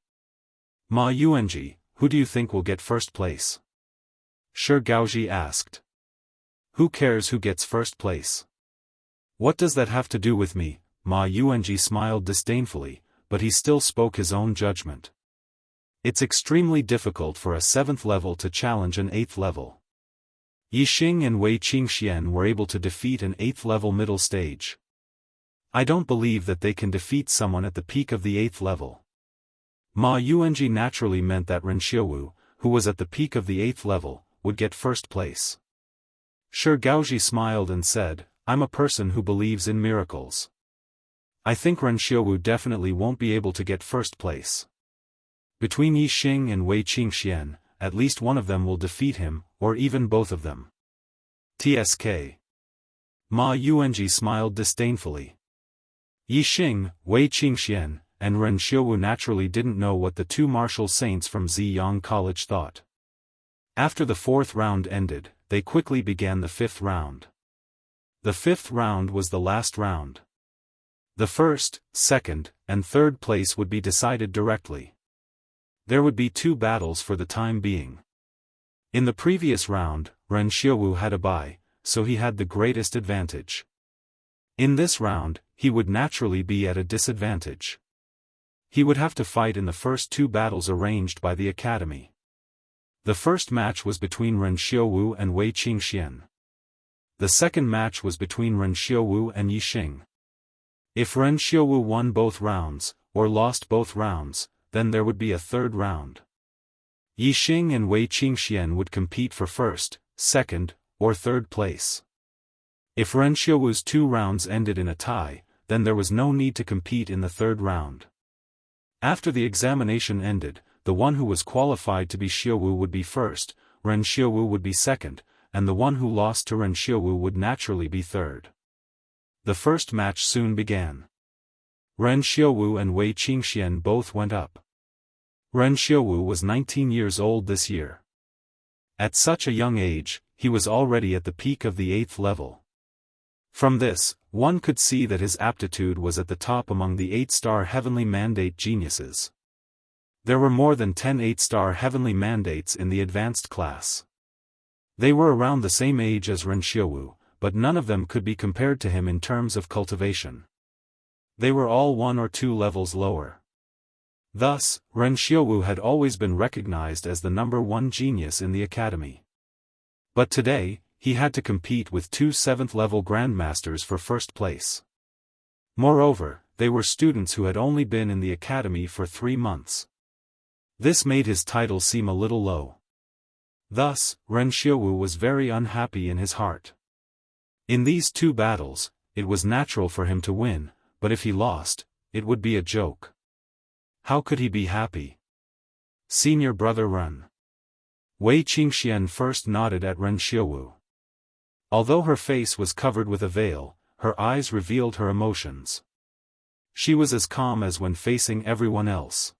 Ma Yuanji, who do you think will get first place? Sure Gaoji asked. Who cares who gets first place? What does that have to do with me? Ma Yuanji smiled disdainfully, but he still spoke his own judgment. It's extremely difficult for a 7th level to challenge an 8th level. Yixing and Wei Qingxian were able to defeat an 8th level middle stage. I don't believe that they can defeat someone at the peak of the 8th level. Ma Yuanji naturally meant that Ren Xiaowu, who was at the peak of the 8th level, would get first place. Sure Gaoji smiled and said, I'm a person who believes in miracles. I think Ren Xiaowu definitely won't be able to get first place. Between Yixing and Wei Qingxian, at least one of them will defeat him, or even both of them. TSK. Ma Yuanji smiled disdainfully. Yixing, Wei Qingxian, and Ren Xiaowu naturally didn't know what the two martial saints from Ziyang College thought. After the 4th round ended, they quickly began the 5th round. The 5th round was the last round. The 1st, 2nd, and 3rd place would be decided directly. There would be 2 battles for the time being. In the previous round, Ren Xiaowu had a bye, so he had the greatest advantage. In this round, he would naturally be at a disadvantage. He would have to fight in the first 2 battles arranged by the academy. The first match was between Ren Xiaowu and Wei Qingxian. The second match was between Ren Xiaowu and Yixing. If Ren Xiaowu won both rounds, or lost both rounds, then there would be a 3rd round. Yixing and Wei Qingxian would compete for 1st, 2nd, or 3rd place. If Ren Xiaowu's 2 rounds ended in a tie, then there was no need to compete in the 3rd round. After the examination ended, the one who was qualified to be Xiaowu would be 1st, Ren Xiaowu would be 2nd, and the one who lost to Ren Xiaowu would naturally be 3rd. The first match soon began. Ren Xiaowu and Wei Qingxian both went up. Ren Xiaowu was 19 years old this year. At such a young age, he was already at the peak of the 8th level. From this, one could see that his aptitude was at the top among the 8-star heavenly mandate geniuses. There were more than 10 8-star heavenly mandates in the advanced class. They were around the same age as Ren Xiaowu, but none of them could be compared to him in terms of cultivation. They were all 1 or 2 levels lower. Thus, Ren Xiaowu had always been recognized as the number 1 genius in the academy. But today, he had to compete with 2 7th-level grandmasters for first place. Moreover, they were students who had only been in the academy for 3 months. This made his title seem a little low. Thus, Ren Xiaowu was very unhappy in his heart. In these 2 battles, it was natural for him to win, but if he lost, it would be a joke. How could he be happy? Senior brother Ren. Wei Qingxian first nodded at Ren Xiaowu. Although her face was covered with a veil, her eyes revealed her emotions. She was as calm as when facing everyone else.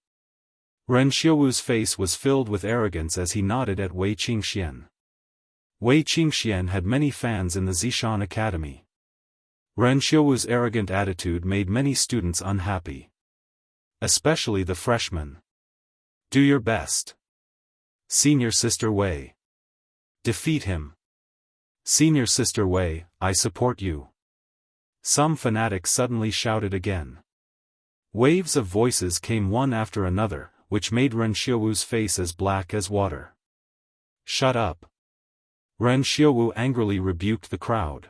Ren Xiaowu's face was filled with arrogance as he nodded at Wei Qingxian. Wei Qingxian had many fans in the Zishan Academy. Ren Xiaowu's arrogant attitude made many students unhappy. Especially the freshmen. Do your best. Senior Sister Wei. Defeat him. Senior Sister Wei, I support you. Some fanatics suddenly shouted again. Waves of voices came one after another, which made Ren Xiaowu's face as black as water. Shut up. Ren Xiaowu angrily rebuked the crowd.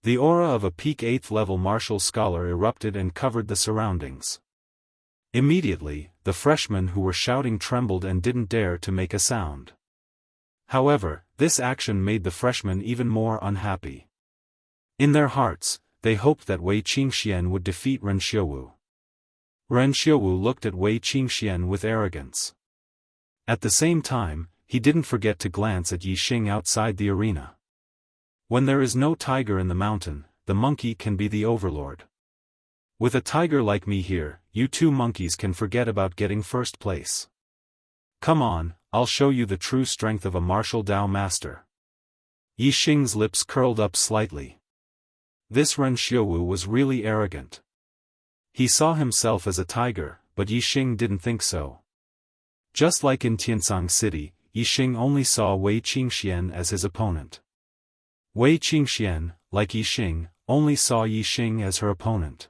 The aura of a peak 8th level martial scholar erupted and covered the surroundings. Immediately, the freshmen who were shouting trembled and didn't dare to make a sound. However, this action made the freshmen even more unhappy. In their hearts, they hoped that Wei Qingxian would defeat Ren Xiaowu. Ren Xiaowu looked at Wei Qingxian with arrogance. At the same time, he didn't forget to glance at Yi Xing outside the arena. When there is no tiger in the mountain, the monkey can be the overlord. With a tiger like me here, you two monkeys can forget about getting first place. Come on, I'll show you the true strength of a martial Dao master. Yi Xing's lips curled up slightly. This Ren Xiaowu was really arrogant. He saw himself as a tiger, but Yi Xing didn't think so. Just like in Tiansang City, Yi Xing only saw Wei Qingxian as his opponent. Wei Qingxian, like Yi Xing, only saw Yi Xing as her opponent.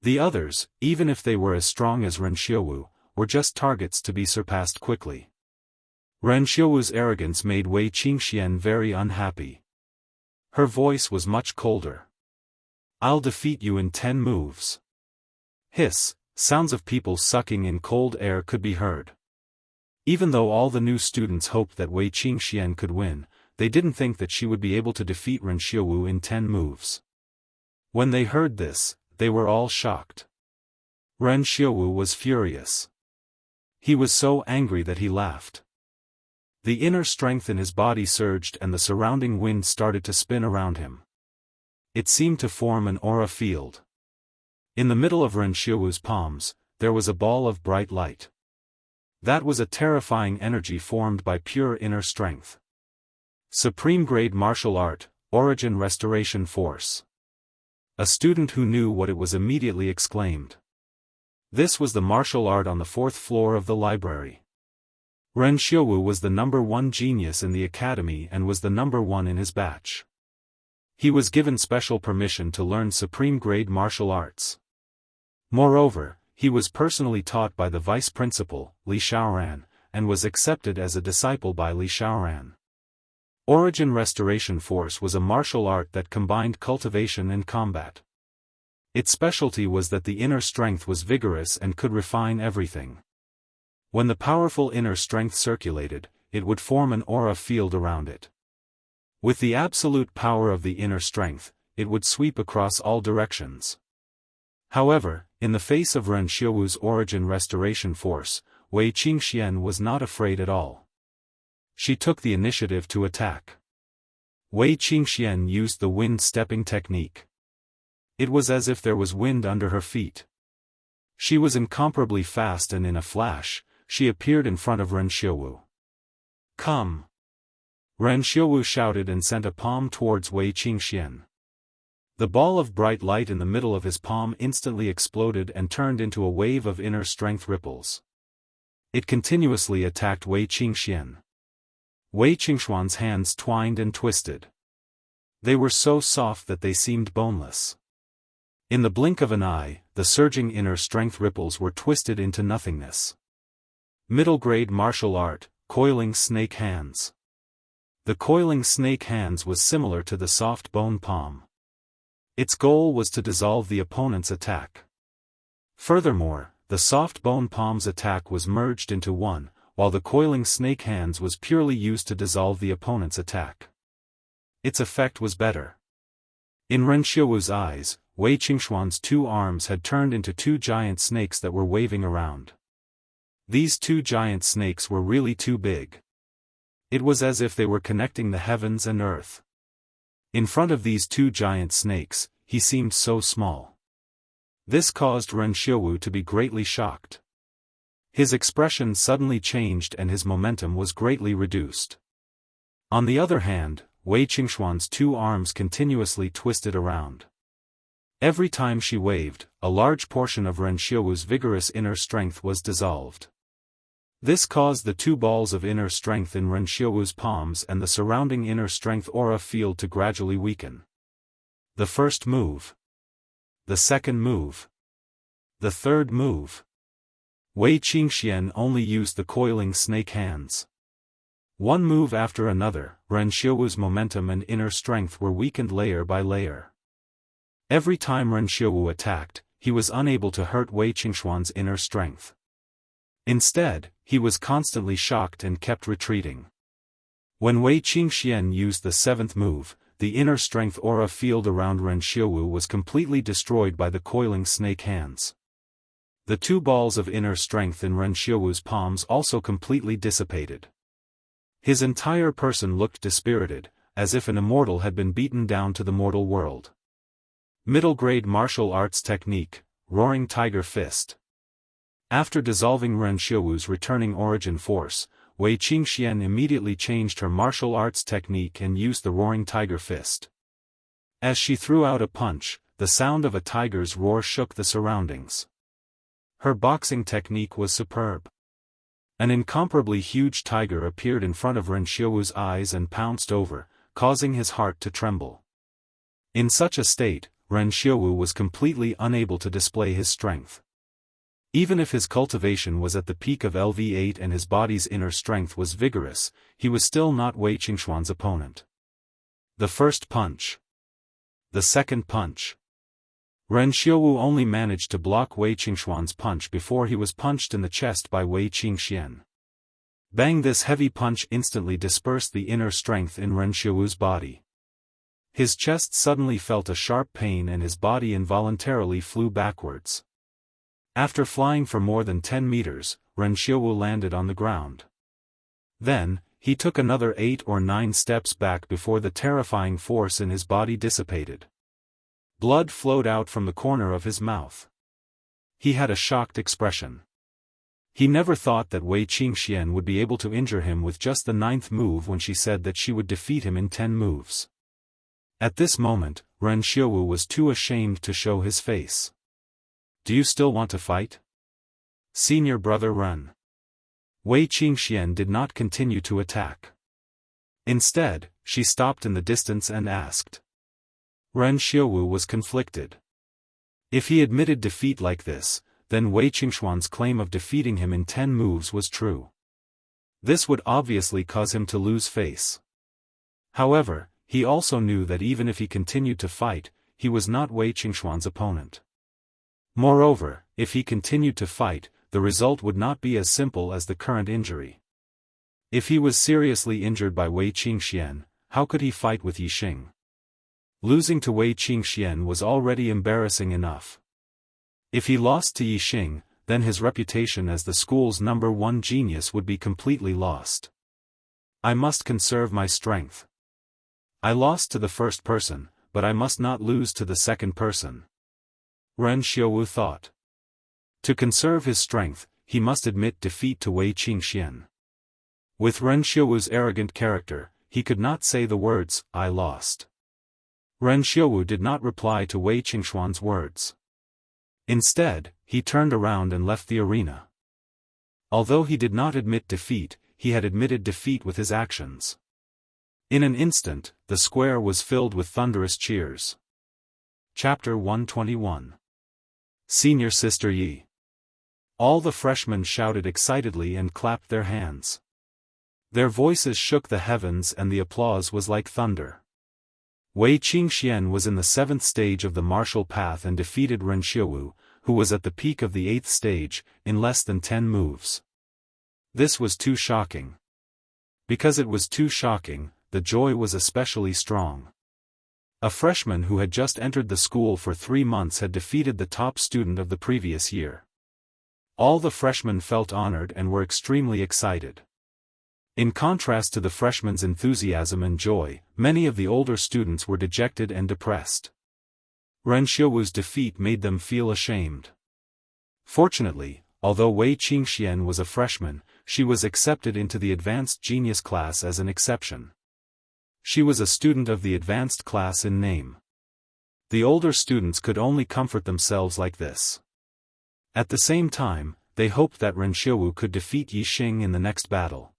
The others, even if they were as strong as Ren Xiaowu, were just targets to be surpassed quickly. Ren Xiaowu's arrogance made Wei Qingxian very unhappy. Her voice was much colder. I'll defeat you in 10 moves. Hiss, sounds of people sucking in cold air could be heard. Even though all the new students hoped that Wei Qingxian could win, they didn't think that she would be able to defeat Ren Xiaowu in 10 moves. When they heard this, they were all shocked. Ren Xiaowu was furious. He was so angry that he laughed. The inner strength in his body surged and the surrounding wind started to spin around him. It seemed to form an aura field. In the middle of Ren Xiaowu's palms, there was a ball of bright light. That was a terrifying energy formed by pure inner strength. Supreme Grade Martial Art, Origin Restoration Force. A student who knew what it was immediately exclaimed. This was the martial art on the 4th floor of the library. Ren Xiaowu was the #1 genius in the academy and was the #1 in his batch. He was given special permission to learn supreme grade martial arts. Moreover, he was personally taught by the vice principal, Li Xiaoran, and was accepted as a disciple by Li Xiaoran. Origin Restoration Force was a martial art that combined cultivation and combat. Its specialty was that the inner strength was vigorous and could refine everything. When the powerful inner strength circulated, it would form an aura field around it. With the absolute power of the inner strength, it would sweep across all directions. However, in the face of Ren Xiaowu's Origin Restoration Force, Wei Qingxian was not afraid at all. She took the initiative to attack. Wei Qingxian used the wind-stepping technique. It was as if there was wind under her feet. She was incomparably fast and in a flash, she appeared in front of Ren Xiaowu. Come! Ren Xiaowu shouted and sent a palm towards Wei Qingxian. The ball of bright light in the middle of his palm instantly exploded and turned into a wave of inner strength ripples. It continuously attacked Wei Qingxian. Wei Qingxuan's hands twined and twisted. They were so soft that they seemed boneless. In the blink of an eye, the surging inner strength ripples were twisted into nothingness. Middle grade martial art, coiling snake hands. The coiling snake hands was similar to the soft bone palm. Its goal was to dissolve the opponent's attack. Furthermore, the soft bone palm's attack was merged into one, while the coiling snake hands was purely used to dissolve the opponent's attack. Its effect was better. In Ren Xiaowu's eyes, Wei Qingxuan's 2 arms had turned into 2 giant snakes that were waving around. These 2 giant snakes were really too big. It was as if they were connecting the heavens and earth. In front of these 2 giant snakes, he seemed so small. This caused Ren Xiaowu to be greatly shocked. His expression suddenly changed and his momentum was greatly reduced. On the other hand, Wei Qingxuan's 2 arms continuously twisted around. Every time she waved, a large portion of Ren Xiaowu's vigorous inner strength was dissolved. This caused the 2 balls of inner strength in Ren Xiaowu's palms and the surrounding inner strength aura field to gradually weaken. The first move. The second move. The third move. Wei Qingxian only used the coiling snake hands. One move after another, Ren Xiaowu's momentum and inner strength were weakened layer by layer. Every time Ren Xiaowu attacked, he was unable to hurt Wei Qingxuan's inner strength. Instead, he was constantly shocked and kept retreating. When Wei Qingxian used the 7th move, the inner strength aura field around Ren Xiaowu was completely destroyed by the coiling snake hands. The 2 balls of inner strength in Ren Xiaowu's palms also completely dissipated. His entire person looked dispirited, as if an immortal had been beaten down to the mortal world. Middle-grade martial arts technique, Roaring Tiger Fist. After dissolving Ren Xiaowu's returning origin force, Wei Qingxian immediately changed her martial arts technique and used the Roaring Tiger Fist. As she threw out a punch, the sound of a tiger's roar shook the surroundings. Her boxing technique was superb. An incomparably huge tiger appeared in front of Ren Xiaowu's eyes and pounced over, causing his heart to tremble. In such a state, Ren Xiaowu was completely unable to display his strength. Even if his cultivation was at the peak of LV8 and his body's inner strength was vigorous, he was still not Wei Qingxuan's opponent. The first punch. The second punch. Ren Xiaowu only managed to block Wei Qingxuan's punch before he was punched in the chest by Wei Qingxian. Bang! This heavy punch instantly dispersed the inner strength in Ren Xiaowu's body. His chest suddenly felt a sharp pain and his body involuntarily flew backwards. After flying for more than 10 meters, Ren Xiaowu landed on the ground. Then, he took another 8 or 9 steps back before the terrifying force in his body dissipated. Blood flowed out from the corner of his mouth. He had a shocked expression. He never thought that Wei Qingxian would be able to injure him with just the 9th move when she said that she would defeat him in 10 moves. At this moment, Ren Xiaowu was too ashamed to show his face. "Do you still want to fight? Senior brother, run." Wei Qingxian did not continue to attack. Instead, she stopped in the distance and asked. Ren Xiaowu was conflicted. If he admitted defeat like this, then Wei Qingxuan's claim of defeating him in 10 moves was true. This would obviously cause him to lose face. However, he also knew that even if he continued to fight, he was not Wei Qingxuan's opponent. Moreover, if he continued to fight, the result would not be as simple as the current injury. If he was seriously injured by Wei Qingxian, how could he fight with Yixing? Losing to Wei Qingxian was already embarrassing enough. If he lost to Yixing, then his reputation as the school's #1 genius would be completely lost. I must conserve my strength. I lost to the first person, but I must not lose to the second person. Ren Xiaowu thought. To conserve his strength, he must admit defeat to Wei Qingxian. With Ren Xiaowu's arrogant character, he could not say the words, "I lost." Ren Xiaowu did not reply to Wei Qingxuan's words. Instead, he turned around and left the arena. Although he did not admit defeat, he had admitted defeat with his actions. In an instant, the square was filled with thunderous cheers. Chapter 121. Senior Sister Yi. All the freshmen shouted excitedly and clapped their hands. Their voices shook the heavens and the applause was like thunder. Wei Qingxian was in the 7th stage of the martial path and defeated Ren Xiaowu, who was at the peak of the 8th stage, in less than 10 moves. This was too shocking. Because it was too shocking, the joy was especially strong. A freshman who had just entered the school for 3 months had defeated the top student of the previous year. All the freshmen felt honored and were extremely excited. In contrast to the freshmen's enthusiasm and joy, many of the older students were dejected and depressed. Ren Xiaowu's defeat made them feel ashamed. Fortunately, although Wei Qingxian was a freshman, she was accepted into the advanced genius class as an exception. She was a student of the advanced class in name. The older students could only comfort themselves like this. At the same time, they hoped that Ren Xiaowu could defeat Yi Xing in the next battle.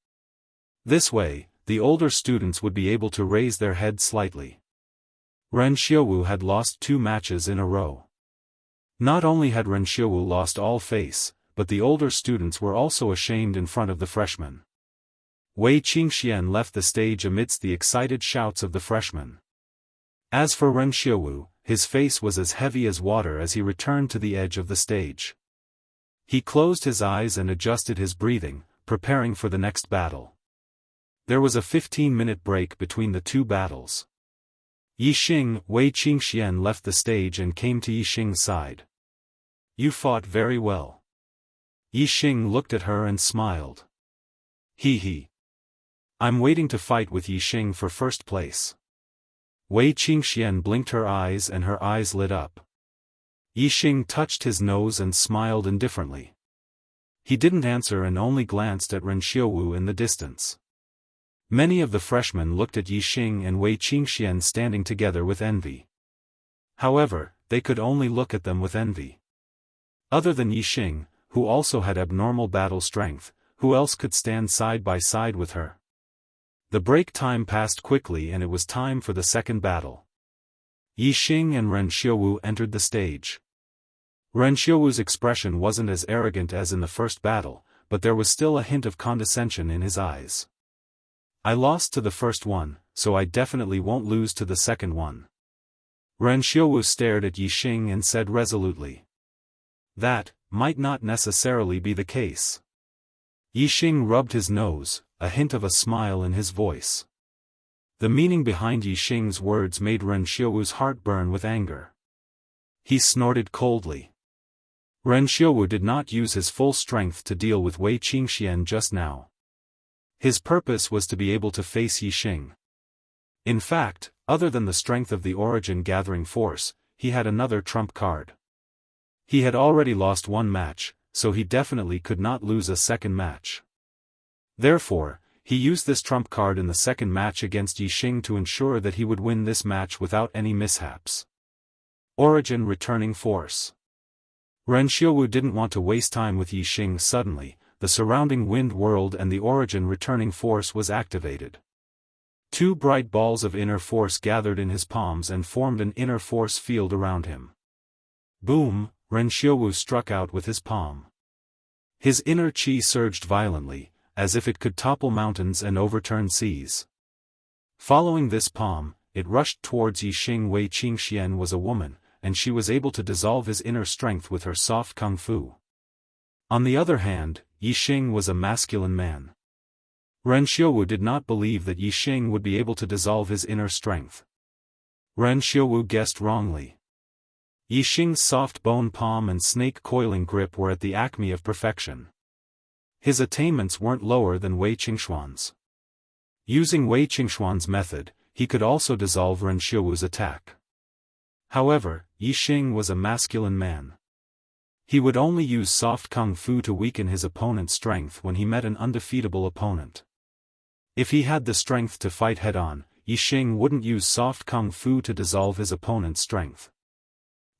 This way, the older students would be able to raise their heads slightly. Ren Xiaowu had lost 2 matches in a row. Not only had Ren Xiaowu lost all face, but the older students were also ashamed in front of the freshmen. Wei Qingxian left the stage amidst the excited shouts of the freshmen. As for Ren Xiaowu, his face was as heavy as water as he returned to the edge of the stage. He closed his eyes and adjusted his breathing, preparing for the next battle. There was a 15-minute break between the 2 battles. Yi Xing, Wei Qingxian left the stage and came to Yi Xing's side. "You fought very well." Yi Xing looked at her and smiled. He. I'm waiting to fight with Yi Xing for first place." Wei Qingxian blinked her eyes and her eyes lit up. Yi Xing touched his nose and smiled indifferently. He didn't answer and only glanced at Ren Xiaowu in the distance. Many of the freshmen looked at Yi Xing and Wei Qingxian standing together with envy. However, they could only look at them with envy. Other than Yi Xing, who also had abnormal battle strength, who else could stand side by side with her? The break time passed quickly and it was time for the second battle. Yi Xing and Ren Xiaowu entered the stage. Ren Xiaowu's expression wasn't as arrogant as in the first battle, but there was still a hint of condescension in his eyes. "I lost to the first one, so I definitely won't lose to the second one." Ren Xiaowu stared at Yi Xing and said resolutely. "That might not necessarily be the case." Yi Xing rubbed his nose, a hint of a smile in his voice. The meaning behind Yi Xing's words made Ren Xiaowu's heart burn with anger. He snorted coldly. Ren Xiaowu did not use his full strength to deal with Wei Qingxian just now. His purpose was to be able to face Yi Xing. In fact, other than the strength of the origin gathering force, he had another trump card. He had already lost 1 match, so he definitely could not lose a second match. Therefore, he used this trump card in the second match against Yi Xing to ensure that he would win this match without any mishaps. Origin returning force. Ren Xiaowu didn't want to waste time with Yi Xing. Suddenly, the surrounding wind whirled and the origin returning force was activated. 2 bright balls of inner force gathered in his palms and formed an inner force field around him. Boom! Ren Xiaowu struck out with his palm. His inner qi surged violently, as if it could topple mountains and overturn seas. Following this palm, it rushed towards Yi Xing. Wei Qingxian was a woman, and she was able to dissolve his inner strength with her soft kung fu. On the other hand, Yi Xing was a masculine man. Ren Xiaowu did not believe that Yi Xing would be able to dissolve his inner strength. Ren Xiaowu guessed wrongly. Yi Xing's soft bone palm and snake coiling grip were at the acme of perfection. His attainments weren't lower than Wei Qingxuan's. Using Wei Qingxuan's method, he could also dissolve Ren Xiaowu's attack. However, Yi Xing was a masculine man. He would only use soft kung fu to weaken his opponent's strength when he met an undefeatable opponent. If he had the strength to fight head-on, Yi Xing wouldn't use soft kung fu to dissolve his opponent's strength.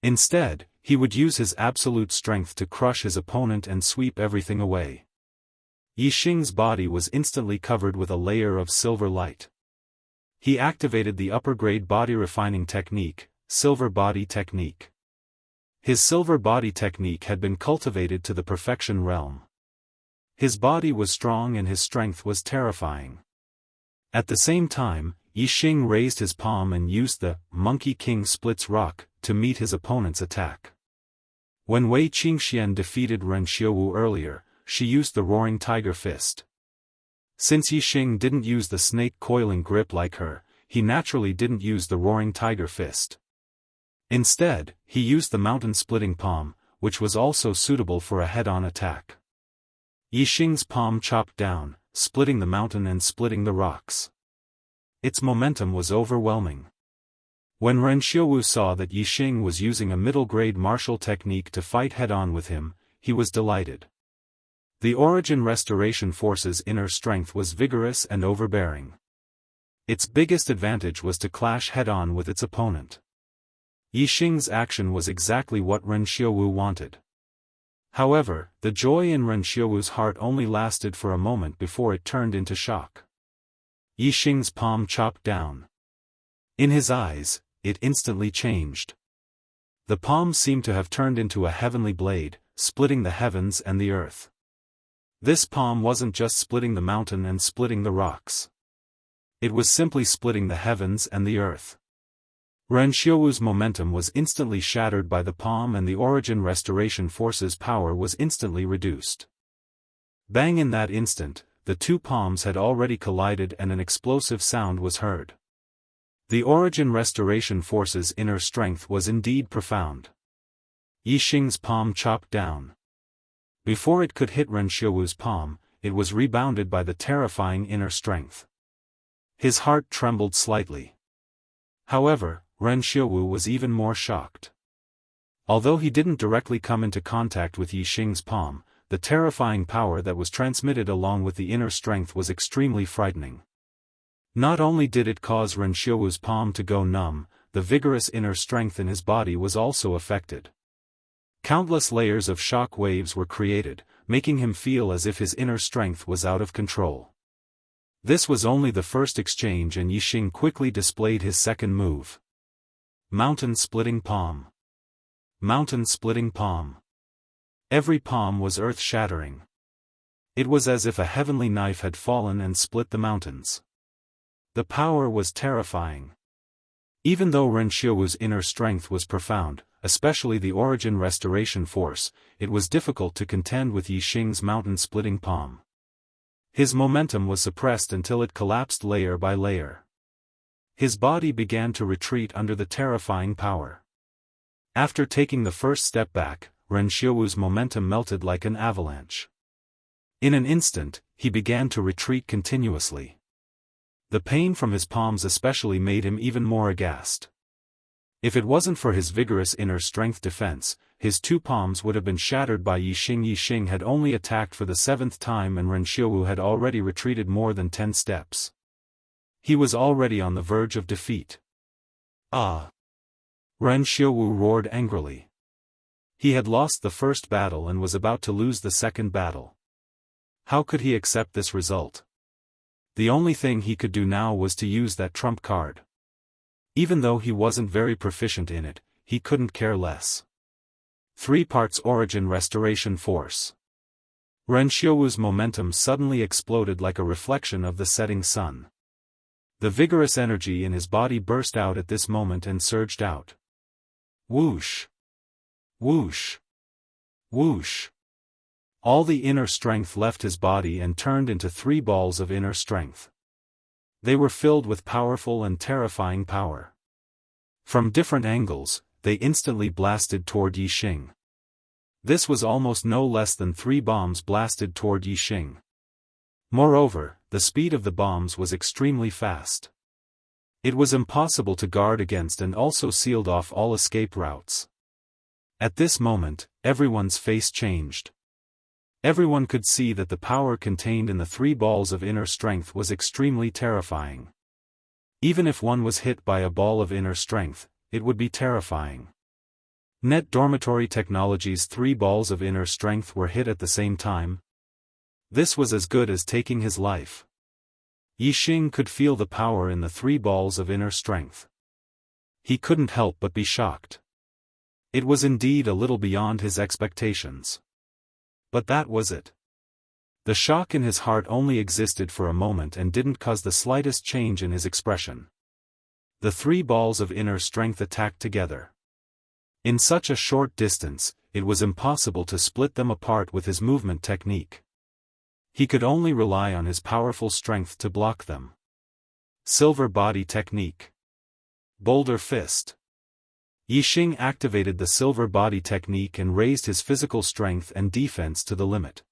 Instead, he would use his absolute strength to crush his opponent and sweep everything away. Yi Xing's body was instantly covered with a layer of silver light. He activated the upper-grade body refining technique, silver body technique. His silver body technique had been cultivated to the perfection realm. His body was strong and his strength was terrifying. At the same time, Yi Xing raised his palm and used the Monkey King Splits Rock to meet his opponent's attack. When Wei Qingxian defeated Ren Xiaowu earlier, she used the Roaring Tiger Fist. Since Yi Xing didn't use the snake coiling grip like her, he naturally didn't use the roaring tiger fist. Instead, he used the mountain-splitting palm, which was also suitable for a head-on attack. Yixing's palm chopped down, splitting the mountain and splitting the rocks. Its momentum was overwhelming. When Ren Xiaowu saw that Yixing was using a middle-grade martial technique to fight head-on with him, he was delighted. The Origin Restoration Force's inner strength was vigorous and overbearing. Its biggest advantage was to clash head-on with its opponent. Yixing's action was exactly what Ren Xiaowu wanted. However, the joy in Ren Xiaowu's heart only lasted for a moment before it turned into shock. Yixing's palm chopped down. In his eyes, it instantly changed. The palm seemed to have turned into a heavenly blade, splitting the heavens and the earth. This palm wasn't just splitting the mountain and splitting the rocks. It was simply splitting the heavens and the earth. Ren Xiaowu's momentum was instantly shattered by the palm, and the Origin Restoration Force's power was instantly reduced. Bang! In that instant, the two palms had already collided and an explosive sound was heard. The Origin Restoration Force's inner strength was indeed profound. Yixing's palm chopped down. Before it could hit Ren Xiaowu's palm, it was rebounded by the terrifying inner strength. His heart trembled slightly. However, Ren Xiaowu was even more shocked. Although he didn't directly come into contact with Yixing's palm, the terrifying power that was transmitted along with the inner strength was extremely frightening. Not only did it cause Ren Xiaowu's palm to go numb, the vigorous inner strength in his body was also affected. Countless layers of shock waves were created, making him feel as if his inner strength was out of control. This was only the first exchange, and Yixing quickly displayed his second move. Mountain-splitting palm. Mountain-splitting palm. Every palm was earth-shattering. It was as if a heavenly knife had fallen and split the mountains. The power was terrifying. Even though Ren Xiaowu's inner strength was profound, especially the Origin Restoration Force, it was difficult to contend with Yixing's mountain-splitting palm. His momentum was suppressed until it collapsed layer by layer. His body began to retreat under the terrifying power. After taking the first step back, Ren Xiaowu's momentum melted like an avalanche. In an instant, he began to retreat continuously. The pain from his palms especially made him even more aghast. If it wasn't for his vigorous inner strength defense, his two palms would have been shattered by Yixing. Yixing had only attacked for the 7th time, and Ren Xiaowu had already retreated more than 10 steps. He was already on the verge of defeat. Ah! Ren Xiaowu roared angrily. He had lost the first battle and was about to lose the second battle. How could he accept this result? The only thing he could do now was to use that trump card. Even though he wasn't very proficient in it, he couldn't care less. 3 parts Origin Restoration Force. Ren Xiaowu's momentum suddenly exploded like a reflection of the setting sun. The vigorous energy in his body burst out at this moment and surged out. Whoosh! Whoosh! Whoosh! All the inner strength left his body and turned into 3 balls of inner strength. They were filled with powerful and terrifying power. From different angles, they instantly blasted toward Yixing. This was almost no less than 3 bombs blasted toward Yixing. Moreover, the speed of the bombs was extremely fast. It was impossible to guard against and also sealed off all escape routes. At this moment, everyone's face changed. Everyone could see that the power contained in the 3 balls of inner strength was extremely terrifying. Even if one was hit by a ball of inner strength, it would be terrifying. Net Dormitory Technology's 3 balls of inner strength were hit at the same time. This was as good as taking his life. Yixing could feel the power in the 3 balls of inner strength. He couldn't help but be shocked. It was indeed a little beyond his expectations. But that was it. The shock in his heart only existed for a moment and didn't cause the slightest change in his expression. The 3 balls of inner strength attacked together. In such a short distance, it was impossible to split them apart with his movement technique. He could only rely on his powerful strength to block them. Silver Body Technique. Boulder Fist. Yixing activated the Silver Body Technique and raised his physical strength and defense to the limit.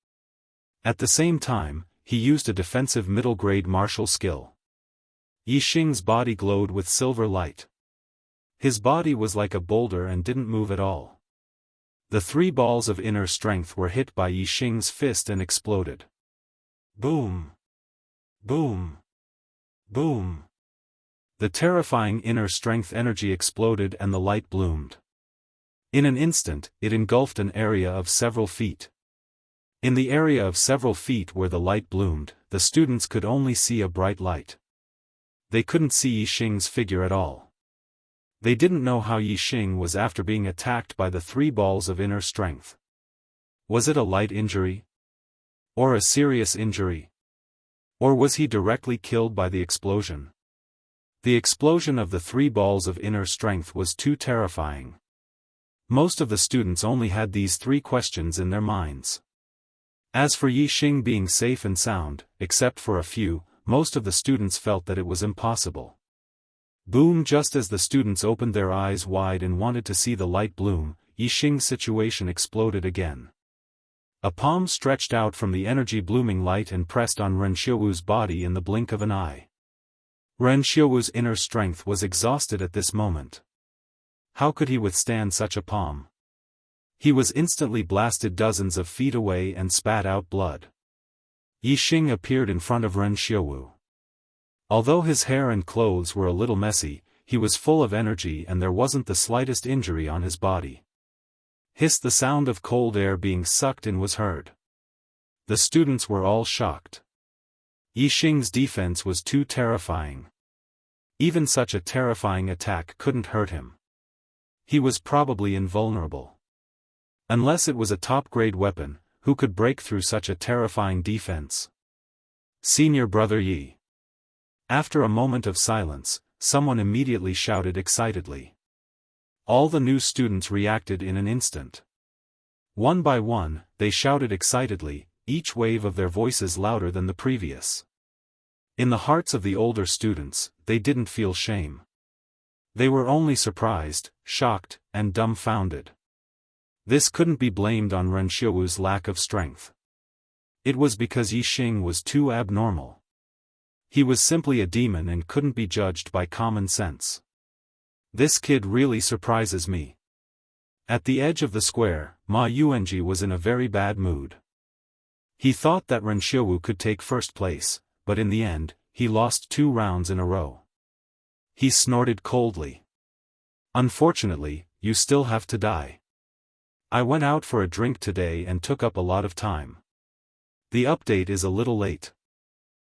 At the same time, he used a defensive middle-grade martial skill. Yixing's body glowed with silver light. His body was like a boulder and didn't move at all. The 3 balls of inner strength were hit by Yixing's fist and exploded. Boom! Boom! Boom! The terrifying inner strength energy exploded and the light bloomed. In an instant, it engulfed an area of several feet. In the area of several feet where the light bloomed, the students could only see a bright light. They couldn't see Yixing's figure at all. They didn't know how Yixing was after being attacked by the 3 balls of inner strength. Was it a light injury? Or a serious injury? Or was he directly killed by the explosion? The explosion of the 3 balls of inner strength was too terrifying. Most of the students only had these 3 questions in their minds. As for Yixing being safe and sound, except for a few, most of the students felt that it was impossible. Boom! Just as the students opened their eyes wide and wanted to see the light bloom, Yixing's situation exploded again. A palm stretched out from the energy-blooming light and pressed on Ren Xiaowu's body in the blink of an eye. Ren Xiaowu's inner strength was exhausted at this moment. How could he withstand such a palm? He was instantly blasted dozens of feet away and spat out blood. Yixing appeared in front of Ren Xiaowu. Although his hair and clothes were a little messy, he was full of energy and there wasn't the slightest injury on his body. Hiss! The sound of cold air being sucked in was heard. The students were all shocked. Yixing's defense was too terrifying. Even such a terrifying attack couldn't hurt him. He was probably invulnerable. Unless it was a top-grade weapon, who could break through such a terrifying defense? Senior Brother Yi. After a moment of silence, someone immediately shouted excitedly. All the new students reacted in an instant. One by one, they shouted excitedly, each wave of their voices louder than the previous. In the hearts of the older students, they didn't feel shame. They were only surprised, shocked, and dumbfounded. This couldn't be blamed on Ren Xiaowu's lack of strength. It was because Yixing was too abnormal. He was simply a demon and couldn't be judged by common sense. This kid really surprises me. At the edge of the square, Ma Yuanji was in a very bad mood. He thought that Ren Xiaowu could take first place, but in the end, he lost 2 rounds in a row. He snorted coldly. Unfortunately, you still have to die. I went out for a drink today and took up a lot of time. The update is a little late.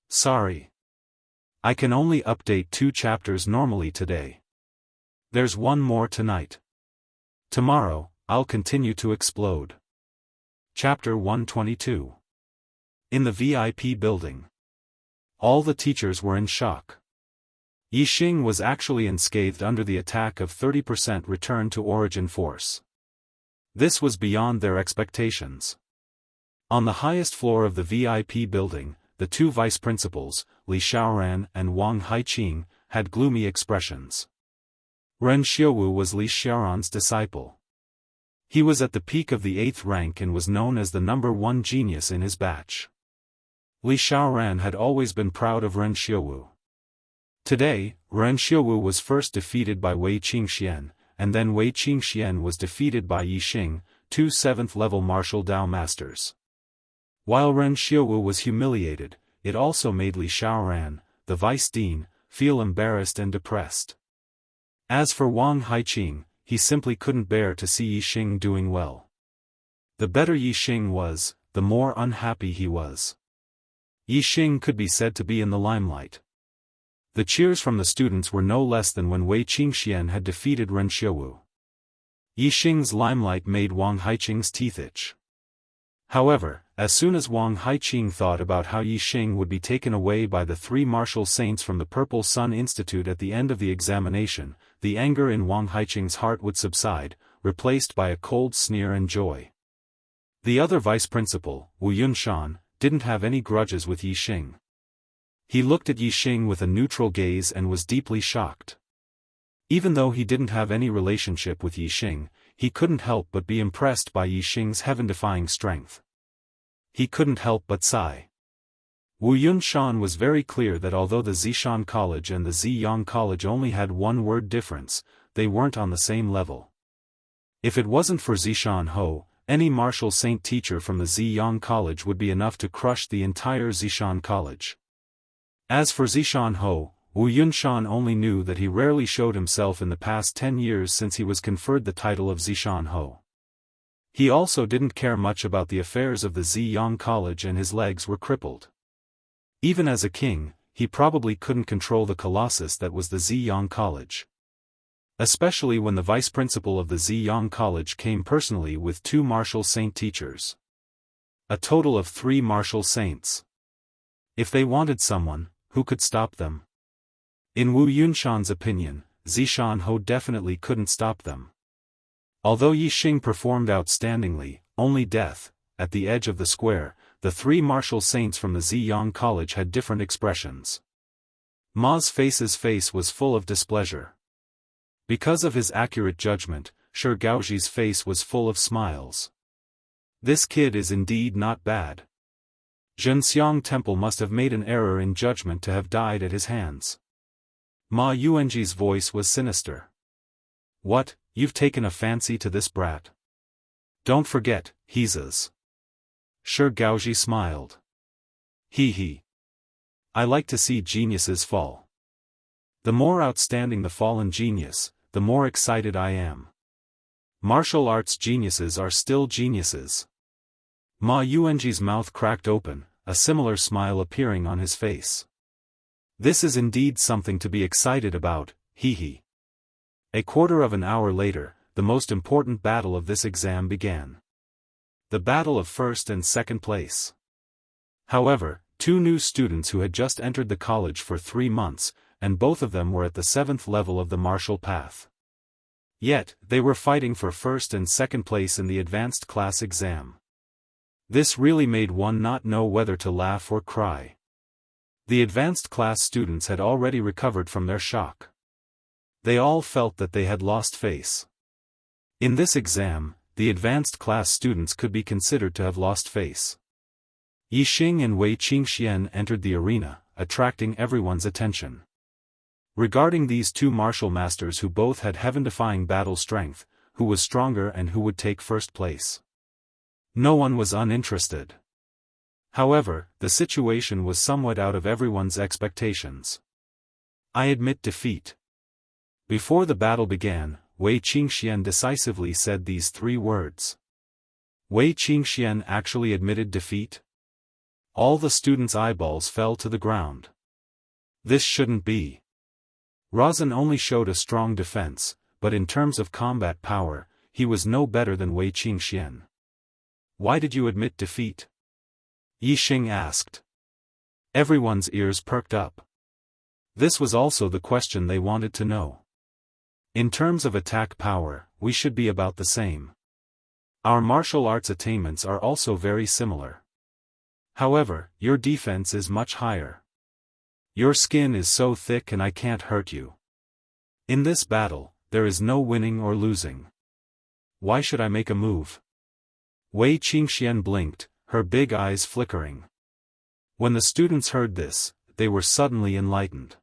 Sorry. I can only update 2 chapters normally today. There's 1 more tonight. Tomorrow, I'll continue to explode. Chapter 122. In the VIP building. All the teachers were in shock. Yixing was actually unscathed under the attack of 30% return to origin force. This was beyond their expectations. On the highest floor of the VIP building, the 2 vice principals, Li Xiaoran and Wang Haiqing, had gloomy expressions. Ren Xiaowu was Li Xiaoran's disciple. He was at the peak of the 8th rank and was known as the number 1 genius in his batch. Li Xiaoran had always been proud of Ren Xiaowu. Today, Ren Xiaowu was first defeated by Wei Qingxian, and then Wei Qingxian was defeated by Yixing, 2 7th-level martial Dao masters. While Ren Xiaowu was humiliated, it also made Li Xiaoran, the vice dean, feel embarrassed and depressed. As for Wang Haiqing, he simply couldn't bear to see Yixing doing well. The better Yixing was, the more unhappy he was. Yixing could be said to be in the limelight. The cheers from the students were no less than when Wei Qingxian had defeated Ren Xiaowu. Yixing's limelight made Wang Haiqing's teeth itch. However, as soon as Wang Haiqing thought about how Yixing would be taken away by the 3 martial saints from the Purple Sun Institute at the end of the examination, the anger in Wang Haiqing's heart would subside, replaced by a cold sneer and joy. The other vice principal, Wu Yunshan, didn't have any grudges with Yixing. He looked at Yi Xing with a neutral gaze and was deeply shocked. Even though he didn't have any relationship with Yi Xing, he couldn't help but be impressed by Yi Xing's heaven-defying strength. He couldn't help but sigh. Wu Yunshan was very clear that although the Zishan College and the Ziyang College only had one word difference, they weren't on the same level. If it wasn't for Zishan Ho, any martial saint teacher from the Ziyang College would be enough to crush the entire Zishan College. As for Zishan Ho, Wu Yunshan only knew that he rarely showed himself in the past 10 years since he was conferred the title of Zishan Ho. He also didn't care much about the affairs of the Ziyang College and his legs were crippled. Even as a king, he probably couldn't control the colossus that was the Ziyang College. Especially when the vice principal of the Ziyang College came personally with 2 martial saint teachers. A total of 3 martial saints. If they wanted someone, who could stop them? In Wu Yunshan's opinion, Zishan Ho definitely couldn't stop them. Although Yi Xing performed outstandingly, only death, at the edge of the square, the 3 martial saints from the Ziyang College had different expressions. Ma's face was full of displeasure. Because of his accurate judgment, Shi Gaoxi's face was full of smiles. This kid is indeed not bad. Zhenxiang Temple must have made an error in judgment to have died at his hands. Ma Yuanji's voice was sinister. What, you've taken a fancy to this brat? Don't forget, he's us. Shi Gaoxi smiled. He. I like to see geniuses fall. The more outstanding the fallen genius, the more excited I am. Martial arts geniuses are still geniuses. Ma Yuanji's mouth cracked open, a similar smile appearing on his face. This is indeed something to be excited about, he. A quarter of an hour later, the most important battle of this exam began. The battle of first and second place. However, 2 new students who had just entered the college for 3 months, and both of them were at the 7th level of the martial path. Yet, they were fighting for first and second place in the advanced class exam. This really made one not know whether to laugh or cry. The advanced class students had already recovered from their shock. They all felt that they had lost face. In this exam, the advanced class students could be considered to have lost face. Yi Xing and Wei Qingxian entered the arena, attracting everyone's attention. Regarding these 2 martial masters who both had heaven-defying battle strength, who was stronger and who would take first place? No one was uninterested. However, the situation was somewhat out of everyone's expectations. I admit defeat. Before the battle began, Wei Qingxian decisively said these 3 words. Wei Qingxian actually admitted defeat? All the students' eyeballs fell to the ground. This shouldn't be. Razan only showed a strong defense, but in terms of combat power, he was no better than Wei Qingxian. Why did you admit defeat? Yi Xing asked. Everyone's ears perked up. This was also the question they wanted to know. In terms of attack power, we should be about the same. Our martial arts attainments are also very similar. However, your defense is much higher. Your skin is so thick and I can't hurt you. In this battle, there is no winning or losing. Why should I make a move? Wei Qingxian blinked, her big eyes flickering. When the students heard this, they were suddenly enlightened.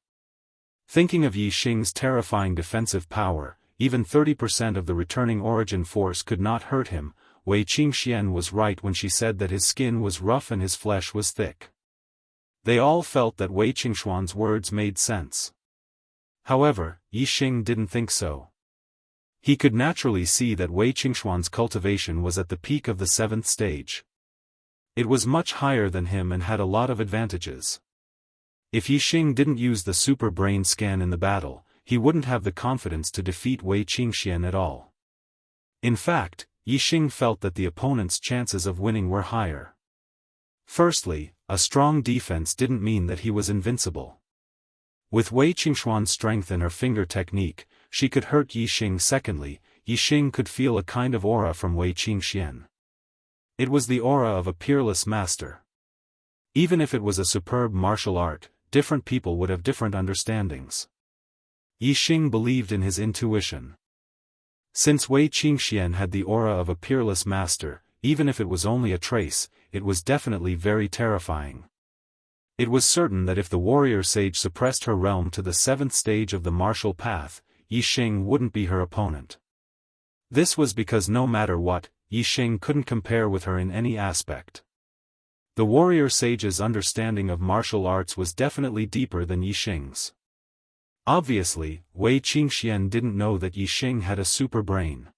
Thinking of Yi Xing's terrifying defensive power, even 30% of the returning origin force could not hurt him. Wei Qingxian was right when she said that his skin was rough and his flesh was thick. They all felt that Wei Qingshuan's words made sense. However, Yi Xing didn't think so. He could naturally see that Wei Qingshuan's cultivation was at the peak of the 7th stage. It was much higher than him and had a lot of advantages. If Yi Xing didn't use the super brain scan in the battle, he wouldn't have the confidence to defeat Wei Qingxian at all. In fact, Yi Xing felt that the opponent's chances of winning were higher. Firstly, a strong defense didn't mean that he was invincible. With Wei Qingshuan's strength and her finger technique, she could hurt Yi Xing. Secondly, Yi Xing could feel a kind of aura from Wei Qingxian. It was the aura of a peerless master. Even if it was a superb martial art, different people would have different understandings. Yixing believed in his intuition. Since Wei Qingxian had the aura of a peerless master, even if it was only a trace, it was definitely very terrifying. It was certain that if the warrior sage suppressed her realm to the 7th stage of the martial path, Yixing wouldn't be her opponent. This was because no matter what, Yixing couldn't compare with her in any aspect. The warrior sage's understanding of martial arts was definitely deeper than Yixing's. Obviously, Wei Qingxian didn't know that Yixing had a super brain.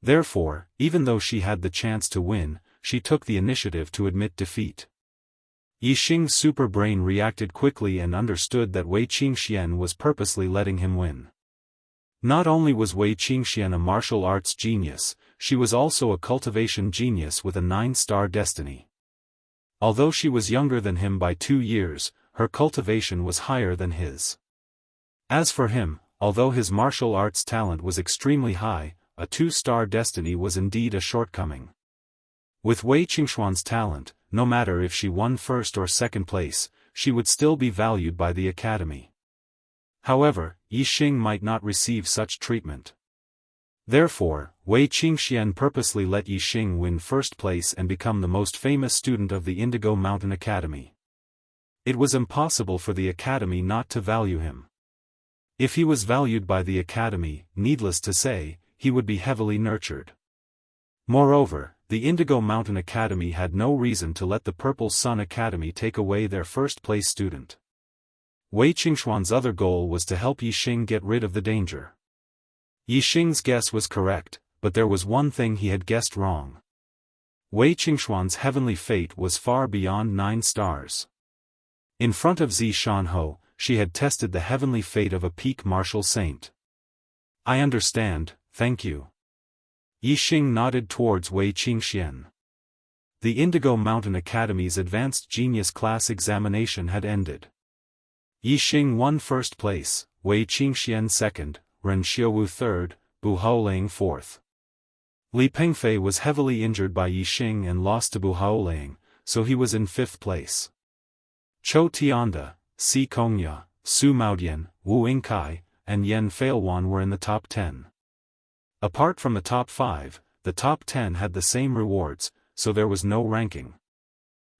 Therefore, even though she had the chance to win, she took the initiative to admit defeat. Yixing's super brain reacted quickly and understood that Wei Qingxian was purposely letting him win. Not only was Wei Qingxian a martial arts genius, she was also a cultivation genius with a 9-star destiny. Although she was younger than him by 2 years, her cultivation was higher than his. As for him, although his martial arts talent was extremely high, a 2-star destiny was indeed a shortcoming. With Wei Qingxuan's talent, no matter if she won 1st or 2nd place, she would still be valued by the academy. However, Yixing might not receive such treatment. Therefore, Wei Qingxian purposely let Yixing win 1st place and become the most famous student of the Indigo Mountain Academy. It was impossible for the academy not to value him. If he was valued by the academy, needless to say, he would be heavily nurtured. Moreover, the Indigo Mountain Academy had no reason to let the Purple Sun Academy take away their 1st place student. Wei Qingxuan's other goal was to help Yixing get rid of the danger. Yixing's guess was correct, but there was one thing he had guessed wrong. Wei Qingxuan's heavenly fate was far beyond 9 stars. In front of Zi Shanho, she had tested the heavenly fate of a peak martial saint. I understand, thank you. Yixing nodded towards Wei Qingxian. The Indigo Mountain Academy's Advanced Genius Class examination had ended. Yixing won 1st place, Wei Qingxian 2nd, Ren Xiaowu 3rd, Bu Haolang 4th. Li Pengfei was heavily injured by Yixing and lost to Bu Haolang, so he was in 5th place. Chou Tianda, Si Kongya, Su Maodian, Wu Yingkai, and Yan Failwan were in the top 10. Apart from the top 5, the top 10 had the same rewards, so there was no ranking.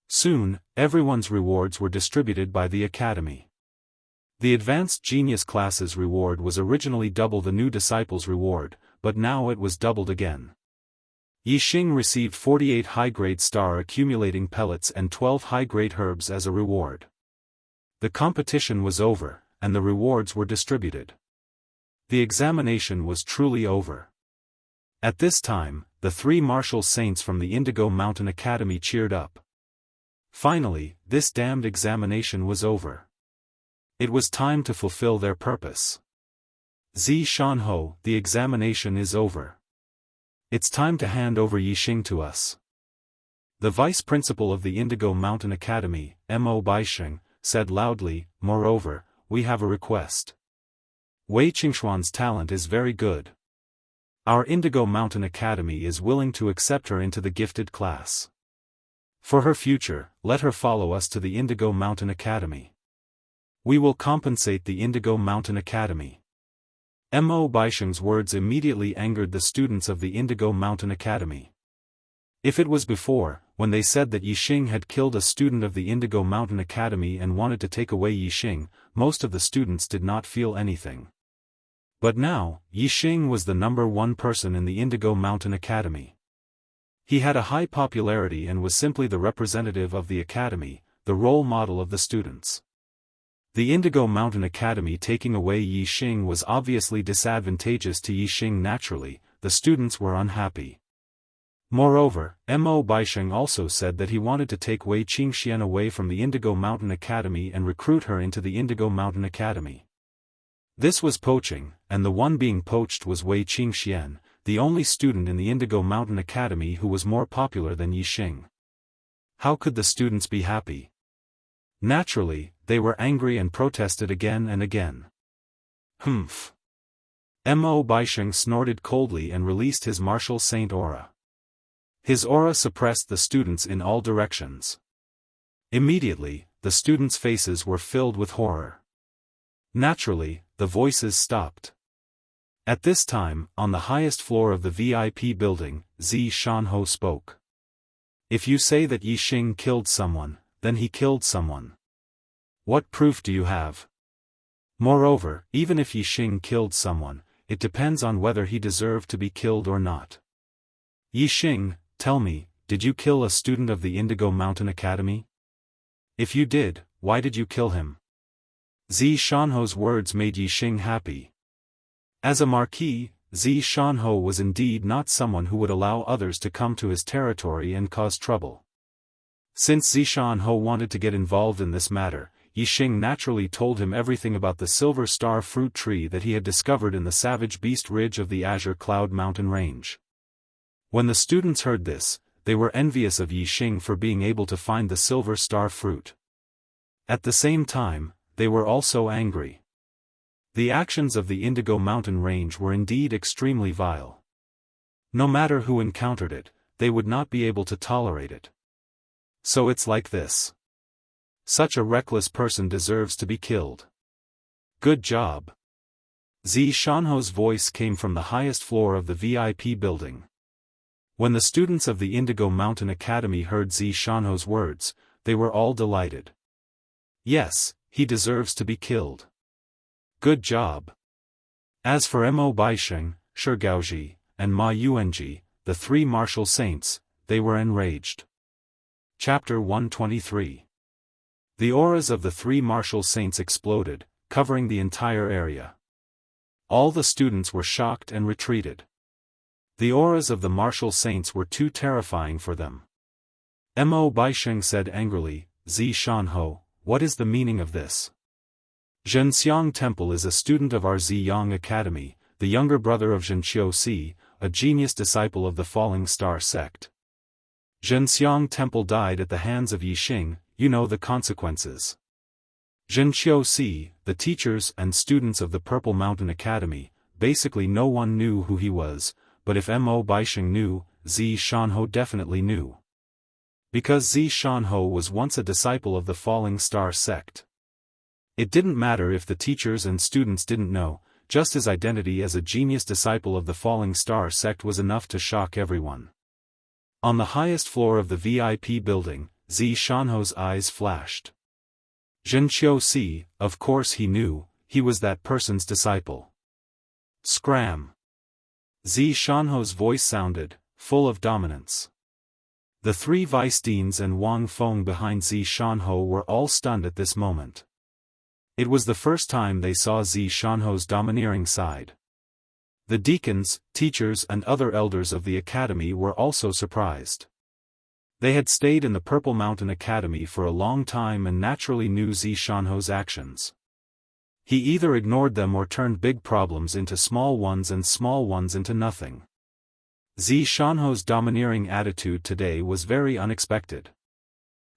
Soon, everyone's rewards were distributed by the academy. The Advanced Genius Class's reward was originally double the new disciple's reward, but now it was doubled again. Yixing received 48 high-grade star accumulating pellets and 12 high-grade herbs as a reward. The competition was over, and the rewards were distributed. The examination was truly over. At this time, the 3 martial saints from the Indigo Mountain Academy cheered up. Finally, this damned examination was over. It was time to fulfill their purpose. Zi Shanho, the examination is over. It's time to hand over Yixing to us. The vice principal of the Indigo Mountain Academy, Mo Baisheng, said loudly, moreover, we have a request. Wei Qingxuan's talent is very good. Our Indigo Mountain Academy is willing to accept her into the gifted class. For her future, let her follow us to the Indigo Mountain Academy. We will compensate the Indigo Mountain Academy. Mo Baisheng's words immediately angered the students of the Indigo Mountain Academy. If it was before, when they said that Yixing had killed a student of the Indigo Mountain Academy and wanted to take away Yixing, most of the students did not feel anything. But now, Yixing was the #1 person in the Indigo Mountain Academy. He had a high popularity and was simply the representative of the academy, the role model of the students. The Indigo Mountain Academy taking away Yixing was obviously disadvantageous to Yixing. Naturally, the students were unhappy. Moreover, Mo Baisheng also said that he wanted to take Wei Qingxian away from the Indigo Mountain Academy and recruit her into the Indigo Mountain Academy. This was poaching, and the one being poached was Wei Qingxian, the only student in the Indigo Mountain Academy who was more popular than Yixing. How could the students be happy? Naturally, they were angry and protested again and again. Humph. Mo Baisheng snorted coldly and released his martial saint aura. His aura suppressed the students in all directions. Immediately, the students' faces were filled with horror. Naturally, the voices stopped. At this time, on the highest floor of the VIP building, Zi Shanho spoke. If you say that Yi Xing killed someone, then he killed someone. What proof do you have? Moreover, even if Yi Xing killed someone, it depends on whether he deserved to be killed or not. Yi Xing, tell me, did you kill a student of the Indigo Mountain Academy? If you did, why did you kill him? Zi Shanho's words made Yi Xing happy. As a marquis, Zi Shanho was indeed not someone who would allow others to come to his territory and cause trouble. Since Zi Shanho wanted to get involved in this matter, Yi Xing naturally told him everything about the Silver Star fruit tree that he had discovered in the Savage Beast Ridge of the Azure Cloud Mountain Range. When the students heard this, they were envious of Yi Xing for being able to find the Silver Star fruit. At the same time, they were also angry. The actions of the Indigo Mountain Range were indeed extremely vile. No matter who encountered it, they would not be able to tolerate it. So it's like this. Such a reckless person deserves to be killed. Good job. Zi Shanho's voice came from the highest floor of the VIP building. When the students of the Indigo Mountain Academy heard Zi Shanho's words, they were all delighted. Yes, he deserves to be killed. Good job. As for Mo Baisheng, Shi Gaoji, and Ma Yuanji, the three martial saints, they were enraged. Chapter 123. The auras of the three martial saints exploded, covering the entire area. All the students were shocked and retreated. The auras of the martial saints were too terrifying for them. Mo Baisheng said angrily, Zi Shanho, what is the meaning of this? Zhenxiang Temple is a student of our Ziyang Academy, the younger brother of Zhenqiu Si, a genius disciple of the Falling Star sect. Zhenxiang Temple died at the hands of Yi Xing, you know the consequences. Zhenqiu Si, the teachers and students of the Purple Mountain Academy, basically no one knew who he was, but if Mo Baisheng knew, Zi Shanho definitely knew. Because Zi Shanho was once a disciple of the Falling Star sect. It didn't matter if the teachers and students didn't know, just his identity as a genius disciple of the Falling Star sect was enough to shock everyone. On the highest floor of the VIP building, Zi Shanho's eyes flashed. Zhenqiu Si, of course he knew, he was that person's disciple. Scram. Zi Shanho's voice sounded, full of dominance. The three vice deans and Wang Feng behind Zi Shanho were all stunned at this moment. It was the first time they saw Zi Shanho's domineering side. The deacons, teachers and other elders of the academy were also surprised. They had stayed in the Purple Mountain Academy for a long time and naturally knew Zi Shanho's actions. He either ignored them or turned big problems into small ones and small ones into nothing. Zi Shanho's domineering attitude today was very unexpected.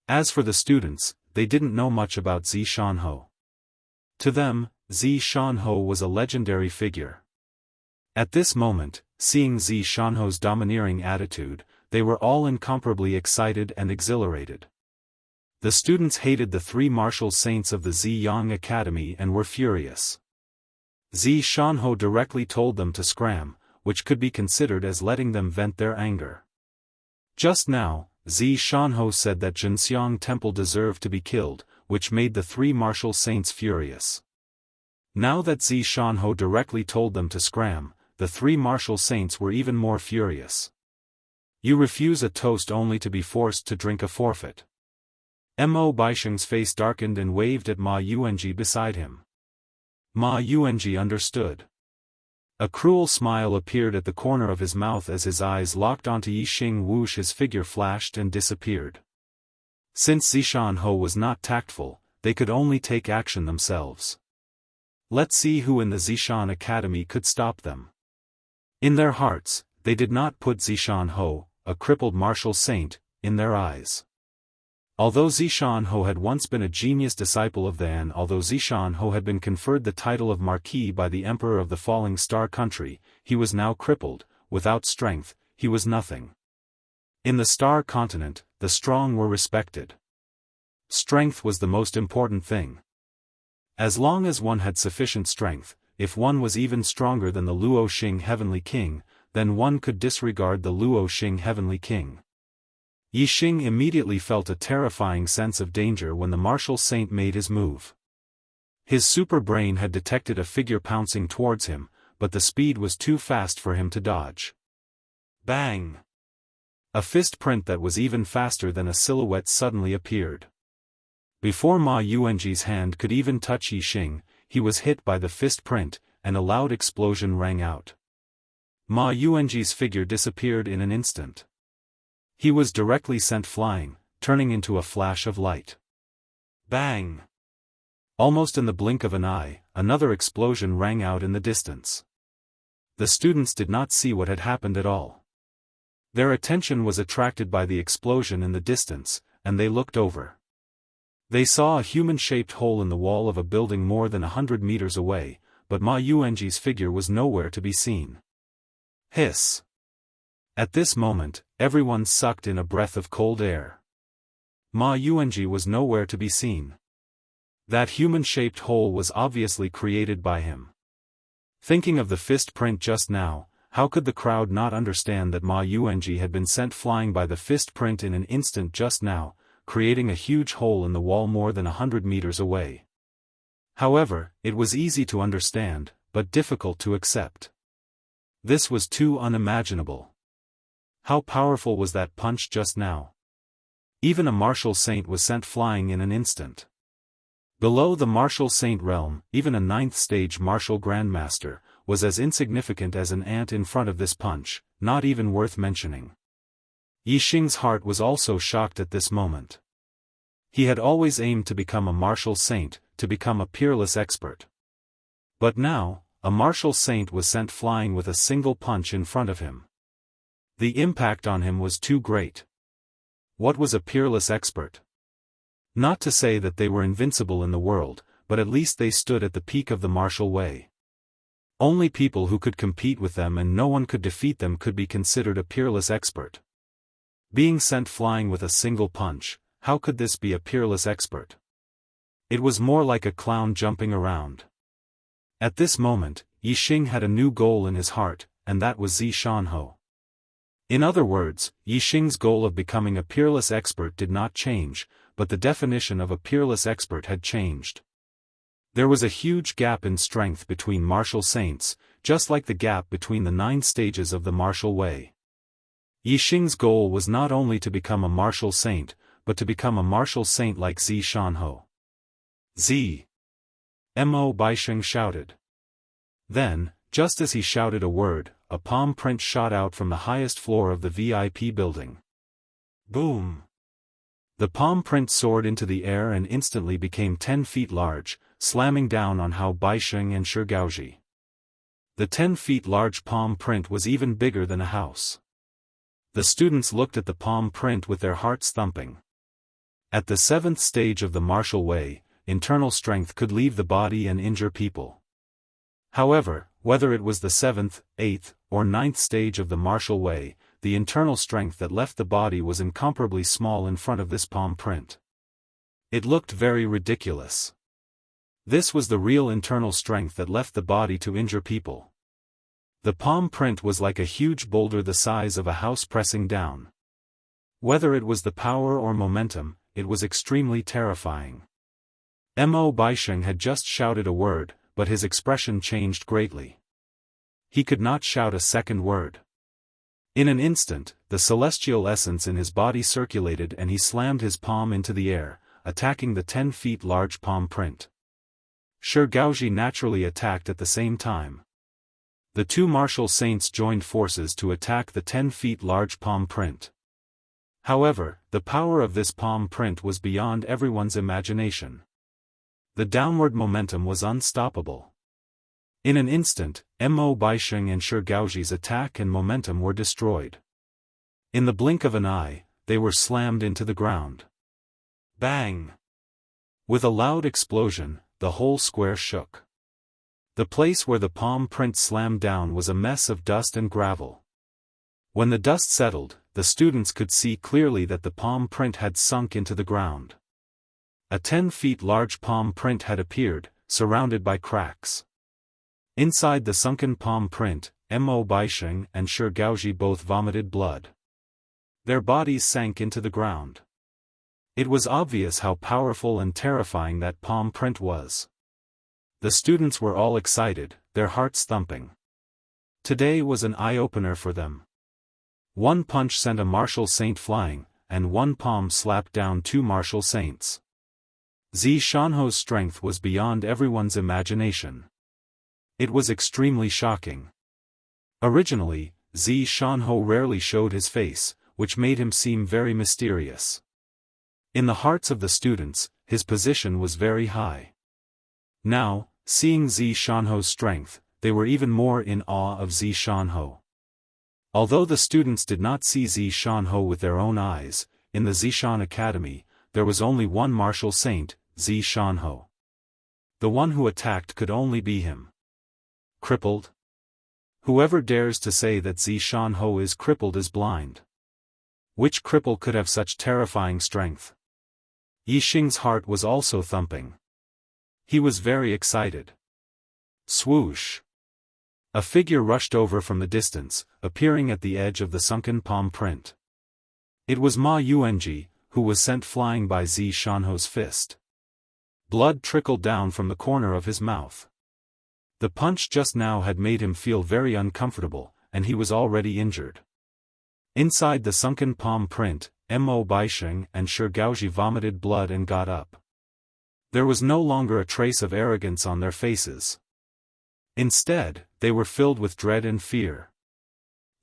As for the students, they didn't know much about Zi Shanho. To them, Zi Shanho was a legendary figure. At this moment, seeing Zi Shanho's domineering attitude, they were all incomparably excited and exhilarated. The students hated the three martial saints of the Ziyang Academy and were furious. Zi Shanho directly told them to scram, which could be considered as letting them vent their anger. Just now, Zi Shanho said that Zhenxiang Temple deserved to be killed, which made the three martial saints furious. Now that Zi Shanho directly told them to scram, the three martial saints were even more furious. You refuse a toast only to be forced to drink a forfeit. Mo Baisheng's face darkened and waved at Ma Yuanji beside him. Ma Yuanji understood. A cruel smile appeared at the corner of his mouth as his eyes locked onto Yi Xing whoosh, his figure flashed and disappeared. Since Zi Shanho was not tactful, they could only take action themselves. Let's see who in the Zishan Academy could stop them. In their hearts, they did not put Zi Shanho, a crippled martial saint, in their eyes. Although Zi Shanho had once been a genius disciple of although Zi Shanho had been conferred the title of Marquis by the Emperor of the Falling Star country, he was now crippled, without strength, he was nothing. In the Star continent, the strong were respected. strength was the most important thing. As long as one had sufficient strength, if one was even stronger than the Luo Xing Heavenly King, then one could disregard the Luo Xing Heavenly King. Yi Xing immediately felt a terrifying sense of danger when the martial saint made his move. His super brain had detected a figure pouncing towards him, but the speed was too fast for him to dodge. Bang! A fist print that was even faster than a silhouette suddenly appeared. Before Ma Yuanji's hand could even touch Yi Xing, he was hit by the fist print, and a loud explosion rang out. Ma Yuanji's figure disappeared in an instant. He was directly sent flying, turning into a flash of light. Bang! Almost in the blink of an eye, another explosion rang out in the distance. The students did not see what had happened at all. Their attention was attracted by the explosion in the distance, and they looked over. They saw a human-shaped hole in the wall of a building more than 100 meters away, but Ma Yuanji's figure was nowhere to be seen. Hiss! At this moment, everyone sucked in a breath of cold air. Ma Yuanji was nowhere to be seen. That human-shaped hole was obviously created by him. Thinking of the fist print just now, how could the crowd not understand that Ma Yuanji had been sent flying by the fist print in an instant just now, creating a huge hole in the wall more than 100 meters away? However, it was easy to understand, but difficult to accept. This was too unimaginable. How powerful was that punch just now? Even a martial saint was sent flying in an instant. Below the martial saint realm, even a 9th-stage martial grandmaster was as insignificant as an ant in front of this punch, not even worth mentioning. Yi Xing's heart was also shocked at this moment. He had always aimed to become a martial saint, to become a peerless expert. But now, a martial saint was sent flying with a single punch in front of him. The impact on him was too great. What was a peerless expert? Not to say that they were invincible in the world, but at least they stood at the peak of the martial way. Only people who could compete with them and no one could defeat them could be considered a peerless expert. Being sent flying with a single punch, how could this be a peerless expert? It was more like a clown jumping around. At this moment, Yi Xing had a new goal in his heart, and that was Zi Shanho. In other words, Yi Xing's goal of becoming a peerless expert did not change, but the definition of a peerless expert had changed. There was a huge gap in strength between martial saints, just like the gap between the 9 stages of the martial way. Yi Xing's goal was not only to become a martial saint, but to become a martial saint like Zi Shanho. Zi! Mo Baixing shouted. Then, just as he shouted a word, a palm print shot out from the highest floor of the VIP building. Boom! The palm print soared into the air and instantly became 10 feet large, slamming down on Hao Baixing and Shi Gaoji. The 10 feet large palm print was even bigger than a house. The students looked at the palm print with their hearts thumping. At the 7th stage of the martial way, internal strength could leave the body and injure people. However, whether it was the 7th, 8th, or 9th stage of the martial way, the internal strength that left the body was incomparably small in front of this palm print. It looked very ridiculous. This was the real internal strength that left the body to injure people. The palm print was like a huge boulder the size of a house pressing down. Whether it was the power or momentum, it was extremely terrifying. Mo Baixing had just shouted a word, but his expression changed greatly. He could not shout a second word. In an instant, the celestial essence in his body circulated and he slammed his palm into the air, attacking the 10 feet large palm print. Shi Gaoji naturally attacked at the same time. The two martial saints joined forces to attack the 10 feet large palm print. However, the power of this palm print was beyond everyone's imagination. The downward momentum was unstoppable. In an instant, Mo Baixing and Shi Gaoji's attack and momentum were destroyed. In the blink of an eye, they were slammed into the ground. Bang! With a loud explosion, the whole square shook. The place where the palm print slammed down was a mess of dust and gravel. When the dust settled, the students could see clearly that the palm print had sunk into the ground. A 10 feet large palm print had appeared, surrounded by cracks. Inside the sunken palm print, Mo Baisheng and Shi Gaoji both vomited blood. Their bodies sank into the ground. It was obvious how powerful and terrifying that palm print was. The students were all excited, their hearts thumping. Today was an eye-opener for them. One punch sent a martial saint flying, and one palm slapped down 2 martial saints. Zi Shanho's strength was beyond everyone's imagination. It was extremely shocking. Originally, Zi Shanho rarely showed his face, which made him seem very mysterious. In the hearts of the students, his position was very high. Now, seeing Zi Shanho's strength, they were even more in awe of Zi Shanho. Although the students did not see Zi Shanho with their own eyes, in the Zishan Academy, there was only one martial saint, Zi Shanho. The one who attacked could only be him. Crippled? Whoever dares to say that Zi Shanho is crippled is blind. Which cripple could have such terrifying strength? Yixing's heart was also thumping. He was very excited. Swoosh! A figure rushed over from the distance, appearing at the edge of the sunken palm print. It was Ma Yuanji, who was sent flying by Zi Shanho's fist. Blood trickled down from the corner of his mouth. The punch just now had made him feel very uncomfortable, and he was already injured. Inside the sunken palm print, Mo Baisheng and Shi Gaoji vomited blood and got up. There was no longer a trace of arrogance on their faces. Instead, they were filled with dread and fear.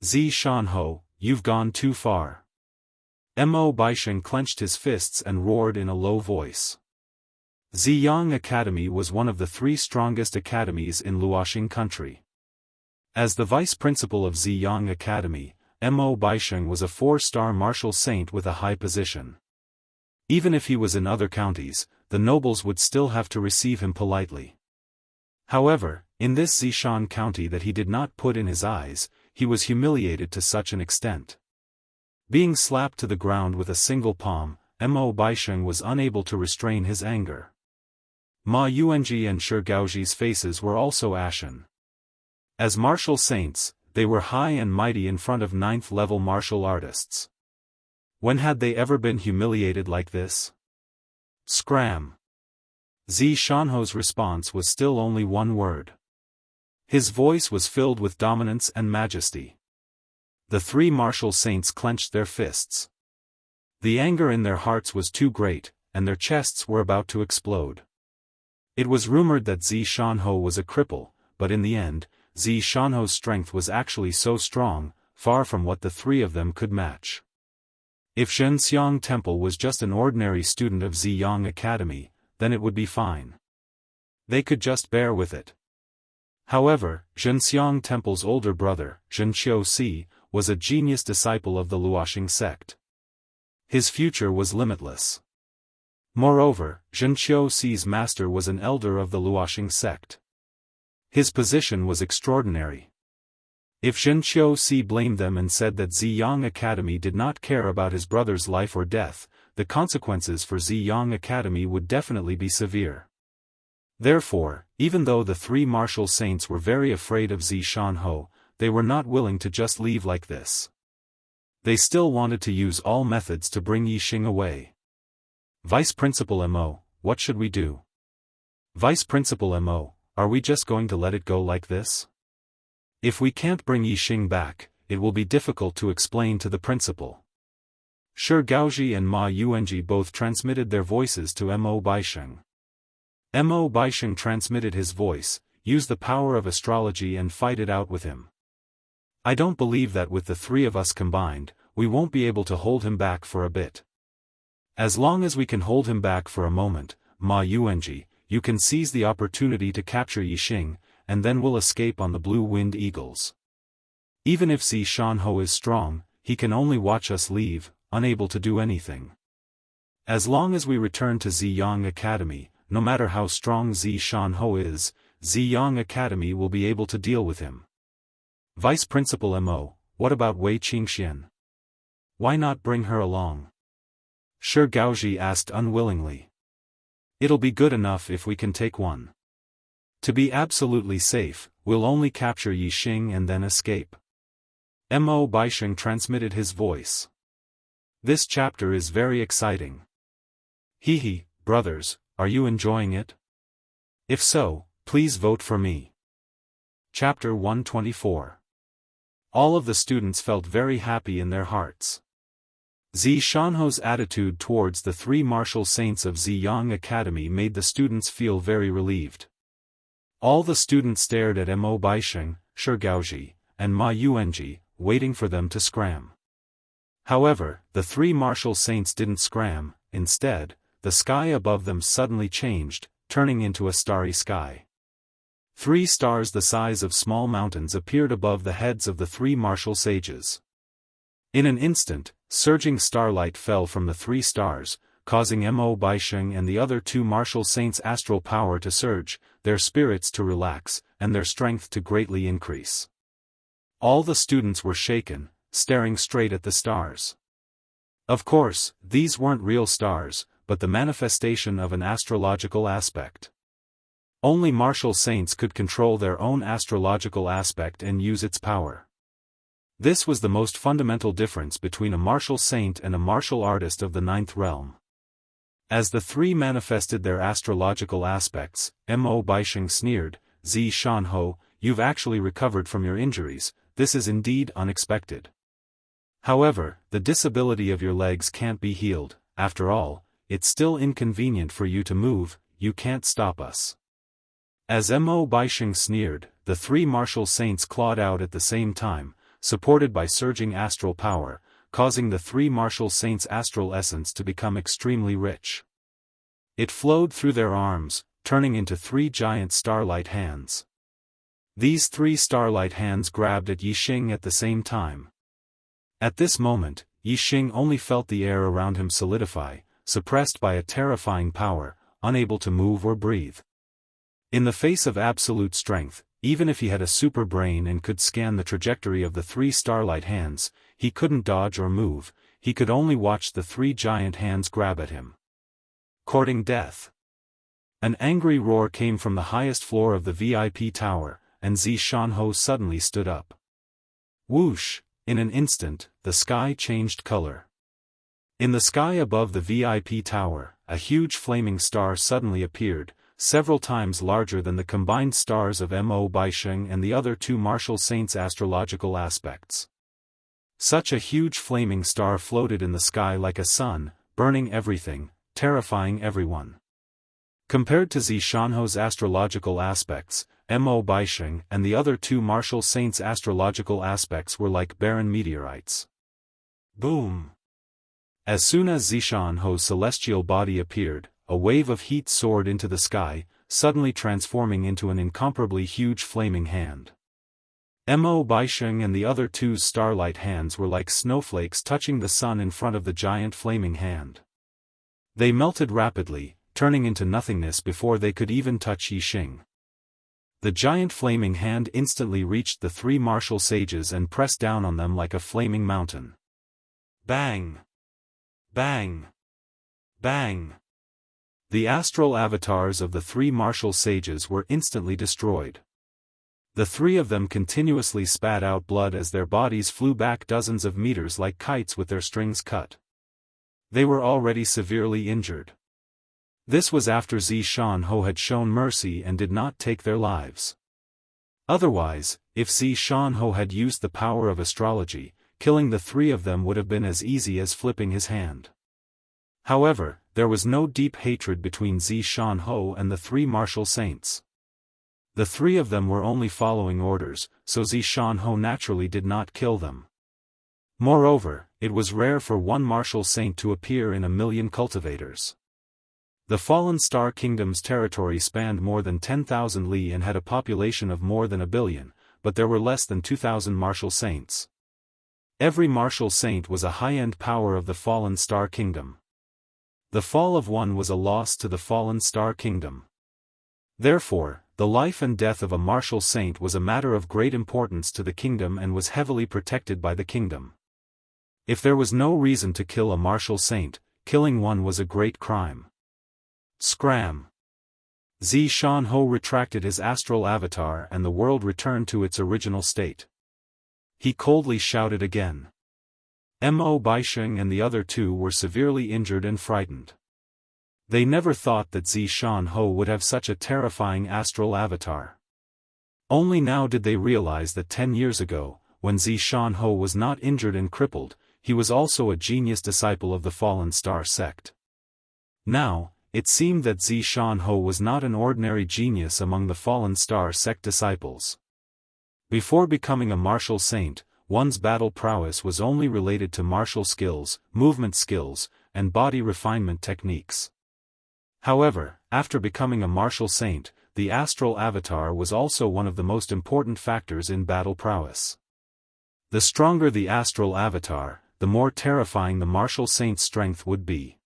Zi Shanho, you've gone too far. Mo Baisheng clenched his fists and roared in a low voice. Ziyang Academy was one of the 3 strongest academies in Luoxing country. As the vice principal of Ziyang Academy, Mo Baisheng was a 4-star martial saint with a high position. Even if he was in other counties, the nobles would still have to receive him politely. However, in this Zishan county that he did not put in his eyes, he was humiliated to such an extent. Being slapped to the ground with a single palm, Mo Baisheng was unable to restrain his anger. Ma Yuanji and Shi Gaoji's faces were also ashen. As martial saints, they were high and mighty in front of 9th-level martial artists. When had they ever been humiliated like this? Scram! Zi Shanho's response was still only one word. His voice was filled with dominance and majesty. The 3 martial saints clenched their fists. The anger in their hearts was too great, and their chests were about to explode. It was rumored that Zi Shanho was a cripple, but in the end, Zi Shanho's strength was actually so strong, far from what the 3 of them could match. If Zhenxiang Temple was just an ordinary student of Ziyang Academy, then it would be fine. They could just bear with it. However, Zhenxiang Temple's older brother, Zhenqiu Si, was a genius disciple of the Luoxing sect. His future was limitless. Moreover, Zhenqiu Si's master was an elder of the Luoxing sect. His position was extraordinary. If Zhenqiu Si blamed them and said that Ziyang Academy did not care about his brother's life or death, the consequences for Ziyang Academy would definitely be severe. Therefore, even though the 3 martial saints were very afraid of Zi Shanho, they were not willing to just leave like this. They still wanted to use all methods to bring Yixing away. Vice Principal Mo, what should we do? Vice Principal Mo, are we just going to let it go like this? If we can't bring Yixing back, it will be difficult to explain to the principal. Shi Gaoji and Ma Yuanji both transmitted their voices to Mo Baisheng. Mo Baisheng transmitted his voice, use the power of astrology and fight it out with him. I don't believe that with the 3 of us combined, we won't be able to hold him back for a bit. As long as we can hold him back for a moment, Ma Yuanji, you can seize the opportunity to capture Yixing, and then we'll escape on the Blue-Winged Eagles. Even if Zi Shanho is strong, he can only watch us leave, unable to do anything. As long as we return to Ziyang Academy, no matter how strong Zi Shanho is, Ziyang Academy will be able to deal with him. Vice Principal Mo, what about Wei Qingxian? Why not bring her along? Shi Gaoji asked unwillingly. It'll be good enough if we can take one. To be absolutely safe, we'll only capture Yi Xing and then escape. Mo Baisheng transmitted his voice. This chapter is very exciting. Hee, brothers, are you enjoying it? If so, please vote for me. Chapter 124. All of the students felt very happy in their hearts. Zi Shanho's attitude towards the three martial saints of Ziyang Academy made the students feel very relieved. All the students stared at Mo Baisheng, Shi Gaoji, and Ma Yuanji, waiting for them to scram. However, the three martial saints didn't scram. Instead, the sky above them suddenly changed, turning into a starry sky. 3 stars the size of small mountains appeared above the heads of the 3 martial sages. In an instant, surging starlight fell from the 3 stars, causing Mo Baisheng and the other 2 martial saints' astral power to surge, their spirits to relax, and their strength to greatly increase. All the students were shaken, staring straight at the stars. Of course, these weren't real stars, but the manifestation of an astrological aspect. Only martial saints could control their own astrological aspect and use its power. This was the most fundamental difference between a martial saint and a martial artist of the 9th realm. As the 3 manifested their astrological aspects, Mo Baisheng sneered, "Zi Shanho, you've actually recovered from your injuries, this is indeed unexpected. However, the disability of your legs can't be healed, after all, it's still inconvenient for you to move, you can't stop us." As Mo Baisheng sneered, the 3 martial saints clawed out at the same time, supported by surging astral power, causing the 3 martial saints' astral essence to become extremely rich. It flowed through their arms, turning into 3 giant starlight hands. These 3 starlight hands grabbed at Yi Xing at the same time. At this moment, Yi Xing only felt the air around him solidify, suppressed by a terrifying power, unable to move or breathe. In the face of absolute strength, even if he had a super brain and could scan the trajectory of the 3 starlight hands, he couldn't dodge or move, he could only watch the 3 giant hands grab at him. Courting death. An angry roar came from the highest floor of the VIP tower, and Zi Shanho suddenly stood up. Whoosh! In an instant, the sky changed color. In the sky above the VIP tower, a huge flaming star suddenly appeared, several times larger than the combined stars of Mo Baisheng and the other 2 martial saints' astrological aspects. Such a huge flaming star floated in the sky like a sun, burning everything, terrifying everyone. Compared to Zi Shanho's astrological aspects, Mo Baisheng and the other 2 martial saints' astrological aspects were like barren meteorites. Boom! As soon as Zi Shanho's celestial body appeared, a wave of heat soared into the sky, suddenly transforming into an incomparably huge flaming hand. Mo Baisheng and the other 2's starlight hands were like snowflakes touching the sun in front of the giant flaming hand. They melted rapidly, turning into nothingness before they could even touch Yi Xing. The giant flaming hand instantly reached the 3 martial sages and pressed down on them like a flaming mountain. Bang! Bang! Bang! The astral avatars of the 3 martial sages were instantly destroyed. The 3 of them continuously spat out blood as their bodies flew back dozens of meters like kites with their strings cut. They were already severely injured. This was after Zi Shanho had shown mercy and did not take their lives. Otherwise, if Zi Shanho had used the power of astrology, killing the 3 of them would have been as easy as flipping his hand. However, there was no deep hatred between Zi Shanho and the 3 martial saints. The 3 of them were only following orders, so Zi Shanho naturally did not kill them. Moreover, it was rare for one martial saint to appear in 1,000,000 cultivators. The Fallen Star Kingdom's territory spanned more than 10,000 li and had a population of more than 1 billion, but there were less than 2,000 martial saints. Every martial saint was a high-end power of the Fallen Star Kingdom. The fall of one was a loss to the Fallen Star Kingdom. Therefore, the life and death of a martial saint was a matter of great importance to the kingdom and was heavily protected by the kingdom. If there was no reason to kill a martial saint, killing one was a great crime. Scram! Xiaofan retracted his astral avatar and the world returned to its original state. He coldly shouted again. Mo Baisheng and the other two were severely injured and frightened. They never thought that Xiaofan would have such a terrifying astral avatar. Only now did they realize that 10 years ago, when Xiaofan was not injured and crippled, he was also a genius disciple of the Fallen Star sect. Now, it seemed that Xiaofan was not an ordinary genius among the Fallen Star sect disciples. Before becoming a martial saint, one's battle prowess was only related to martial skills, movement skills, and body refinement techniques. However, after becoming a martial saint, the astral avatar was also one of the most important factors in battle prowess. The stronger the astral avatar, the more terrifying the martial saint's strength would be.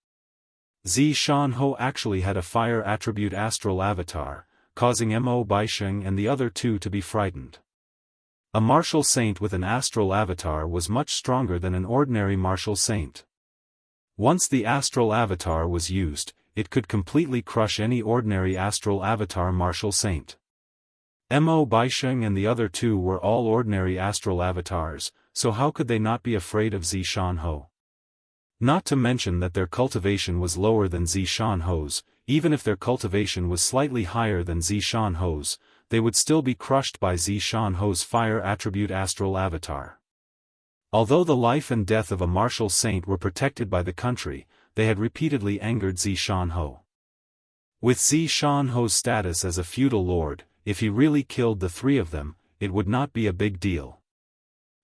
Xiaofan actually had a fire attribute astral avatar, causing Mo Baisheng and the other two to be frightened. A martial saint with an astral avatar was much stronger than an ordinary martial saint. Once the astral avatar was used, it could completely crush any ordinary astral avatar martial saint. Mo Baisheng and the other two were all ordinary astral avatars, so how could they not be afraid of Xiaofan? Not to mention that their cultivation was lower than Xiaofan, even if their cultivation was slightly higher than Xiaofan, they would still be crushed by Xiaofan's fire attribute astral avatar. Although the life and death of a martial saint were protected by the country, they had repeatedly angered Xiaofan. With Xiaofan's status as a feudal lord, if he really killed the three of them, it would not be a big deal.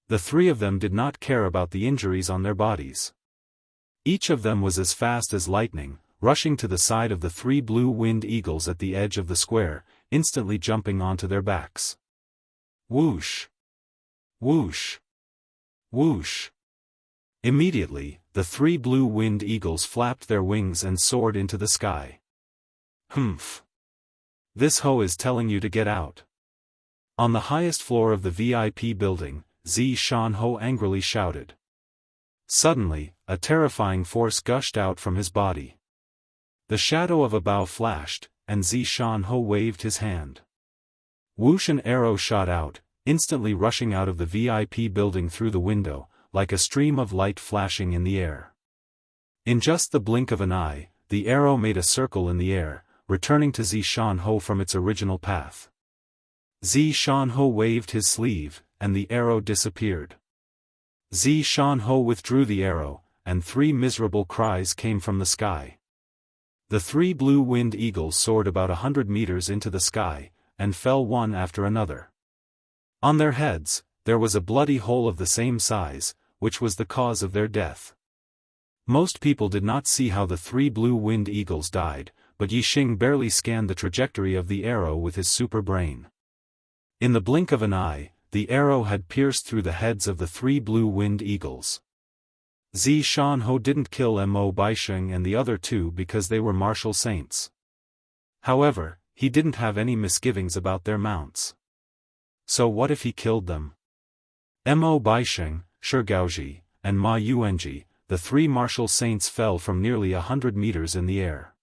The three of them did not care about the injuries on their bodies. Each of them was as fast as lightning, rushing to the side of the three blue-winged eagles at the edge of the square, instantly jumping onto their backs. Whoosh! Whoosh! Whoosh! Immediately, the three blue-winged eagles flapped their wings and soared into the sky. Humph! This is telling you to get out. On the highest floor of the VIP building, Xiaofan angrily shouted. Suddenly, a terrifying force gushed out from his body. The shadow of a bow flashed, and Xiaofan waved his hand. Whoosh! An arrow shot out, instantly rushing out of the VIP building through the window, like a stream of light flashing in the air. In just the blink of an eye, the arrow made a circle in the air, returning to Xiaofan from its original path. Xiaofan waved his sleeve, and the arrow disappeared. Xiaofan withdrew the arrow, and three miserable cries came from the sky. The three blue-winged eagles soared about 100 meters into the sky, and fell one after another. On their heads, there was a bloody hole of the same size, which was the cause of their death. Most people did not see how the three blue-winged eagles died, but Yixing barely scanned the trajectory of the arrow with his super brain. In the blink of an eye, the arrow had pierced through the heads of the three blue-winged eagles. Xiaofan didn't kill Mo Baisheng and the other two because they were martial saints. However, he didn't have any misgivings about their mounts. So what if he killed them? Mo Baisheng, Shigaoji, and Ma Yuanji, the three martial saints fell from nearly 100 meters in the air.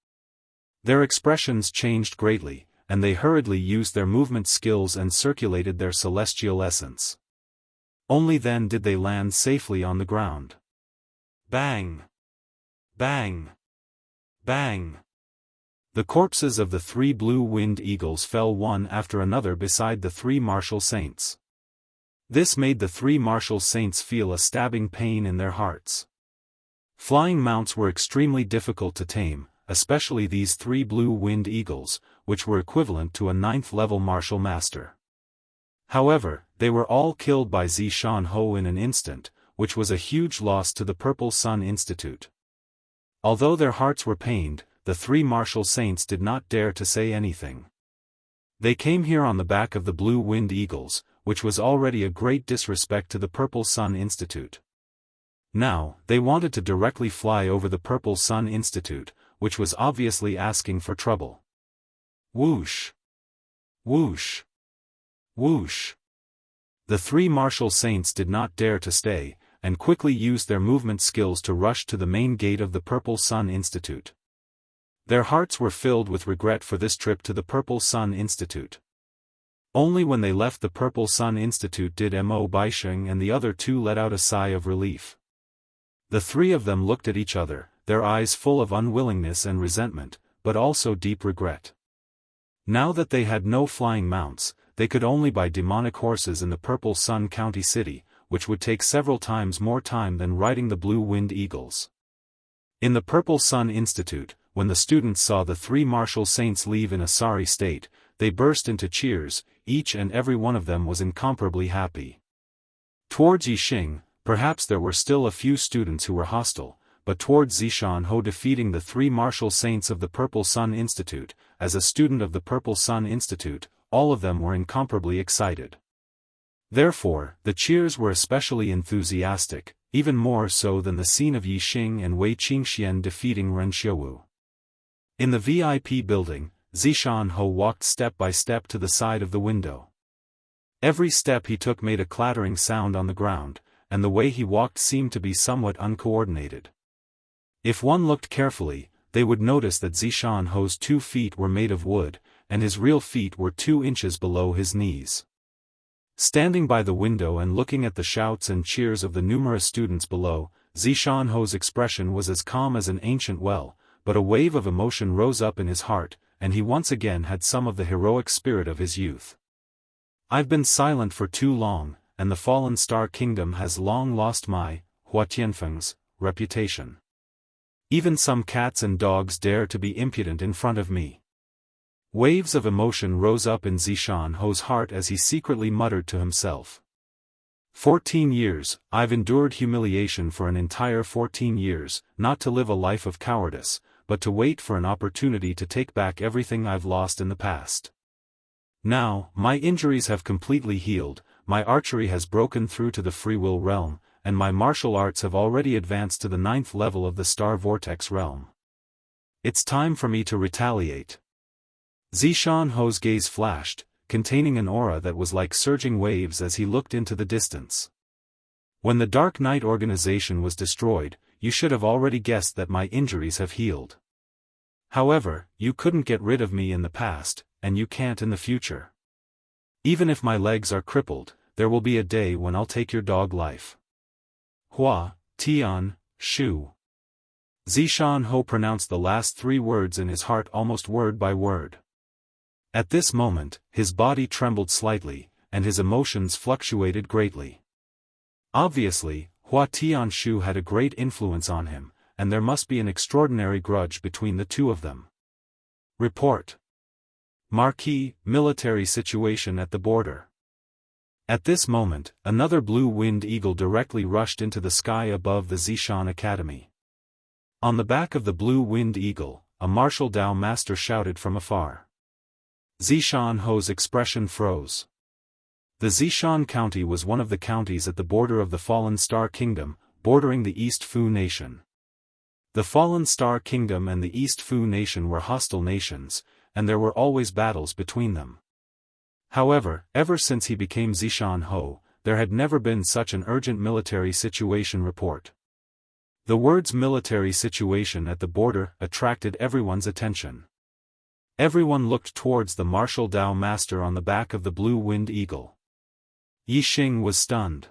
Their expressions changed greatly, and they hurriedly used their movement skills and circulated their celestial essence. Only then did they land safely on the ground. Bang! Bang! Bang! The corpses of the three blue-winged eagles fell one after another beside the three martial saints. This made the three martial saints feel a stabbing pain in their hearts. Flying mounts were extremely difficult to tame, especially these three blue-winged eagles, which were equivalent to a 9th-level martial master. However, they were all killed by Xiaofan in an instant, which was a huge loss to the Purple Sun Institute. Although their hearts were pained, the three martial saints did not dare to say anything. They came here on the back of the blue-winged eagles, which was already a great disrespect to the Purple Sun Institute. Now, they wanted to directly fly over the Purple Sun Institute, which was obviously asking for trouble. Whoosh! Whoosh! Whoosh! The three martial saints did not dare to stay, and quickly used their movement skills to rush to the main gate of the Purple Sun Institute. Their hearts were filled with regret for this trip to the Purple Sun Institute. Only when they left the Purple Sun Institute did Mo Baisheng and the other two let out a sigh of relief. The three of them looked at each other, their eyes full of unwillingness and resentment, but also deep regret. Now that they had no flying mounts, they could only buy demonic horses in the Purple Sun County City, which would take several times more time than riding the Blue Wind Eagles. In the Purple Sun Institute, when the students saw the three martial saints leave in a sorry state, they burst into cheers. Each and every one of them was incomparably happy. Towards Yixing, perhaps there were still a few students who were hostile, but towards Zishan Ho defeating the three martial saints of the Purple Sun Institute, as a student of the Purple Sun Institute, all of them were incomparably excited. Therefore, the cheers were especially enthusiastic, even more so than the scene of Yixing and Wei Qingxian defeating Ren Xiuwu. In the VIP building, Zishan Ho walked step by step to the side of the window. Every step he took made a clattering sound on the ground, and the way he walked seemed to be somewhat uncoordinated. If one looked carefully, they would notice that Zishan Ho's 2 feet were made of wood, and his real feet were 2 inches below his knees. Standing by the window and looking at the shouts and cheers of the numerous students below, Zishan Ho's expression was as calm as an ancient well, but a wave of emotion rose up in his heart, and he once again had some of the heroic spirit of his youth. I've been silent for too long, and the Fallen Star Kingdom has long lost my, Hua Tianfeng's, reputation. Even some cats and dogs dare to be impudent in front of me. Waves of emotion rose up in Zishan Ho's heart as he secretly muttered to himself. 14 years, I've endured humiliation for an entire 14 years, not to live a life of cowardice, but to wait for an opportunity to take back everything I've lost in the past. Now, my injuries have completely healed, my archery has broken through to the free will realm, and my martial arts have already advanced to the 9th level of the Star Vortex realm. It's time for me to retaliate. Zishan Ho's gaze flashed, containing an aura that was like surging waves as he looked into the distance. When the Dark Knight organization was destroyed, you should have already guessed that my injuries have healed. However, you couldn't get rid of me in the past, and you can't in the future. Even if my legs are crippled, there will be a day when I'll take your dog life. Hua, Tian, Shu. Zishan Ho pronounced the last 3 words in his heart almost word by word. At this moment, his body trembled slightly, and his emotions fluctuated greatly. Obviously, Hua Tianshu had a great influence on him, and there must be an extraordinary grudge between the two of them. Report. Marquis, military situation at the border. At this moment, another blue winged eagle directly rushed into the sky above the Zishan Academy. On the back of the blue winged eagle, a martial Dao master shouted from afar. Zishan Ho's expression froze. The Zishan County was one of the counties at the border of the Fallen Star Kingdom, bordering the East Fu Nation. The Fallen Star Kingdom and the East Fu Nation were hostile nations, and there were always battles between them. However, ever since he became Zishan Ho, there had never been such an urgent military situation report. The words military situation at the border attracted everyone's attention. Everyone looked towards the martial Dao master on the back of the blue winged eagle. Yixing was stunned.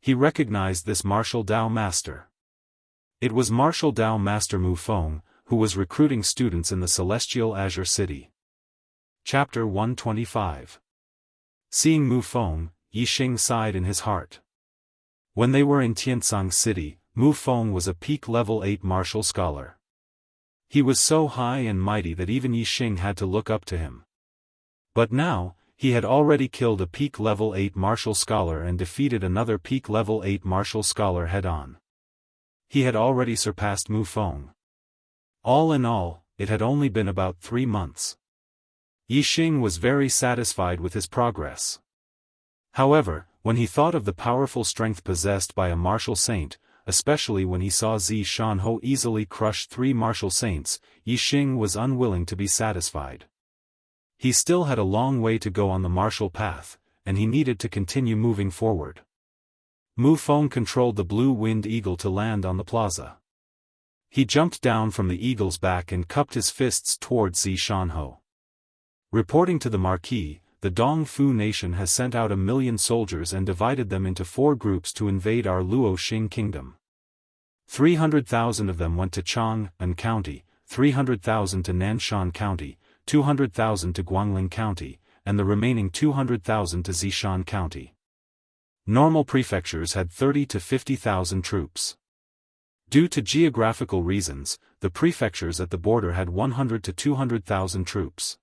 He recognized this martial Dao master. It was martial Dao master Mu Feng, who was recruiting students in the Celestial Azure City. Chapter 125. Seeing Mu Feng, Yixing sighed in his heart. When they were in Tiansang City, Mu Feng was a peak level 8 martial scholar. He was so high and mighty that even Yixing had to look up to him. But now, he had already killed a peak level 8 martial scholar and defeated another peak level 8 martial scholar head-on. He had already surpassed Mu Feng. All in all, it had only been about 3 months. Yixing was very satisfied with his progress. However, when he thought of the powerful strength possessed by a martial saint, especially when he saw Zishan Ho easily crush 3 martial saints, Yixing was unwilling to be satisfied. He still had a long way to go on the martial path, and he needed to continue moving forward. Mu Feng controlled the blue winged eagle to land on the plaza. He jumped down from the eagle's back and cupped his fists towards Zishanho. Reporting to the Marquis, the Dongfu nation has sent out 1,000,000 soldiers and divided them into 4 groups to invade our Luoxing kingdom. 300,000 of them went to Chang'an County, 300,000 to Nanshan County, 200,000 to Guangling County, and the remaining 200,000 to Zishan County. Normal prefectures had 30 to 50,000 troops. Due to geographical reasons, the prefectures at the border had 100 to 200,000 troops.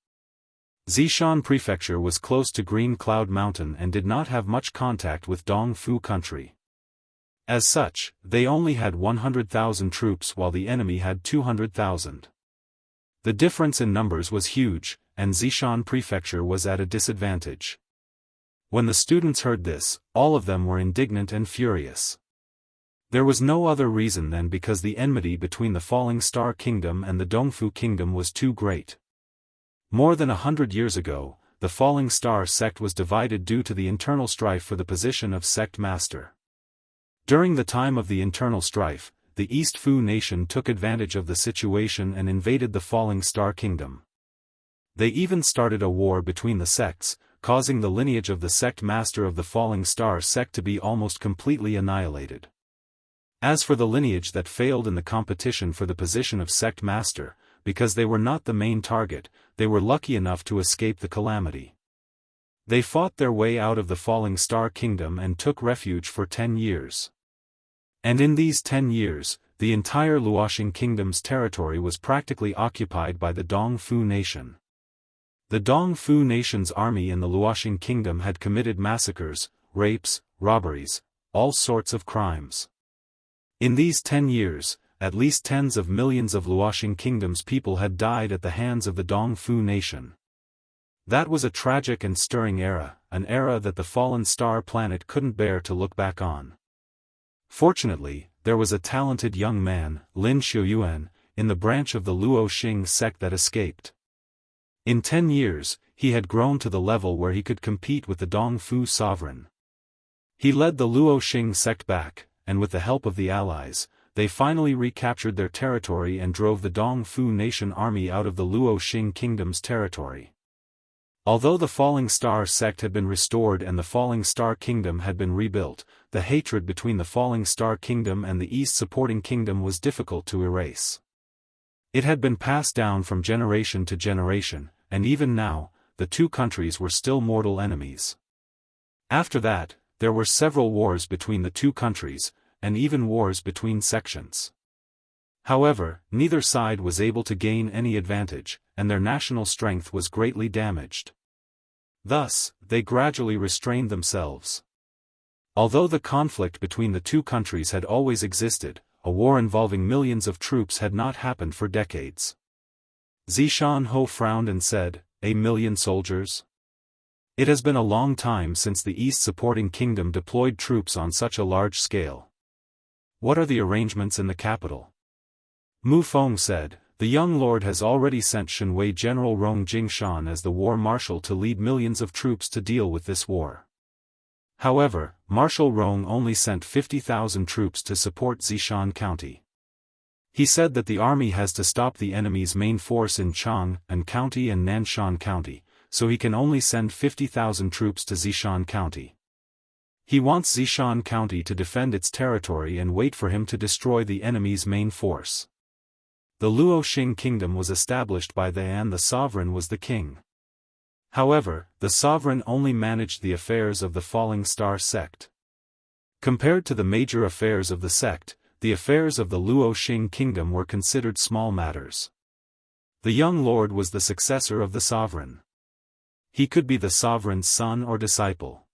Zishan Prefecture was close to Green Cloud Mountain and did not have much contact with Dongfu country. As such, they only had 100,000 troops while the enemy had 200,000. The difference in numbers was huge, and Zishan Prefecture was at a disadvantage. When the students heard this, all of them were indignant and furious. There was no other reason than because the enmity between the Falling Star Kingdom and the Dongfu Kingdom was too great. More than 100 years ago, the Falling Star sect was divided due to the internal strife for the position of sect master. During the time of the internal strife, the East Fu nation took advantage of the situation and invaded the Falling Star Kingdom. They even started a war between the sects, causing the lineage of the sect master of the Falling Star sect to be almost completely annihilated. As for the lineage that failed in the competition for the position of sect master, because they were not the main target, they were lucky enough to escape the calamity. They fought their way out of the Falling Star Kingdom and took refuge for 10 years. And in these 10 years, the entire Luoxing Kingdom's territory was practically occupied by the Dongfu nation. The Dongfu nation's army in the Luoxing Kingdom had committed massacres, rapes, robberies, all sorts of crimes. In these 10 years, at least tens of millions of Luoxing Kingdom's people had died at the hands of the Dongfu nation. That was a tragic and stirring era, an era that the fallen star planet couldn't bear to look back on. Fortunately, there was a talented young man, Lin Xiuyuan, in the branch of the Luoxing sect that escaped. In 10 years, he had grown to the level where he could compete with the Dongfu sovereign. He led the Luoxing sect back, and with the help of the allies, they finally recaptured their territory and drove the Dongfu nation army out of the Luoxing kingdom's territory. Although the Falling Star sect had been restored and the Falling Star Kingdom had been rebuilt, the hatred between the Falling Star Kingdom and the East supporting kingdom was difficult to erase. It had been passed down from generation to generation, and even now, the two countries were still mortal enemies. After that, there were several wars between the two countries, and even wars between sections. However, neither side was able to gain any advantage, and their national strength was greatly damaged. Thus, they gradually restrained themselves. Although the conflict between the two countries had always existed, a war involving millions of troops had not happened for decades. Zishanho frowned and said, "A million soldiers? It has been a long time since the East supporting kingdom deployed troops on such a large scale. What are the arrangements in the capital?" Mu Feng said, "The young lord has already sent Shenwei General Rong Jingshan as the war marshal to lead millions of troops to deal with this war. However, Marshal Rong only sent 50,000 troops to support Zishan County. He said that the army has to stop the enemy's main force in Chang'an County and Nanshan County, so he can only send 50,000 troops to Zishan County. He wants Zishan County to defend its territory and wait for him to destroy the enemy's main force." The Luoxing kingdom was established by the sovereign was the king. However, the sovereign only managed the affairs of the Falling Star sect. Compared to the major affairs of the sect, the affairs of the Luoxing kingdom were considered small matters. The young lord was the successor of the sovereign. He could be the sovereign's son or disciple.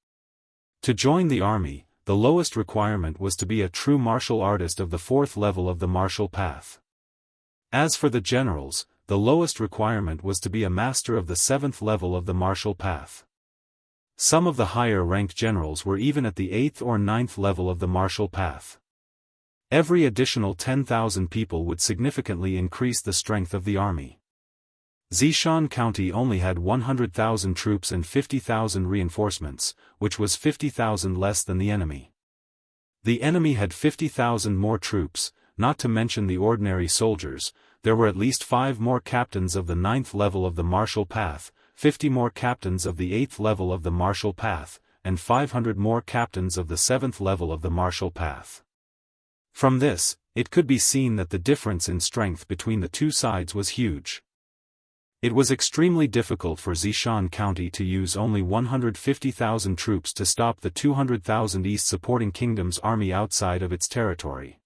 To join the army, the lowest requirement was to be a true martial artist of the 4th level of the martial path. As for the generals, the lowest requirement was to be a master of the 7th level of the martial path. Some of the higher-ranked generals were even at the 8th or 9th level of the martial path. Every additional 10,000 people would significantly increase the strength of the army. Zishan County only had 100,000 troops and 50,000 reinforcements, which was 50,000 less than the enemy. The enemy had 50,000 more troops, not to mention the ordinary soldiers, there were at least 5 more captains of the 9th level of the martial path, 50 more captains of the 8th level of the martial path, and 500 more captains of the 7th level of the martial path. From this, it could be seen that the difference in strength between the two sides was huge. It was extremely difficult for Xiaofan County to use only 150,000 troops to stop the 200,000 East supporting kingdom's army outside of its territory.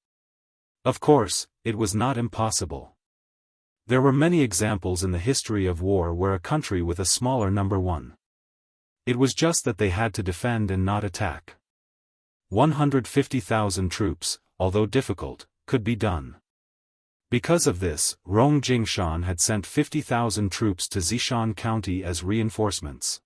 Of course, it was not impossible. There were many examples in the history of war where a country with a smaller number won. It was just that they had to defend and not attack. 150,000 troops, although difficult, could be done. Because of this, Rong Jingshan had sent 50,000 troops to Xiaofan County as reinforcements.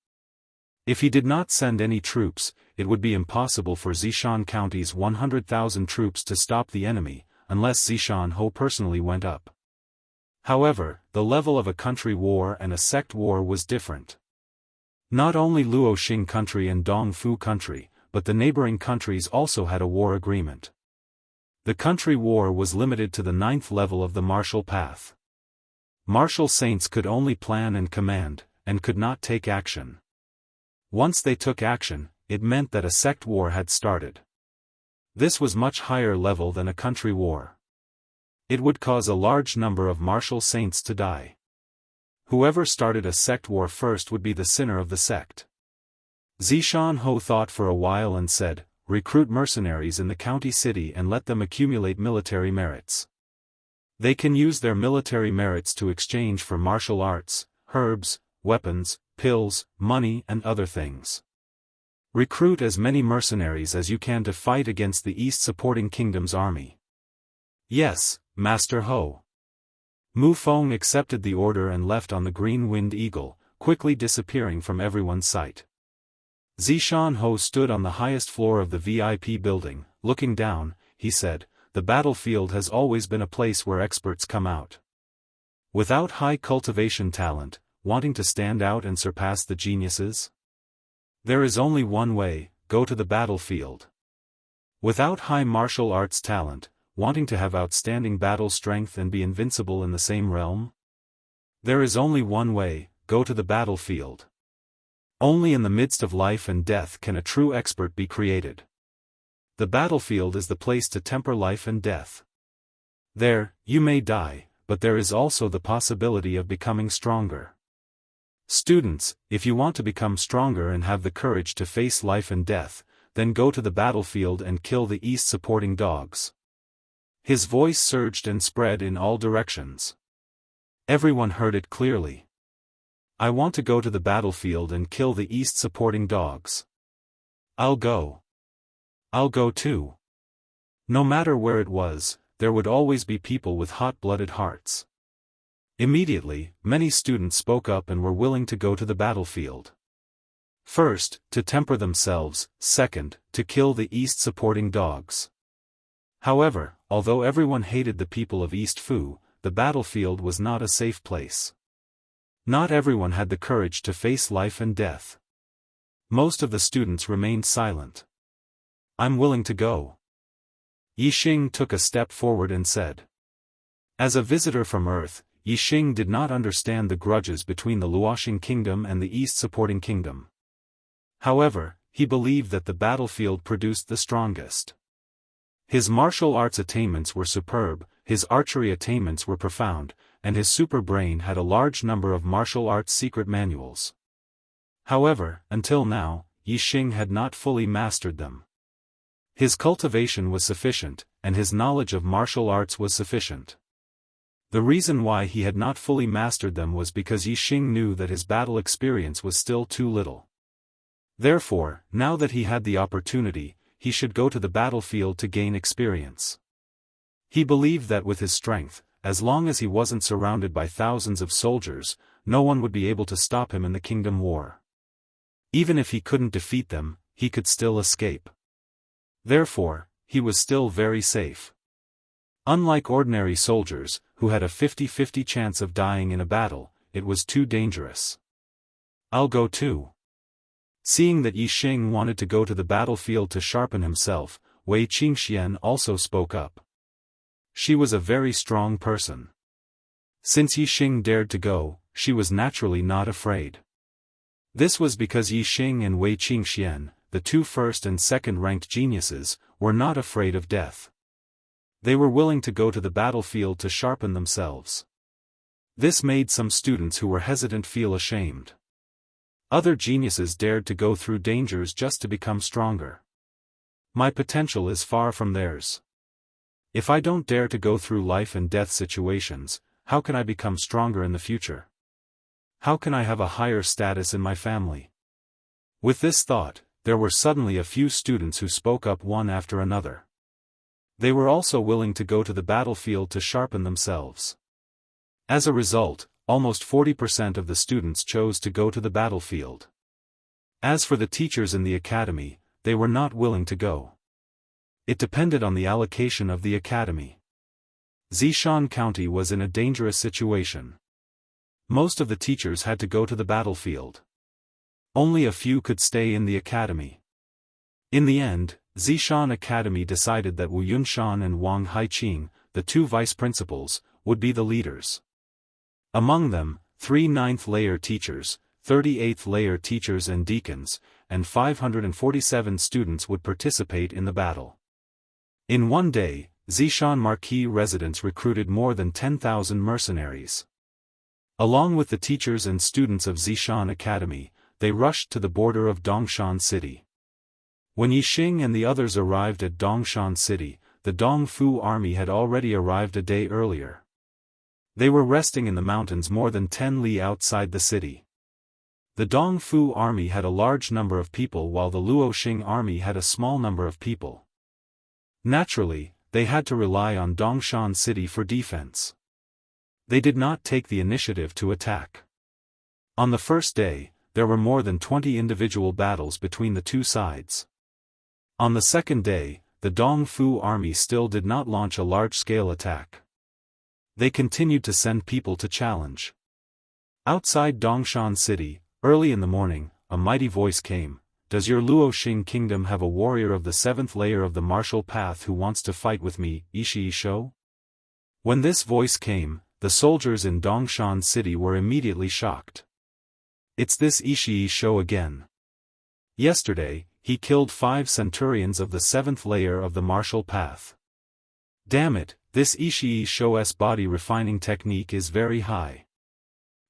If he did not send any troops, it would be impossible for Xiaofan County's 100,000 troops to stop the enemy, unless Xiaofan Ho personally went up. However, the level of a country war and a sect war was different. Not only Luoxing country and Dongfu country, but the neighboring countries also had a war agreement. The country war was limited to the 9th level of the martial path. Martial saints could only plan and command, and could not take action. Once they took action, it meant that a sect war had started. This was much higher level than a country war. It would cause a large number of martial saints to die. Whoever started a sect war first would be the sinner of the sect. Xiaofan Ho thought for a while and said, "Recruit mercenaries in the county city and let them accumulate military merits. They can use their military merits to exchange for martial arts, herbs, weapons, pills, money and other things. Recruit as many mercenaries as you can to fight against the East supporting kingdom's army." "Yes, Master Ho." Mu Feng accepted the order and left on the green-winged eagle, quickly disappearing from everyone's sight. Xiaofan Ho stood on the highest floor of the VIP building. Looking down, he said, "The battlefield has always been a place where experts come out. Without high cultivation talent, wanting to stand out and surpass the geniuses? There is only one way, go to the battlefield. Without high martial arts talent, wanting to have outstanding battle strength and be invincible in the same realm? There is only one way, go to the battlefield. Only in the midst of life and death can a true expert be created. The battlefield is the place to temper life and death. There, you may die, but there is also the possibility of becoming stronger. Students, if you want to become stronger and have the courage to face life and death, then go to the battlefield and kill the East supporting dogs." His voice surged and spread in all directions. Everyone heard it clearly. "I want to go to the battlefield and kill the East supporting dogs. I'll go. I'll go too." No matter where it was, there would always be people with hot-blooded hearts. Immediately, many students spoke up and were willing to go to the battlefield. First, to temper themselves, second, to kill the East supporting dogs. However, although everyone hated the people of East Fu, the battlefield was not a safe place. Not everyone had the courage to face life and death. Most of the students remained silent. "I'm willing to go." Yixing took a step forward and said. As a visitor from Earth, Yixing did not understand the grudges between the Luoxing kingdom and the East supporting kingdom. However, he believed that the battlefield produced the strongest. His martial arts attainments were superb, his archery attainments were profound, and his super brain had a large number of martial arts secret manuals. However, until now, Yixing had not fully mastered them. His cultivation was sufficient, and his knowledge of martial arts was sufficient. The reason why he had not fully mastered them was because Yixing knew that his battle experience was still too little. Therefore, now that he had the opportunity, he should go to the battlefield to gain experience. He believed that with his strength, as long as he wasn't surrounded by thousands of soldiers, no one would be able to stop him in the kingdom war. Even if he couldn't defeat them, he could still escape. Therefore, he was still very safe. Unlike ordinary soldiers, who had a 50-50 chance of dying in a battle, it was too dangerous. "I'll go too." Seeing that Yixing wanted to go to the battlefield to sharpen himself, Wei Qingxian also spoke up. She was a very strong person. Since Yi Xing dared to go, she was naturally not afraid. This was because Yi Xing and Wei Qingxian, the two first and second-ranked geniuses, were not afraid of death. They were willing to go to the battlefield to sharpen themselves. This made some students who were hesitant feel ashamed. Other geniuses dared to go through dangers just to become stronger. My potential is far from theirs. If I don't dare to go through life and death situations, how can I become stronger in the future? How can I have a higher status in my family? With this thought, there were suddenly a few students who spoke up one after another. They were also willing to go to the battlefield to sharpen themselves. As a result, almost 40% of the students chose to go to the battlefield. As for the teachers in the academy, they were not willing to go. It depended on the allocation of the academy. Zishan County was in a dangerous situation. Most of the teachers had to go to the battlefield. Only a few could stay in the academy. In the end, Zishan Academy decided that Wu Yunshan and Wang Haiqing, the two vice principals, would be the leaders. Among them, 3 9th-layer teachers, 38th-layer teachers and deacons, and 547 students would participate in the battle. In one day, Zishan Marquis residents recruited more than 10,000 mercenaries. Along with the teachers and students of Zishan Academy, they rushed to the border of Dongshan City. When Yi Xing and the others arrived at Dongshan City, the Dongfu army had already arrived a day earlier. They were resting in the mountains more than 10 li outside the city. The Dongfu army had a large number of people while the Luoxing army had a small number of people. Naturally, they had to rely on Dongshan City for defense. They did not take the initiative to attack. On the first day, there were more than 20 individual battles between the two sides. On the second day, the Dongfu army still did not launch a large-scale attack. They continued to send people to challenge. Outside Dongshan City, early in the morning, a mighty voice came, "Does your Luoxing kingdom have a warrior of the 7th layer of the martial path who wants to fight with me, Ishi Shou?" When this voice came, the soldiers in Dongshan City were immediately shocked. It's this Ishi Shou again. Yesterday, he killed 5 centurions of the 7th layer of the martial path. Damn it, this Ishi Shou's body refining technique is very high.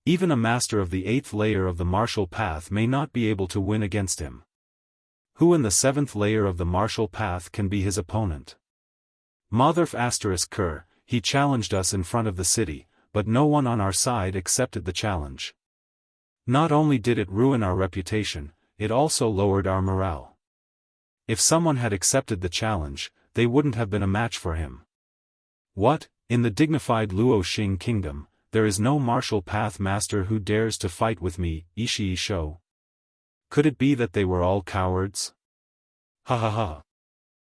Even a master of the 8th layer of the martial path may not be able to win against him. Who in the 7th layer of the martial path can be his opponent? Motherf *Ker, he challenged us in front of the city, but no one on our side accepted the challenge. Not only did it ruin our reputation, it also lowered our morale. If someone had accepted the challenge, they wouldn't have been a match for him. What, in the dignified Luoxing kingdom, there is no martial path master who dares to fight with me, Ishi Shou? Could it be that they were all cowards? Ha ha ha.